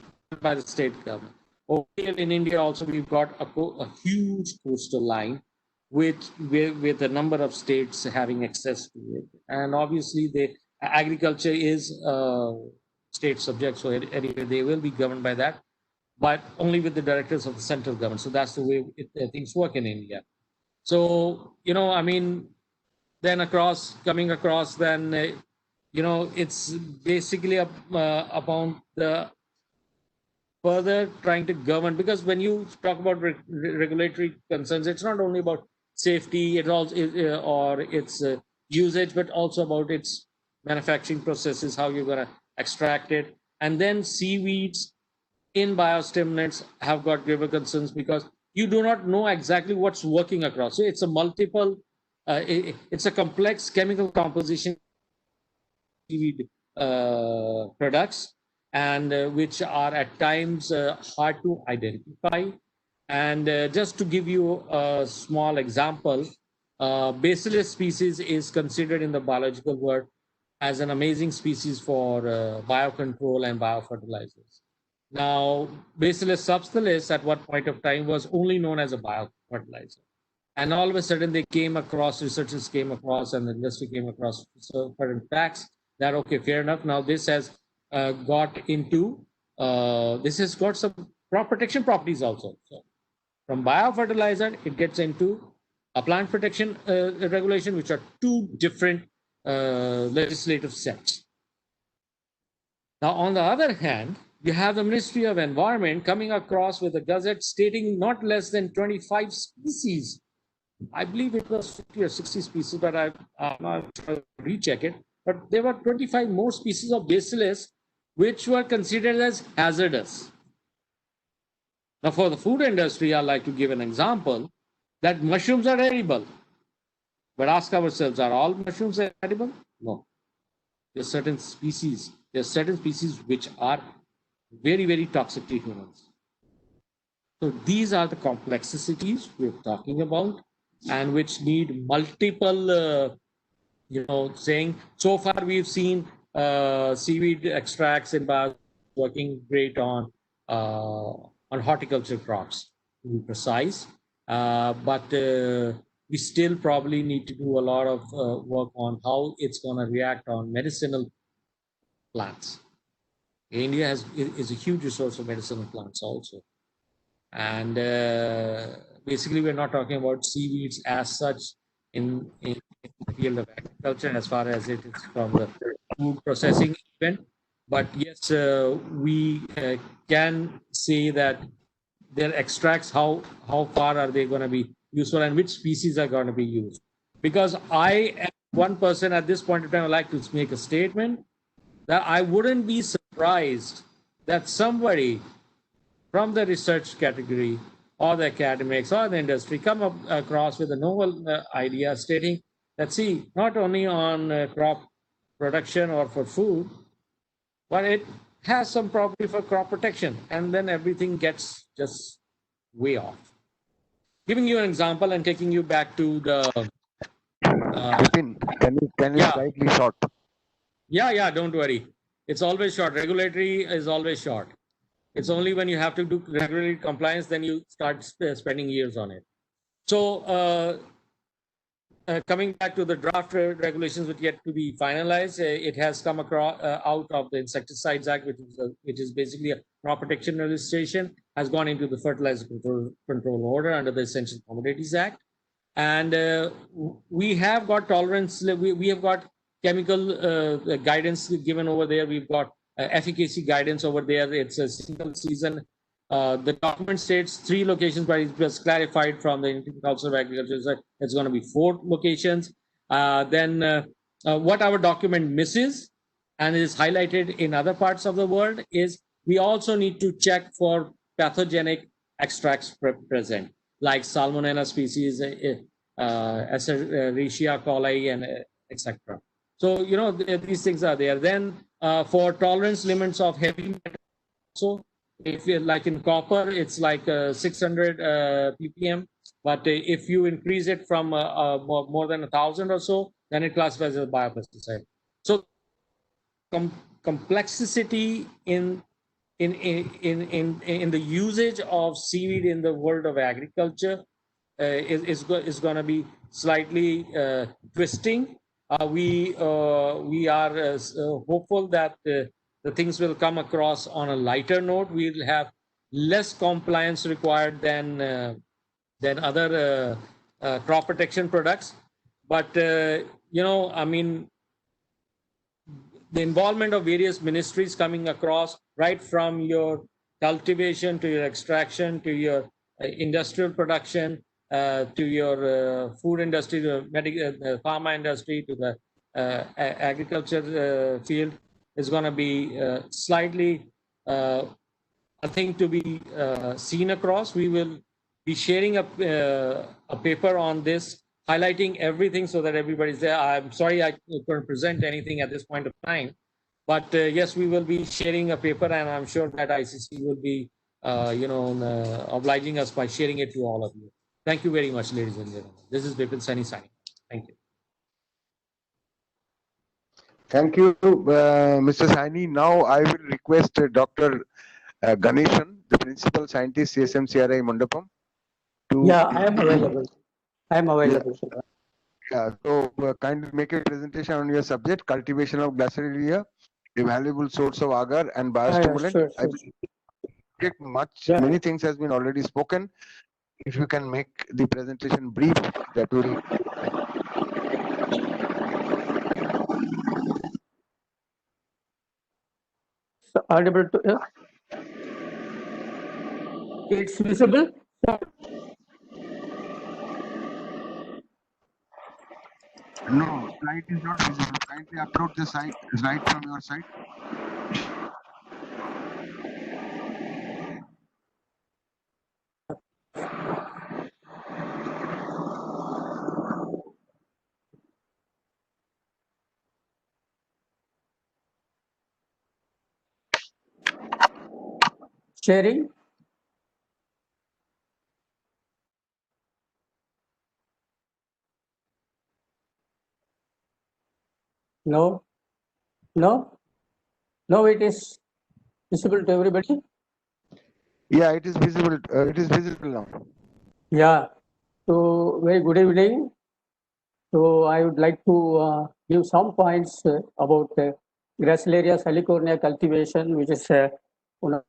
by the state government. Over here in India also, we've got a huge coastal line with a number of states having access to it. And obviously, the agriculture is state subject, so anyway, they will be governed by that, but only with the directives of the central government. So that's the way things work in India. So, then coming across, then, it's basically upon the further trying to govern, because when you talk about regulatory concerns, it's not only about safety, it also or its usage, but also about its manufacturing processes, how you're going to extract it. And then seaweeds in biostimulants have got graver concerns because you do not know exactly what's working across. So it's a multiple, it's a complex chemical composition seaweed products, and which are at times hard to identify. And just to give you a small example, Bacillus species is considered in the biological world as an amazing species for biocontrol and biofertilizers. Now, Bacillus subtilis at one point of time was only known as a biofertilizer. And all of a sudden researchers came across, and the industry came across certain facts that, okay, fair enough. Now this has got some crop protection properties also. So from biofertilizer, it gets into a plant protection regulation, which are two different legislative sets. Now, on the other hand, you have the Ministry of Environment coming across with a gazette stating not less than 25 species. I believe it was 50 or 60 species, but I'm not sure to recheck it. But there were 25 more species of bacillus which were considered as hazardous. Now, for the food industry, I'd like to give an example that mushrooms are edible. But ask ourselves, are all mushrooms edible? No. There are certain species which are very, very toxic to humans. So these are the complexities we're talking about, and which need multiple, saying. So far, we've seen seaweed extracts in bio working great on horticulture crops, to be precise. But we still probably need to do a lot of work on how it's going to react on medicinal plants. India is a huge resource of medicinal plants also. And basically, we're not talking about seaweeds as such in the field of agriculture as far as it is from the food processing event. But yes, we can say that their extracts, how far are they going to be useful and which species are going to be used. Because I am one person at this point in time, I'd like to make a statement that I wouldn't be surprised that somebody from the research category or the academics or the industry come up across with a novel idea stating that, see, not only on crop production or for food, but it has some property for crop protection, and then everything gets just way off. Giving you an example and taking you back to the Vipin, can you slightly short? Yeah, don't worry. It's always short. Regulatory is always short. It's only when you have to do regulatory compliance, then you start spending years on it. So coming back to the draft regulations which yet to be finalized, it has come across out of the Insecticides Act, which is basically a crop protection legislation, has gone into the Fertilizer Control Order under the Essential Commodities Act. And we have got tolerance, we have got chemical guidance given over there. We've got efficacy guidance over there. It's a single season. The document states 3 locations, but it was clarified from the Council of Agriculture that it's going to be 4 locations. Then what our document misses and is highlighted in other parts of the world is we also need to check for pathogenic extracts present, like Salmonella species, Escherichia coli, and etc. So, these things are there. Then for tolerance limits of heavy metals, so if you're like in copper, it's like 600 ppm. But if you increase it from more than 1,000 or so, then it classifies as a biopesticide. So complexity in the usage of seaweed in the world of agriculture is going to be slightly twisting. We are hopeful that the things will come across on a lighter note. We'll have less compliance required than other crop protection products. But I mean, the involvement of various ministries coming across, right from your cultivation to your extraction to your industrial production to your food industry, to medical pharma industry, to the agriculture field, is going to be slightly a thing to be seen across. We will be sharing a paper on this, highlighting everything so that everybody's there. I'm sorry I couldn't present anything at this point of time, but yes, we will be sharing a paper, and I'm sure that ICC will be, obliging us by sharing it to all of you. Thank you very much, ladies and gentlemen. This is Vipin Saini signing. Thank you. Thank you, Mr. Saini. Now I will request Dr. Ganeshan, the Principal Scientist, CSMCRI Mandapam. Yeah, I am available. Yeah, so kindly make a presentation on your subject, cultivation of Glaciaria, a valuable source of agar and biostimulant. Sure. Many things has been already spoken. if you can make the presentation brief, that will. So audible to it's visible. No, slide is not visible. Kindly upload the slide from your side. Sharing. No. No. No, it is visible to everybody. Yeah, it is visible. It is visible now. Yeah. So very good evening. So I would like to give some points about Gracilaria salicornia cultivation, which is one of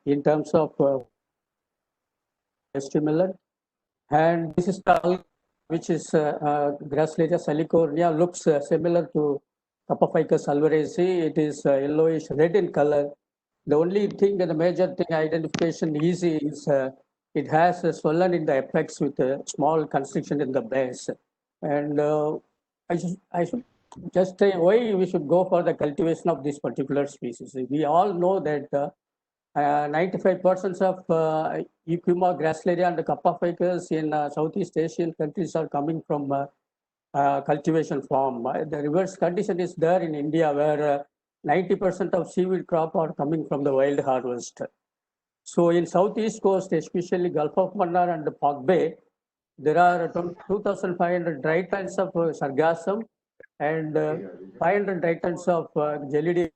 in terms of stimulant. And this is the which is Gracilaria salicornia, looks similar to Capophycus alvarezi. It is yellowish red in color. The only thing, the major thing identification easy is it has swollen in the apex with a small constriction in the base. And I should just say why we should go for the cultivation of this particular species. We all know that 95% of Equima, Gracilaria and Capophycus in Southeast Asian countries are coming from cultivation farm. The reverse condition is there in India where 90% of seaweed crop are coming from the wild harvest. So in Southeast coast, especially Gulf of Mannar and Park Bay, there are 2,500 dry tons of sargassum and 500 dry tons of gelid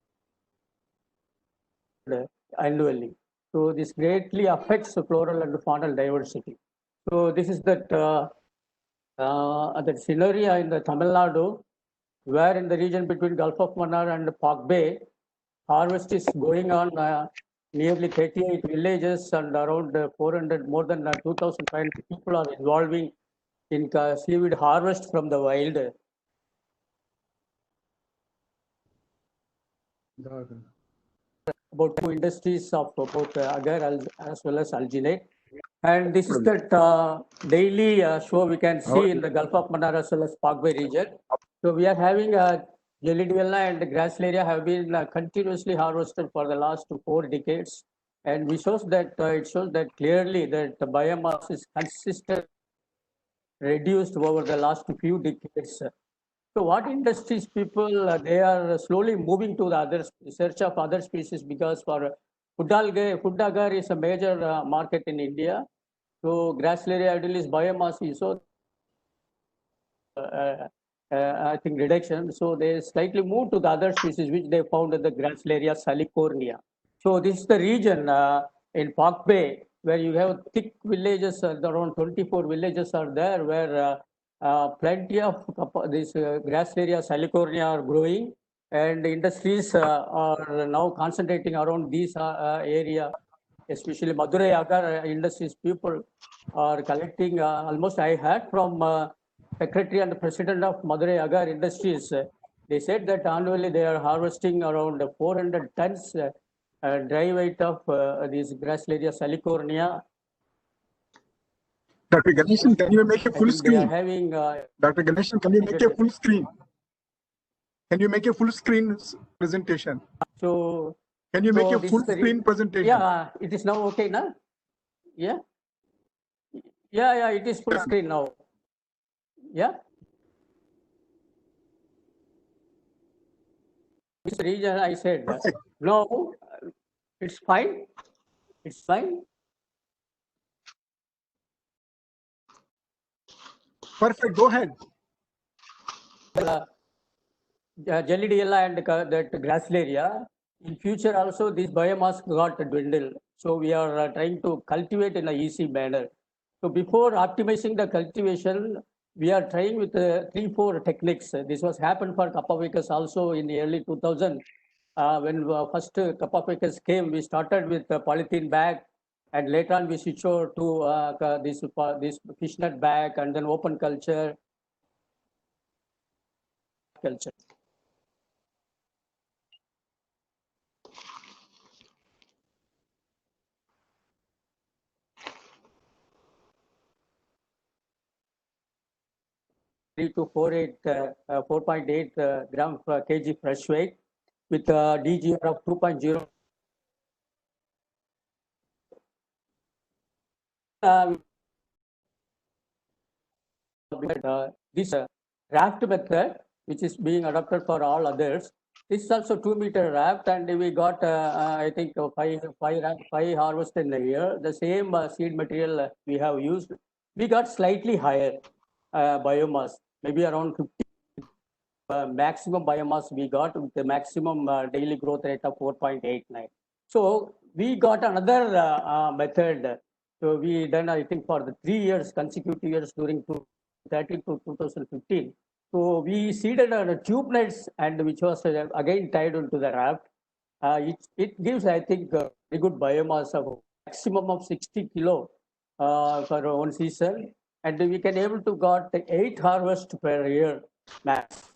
annually. So this greatly affects the floral and faunal diversity. So this is that scenario in the Tamil Nadu, where in the region between Gulf of Mannar and Park Bay, harvest is going on nearly 38 villages and around 400, more than 2,500 people are involving in seaweed harvest from the wild. About two industries of both agar as well as alginate. And this is that daily show we can see in the Gulf of Mannar as well as Park Bay region. So we are having Gelidwella and Gracilaria have been continuously harvested for the last 4 decades. And we shows that it shows that clearly that the biomass is consistent reduced over the last few decades. So what industries people, they are slowly moving to the other search of other species because for food agar is a major market in India. So Gracilaria idealis biomass is so I think reduction. So they slightly moved to the other species which they found in the Gracilaria salicornia. So this is the region in Park Bay where you have thick villages, around 24 villages are there where plenty of this Gracilaria salicornia are growing, and industries are now concentrating around these area, especially Madurai Agar industries people are collecting almost I heard from secretary and the president of Madurai Agar Industries. They said that annually they are harvesting around 400 tons dry weight of these Gracilaria salicornia. Dr. Ganeshan, can you make a full screen? They are having. Dr. Ganeshan, can you make a full screen? Can you make a full screen presentation? So. Can you make a full screen presentation? Yeah, it is now okay now. Yeah. Yeah, it is full screen now. Yeah. This region I said. No, it's fine. It's fine. Perfect. Go ahead. Gelidwella and that Gracilaria. In future also this biomass got dwindled. So we are trying to cultivate in an easy manner. So before optimizing the cultivation, we are trying with 3-4 techniques. This was happened for Capophycus also in the early 2000. When first Capophycus came, we started with a polythene bag And later on, we switch over to this fishnet bag and then open culture. 3 to 4.8 gram per kg fresh weight with a DGR of 2.0. This raft method, which is being adopted for all others, this is also 2-meter raft, and we got, I think, five harvest in a year. The same seed material we have used. We got slightly higher biomass, maybe around 50. Maximum biomass we got with the maximum daily growth rate of 4.89. So we got another method. So we done, I think, for the 3 years, consecutive years during 2013 to 2015. So we seeded tube nets, and which was again tied into the raft. It gives, I think, a very good biomass of maximum of 60 kilo for one season, and we can able to got 8 harvest per year max.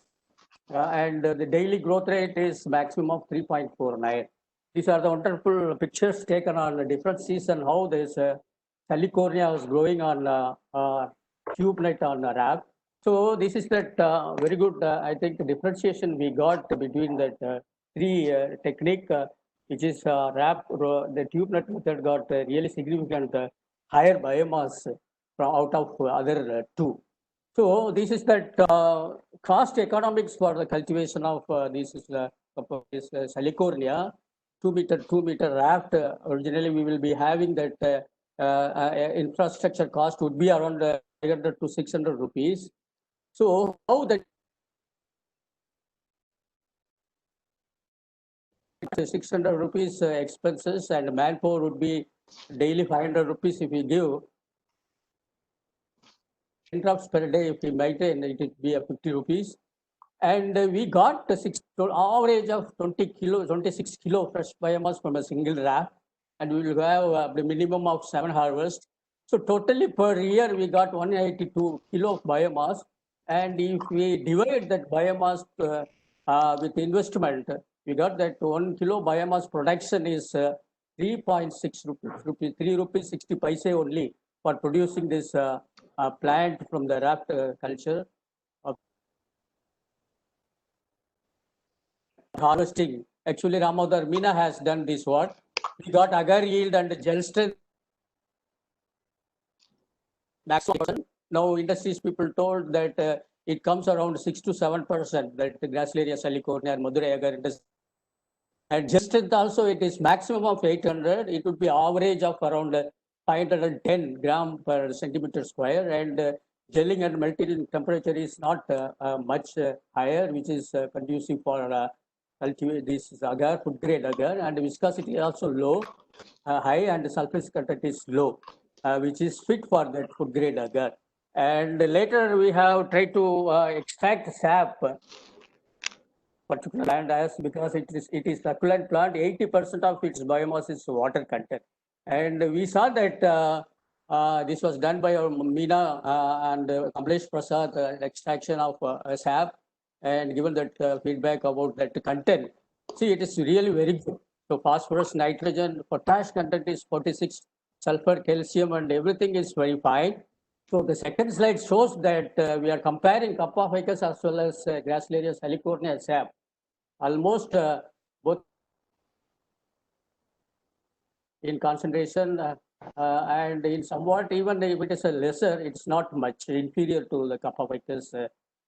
And the daily growth rate is maximum of 3.49. These are the wonderful pictures taken on a different season, how this Salicornia was growing on tube net on a raft. So this is that very good, I think, differentiation we got between that three technique, which is raft, the tube net method got really significant higher biomass from out of other two. So this is that cost economics for the cultivation of this Salicornia, 2-meter raft. Originally, we will be having that infrastructure cost would be around 500 to 600 rupees. So how that 600 rupees expenses and manpower would be daily 500 rupees if we give. Drops per day, if we maintain, it would be a 50 rupees. And we got the average of 26 kilo fresh biomass from a single raft, and we will have the minimum of 7 harvests. So totally per year, we got 182 kilo of biomass. And if we divide that biomass with investment, we got that 1 kilo biomass production is 3.6 rupees, 3 rupees 60 paise only for producing this plant from the raft culture. Harvesting. Actually, Ramadar Meena has done this work. We got agar yield and gel strength maximum. Now, industries people told that it comes around 6 to 7%, that the Gracilaria salicornia and Madurai agar industry. And gel strength also, it is maximum of 800. It would be average of around 510 gram per centimeter square, and gelling and melting temperature is not much higher, which is conducive for cultivate this agar, food grade agar, and viscosity is also low, high, and sulfuric content is low, which is fit for that food grade agar. And later we have tried to extract sap particular land as because it is succulent plant. 80% of its biomass is water content, and we saw that this was done by our Meena and Kamlesh Prasad, extraction of sap, and given that feedback about that content. See, it is really very good. So phosphorus, nitrogen, potash content is 46, sulfur, calcium, and everything is very fine. So the second slide shows that we are comparing Kappa ficus as well as Gracilaria salicornia sap. Almost both in concentration and in somewhat, even if it is a lesser, it's not much inferior to the Kappa ficus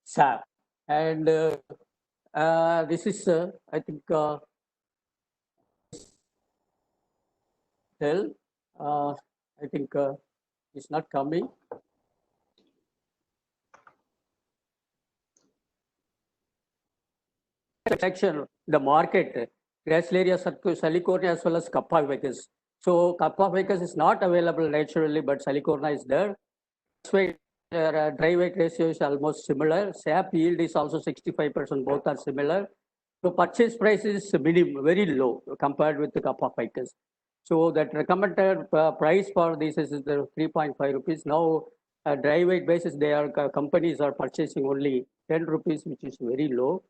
sap. And this is, I think, I think it's not coming. Section, the market, Gracilaria salicornia as well as Kappa ficus. So Kappa ficus is not available naturally, but salicornia is there. Dry weight ratio is almost similar. Sap yield is also 65%, both are similar. So purchase price is minimum, very low compared with the Kappa ficus. So that recommended price for this is the 3.5 rupees. Now, dry weight basis, companies are purchasing only 10 rupees, which is very low.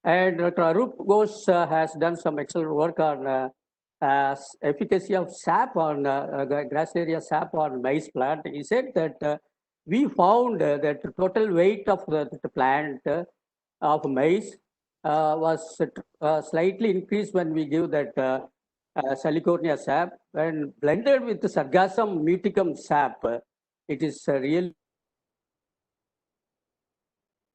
And Dr. Arup Ghosh has done some excellent work on efficacy of sap on Gracilaria sap on maize plant. He said that we found that the total weight of the plant of maize was slightly increased when we give that Salicornia sap. When blended with the Sargassum muticum sap, it is really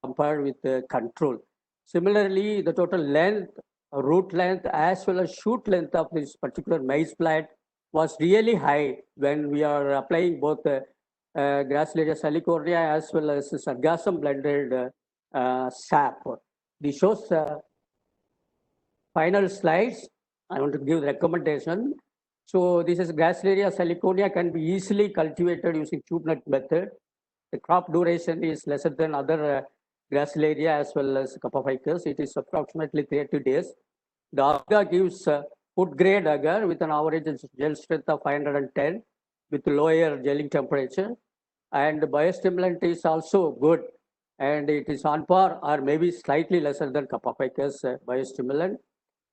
compared with the control. Similarly, the total length, root length, as well as shoot length of this particular maize plant was really high when we are applying both the Gracilaria salicornia as well as Sargassum blended sap. This shows final slides. I want to give recommendation. So this is Gracilaria salicornia can be easily cultivated using tube net method. The crop duration is lesser than other Gracilaria as well as Capophycus. It is approximately 30 days. The agar gives food grade agar with an average gel strength of 510 with lower gelling temperature. And the biostimulant is also good. And it is on par or maybe slightly lesser than Capophycus biostimulant.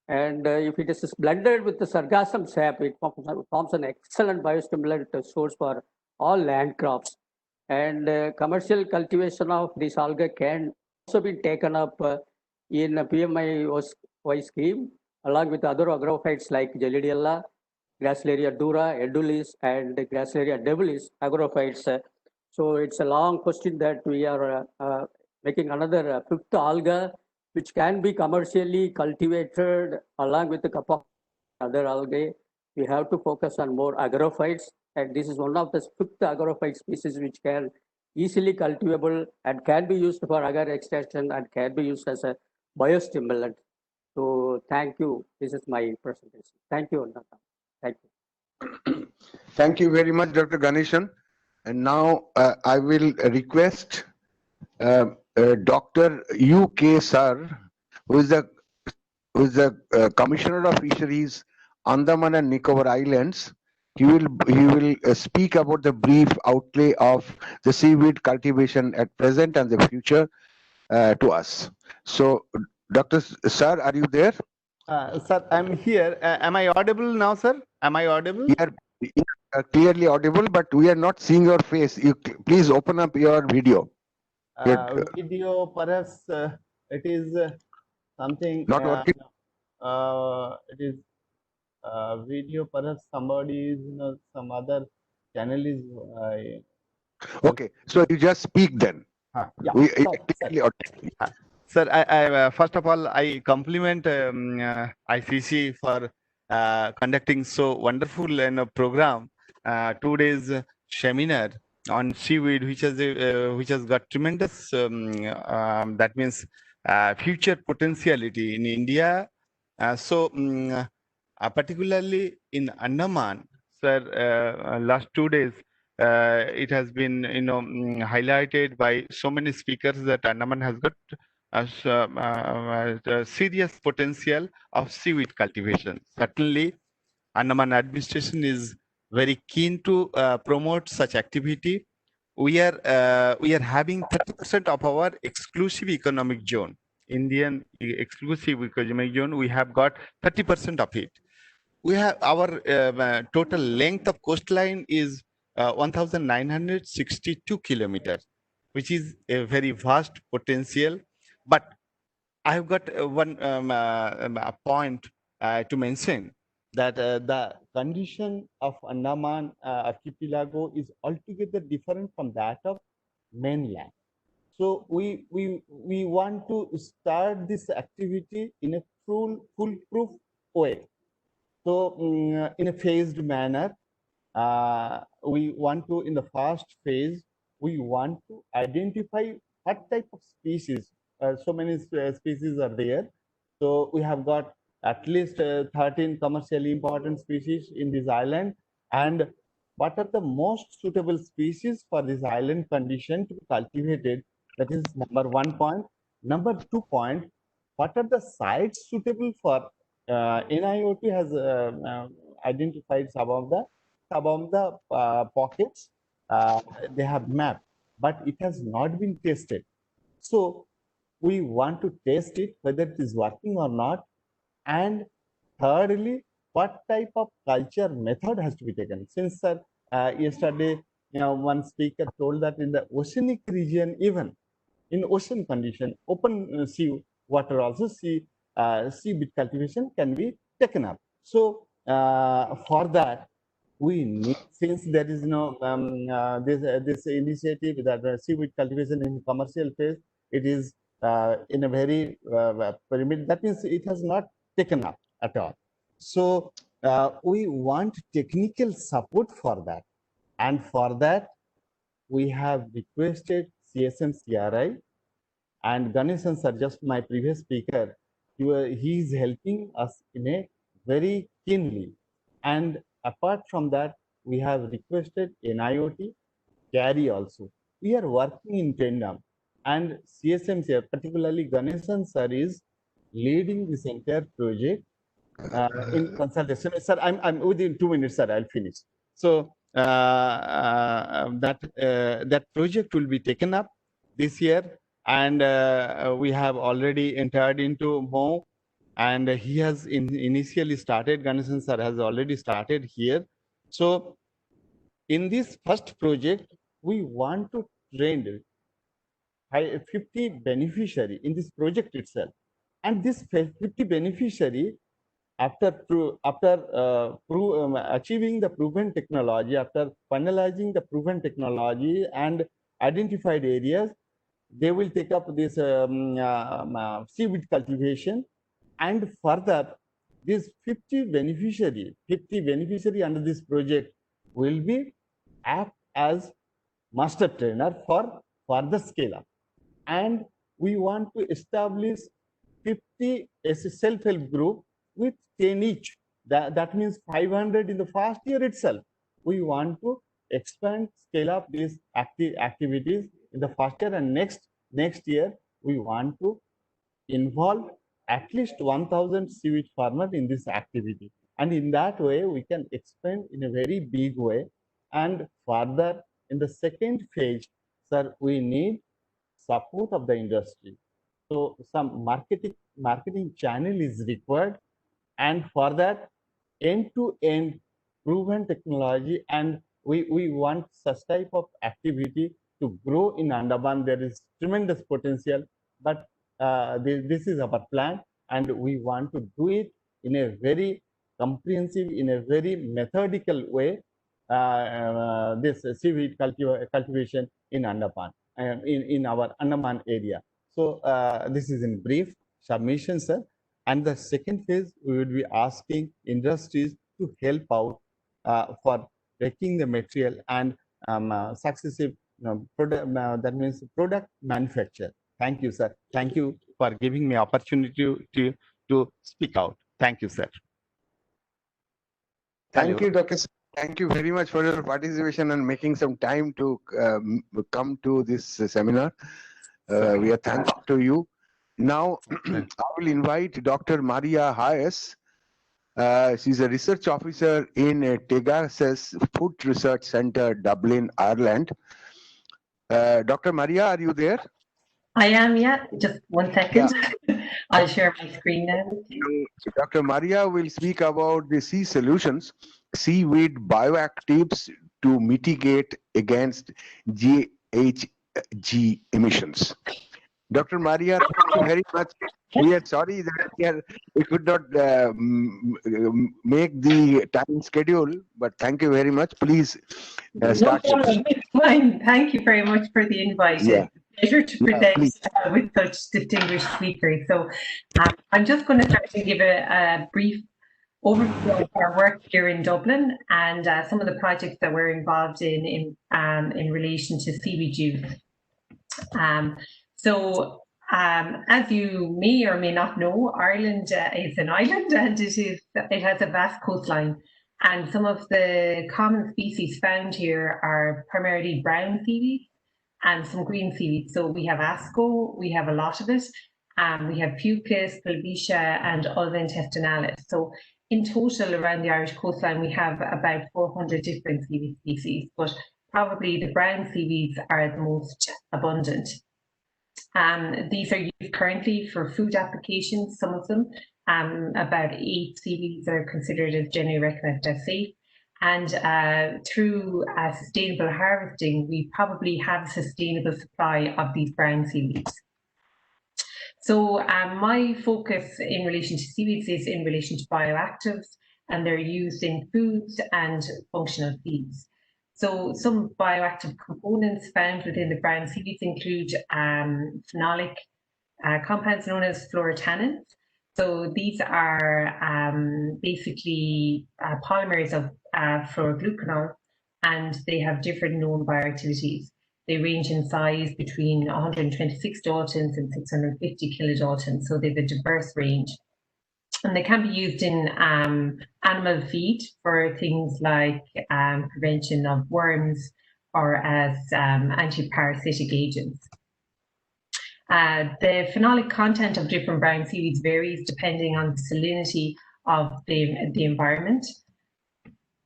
And if it is blended with the Sargassum sap, it forms an excellent biostimulant source for all land crops. And commercial cultivation of this alga can also be taken up in a PMI scheme along with other agrophytes like Gelidella, Gracilaria dura, edulis, and Gracilaria debilis agrophytes. So it's a long question that we are making another fifth alga which can be commercially cultivated along with the couple of other algae. We have to focus on more agrophytes, and this is one of the fifth agrophyte species which can easily cultivable and can be used for agar extraction and can be used as a biostimulant. So thank you. This is my presentation. Thank you, Nata. Thank you. Thank you very much, Dr. Ganeshan. And now I will request Dr. U.K. Sir, who is the Commissioner of Fisheries, Andaman and Nicobar Islands. He will speak about the brief outlay of the seaweed cultivation at present and the future to us. So, Dr. Sir, are you there? Sir, I'm here. Am I audible now, sir? Am I audible? You are clearly audible, but we are not seeing your face. You please open up your video. Video, perhaps it is something. Not working. It is video. Perhaps somebody is, some other channel is. Okay, so you just speak then. Yeah. We Clearly audible. Sir, I first of all, I compliment ICC for conducting so wonderful program, 2 days seminar on seaweed, which has got tremendous that means future potentiality in India. Particularly in Andaman, sir, last 2 days it has been highlighted by so many speakers that Andaman has got serious potential of seaweed cultivation. Certainly, Andaman administration is very keen to promote such activity. We are having 30% of our exclusive economic zone, Indian exclusive economic zone. We have got 30% of it. We have our total length of coastline is 1,962 kilometers, which is a very vast potential. But I have got one point to mention that the condition of Andaman archipelago is altogether different from that of mainland. So we want to start this activity in a foolproof way. So in a phased manner, we want to, in the first phase, we want to identify what type of species. So many species are there. So we have got at least 13 commercially important species in this island. And what are the most suitable species for this island condition to be cultivated? That is number 1 point. Number 2 point, what are the sites suitable for NIOT has identified some of the pockets they have mapped, but it has not been tested. So we want to test it whether it is working or not, and thirdly, what type of culture method has to be taken. Since yesterday, one speaker told that in the oceanic region, even in ocean condition, open sea water also, seaweed cultivation can be taken up. So for that, we need, since there is no this initiative that seaweed cultivation in commercial phase, it is in a very pyramid. That means it has not taken up at all. So we want technical support for that, and for that we have requested CSM CRI and Ganesan sir, just my previous speaker. He is helping us in a very keenly, and apart from that, we have requested NIOT, CARI also. We are working in tandem, and CSM sir, particularly Ganesan sir, is leading this entire project in consultation. Sir, I'm within 2 minutes, sir. I'll finish. So that project will be taken up this year, and we have already entered into MO, and he has initially started. Ganesan sir has already started here. So in this first project, we want to train 50 beneficiary in this project itself, and this 50 beneficiary, after achieving the proven technology, after finalizing the proven technology and identified areas, they will take up this seaweed cultivation, and further this 50 beneficiary under this project will be act as master trainer for further scale up. And we want to establish 50 as a self-help group with 10 each. That means 500 in the first year itself. We want to expand, scale up these activities in the first year, and next year we want to involve at least 1,000 seaweed farmers in this activity. And in that way, we can expand in a very big way. And further, in the second phase, sir, we need support of the industry. So some marketing channel is required, and for that, end-to-end proven technology, and we want such type of activity to grow in Andaman. There is tremendous potential, but this is our plan, and we want to do it in a very comprehensive, in a very methodical way, this seaweed cultivation in Andaman, in our Andaman area. So this is in brief submission, sir. And the second phase, we will be asking industries to help out for taking the material and successive product, that means product manufacture. Thank you, sir. Thank you for giving me opportunity to speak out. Thank you, sir. Thank you, Dr. Thank you very much for your participation and making some time to come to this seminar. We are thankful to you. Now, I will invite Dr. Maria Hayes. She's a research officer in Tegas's Food Research Center, Dublin, Ireland. Dr. Maria, are you there? I am, yeah. Just 1 second. Yeah. I'll share my screen now. Dr. Maria will speak about the sea solutions, seaweed bioactives to mitigate against GHG emissions. Dr. Maria, thank you very much. We are sorry that we could not make the time schedule, but thank you very much. Please start. No problem. It's fine. Thank you very much for the invite. Yeah. Pleasure to present with such distinguished speakers. So I'm just going to start to give a brief overview of our work here in Dublin and some of the projects that we're involved in relation to seaweed use. As you may or may not know, Ireland is an island, and it has a vast coastline. And some of the common species found here are primarily brown seaweed and some green seaweed. So we have asco, we have a lot of it, we have Fucus, Pulvicia, and Ulva intestinalis. So in total around the Irish coastline, we have about 400 different seaweed species, but probably the brown seaweeds are the most abundant. These are used currently for food applications, some of them. About 8 seaweeds are considered as generally recognized as safe. And through sustainable harvesting, we probably have a sustainable supply of these brown seaweeds. So my focus in relation to seaweeds is in relation to bioactives, and they're used in foods and functional feeds. So some bioactive components found within the brown seaweeds include phenolic compounds known as fluorotannins. So these are basically polymers of fluoroglucanol, and they have different known bioactivities. They range in size between 126 daltons and 650 kilodaltons, so they have a diverse range. And they can be used in animal feed for things like prevention of worms or as anti-parasitic agents. The phenolic content of different brown seaweeds varies depending on the salinity of the environment.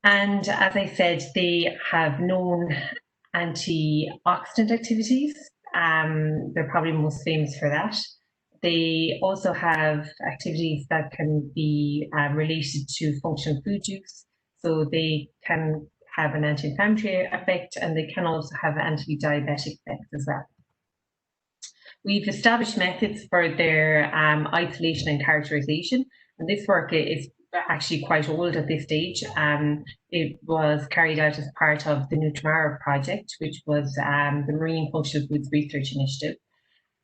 And as I said, they have known antioxidant activities. They're probably most famous for that. They also have activities that can be related to functional food use. So they can have an anti-inflammatory effect, and they can also have anti-diabetic effects as well. We've established methods for their isolation and characterization, and this work is actually quite old at this stage. It was carried out as part of the Nutritional project, which was the Marine Functional Foods Research Initiative.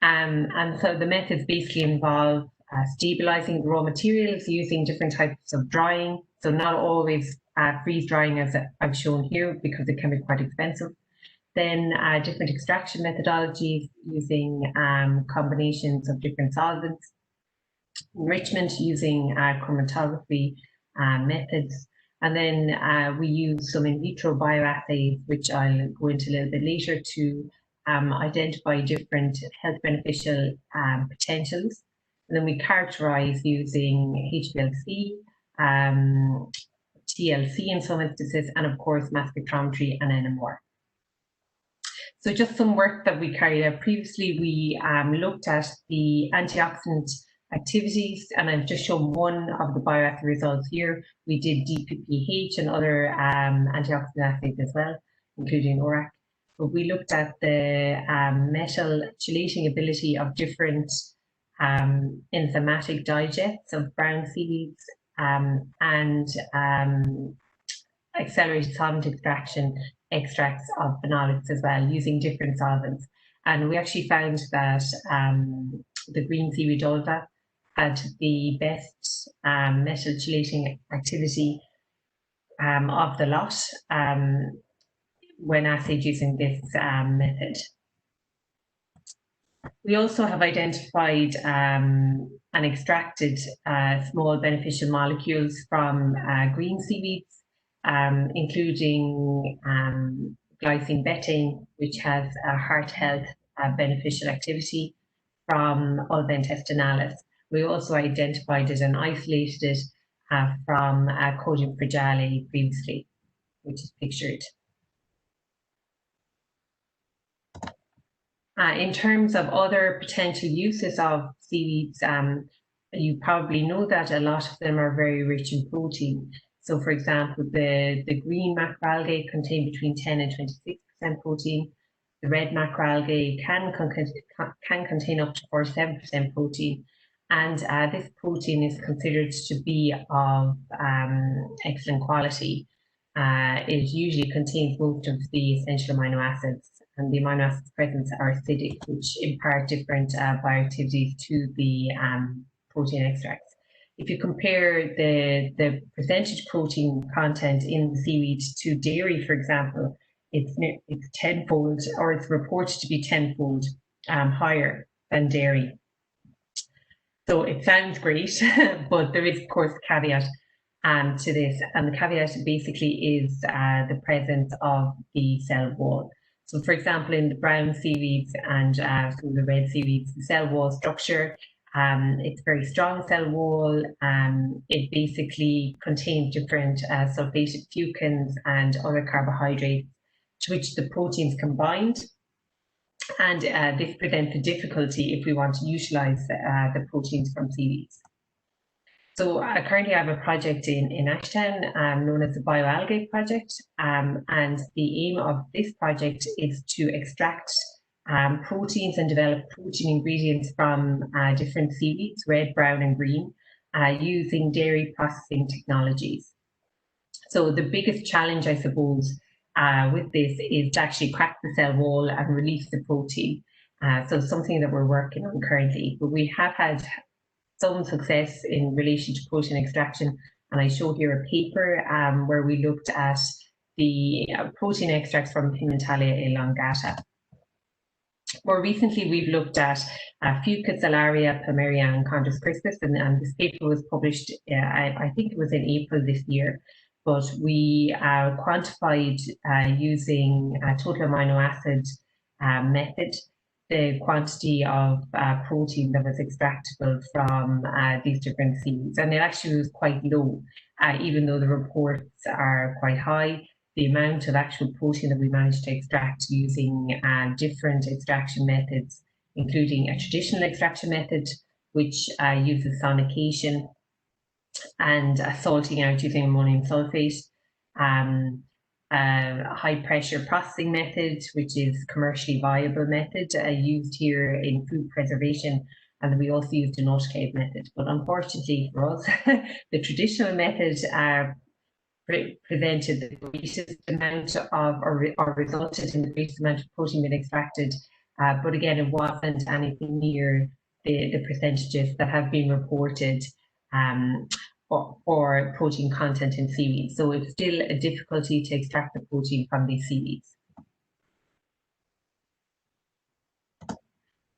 And so the methods basically involve stabilizing the raw materials using different types of drying. So not always freeze drying as I've shown here, because it can be quite expensive. Then different extraction methodologies using combinations of different solvents. Enrichment using chromatography methods. And then we use some in vitro bioassays, which I'll go into a little bit later, to identify different health beneficial potentials. And then we characterize using HPLC, TLC in some instances, and of course mass spectrometry and NMR. So just some work that we carried out previously, we looked at the antioxidant activities, and I've just shown one of the bioactive results here. We did DPPH and other antioxidant assays as well, including ORAC. But we looked at the metal chelating ability of different enzymatic digests of brown seaweeds and accelerated solvent extraction extracts of phenolics as well, using different solvents. And we actually found that the green seaweed ulva had the best metal chelating activity of the lot when assayed using this method. We also have identified and extracted small beneficial molecules from green seaweeds, including glycine betaine, which has a heart health beneficial activity, from Ulva intestinalis. We also identified it and isolated it from Codium fragile previously, which is pictured. In terms of other potential uses of seaweeds, you probably know that a lot of them are very rich in protein. So, for example, the green macroalgae contain between 10 and 26% protein. The red macroalgae can contain up to 47% protein. And this protein is considered to be of excellent quality. It usually contains most of the essential amino acids, and the amino acids present are acidic, which impart different bioactivities to the protein extracts. If you compare the percentage protein content in the seaweed to dairy, for example, it's tenfold, or it's reported to be tenfold higher than dairy. So it sounds great, but there is, of course, a caveat to this, and the caveat basically is the presence of the cell wall. So, for example, in the brown seaweeds and some of the red seaweeds, the cell wall structure It's very strong cell wall. It basically contains different sulfated fucins and other carbohydrates to which the proteins combined. And this presents a difficulty if we want to utilize the proteins from seaweeds. So currently I have a project in Ashtown known as the bioalgae project, and the aim of this project is to extract proteins and develop protein ingredients from different seaweeds, red, brown and green, using dairy processing technologies. So the biggest challenge, I suppose, with this is to actually crack the cell wall and release the protein. So something that we're working on currently, but we have had some success in relation to protein extraction. And I show here a paper where we looked at the protein extracts from Himendalia elongata. More recently, we've looked at Fucus alaria, plumeria, and Chondrus crispus, and this paper was published, I think it was in April this year, but we quantified using a total amino acid method the quantity of protein that was extractable from these different seeds, and it actually was quite low, even though the reports are quite high. The amount of actual protein that we managed to extract using different extraction methods, including a traditional extraction method, which uses sonication and salting out using ammonium sulfate, high pressure processing method, which is commercially viable method used here in food preservation, and we also used an autoclave method. But unfortunately for us, the traditional method prevented the greatest amount of, or resulted in the greatest amount of protein being extracted. But again, it wasn't anything near the percentages that have been reported for protein content in seaweeds. So it's still a difficulty to extract the protein from these seaweeds.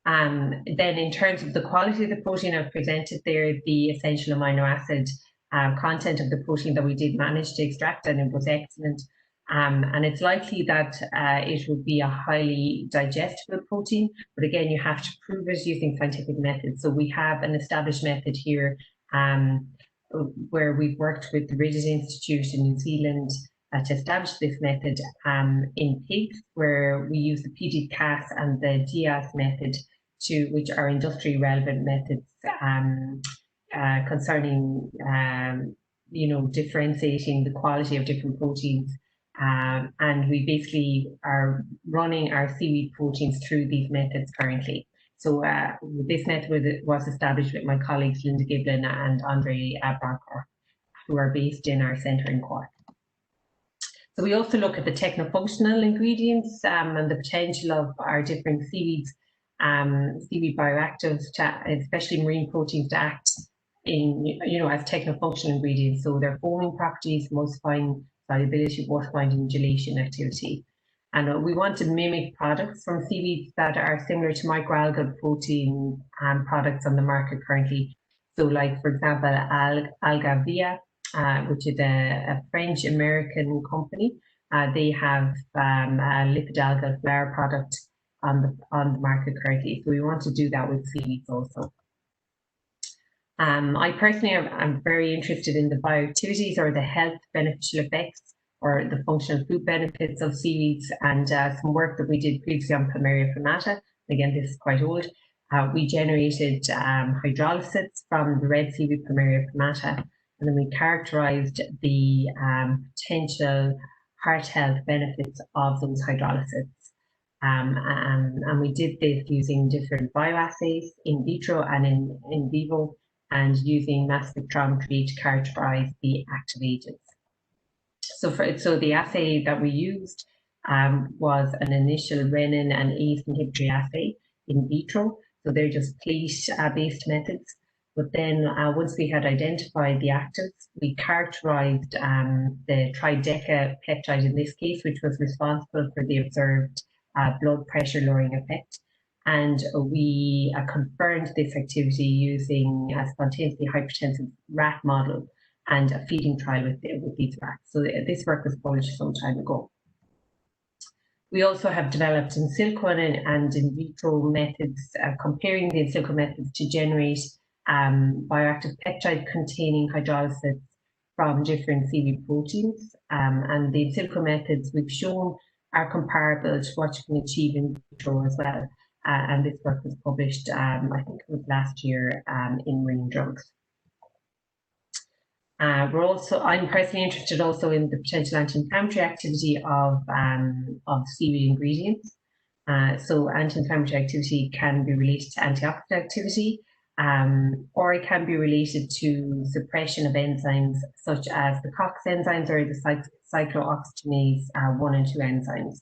Then in terms of the quality of the protein, I've presented there the essential amino acid content of the protein that we did manage to extract, and it was excellent. And it's likely that it will be a highly digestible protein, but again, you have to prove it using scientific methods. So we have an established method here where we've worked with the Ridges Institute in New Zealand to establish this method in pigs, where we use the PG-CAS and the GIAS method, which are industry relevant methods concerning differentiating the quality of different proteins. And we basically are running our seaweed proteins through these methods currently. So this method was established with my colleagues Linda Giblin and Andre Bronkor, who are based in our centre in Cork. So we also look at the techno-functional ingredients and the potential of our different seaweeds, seaweed bioactives, especially marine proteins, to act in, as techno-functional ingredients. So their foaming properties, emulsifying solubility, water binding, gelation activity. And we want to mimic products from seaweeds that are similar to microalgal protein products on the market currently. So like, for example, Alga Via, which is a French-American company. They have a lipid algal flour product on the market currently. So we want to do that with seaweeds also. I personally am very interested in the bioactivities or the health beneficial effects or the functional food benefits of seaweeds, and some work that we did previously on Plumeria flammata. Again, this is quite old. We generated hydrolysates from the red seaweed Plumeria flammata, and then we characterized the potential heart health benefits of those hydrolysates. And we did this using different bioassays in vitro and in vivo, and using mass spectrometry to characterize the active agents. So the assay that we used was an initial renin and ACE inhibitory assay in vitro. So they're just plate-based methods. But then once we had identified the actives, we characterized the trideca peptide in this case, which was responsible for the observed blood pressure lowering effect. And we confirmed this activity using a spontaneously hypertensive rat model and a feeding trial with these rats. So this work was published some time ago. We also have developed in silico and in vitro methods, comparing the in silico methods to generate bioactive peptide containing hydrolysis from different seaweed proteins. And the in silico methods we've shown are comparable to what you can achieve in vitro as well. And this work was published, I think it was last year, in Marine Drugs. I'm personally interested also in the potential anti-inflammatory activity of seaweed ingredients. So anti-inflammatory activity can be related to antioxidant activity, or it can be related to suppression of enzymes such as the COX enzymes or the cyclooxygenase 1 and 2 enzymes,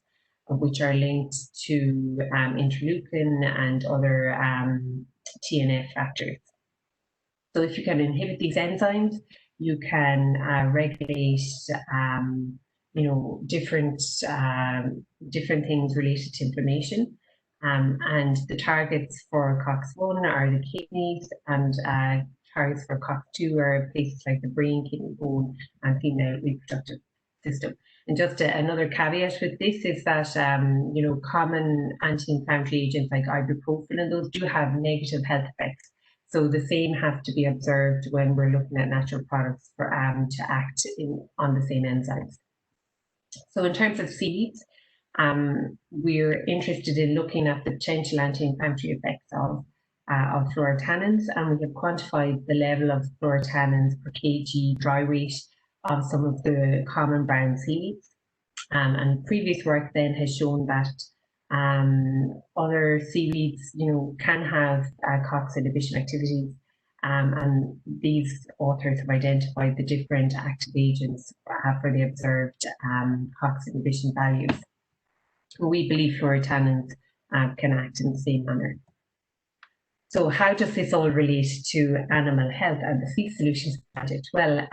which are linked to interleukin and other TNF factors. So if you can inhibit these enzymes, you can regulate, different things related to inflammation. And the targets for COX-1 are the kidneys, and targets for COX-2 are places like the brain, kidney, bone, and female reproductive system. And just another caveat with this is that, common anti-inflammatory agents like ibuprofen, and those do have negative health effects. So the same has to be observed when we're looking at natural products for to act on the same enzymes. So in terms of seaweeds, we're interested in looking at the potential anti-inflammatory effects of fluorotannins, and we have quantified the level of fluorotannins per kg dry weight of some of the common brown seaweeds. And previous work then has shown that other seaweeds, can have COX inhibition activities, and these authors have identified the different active agents for the observed COX inhibition values. We believe fluorotannins can act in the same manner. So how does this all relate to animal health and the Sea Solutions Project? Well,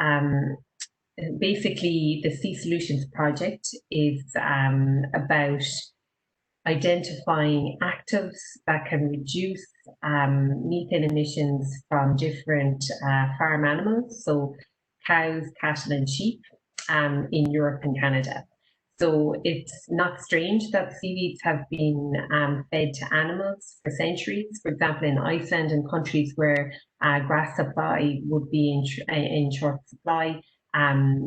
basically the Sea Solutions Project is about identifying actives that can reduce methane emissions from different farm animals, so cows, cattle and sheep in Europe and Canada. So it's not strange that seaweeds have been fed to animals for centuries. For example, in Iceland and countries where grass supply would be in short supply,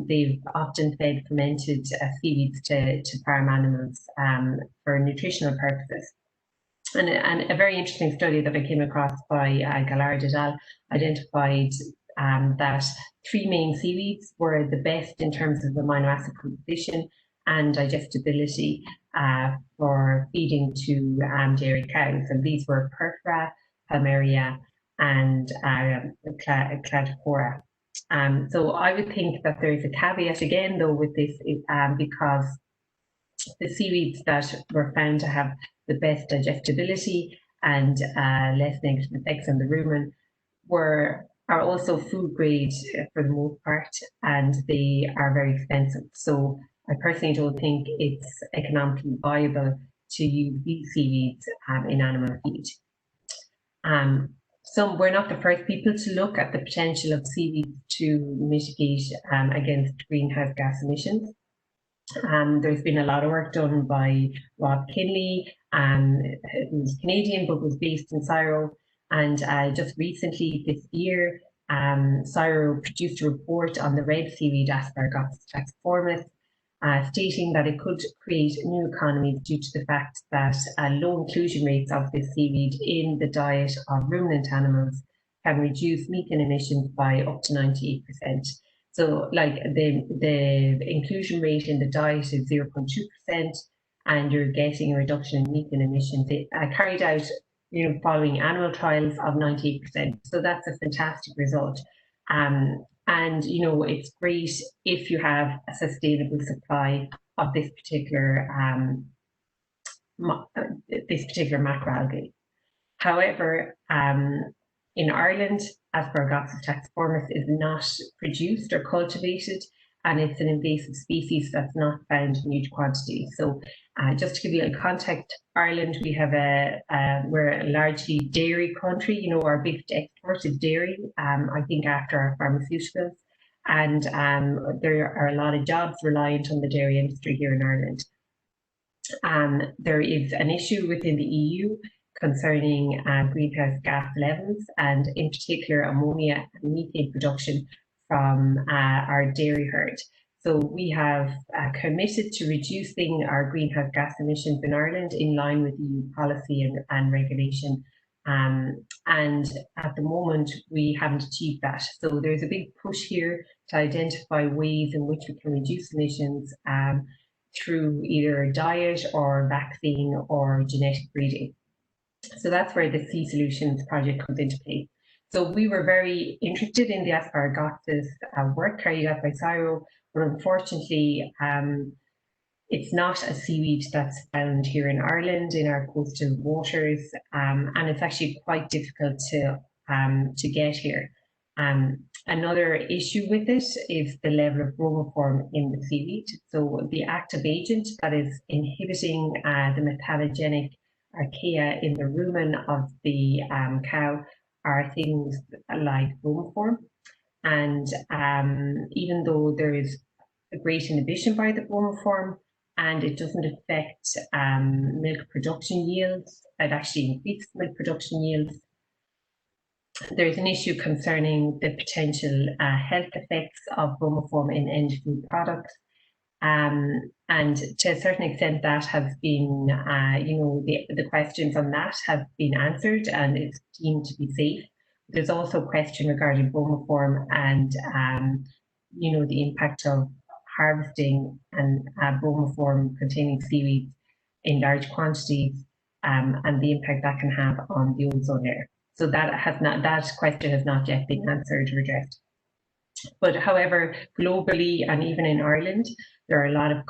they've often fed fermented seaweeds to farm animals for nutritional purposes. And a very interesting study that I came across by Gallard et al. Identified that 3 main seaweeds were the best in terms of amino acid composition and digestibility for feeding to dairy cows. And these were Perfora, Palmaria, and Cladophora. So I would think that there is a caveat again, though, with this, because the seaweeds that were found to have the best digestibility and less negative effects on the rumen are also food grade for the most part, and they are very expensive. So I personally don't think it's economically viable to use these seaweeds in animal feed. So we're not the first people to look at the potential of seaweeds to mitigate against greenhouse gas emissions. There's been a lot of work done by Rob Kinley, who's Canadian but was based in Ciro, and just recently this year, Ciro produced a report on the red seaweed Asparagopsis taxiformis, stating that it could create new economies due to the fact that low inclusion rates of this seaweed in the diet of ruminant animals can reduce methane emissions by up to 98%. So like the inclusion rate in the diet is 0.2%, and you're getting a reduction in methane emissions. It carried out, following animal trials of 98%. So that's a fantastic result. And it's great if you have a sustainable supply of this particular macroalgae. However, in Ireland, Asparagopsis taxiformis is not produced or cultivated, and it's an invasive species that's not found in huge quantities. So just to give you a context, Ireland, we're a largely dairy country. Our biggest export is dairy, I think after our pharmaceuticals. And there are a lot of jobs reliant on the dairy industry here in Ireland. There is an issue within the EU concerning greenhouse gas levels, and in particular ammonia and methane production from our dairy herd. So we have committed to reducing our greenhouse gas emissions in Ireland in line with EU policy and regulation. And at the moment, we haven't achieved that. So there's a big push here to identify ways in which we can reduce emissions through either diet or vaccine or genetic breeding. So that's where the Sea Solutions project comes into play. So we were very interested in the Asparagopsis work carried out by CSIRO, but unfortunately, it's not a seaweed that's found here in Ireland in our coastal waters, and it's actually quite difficult to get here. Another issue with it is the level of bromoform in the seaweed. So the active agent that is inhibiting the metallogenic archaea in the rumen of the cow are things like bromoform. And even though there is a great inhibition by the bromoform and it doesn't affect milk production yields, it actually increases milk production yields, there's an issue concerning the potential health effects of bromoform in end food products. And to a certain extent that has been, the questions on that have been answered and it's deemed to be safe. There's also a question regarding bromoform and, the impact of harvesting and bromoform containing seaweed in large quantities and the impact that can have on the ozone layer. So that question has not yet been answered or addressed. But however, globally and even in Ireland, there are a lot of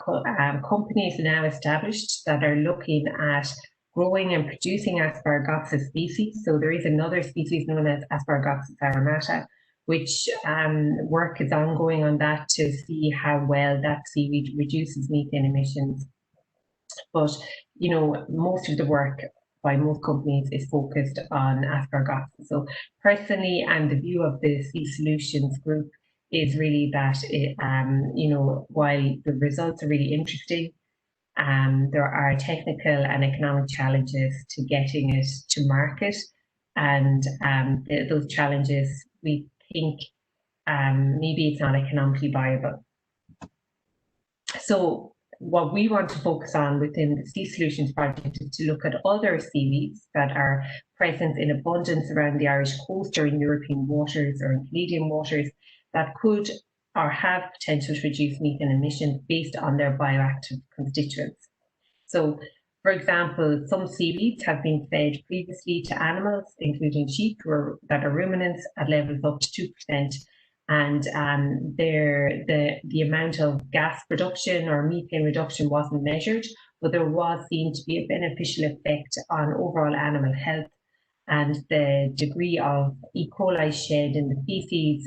companies now established that are looking at growing and producing Asparagopsis species. So there is another species known as Asparagopsis aromatica, which work is ongoing on that to see how well that seaweed reduces methane emissions. But, most of the work by most companies is focused on Asparagopsis. So personally, and the view of the Sea Solutions group is really that, while the results are really interesting, there are technical and economic challenges to getting it to market. And those challenges, we think maybe it's not economically viable. So what we want to focus on within the Sea Solutions project is to look at other seaweeds that are present in abundance around the Irish coast or in European waters or in Canadian waters that could or have potential to reduce methane emissions based on their bioactive constituents. So, for example, some seaweeds have been fed previously to animals, including sheep, that are ruminants at levels up to 2%. And the amount of gas production or methane reduction wasn't measured, but there was seen to be a beneficial effect on overall animal health, and the degree of E. coli shed in the feces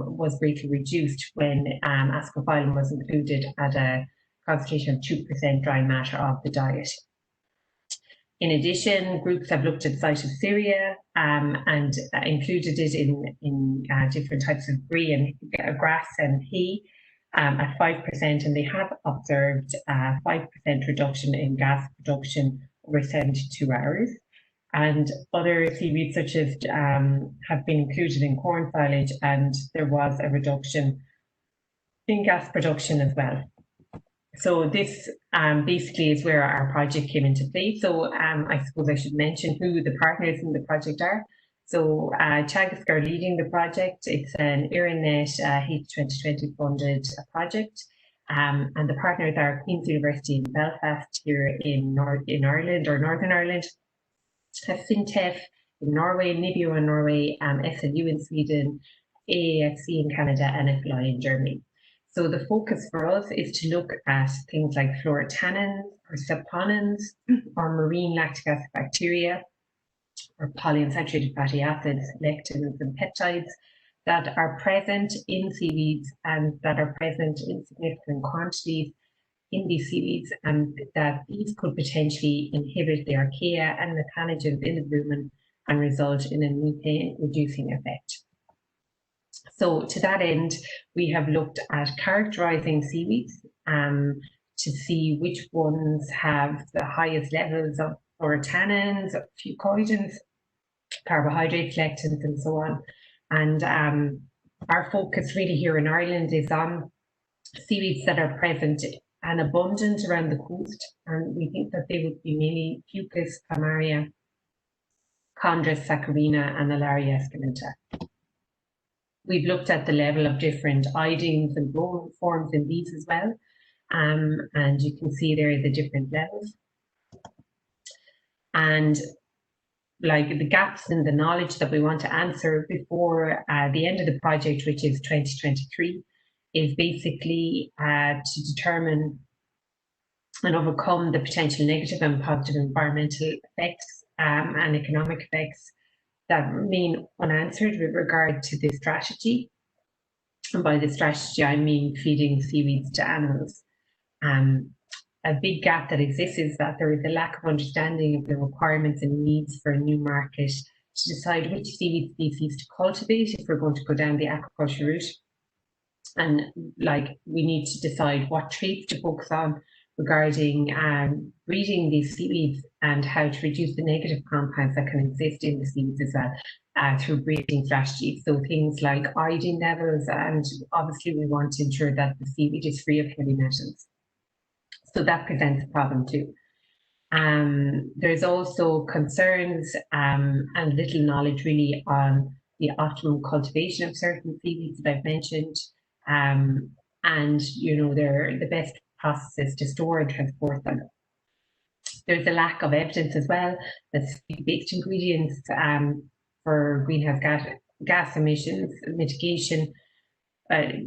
was greatly reduced when ascophyllum was included at a concentration of 2% dry matter of the diet. In addition, groups have looked at Cytosyria and included it in different types of grass and hay at 5%, and they have observed a 5% reduction in gas production over 72 hours. And other seaweeds such as have been included in corn silage, and there was a reduction in gas production as well. So this basically is where our project came into play. So I suppose I should mention who the partners in the project are. So Teagasc are leading the project. It's an ERINET H2020 funded project. And the partners are Queen's University in Belfast here in Ireland or Northern Ireland, FinTech in Norway, NIBIO in Norway, SLU in Sweden, AAFC in Canada, and FLI in Germany. So the focus for us is to look at things like fluorotannins or saponins or marine lactic acid bacteria or polyunsaturated fatty acids, lectins and peptides that are present in seaweeds and that are present in significant quantities in these seaweeds, and that these could potentially inhibit the archaea and the pathogens in the rumen and result in a methane reducing effect. So to that end, we have looked at characterizing seaweeds to see which ones have the highest levels of tannins, fucoidins, carbohydrate lectins, and so on. And our focus really here in Ireland is on seaweeds that are present and abundant around the coast, and we think that they would be mainly Fucus, Planaria, Chondrus, Saccharina, and Alaria esculenta. We've looked at the level of different iodines and bromine forms in these as well, and you can see there the different levels. And like the gaps in the knowledge that we want to answer before the end of the project, which is 2023, is basically to determine and overcome the potential negative and positive environmental effects and economic effects that remain unanswered with regard to this strategy. And by the strategy, I mean feeding seaweeds to animals. A big gap that exists is that there is a lack of understanding of the requirements and needs for a new market to decide which seaweed species to cultivate if we're going to go down the aquaculture route. And like we need to decide what traits to focus on regarding breeding these seaweeds and how to reduce the negative compounds that can exist in the seaweeds as well through breeding strategies. So things like iodine levels, and obviously we want to ensure that the seaweed is free of heavy metals. So that presents a problem too. There's also concerns and little knowledge really on the optimum cultivation of certain seaweeds that I've mentioned. And you know, they're the best processes to store and transport them. There's a lack of evidence as well that seaweed-based ingredients for greenhouse gas emissions mitigation,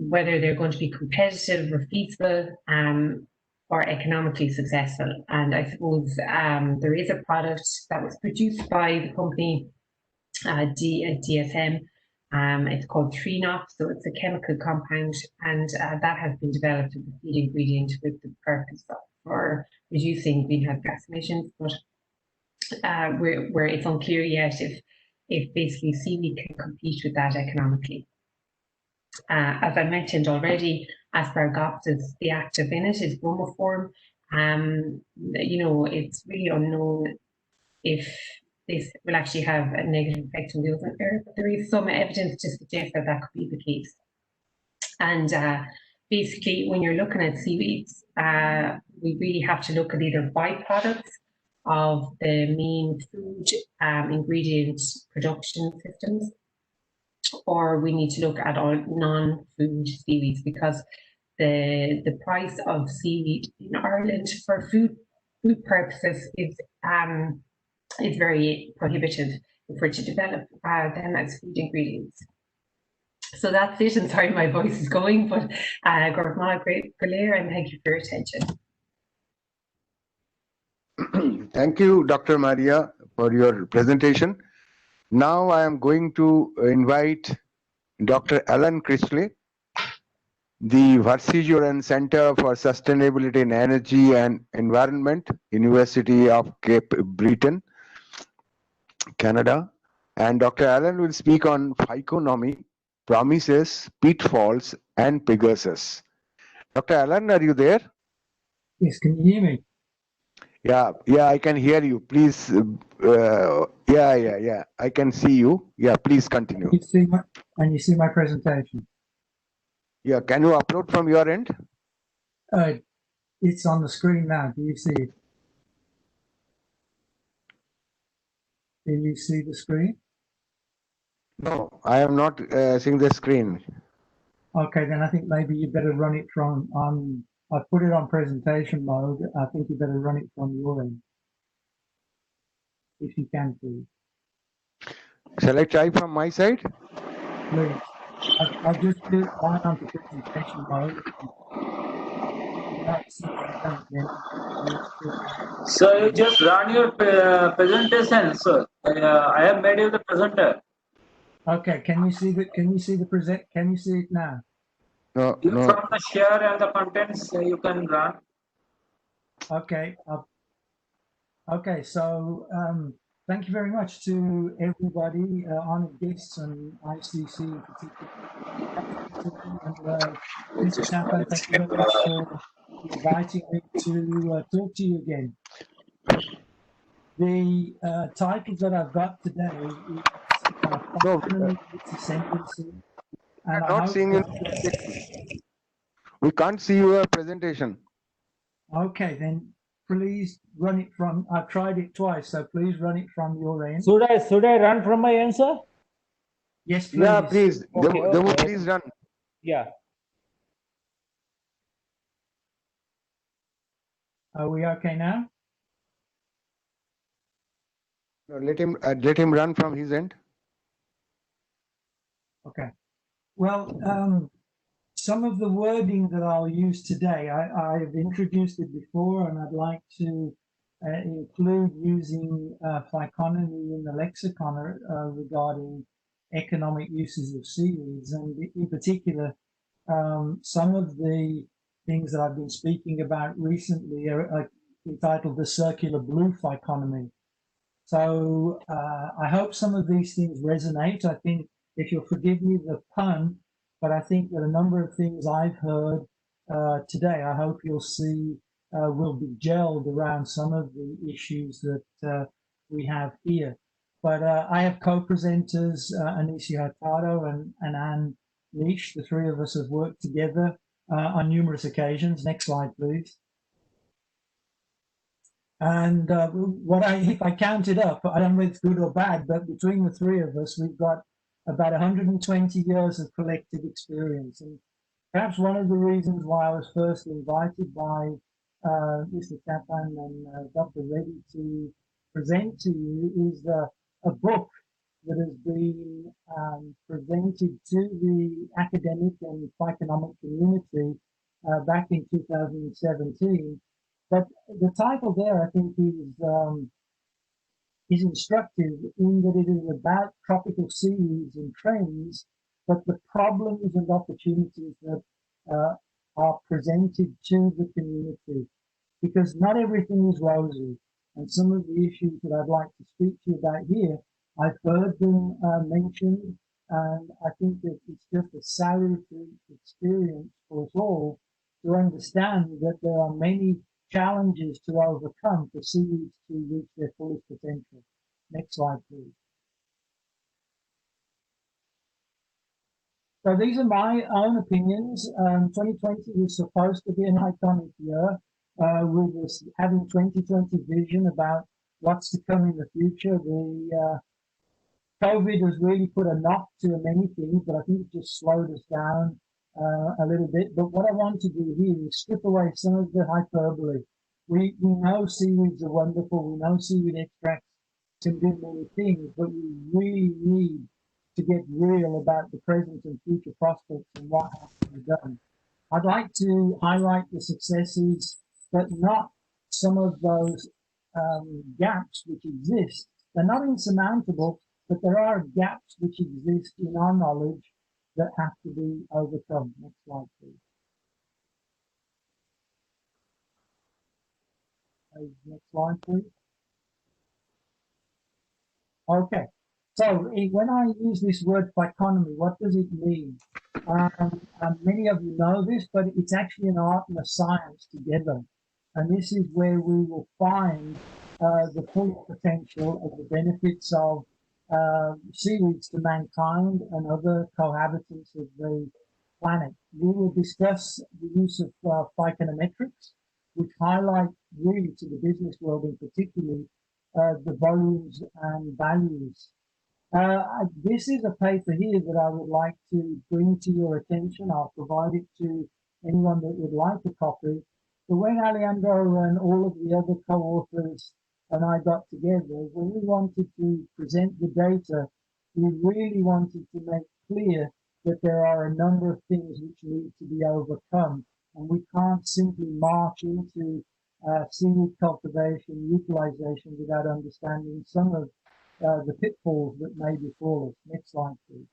whether they're going to be competitive or feasible or economically successful. And I suppose there is a product that was produced by the company DSM. It's called 3-NOP, so it's a chemical compound, and that has been developed as a feed ingredient with the purpose for reducing greenhouse gas emissions. But where it's unclear yet if basically seaweed can compete with that economically. As I mentioned already, Asparagopsis, the active in it is bromoform. You know, it's really unknown if this will actually have a negative effect on the ozone layer, but there is some evidence to suggest that that could be the case. And basically, when you're looking at seaweeds, we really have to look at either byproducts of the main food ingredient production systems, or we need to look at all non-food seaweeds, because the price of seaweed in Ireland for food purposes is very prohibitive if we're to develop them as food ingredients. So that's it, and sorry my voice is going, but great Galir, and thank you for your attention. Thank you, Dr. Maria, for your presentation. Now I am going to invite Dr. Alan Chrisley, the Varsijuran Center for Sustainability in Energy and Environment, University of Cape Breton, Canada. And Dr. Alan will speak on phyconomy, promises, pitfalls, and Pegasus. Dr. Alan, are you there? Yes, can you hear me? Yeah, I can hear you. Please, yeah, I can see you. Yeah, please continue. You see my presentation? Yeah, can you upload from your end? It's on the screen now. Do you see it? Can you see the screen? No, I am not seeing the screen. Okay, then I think maybe you better run it from I put it on presentation mode. I think you better run it from your end, if you can, please. Shall I try from my side? Please. I just put mine onto presentation mode. So you just run your presentation, sir. I have made you the presenter. Okay, can you see the Can you see it now? No. From the share and the contents, you can run. Okay. Okay. So Thank you very much to everybody, honoured guests and ICC in particular. And Mr. Chapman, thank you very much for inviting me to talk to you again. The title that I've got today is Functionally Sentencing. And Not seeing you. We can't see your presentation. Okay, then please run it from. I've tried it twice, so please run it from your end. Should I run from my end, sir? Yes, please. Yeah, please. Okay, Please run. Yeah. Are we okay now? No, let him run from his end. Okay. Well, some of the wording that I'll use today, I've introduced it before, and I'd like to include using phyconomy in the lexicon regarding economic uses of seaweeds, and in particular, some of the things that I've been speaking about recently are entitled the circular blue phyconomy. So I hope some of these things resonate. I think, if you'll forgive me the pun, but I think that a number of things I've heard today, I hope you'll see will be gelled around some of the issues that we have here. But I have co-presenters, Anisi Hurtado and Anne Leach. The three of us have worked together on numerous occasions. Next slide, please. And if I count it up, I don't know if it's good or bad, but between the three of us, we've got about 120 years of collective experience. And perhaps one of the reasons why I was first invited by Mr. Chapman and Dr. Reddy to present to you is a book that has been presented to the academic and economic community back in 2017. But the title there, I think, is instructive in that it is about tropical seaweeds and trends, but the problems and opportunities that are presented to the community, because not everything is rosy. And some of the issues that I'd like to speak to you about here, I've heard them mentioned, and I think that it's just a salutary experience for us all to understand that there are many challenges to overcome for seaweeds to reach their fullest potential. Next slide, please. So these are my own opinions. 2020 was supposed to be an iconic year. We were having 2020 vision about what's to come in the future. The COVID has really put a knock to many things, but I think it just slowed us down a little bit. But what I want to do here is strip away some of the hyperbole. We know seaweeds are wonderful. We know seaweed extracts can do many things, but we really need to get real about the present and future prospects and what has to be done. I'd like to highlight the successes, but not some of those gaps which exist. They're not insurmountable, but there are gaps which exist in our knowledge that have to be overcome. Next slide, please. Next slide, please. Okay, so when I use this word phyconomy, what does it mean? Many of you know this, but it's actually an art and a science together. And this is where we will find the full potential of the benefits of seaweeds to mankind and other cohabitants of the planet. We will discuss the use of phyconometrics, which highlight really to the business world in particular the volumes and values. This is a paper here that I would like to bring to your attention. I'll provide it to anyone that would like a copy. But when Alejandro and all of the other co-authors and I got together, when we wanted to present the data, we really wanted to make clear that there are a number of things which need to be overcome. And we can't simply march into seaweed cultivation, utilization without understanding some of the pitfalls that may befall us. Next slide, please.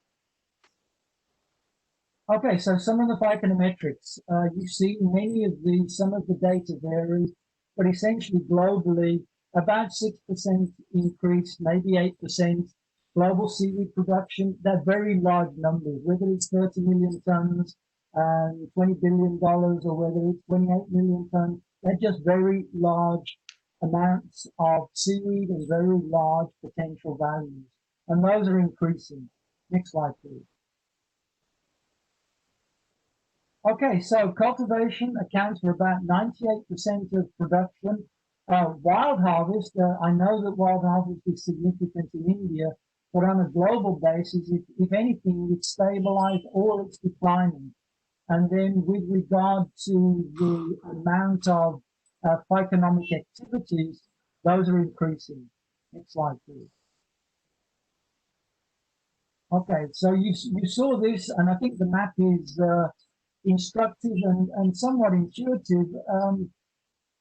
Okay, so some of the phyconometrics. You see many of these, some of the data varies, but essentially globally, about 6% increase, maybe 8%. Global seaweed production, they're very large numbers, whether it's 30 million tons and $20 billion or whether it's 28 million tons, they're just very large amounts of seaweed and very large potential values. And those are increasing. Next slide, please. Okay, so cultivation accounts for about 98% of production. Wild harvest, I know that wild harvest is significant in India, but on a global basis, if anything, it's stabilized or it's declining. And then with regard to the amount of phyconomic activities, those are increasing. Next slide, please. Okay, so you saw this, and I think the map is instructive and somewhat intuitive.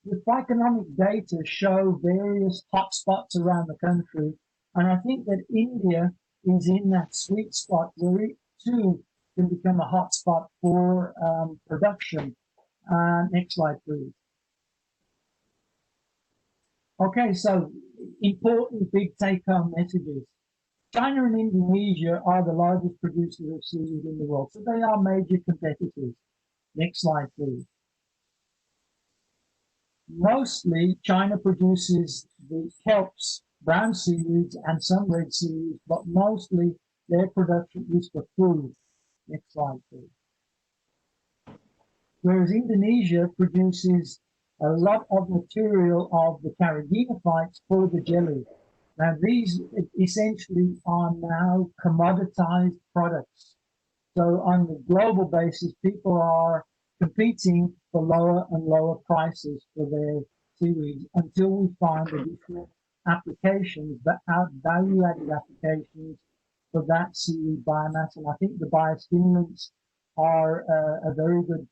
The phyconomic data show various hotspots around the country, and I think that India is in that sweet spot where it too can become a hotspot for production. Next slide, please. Okay, so important big take-home messages. China and Indonesia are the largest producers of seaweed in the world, so they are major competitors. Next slide, please. Mostly, China produces the kelps, brown seaweeds, and some red seaweeds, but mostly their production is for food. Next slide, please. Whereas Indonesia produces a lot of material of the carrageenophytes for the jelly. Now, these essentially are now commoditized products. So on the global basis, people are competing for lower and lower prices for their seaweeds until we find additional applications, value-added applications for that seaweed biomass. And I think the biostimulants are a very good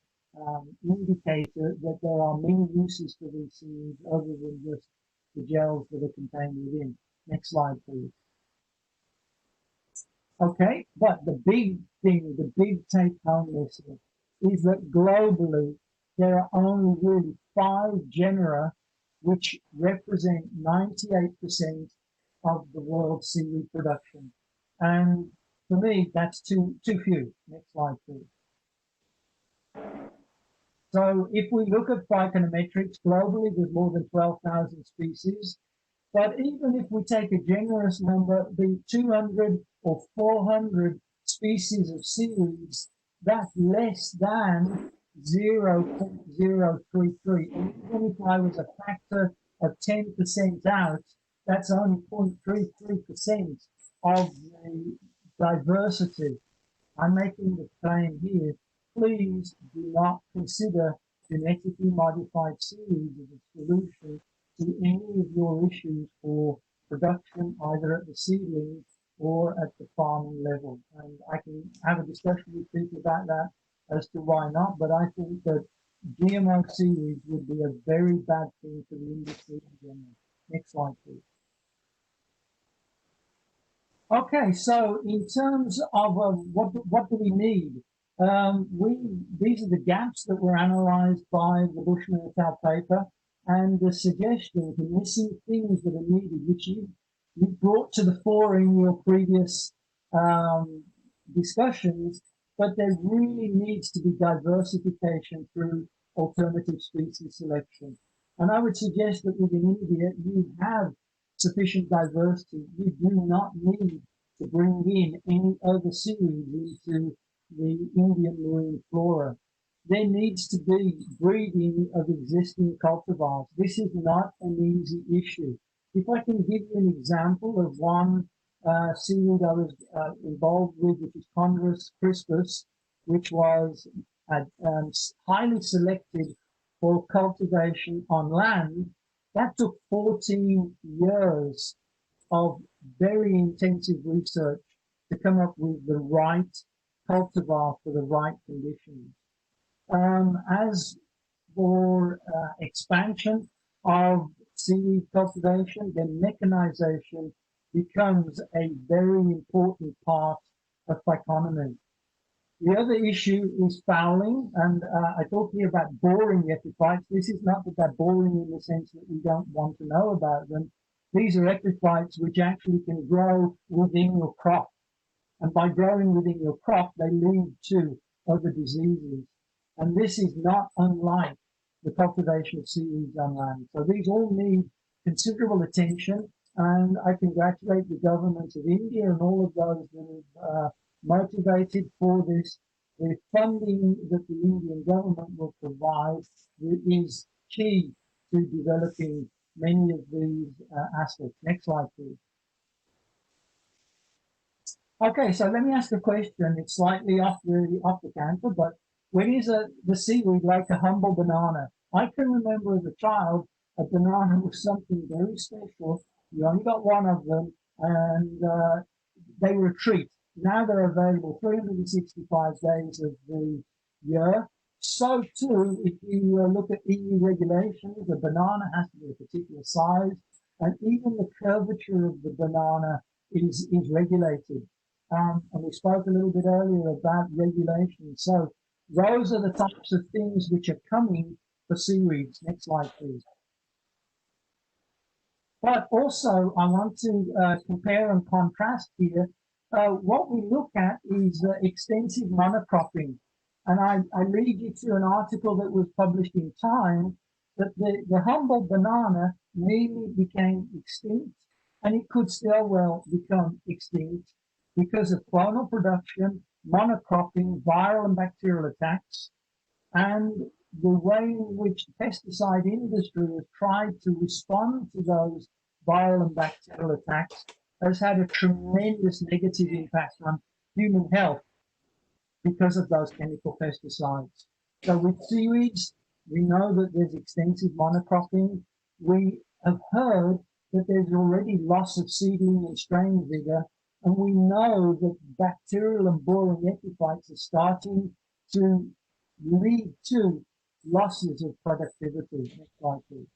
indicator that there are many uses for these seaweeds other than just the gels that are contained within. Next slide, please. Okay, but the big thing, the big take-home message is that globally there are only really 5 genera which represent 98% of the world's seaweed production. And for me, that's too few. Next slide, please. So if we look at phyconometrics globally, there's more than 12,000 species. But even if we take a generous number, the 200 or 400 species of seaweeds, that's less than 0.033. And even if I was a factor of 10% out, that's only 0.33% of the diversity. I'm making the claim here. Please do not consider genetically modified seaweeds as a solution to any of your issues for production, either at the seedling or at the farming level. And I can have a discussion with people about that as to why not, but I think that GMO seaweeds would be a very bad thing for the industry in general. Next slide, please. Okay, so in terms of what do we need? These are the gaps that were analyzed by the Bushman et al. Paper, and the suggestions, the missing things that are needed, which you brought to the fore in your previous discussions, but there really needs to be diversification through alternative species selection. And I would suggest that within India, you have sufficient diversity. You do not need to bring in any other seaweeds into the Indian marine flora. There needs to be breeding of existing cultivars. This is not an easy issue. If I can give you an example of one seaweed I was involved with, which is Chondrus crispus, which was highly selected for cultivation on land. That took 14 years of very intensive research to come up with the right cultivar for the right conditions. As for expansion of seaweed cultivation, then mechanization becomes a very important part of phyconomy. The other issue is fouling, and I talked here about boring epiphytes. This is not that they're boring in the sense that we don't want to know about them. These are epiphytes which actually can grow within your crop. And by growing within your crop, they lead to other diseases. And this is not unlike the cultivation of seaweeds on land. So these all need considerable attention. And I congratulate the governments of India and all of those that have motivated for this. The funding that the Indian government will provide is key to developing many of these aspects. Next slide, please. Okay, so let me ask a question. It's slightly off the canter, but when is the seaweed like a humble banana? I can remember as a child, a banana was something very special. You only got one of them, and they were a treat. Now they're available 365 days of the year. So too, if you look at EU regulations, a banana has to be a particular size, and even the curvature of the banana is regulated. And we spoke a little bit earlier about regulation. So those are the types of things which are coming for seaweeds. Next slide, please. But also, I want to compare and contrast here. What we look at is extensive monocropping. And I lead you to an article that was published in Time that the humble banana nearly became extinct, and it could still well become extinct because of clonal production, monocropping, viral and bacterial attacks, and the way in which the pesticide industry has tried to respond to those viral and bacterial attacks has had a tremendous negative impact on human health because of those chemical pesticides. So with seaweeds, we know that there's extensive monocropping. We have heard that there's already loss of seedling and strain vigor, and we know that bacterial and boring epiphytes are starting to lead to losses of productivity. Next slide, please.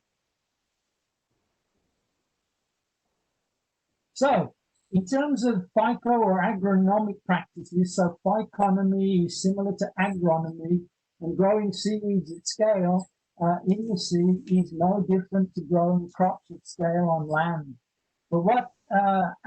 So, in terms of phyco or agronomic practices, so phyconomy is similar to agronomy, and growing seaweeds at scale in the sea is no different to growing crops at scale on land. But what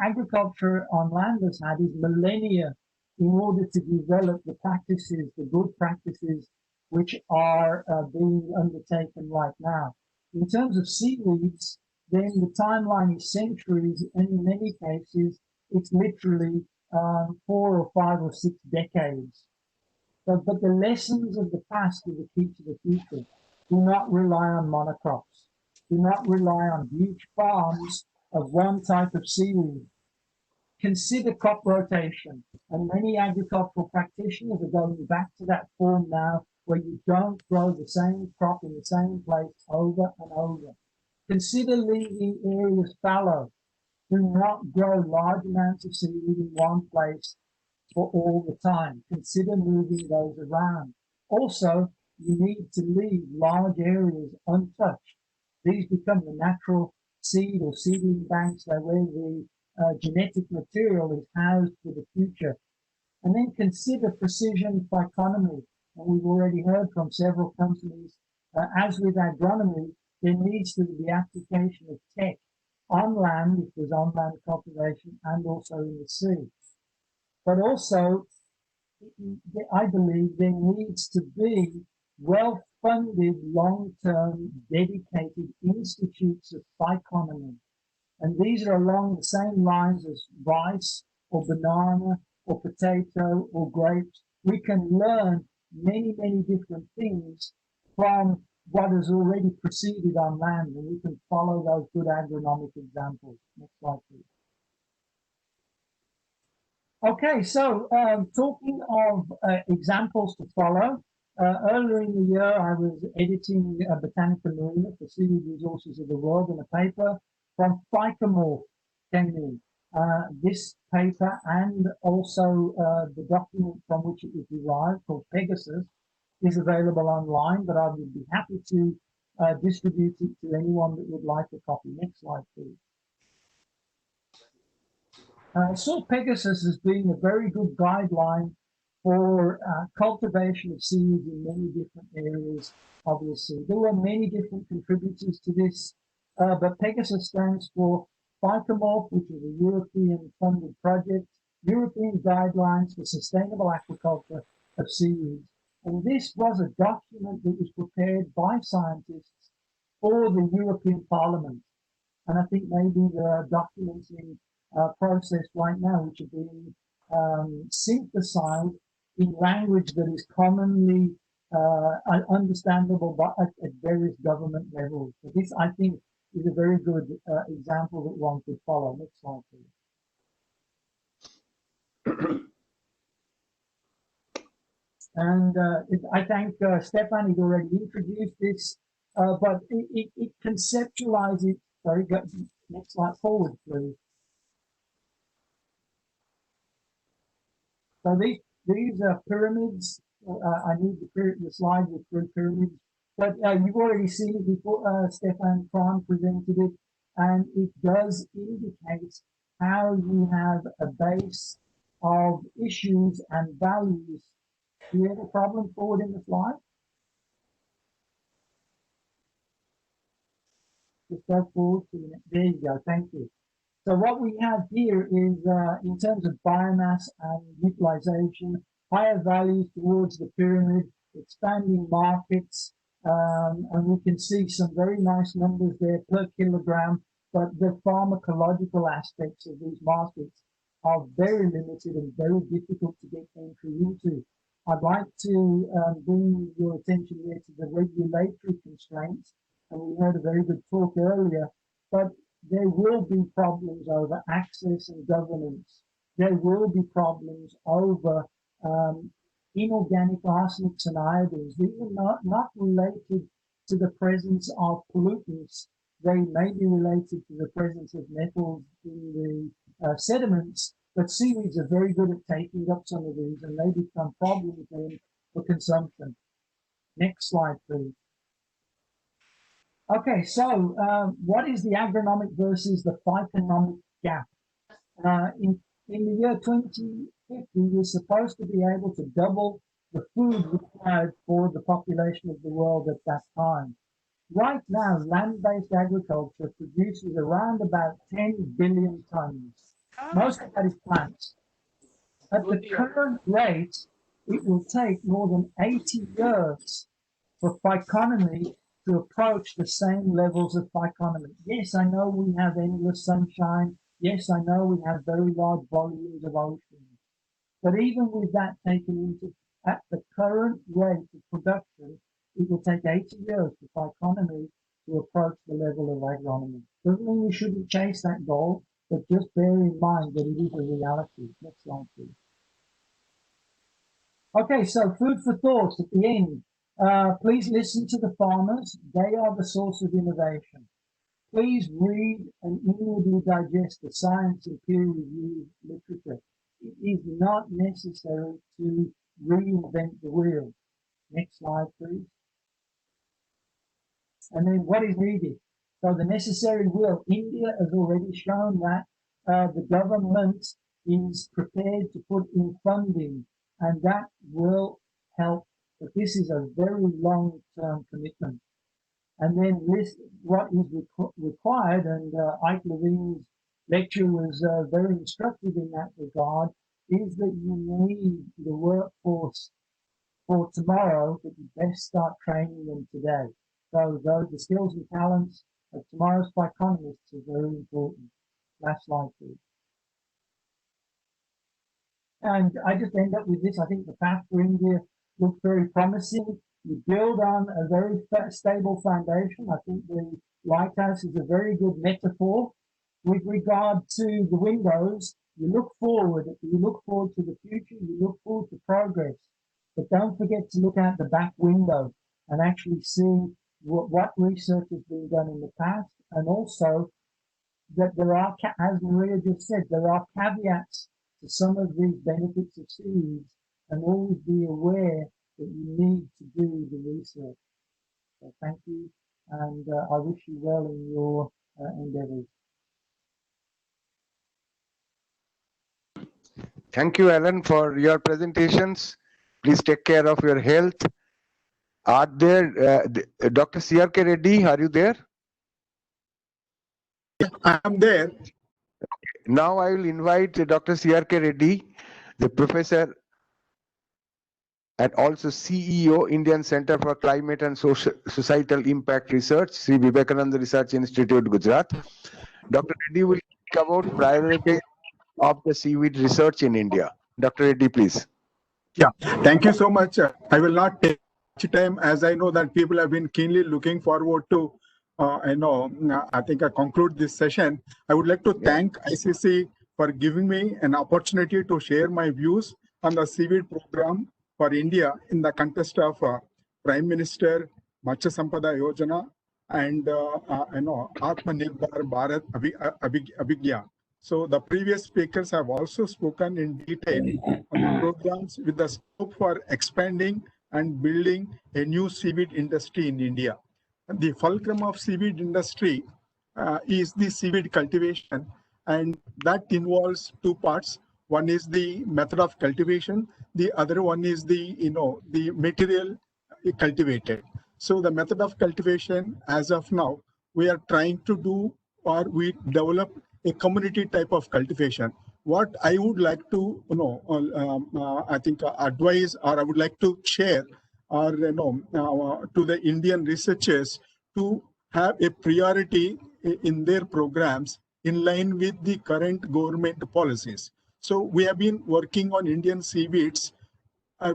agriculture on land has had is millennia in order to develop the practices, the good practices, which are being undertaken right now. In terms of seaweeds, then the timeline is centuries, and in many cases, it's literally 4 or 5 or 6 decades. But the lessons of the past are the key to the future. Do not rely on monocrops. Do not rely on huge farms of one type of seaweed. Consider crop rotation. And many agricultural practitioners are going back to that form now, where you don't grow the same crop in the same place over and over. Consider leaving areas fallow. Do not grow large amounts of seaweed in one place for all the time. Consider moving those around. Also, you need to leave large areas untouched. These become the natural seed or seedling banks where the genetic material is housed for the future. And then consider precision phyconomy. And we've already heard from several companies, as with agronomy, there needs to be the application of tech on land, if there's on-land cultivation, and also in the sea. But also, I believe there needs to be well-funded, long-term, dedicated institutes of phyconomy. And these are along the same lines as rice or banana or potato or grapes. We can learn many, many different things from what has already proceeded on land, and we can follow those good agronomic examples. Next slide, please. Okay, so talking of examples to follow, earlier in the year I was editing Botanica Marina for Seaweed Resources of the World in a paper from Phycomorph Technique. This paper and also the document from which it was derived, called Pegasus, is available online, but I would be happy to distribute it to anyone that would like a copy. Next slide, please. I saw Pegasus as being a very good guideline for cultivation of seeds in many different areas of the sea. There were many different contributors to this, but Pegasus stands for Phycomorph, which is a European funded project, European Guidelines for Sustainable Aquaculture of Seaweeds. And this was a document that was prepared by scientists for the European Parliament. And I think maybe there are documents in process right now which are being synthesized in language that is commonly understandable at various government levels. So this, I think, is a very good example that one could follow. Next slide, please. And I thank Stefan, he's already introduced this, but it conceptualizes, sorry, go, next slide forward, please. So these are pyramids. I need the slide with three pyramids, but you've already seen it before. Stefan Kron presented it, and it does indicate how you have a base of issues and values. Do you have a problem forward in the slide? Just go forward to the next. There you go. Thank you. So what we have here is, in terms of biomass and utilization, higher values towards the pyramid, expanding markets, and we can see some very nice numbers there per kilogram, but the pharmacological aspects of these markets are very limited and very difficult to get entry into. I'd like to bring your attention here to the regulatory constraints, and we heard a very good talk earlier, but there will be problems over access and governance. There will be problems over inorganic arsenics and iodines. These are not related to the presence of pollutants. They may be related to the presence of metals in the sediments, but seaweeds are very good at taking up some of these, and they become problems then for consumption. Next slide, please. Okay, so what is the agronomic versus the phytonomic gap? In the year 2050, we're supposed to be able to double the food required for the population of the world at that time. Right now, land-based agriculture produces around about 10 billion tons. Most of that is plants. At the current rate, it will take more than 80 years for phyconomy to approach the same levels of phyconomy. Yes, I know we have endless sunshine. Yes, I know we have very large volumes of oceans. But even with that taken into, at the current rate of production, it will take 80 years for phyconomy to approach the level of agronomy. Doesn't mean we shouldn't chase that goal, but just bear in mind that it is a reality. Next slide, please. Okay, so food for thought at the end. Please listen to the farmers. They are the source of innovation. Please read and inwardly digest the science and peer-reviewed literature. It is not necessary to reinvent the wheel. Next slide, please. And then what is needed? So the necessary will. India has already shown that the government is prepared to put in funding, and that will help. But this is a very long-term commitment. And then list what is required, and Ike Levine's lecture was very instructive in that regard, is that you need the workforce for tomorrow, but you best start training them today. So the skills and talents of tomorrow's phyconomists are very important. Last slide, please. And I just end up with this. I think the path for India looks very promising. You build on a very stable foundation. I think the lighthouse is a very good metaphor. With regard to the windows, you look forward to the future, you look forward to progress. But don't forget to look out the back window and actually see what research has been done in the past, and also that there are, as Maria just said, there are caveats to some of these benefits of seeds, and always be aware that you need to do the research. So thank you, and I wish you well in your endeavors. Thank you, Alan, for your presentations. Please take care of your health. Are there, Dr. C.R.K. Reddy, are you there? I am there. Now I will invite Dr. C.R.K. Reddy, the professor and also CEO, Indian Center for Climate and Societal Impact Research, Sri Vivekananda Research Institute, Gujarat. Dr. Reddy will speak about priorities of the seaweed research in India. Dr. Reddy, please. Yeah, thank you so much. I will not take much time, as I know that people have been keenly looking forward to, I think I conclude this session. I would like to thank ICC for giving me an opportunity to share my views on the seaweed program for India in the context of Prime Minister Matsya Sampada Yojana and Atmanirbhar Bharat Abhigya. So the previous speakers have also spoken in detail on the programs with the scope for expanding and building a new seaweed industry in India. The fulcrum of seaweed industry is the seaweed cultivation, and that involves two parts. One is the method of cultivation. The other one is the material cultivated. So the method of cultivation, as of now, we are trying to do, or we develop a community type of cultivation. What I would like to, I think advise, or I would like to share, or to the Indian researchers to have a priority in their programs in line with the current government policies. So we have been working on Indian seaweeds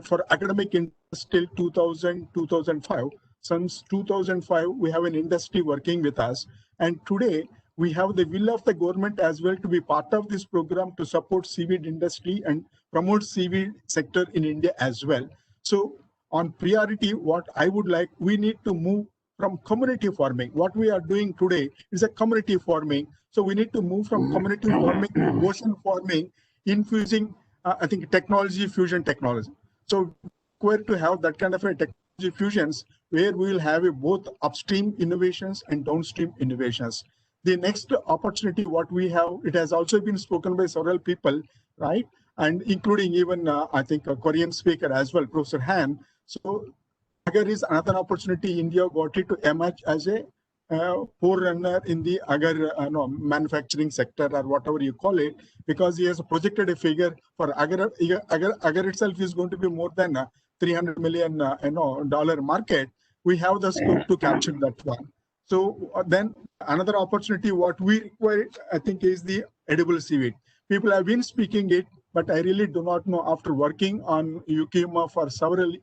for academic interest till 2000, 2005. Since 2005, we have an industry working with us. And today, we have the will of the government as well to be part of this program to support seaweed industry and promote seaweed sector in India as well. So on priority, what I would like, we need to move from community farming. What we are doing today is a community farming. So we need to move from community farming to ocean farming, infusing, I think, technology, fusion technology. So required to have that kind of a technology fusions where we will have both upstream innovations and downstream innovations. The next opportunity what we have, it has also been spoken by several people, right? And including even, I think, a Korean speaker as well, Professor Han. So AGAR is another opportunity. India got it to emerge as a forerunner in the AGAR manufacturing sector, or whatever you call it, because he has projected a figure for AGAR. AGAR itself is going to be more than $300 million dollar market. We have the scope to capture that one. So then another opportunity what we require, I think, is the edible seaweed. People have been speaking it, but I really do not know, after working on Euchaema for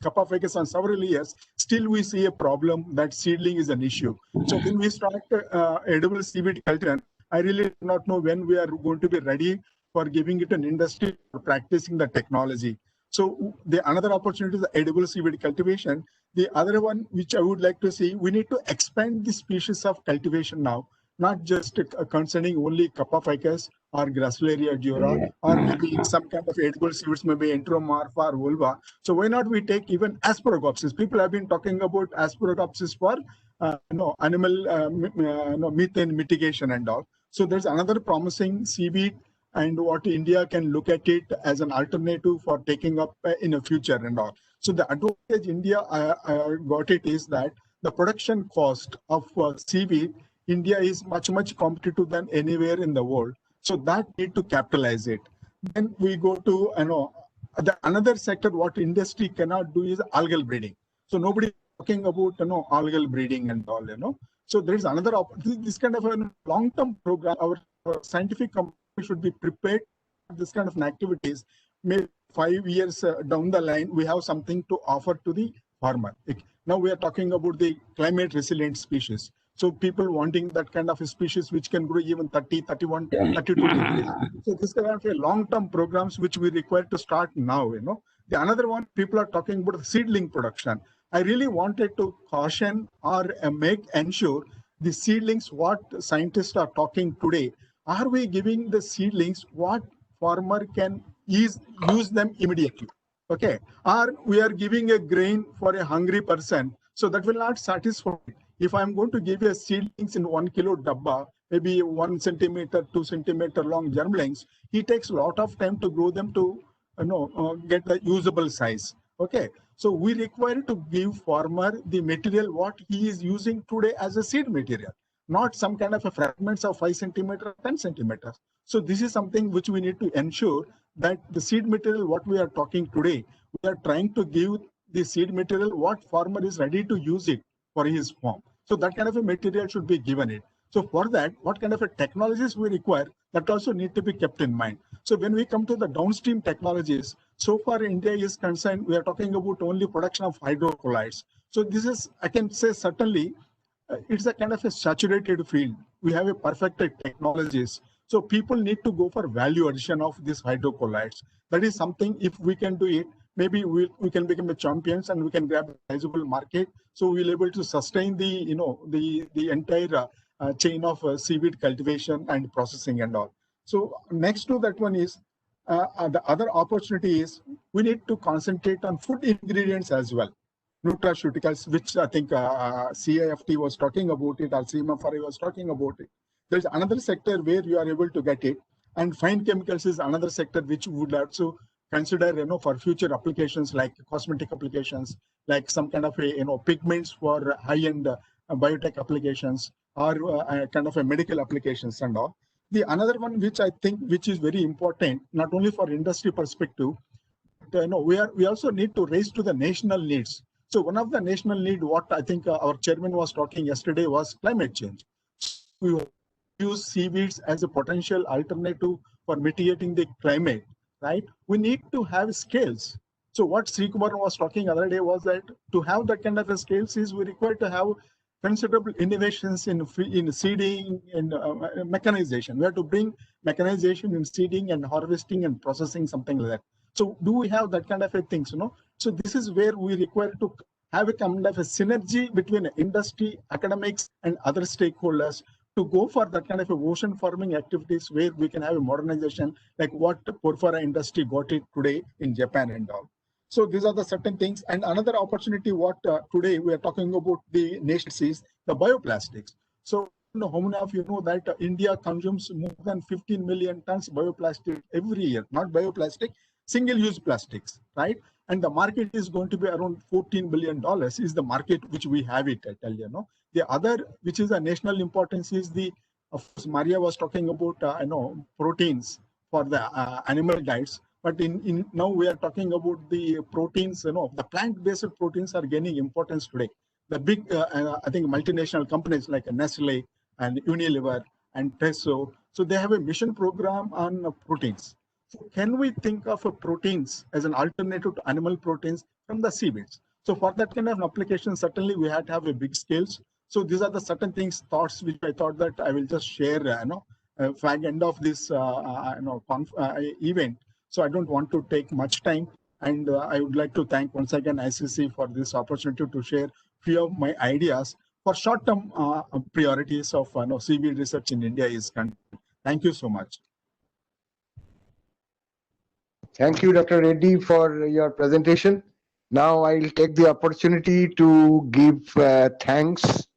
couple of acres on several years, still we see a problem that seedling is an issue. So when we start edible seaweed culture, I really do not know when we are going to be ready for giving it an industry for practicing the technology. So the another opportunity is the edible seaweed cultivation. The other one, which I would like to see, we need to expand the species of cultivation now, not just concerning only Capophycus or Gracilaria dura, or maybe some kind of edible seaweeds, maybe Enteromorpha or vulva. So why not we take even Aspergopsis? People have been talking about Aspergopsis for animal methane mitigation and all. So there's another promising seaweed, and what India can look at it as an alternative for taking up in the future and all. So the advantage India got it is that the production cost of seaweed, India is much competitive than anywhere in the world. So that need to capitalize it. Then we go to the another sector what industry cannot do is algal breeding. So nobody is talking about algal breeding and all. So there is another this kind of a long-term program. Our scientific community should be prepared for this kind of activities. Maybe 5 years down the line, we have something to offer to the farmer. Now we are talking about the climate resilient species. So people wanting that kind of a species which can grow even 30, 31, 32 degrees. So this kind of a long-term programs which we require to start now. The another one, people are talking about seedling production. I really wanted to caution or ensure the seedlings what scientists are talking today. Are we giving the seedlings what farmer can use them immediately? Okay, or we are giving a grain for a hungry person, so that will not satisfy. If I'm going to give you a seedlings in 1 kilo dabba, maybe 1 centimeter, 2 centimeter long germlings, he takes a lot of time to grow them to get the usable size. Okay, so we require to give farmer the material what he is using today as a seed material, not some kind of a fragments of 5 centimeter, 10 centimeters. So this is something which we need to ensure that the seed material what we are talking today, we are trying to give the seed material what farmer is ready to use it for his farm. So that kind of a material should be given it. So for that, what kind of a technologies we require, that also need to be kept in mind. So when we come to the downstream technologies, so far India is concerned, we are talking about only production of hydrocolloids. So this is, I can say certainly, it's a kind of a saturated field. We have a perfected technologies. So people need to go for value addition of these hydrocolloids. That is something, if we can do it, maybe we can become a champions and we can grab a sizable market. So we'll able to sustain the, the entire chain of seaweed cultivation and processing and all. So next to that one is, the other opportunity is we need to concentrate on food ingredients as well. Nutraceuticals, which I think CIFT was talking about it, or CMFRI was talking about it. There's another sector where you are able to get it, and fine chemicals is another sector which would also consider, for future applications like cosmetic applications, like some kind of a, pigments for high-end biotech applications, or kind of a medical applications and all. The another one which I think which is very important, not only for industry perspective, but, we also need to raise to the national needs. So one of the national need, what I think our chairman was talking yesterday, was climate change. We use seaweeds as a potential alternative for mitigating the climate, right? We need to have scales. So what Sri Kumar was talking other day was that to have that kind of a scales is we require to have considerable innovations in seeding and mechanization. We have to bring mechanization in seeding and harvesting and processing, something like that. So do we have that kind of a things, So this is where we require to have a kind of a synergy between industry, academics, and other stakeholders to go for that kind of a ocean farming activities where we can have a modernization like what Porphyra industry got it today in Japan and all. So these are the certain things. And another opportunity what today we are talking about the nations is the bioplastics. So how many of you know that India consumes more than 15 million tons bioplastic every year, not bioplastic, single-use plastics, right? And the market is going to be around $14 billion is the market which we have it, I tell you, The other, which is a national importance, is the, of course, Maria was talking about, proteins for the animal diets. But in now we are talking about the proteins, the plant-based proteins are gaining importance today. The big, I think, multinational companies like Nestle and Unilever and Teso, so they have a mission program on proteins. So can we think of proteins as an alternative to animal proteins from the seaweeds? So for that kind of application, certainly we had to have a big scales. So these are the certain things, thoughts which I thought that I will just share, fag end of this, event. So I don't want to take much time. And I would like to thank once again ICC for this opportunity to share few of my ideas for short-term priorities of seaweed research in India is concerned. Thank you so much. Thank you, Dr. Reddy, for your presentation. Now I'll take the opportunity to give thanks.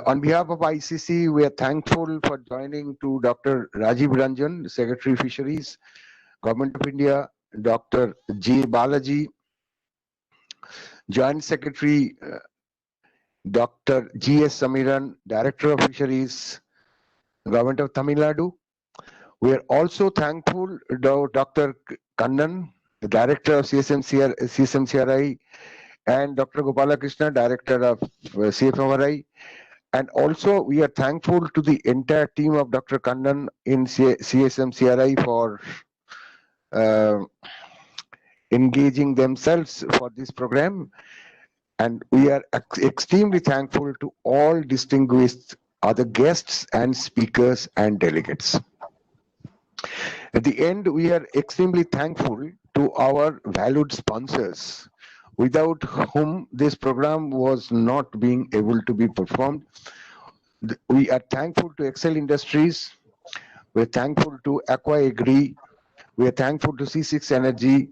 On behalf of ICC, we are thankful for joining to Dr. Rajiv Ranjan, Secretary Fisheries, Government of India, Dr. J. Balaji, Joint Secretary, Dr. G.S. Samiran, Director of Fisheries, Government of Tamil Nadu. We are also thankful to Dr. Kannan, the Director of CSMCRI, and Dr. Gopalakrishna, Director of CFMRI. And also we are thankful to the entire team of Dr. Kannan in CSMCRI for engaging themselves for this program. And we are extremely thankful to all distinguished other guests and speakers and delegates. At the end, we are extremely thankful to our valued sponsors, without whom this program was not being able to be performed. We are thankful to Excel Industries, we are thankful to Aqua Agri, we are thankful to C6 Energy,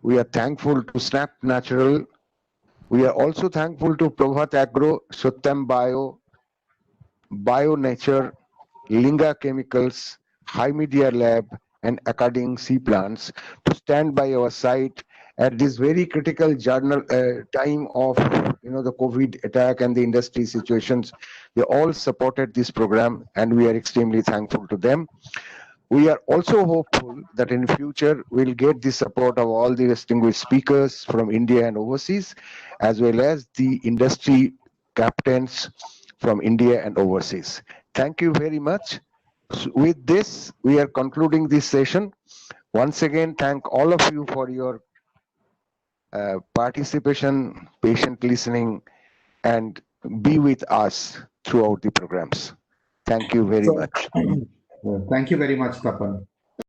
we are thankful to Snap Natural, we are also thankful to Prabhat Agro, Suttam Bio, Bio Nature, Linga Chemicals, HIMEDIA Lab, and According Sea Plants to stand by our side at this very critical time of the COVID attack and the industry situations. They all supported this program, and we are extremely thankful to them. We are also hopeful that in future we'll get the support of all the distinguished speakers from India and overseas, as well as the industry captains from India and overseas. Thank you very much. With this, we are concluding this session. Once again, thank all of you for your participation, patient listening, and be with us throughout the programs. Thank you very much. Thank you very much, Tapan.